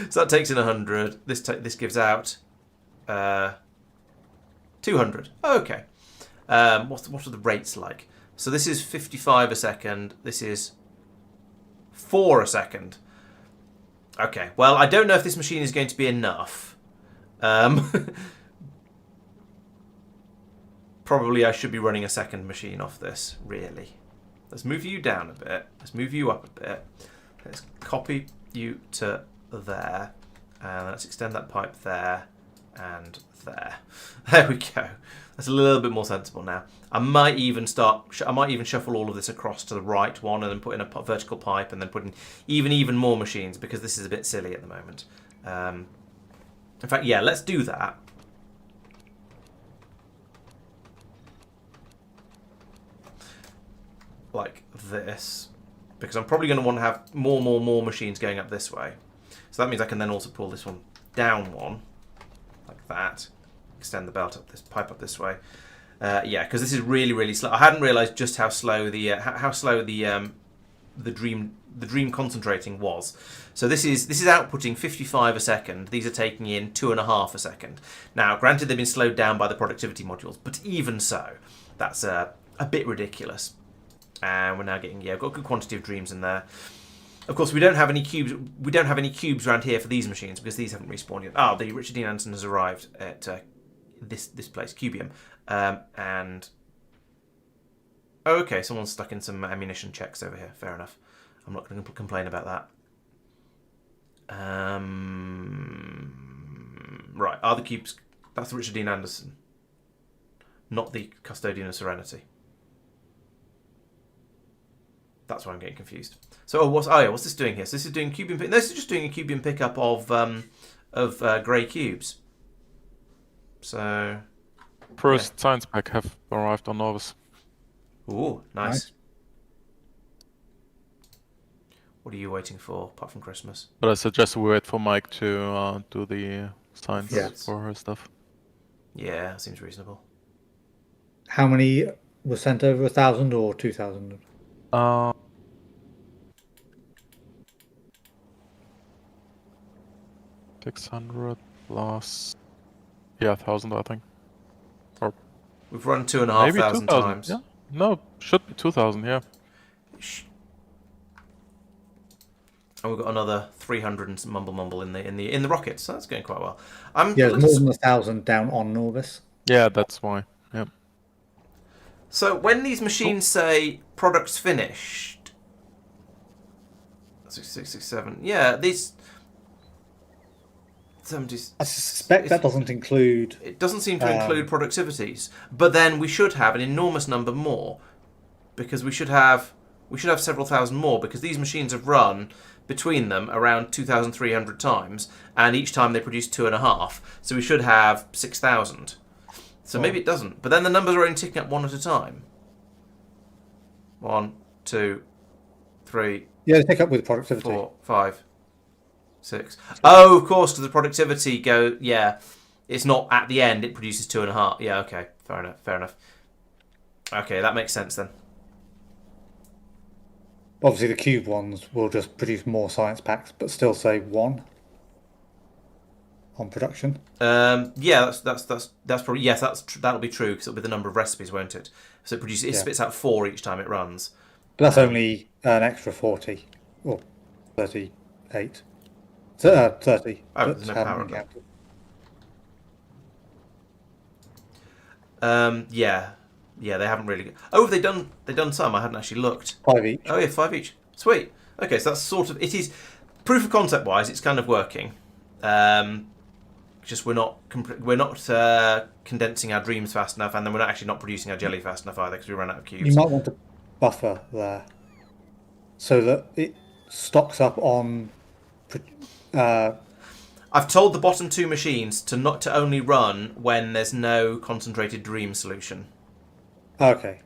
So that takes in 100. This gives out 200. Okay. What are the rates like? So this is 55 a second. This is 4 a second. Okay. Well, I don't know if this machine is going to be enough. Probably I should be running a second machine off this, really. Let's move you down a bit. Let's move you up a bit. Let's copy you to there. And let's extend that pipe there and there. There we go. That's a little bit more sensible now. I might even shuffle all of this across to the right one and then put in a vertical pipe and then put in even more machines, because this is a bit silly at the moment. In fact, yeah, let's do that. Like this, because I'm probably going to want to have more machines going up this way. So that means I can then also pull this one down one, like that. Extend the belt up this pipe up this way. Yeah, because this is really slow. I hadn't realised just how slow the dream concentrating was. So this is outputting 55 a second. These are taking in 2.5 a second. Now, granted, they've been slowed down by the productivity modules, but even so, that's a bit ridiculous. And we're now getting, I've got a good quantity of dreams in there. Of course, we don't have any cubes. We don't have any cubes around here for these machines because these haven't respawned yet. Oh, the Richard Dean Anderson has arrived at this place, Cubium, and okay, someone's stuck in some ammunition checks over here. Fair enough. I'm not going to complain about that. Right, are the cubes? That's the Richard Dean Anderson, not the Custodian of Serenity. That's why I'm getting confused. So what's this doing here? So this is doing Cubium. No, this is just doing a Cubium pickup of grey cubes. So First science pack have arrived on Norvis. ooh, nice. Nice. What are you waiting for apart from Christmas? But I suggest we wait for Mike to do the science Yes. for her stuff. Yeah, seems reasonable. How many were sent over? 1,000 or 2,000? 600 plus 1,000, I think. We've run Maybe 2,500 2,000. times. Yeah. No, should be 2,000. Yeah. And we've got another 300 and some mumble in the rockets, so that's going quite well. I'm Yeah, there's more than 1,000 down on Norvis. Yeah, that's why. Yeah. So when these machines say products finished, 6667, yeah, these 70. I suspect that doesn't include. It doesn't seem to include productivities, but then we should have an enormous number more, because we should have several thousand more, because these machines have run between them around 2,300 times, and each time they produce 2.5. So we should have 6,000. So maybe it doesn't, but then the numbers are only ticking up one at a time. 1, 2, 3. Yeah, they pick up with productivity. 4, 5, 6. Oh, of course, because the productivity it's not at the end, it produces 2.5. Yeah, okay, fair enough. Okay, that makes sense then. Obviously, the cube ones will just produce more science packs, but still say 1 on production. Yeah, that's probably, yes, that'll be true, because it'll be the number of recipes, won't it? So it spits out 4 each time it runs. But that's only an extra 40 or 38. 30. Oh, that there's no haven't power been on counted. Yeah, they haven't really. Oh, they've done some. I hadn't actually looked. 5 each. Oh yeah, 5 each. Sweet. Okay, so that's sort of, it is proof of concept wise, it's kind of working. Just we're not condensing our dreams fast enough, and then we're actually not producing our jelly fast enough either, because we ran out of cubes. You might want to buffer there so that it stocks up on. I've told the bottom 2 machines to only run when there's no concentrated dream solution. Okay.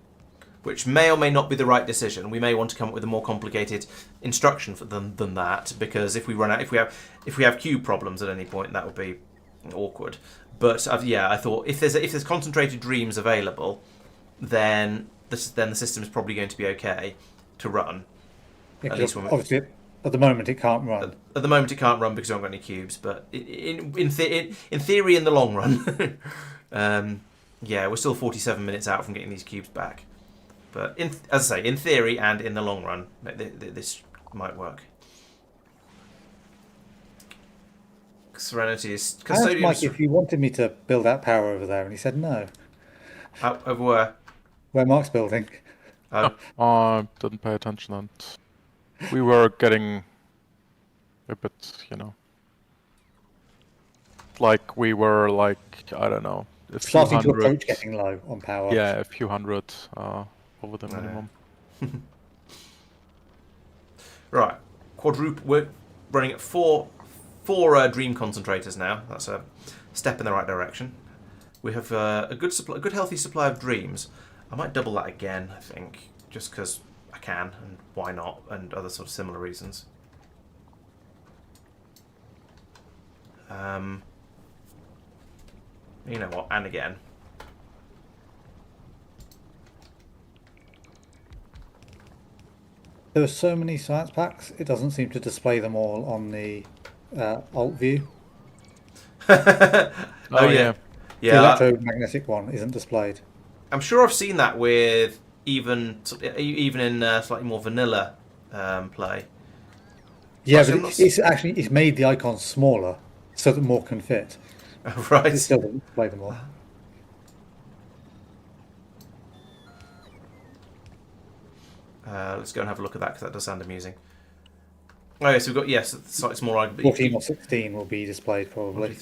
Which may or may not be the right decision. We may want to come up with a more complicated instruction for them than that, because if we have cube problems at any point, that would be awkward. But I thought if there's concentrated dreams available, then the system is probably going to be okay to run. Yeah, At least when obviously, at the moment it can't run. at the moment it can't run because we haven't got any cubes. But in theory, in the long run, we're still 47 minutes out from getting these cubes back. But as I say, in theory and in the long run, this might work. Serenity is I asked custodian. Mike if he wanted me to build out power over there, and he said no. Over where? Where Mark's building. Oh, I didn't pay attention, and we were getting a bit, like we were like, I don't know, a few Starting to hundred. approach getting low on power. Yeah, a few hundred over the minimum. right. Quadruple. We're running at four dream concentrators now. That's a step in the right direction. We have a good healthy supply of dreams. I might double that again, I think, just because I can, and why not, and other sort of similar reasons. You know what? And again. There are so many science packs, it doesn't seem to display them all on the alt view. Oh yeah. The Yeah. electromagnetic one isn't displayed. I'm sure I've seen that with even in slightly more vanilla play. Yeah, Actually, but it's made the icons smaller so that more can fit. Right. It still doesn't display them all. Let's go and have a look at that, because that does sound amusing. Oh, yes, we've got, slightly smaller. 14 or 16 will be displayed probably. 1,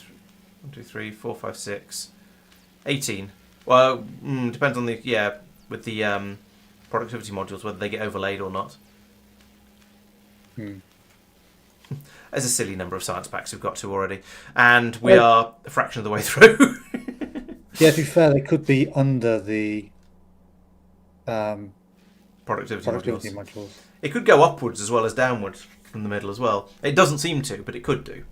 2, 3, 4, 5, 6, 18. Well, depends on with the productivity modules, whether they get overlaid or not. There's a silly number of science packs we've got to already, and we are a fraction of the way through. Yeah, to be fair, they could be under the productivity modules. It could go upwards as well as downwards from the middle as well. It doesn't seem to, but it could do.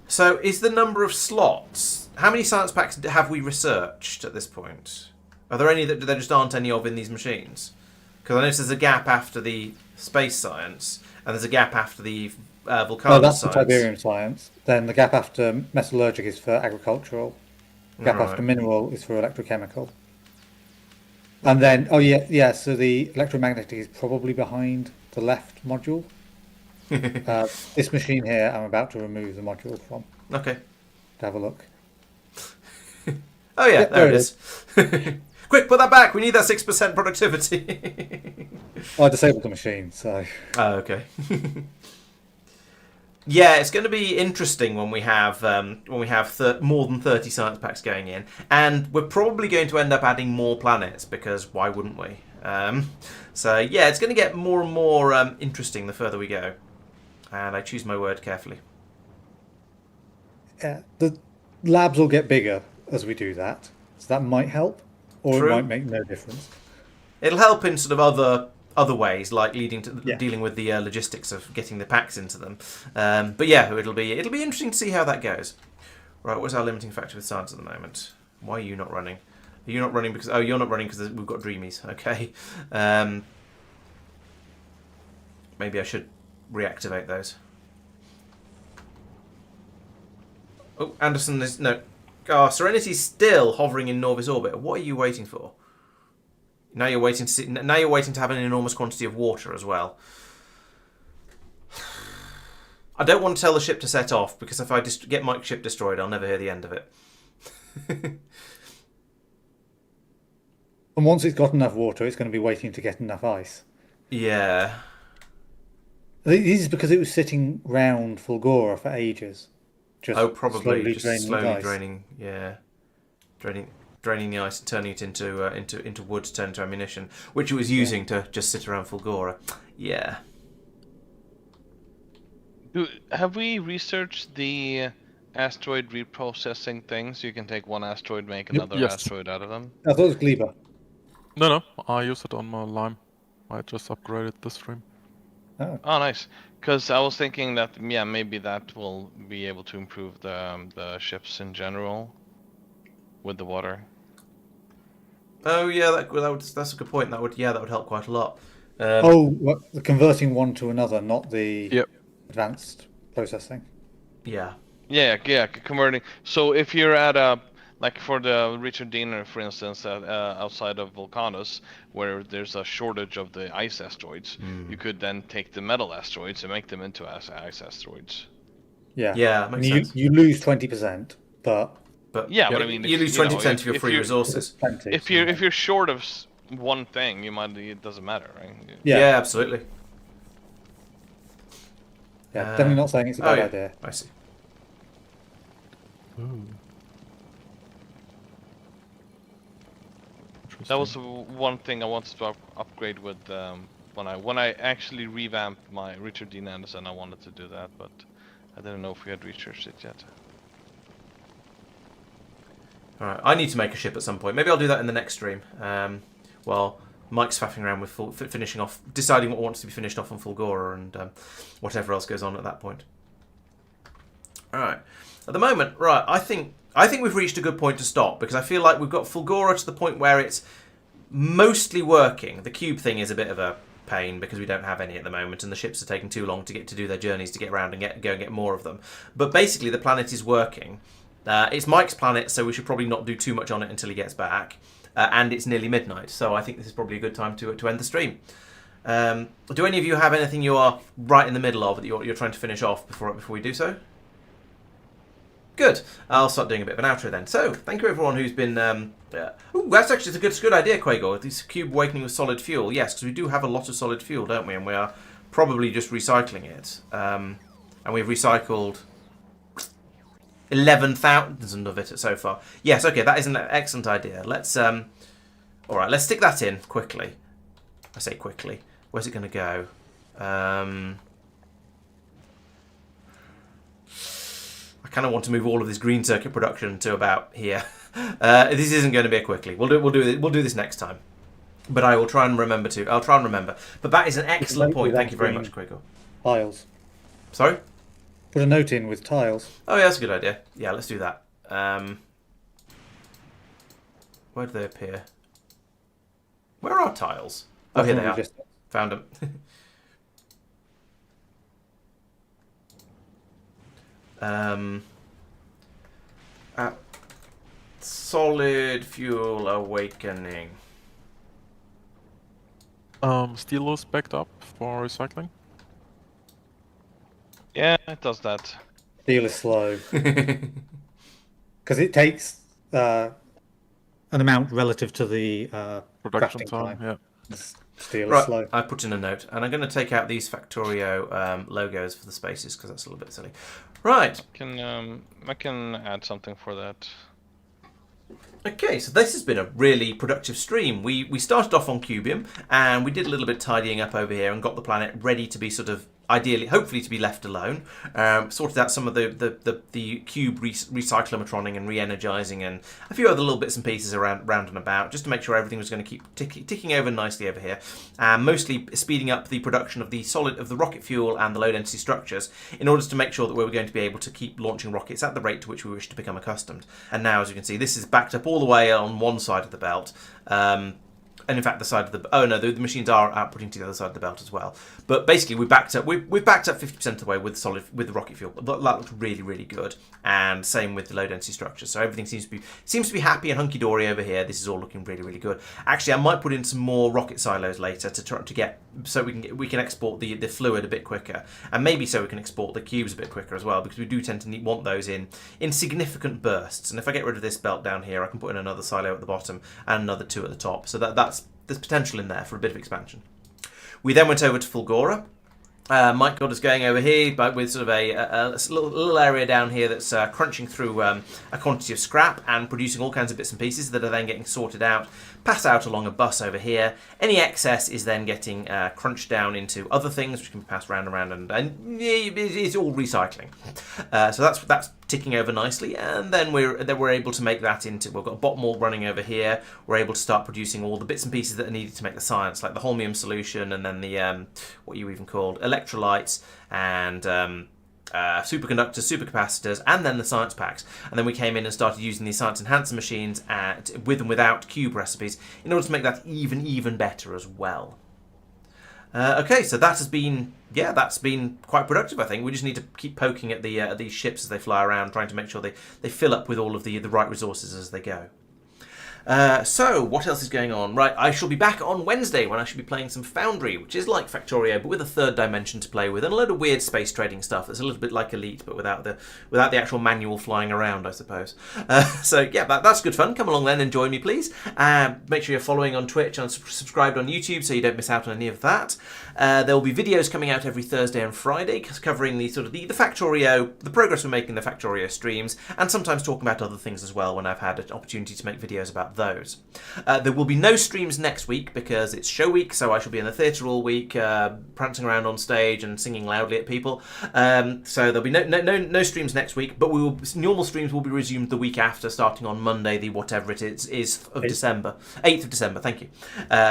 So, is the number of slots... How many science packs have we researched at this point? Are there any that there just aren't any of in these machines? Because I notice there's a gap after the space science, and there's a gap after the volcano that's science. the Tiberium science. Then the gap after metallurgic is for agricultural. Gap after mineral is for electrochemical. And then, so the electromagnetic is probably behind the left module. This machine here, I'm about to remove the module from. Okay. To have a look. Oh yeah, there it is. Quick, put that back. We need that 6% productivity. I disabled the machine, so. Oh, okay. Yeah, it's going to be interesting when we have more than 30 science packs going in, and we're probably going to end up adding more planets because why wouldn't we? So yeah, it's going to get more and more interesting the further we go, and I choose my word carefully. Yeah, the labs will get bigger as we do that, so that might help, or True. it might make no difference. It'll help in sort of other ways, like leading to dealing with the logistics of getting the packs into them. But yeah, it'll be interesting to see how that goes. Right, what's our limiting factor with science at the moment? Why are you not running? Are you not running because you're not running because we've got dreamies? Okay. Maybe I should reactivate those. Oh, Anderson is no. Oh, Serenity's still hovering in Norvis orbit. What are you waiting for? Now you're waiting to see, now you're waiting to have an enormous quantity of water as well. I don't want to tell the ship to set off because if I get my ship destroyed, I'll never hear the end of it. And once it's got enough water, it's going to be waiting to get enough ice. Yeah. This is because it was sitting round Fulgora for ages. Just probably slowly draining. Yeah, draining the ice and turning it into wood to turn into ammunition, which it was using to just sit around Fulgora. Yeah. Have we researched the asteroid reprocessing thing, so you can take one asteroid, make another Yes. asteroid out of them? I thought it was Gleba. No, I use it on my Lime. I just upgraded the stream. Oh. Oh, nice. Because I was thinking that maybe that will be able to improve the ships in general with the water. Oh yeah, that's a good point. That would help quite a lot. The converting one to another, not the advanced processing. Yeah. Yeah, converting. So if you're at a, like for the Richard Diener, for instance, outside of Volcanus, where there's a shortage of the ice asteroids, you could then take the metal asteroids and make them into ice asteroids. Yeah, makes sense. You lose 20%, but But I mean, you lose 20% of your free resources. If you're short of one thing, it doesn't matter, right? Yeah, absolutely. Yeah, definitely not saying it's a bad idea. I see. That was one thing I wanted to upgrade with when I actually revamped my Richard Dean Anderson. I wanted to do that, but I didn't know if we had researched it yet. All right, I need to make a ship at some point. Maybe I'll do that in the next stream. While Mike's faffing around with finishing off, deciding what wants to be finished off on Fulgora and whatever else goes on at that point. All right. At the moment, right, I think we've reached a good point to stop because I feel like we've got Fulgora to the point where it's mostly working. The cube thing is a bit of a pain because we don't have any at the moment, and the ships are taking too long to do their journeys to get around and go and get more of them. But basically, the planet is working. It's Mike's planet, so we should probably not do too much on it until he gets back. And it's nearly midnight, so I think this is probably a good time to end the stream. Do any of you have anything you are right in the middle of that you're trying to finish off before we do so? Good. I'll start doing a bit of an outro then. So, thank you everyone who's been... Ooh, that's actually a good idea, Quagor. This cube awakening with solid fuel. Yes, because we do have a lot of solid fuel, don't we? And we are probably just recycling it. And we've recycled 11,000 of it so far. Yes, okay, that is an excellent idea. Let's All right, let's stick that in quickly. I say quickly. Where's it going to go? I kind of want to move all of this green circuit production to about here. This isn't going to be a quickly. We'll do this next time. But I will try and remember to. I'll try and remember. But that is an excellent point. Thank you very much, Quiggle. Tiles. Sorry? Put a note in with tiles. Oh, yeah, that's a good idea. Yeah, let's do that. Where do they appear? Where are tiles? Oh, here they are. Found them. Solid fuel awakening. Steel is backed up for recycling. Yeah, it does that. Steel is slow. Because it takes an amount relative to the Production crafting time, yeah. Steel is Right, slow. I put in a note, and I'm going to take out these Factorio logos for the spaces because that's a little bit silly. Right. I can add something for that. Okay, so this has been a really productive stream. We started off on Cubium, and we did a little bit tidying up over here and got the planet ready to be sort of, ideally, hopefully to be left alone. Sorted out some of the cube recyclometroning and re-energizing and a few other little bits and pieces round and about, just to make sure everything was going to keep ticking over nicely over here. Mostly speeding up the production of the rocket fuel and the low density structures in order to make sure that we were going to be able to keep launching rockets at the rate to which we wish to become accustomed. And now, as you can see, this is backed up all the way on one side of the belt. And in fact, the side of the the machines are outputting to the other side of the belt as well. But basically, we've backed up 50% of the way with the rocket fuel. That looks really, really good. And same with the low density structure. So everything seems to be happy and hunky dory over here. This is all looking really, really good. Actually, I might put in some more rocket silos later to try to get so we can export the fluid a bit quicker, and maybe so we can export the cubes a bit quicker as well, because we do tend to want those in significant bursts. And if I get rid of this belt down here, I can put in another silo at the bottom and another two at the top. So there's potential in there for a bit of expansion. We then went over to Fulgora. Mike got us going over here, but with sort of a little area down here that's crunching through a quantity of scrap and producing all kinds of bits and pieces that are then getting sorted out, passed out along a bus over here. Any excess is then getting crunched down into other things, which can be passed round and round, and it's all recycling. So that's ticking over nicely, and then we're able to make that into, we've got a bot mold running over here. We're able to start producing all the bits and pieces that are needed to make the science, like the holmium solution, and then the what you even called electrolytes, and superconductors, supercapacitors, and then the science packs. And then we came in and started using these science enhancer machines with and without cube recipes in order to make that even better as well. Okay, so that's been quite productive, I think. We just need to keep poking at these ships as they fly around, trying to make sure they fill up with all of the right resources as they go. So, what else is going on? Right, I shall be back on Wednesday when I shall be playing some Foundry, which is like Factorio, but with a third dimension to play with, and a load of weird space trading stuff that's a little bit like Elite, but without the actual manual flying around, I suppose. So, yeah, that's good fun. Come along then and join me, please. Make sure you're following on Twitch and subscribed on YouTube so you don't miss out on any of that. There will be videos coming out every Thursday and Friday covering the Factorio, the progress we're making in the Factorio streams, and sometimes talking about other things as well when I've had an opportunity to make videos about those. There will be no streams next week because it's show week, so I shall be in the theatre all week, prancing around on stage and singing loudly at people. So there'll be no streams next week, but normal streams will be resumed the week after, starting on Monday, the whatever it is of December, 8th of December. Thank you.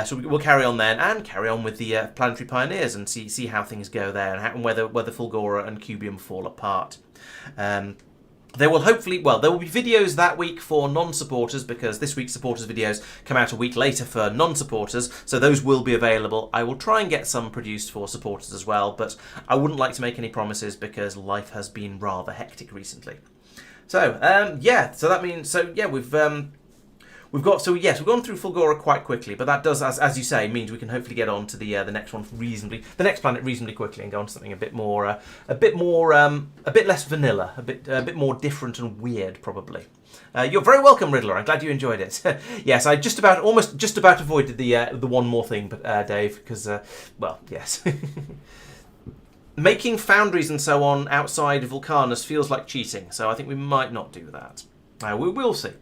So we'll carry on then and carry on with the Planetary Pioneers and see how things go there and whether Fulgora and Cubium fall apart. There will there will be videos that week for non-supporters, because this week's supporters videos come out a week later for non-supporters, so those will be available. I will try and get some produced for supporters as well, but I wouldn't like to make any promises because life has been rather hectic recently. So, we've gone through Fulgora quite quickly, but that does, as you say, means we can hopefully get on to the next one the next planet reasonably quickly and go on to something a bit less vanilla, a bit more different and weird, probably. You're very welcome, Riddler. I'm glad you enjoyed it. Yes, I almost just about avoided the one more thing, but Dave, because yes. Making foundries and so on outside Vulcanus feels like cheating, so I think we might not do that. We will see.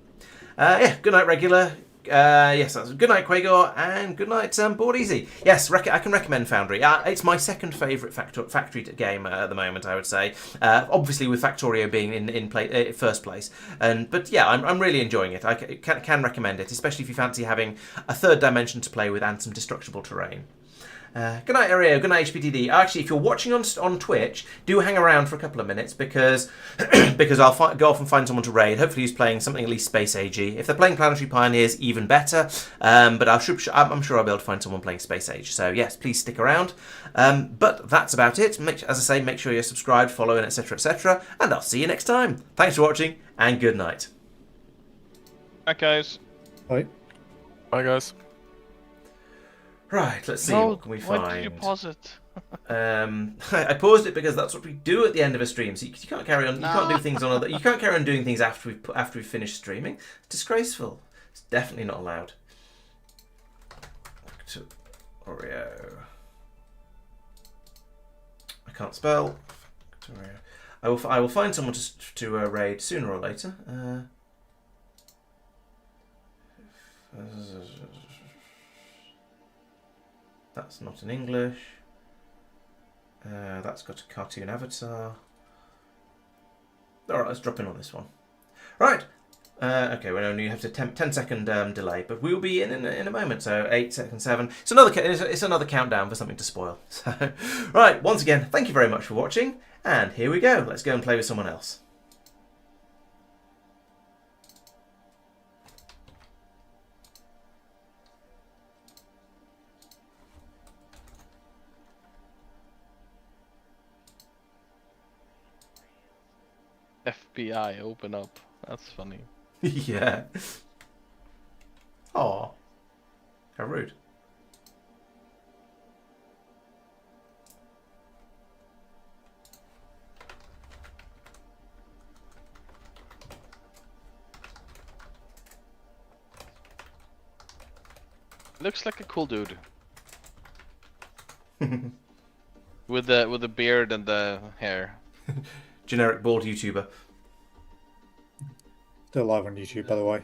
Good night, Regular. Yes, that's good night, Quagor, and good night, Board Easy. Yes, I can recommend Foundry. It's my second favourite factory game at the moment, I would say. Obviously, with Factorio being in first place, but yeah, I'm really enjoying it. I can recommend it, especially if you fancy having a third dimension to play with and some destructible terrain. Good night, Ario. Good night, HPTD. Actually, if you're watching on Twitch, do hang around for a couple of minutes because I'll go off and find someone to raid. Hopefully, he's playing something at least Space Age-y. If they're playing Planetary Pioneers, even better. But I'm sure I'll be able to find someone playing Space Age. So yes, please stick around. But that's about it. As I say, make sure you're subscribed, following, etc., etc. And I'll see you next time. Thanks for watching, and good night. Bye, guys. Right. Bye, guys. Right, let's see. No, What can we find? why did you pause it? I paused it because that's what we do at the end of a stream. So you can't carry on. You can't do things on. You can't carry on doing things after we've finished streaming. It's disgraceful. It's definitely not allowed. Factorio. I can't spell. Factorio. I will find someone to raid sooner or later. That's not in English. That's got a cartoon avatar. Alright, let's drop in on this one. Right. Okay, we only have a 10-second delay, but we'll be in a moment. So 8 seconds, 7. It's another countdown for something to spoil. So, right, once again, thank you very much for watching, and here we go. Let's go and play with someone else. FBI, open up. That's funny. Yeah. Aw. How rude. Looks like a cool dude. with the beard and the hair. Generic bald YouTuber. Still live on YouTube, by the way.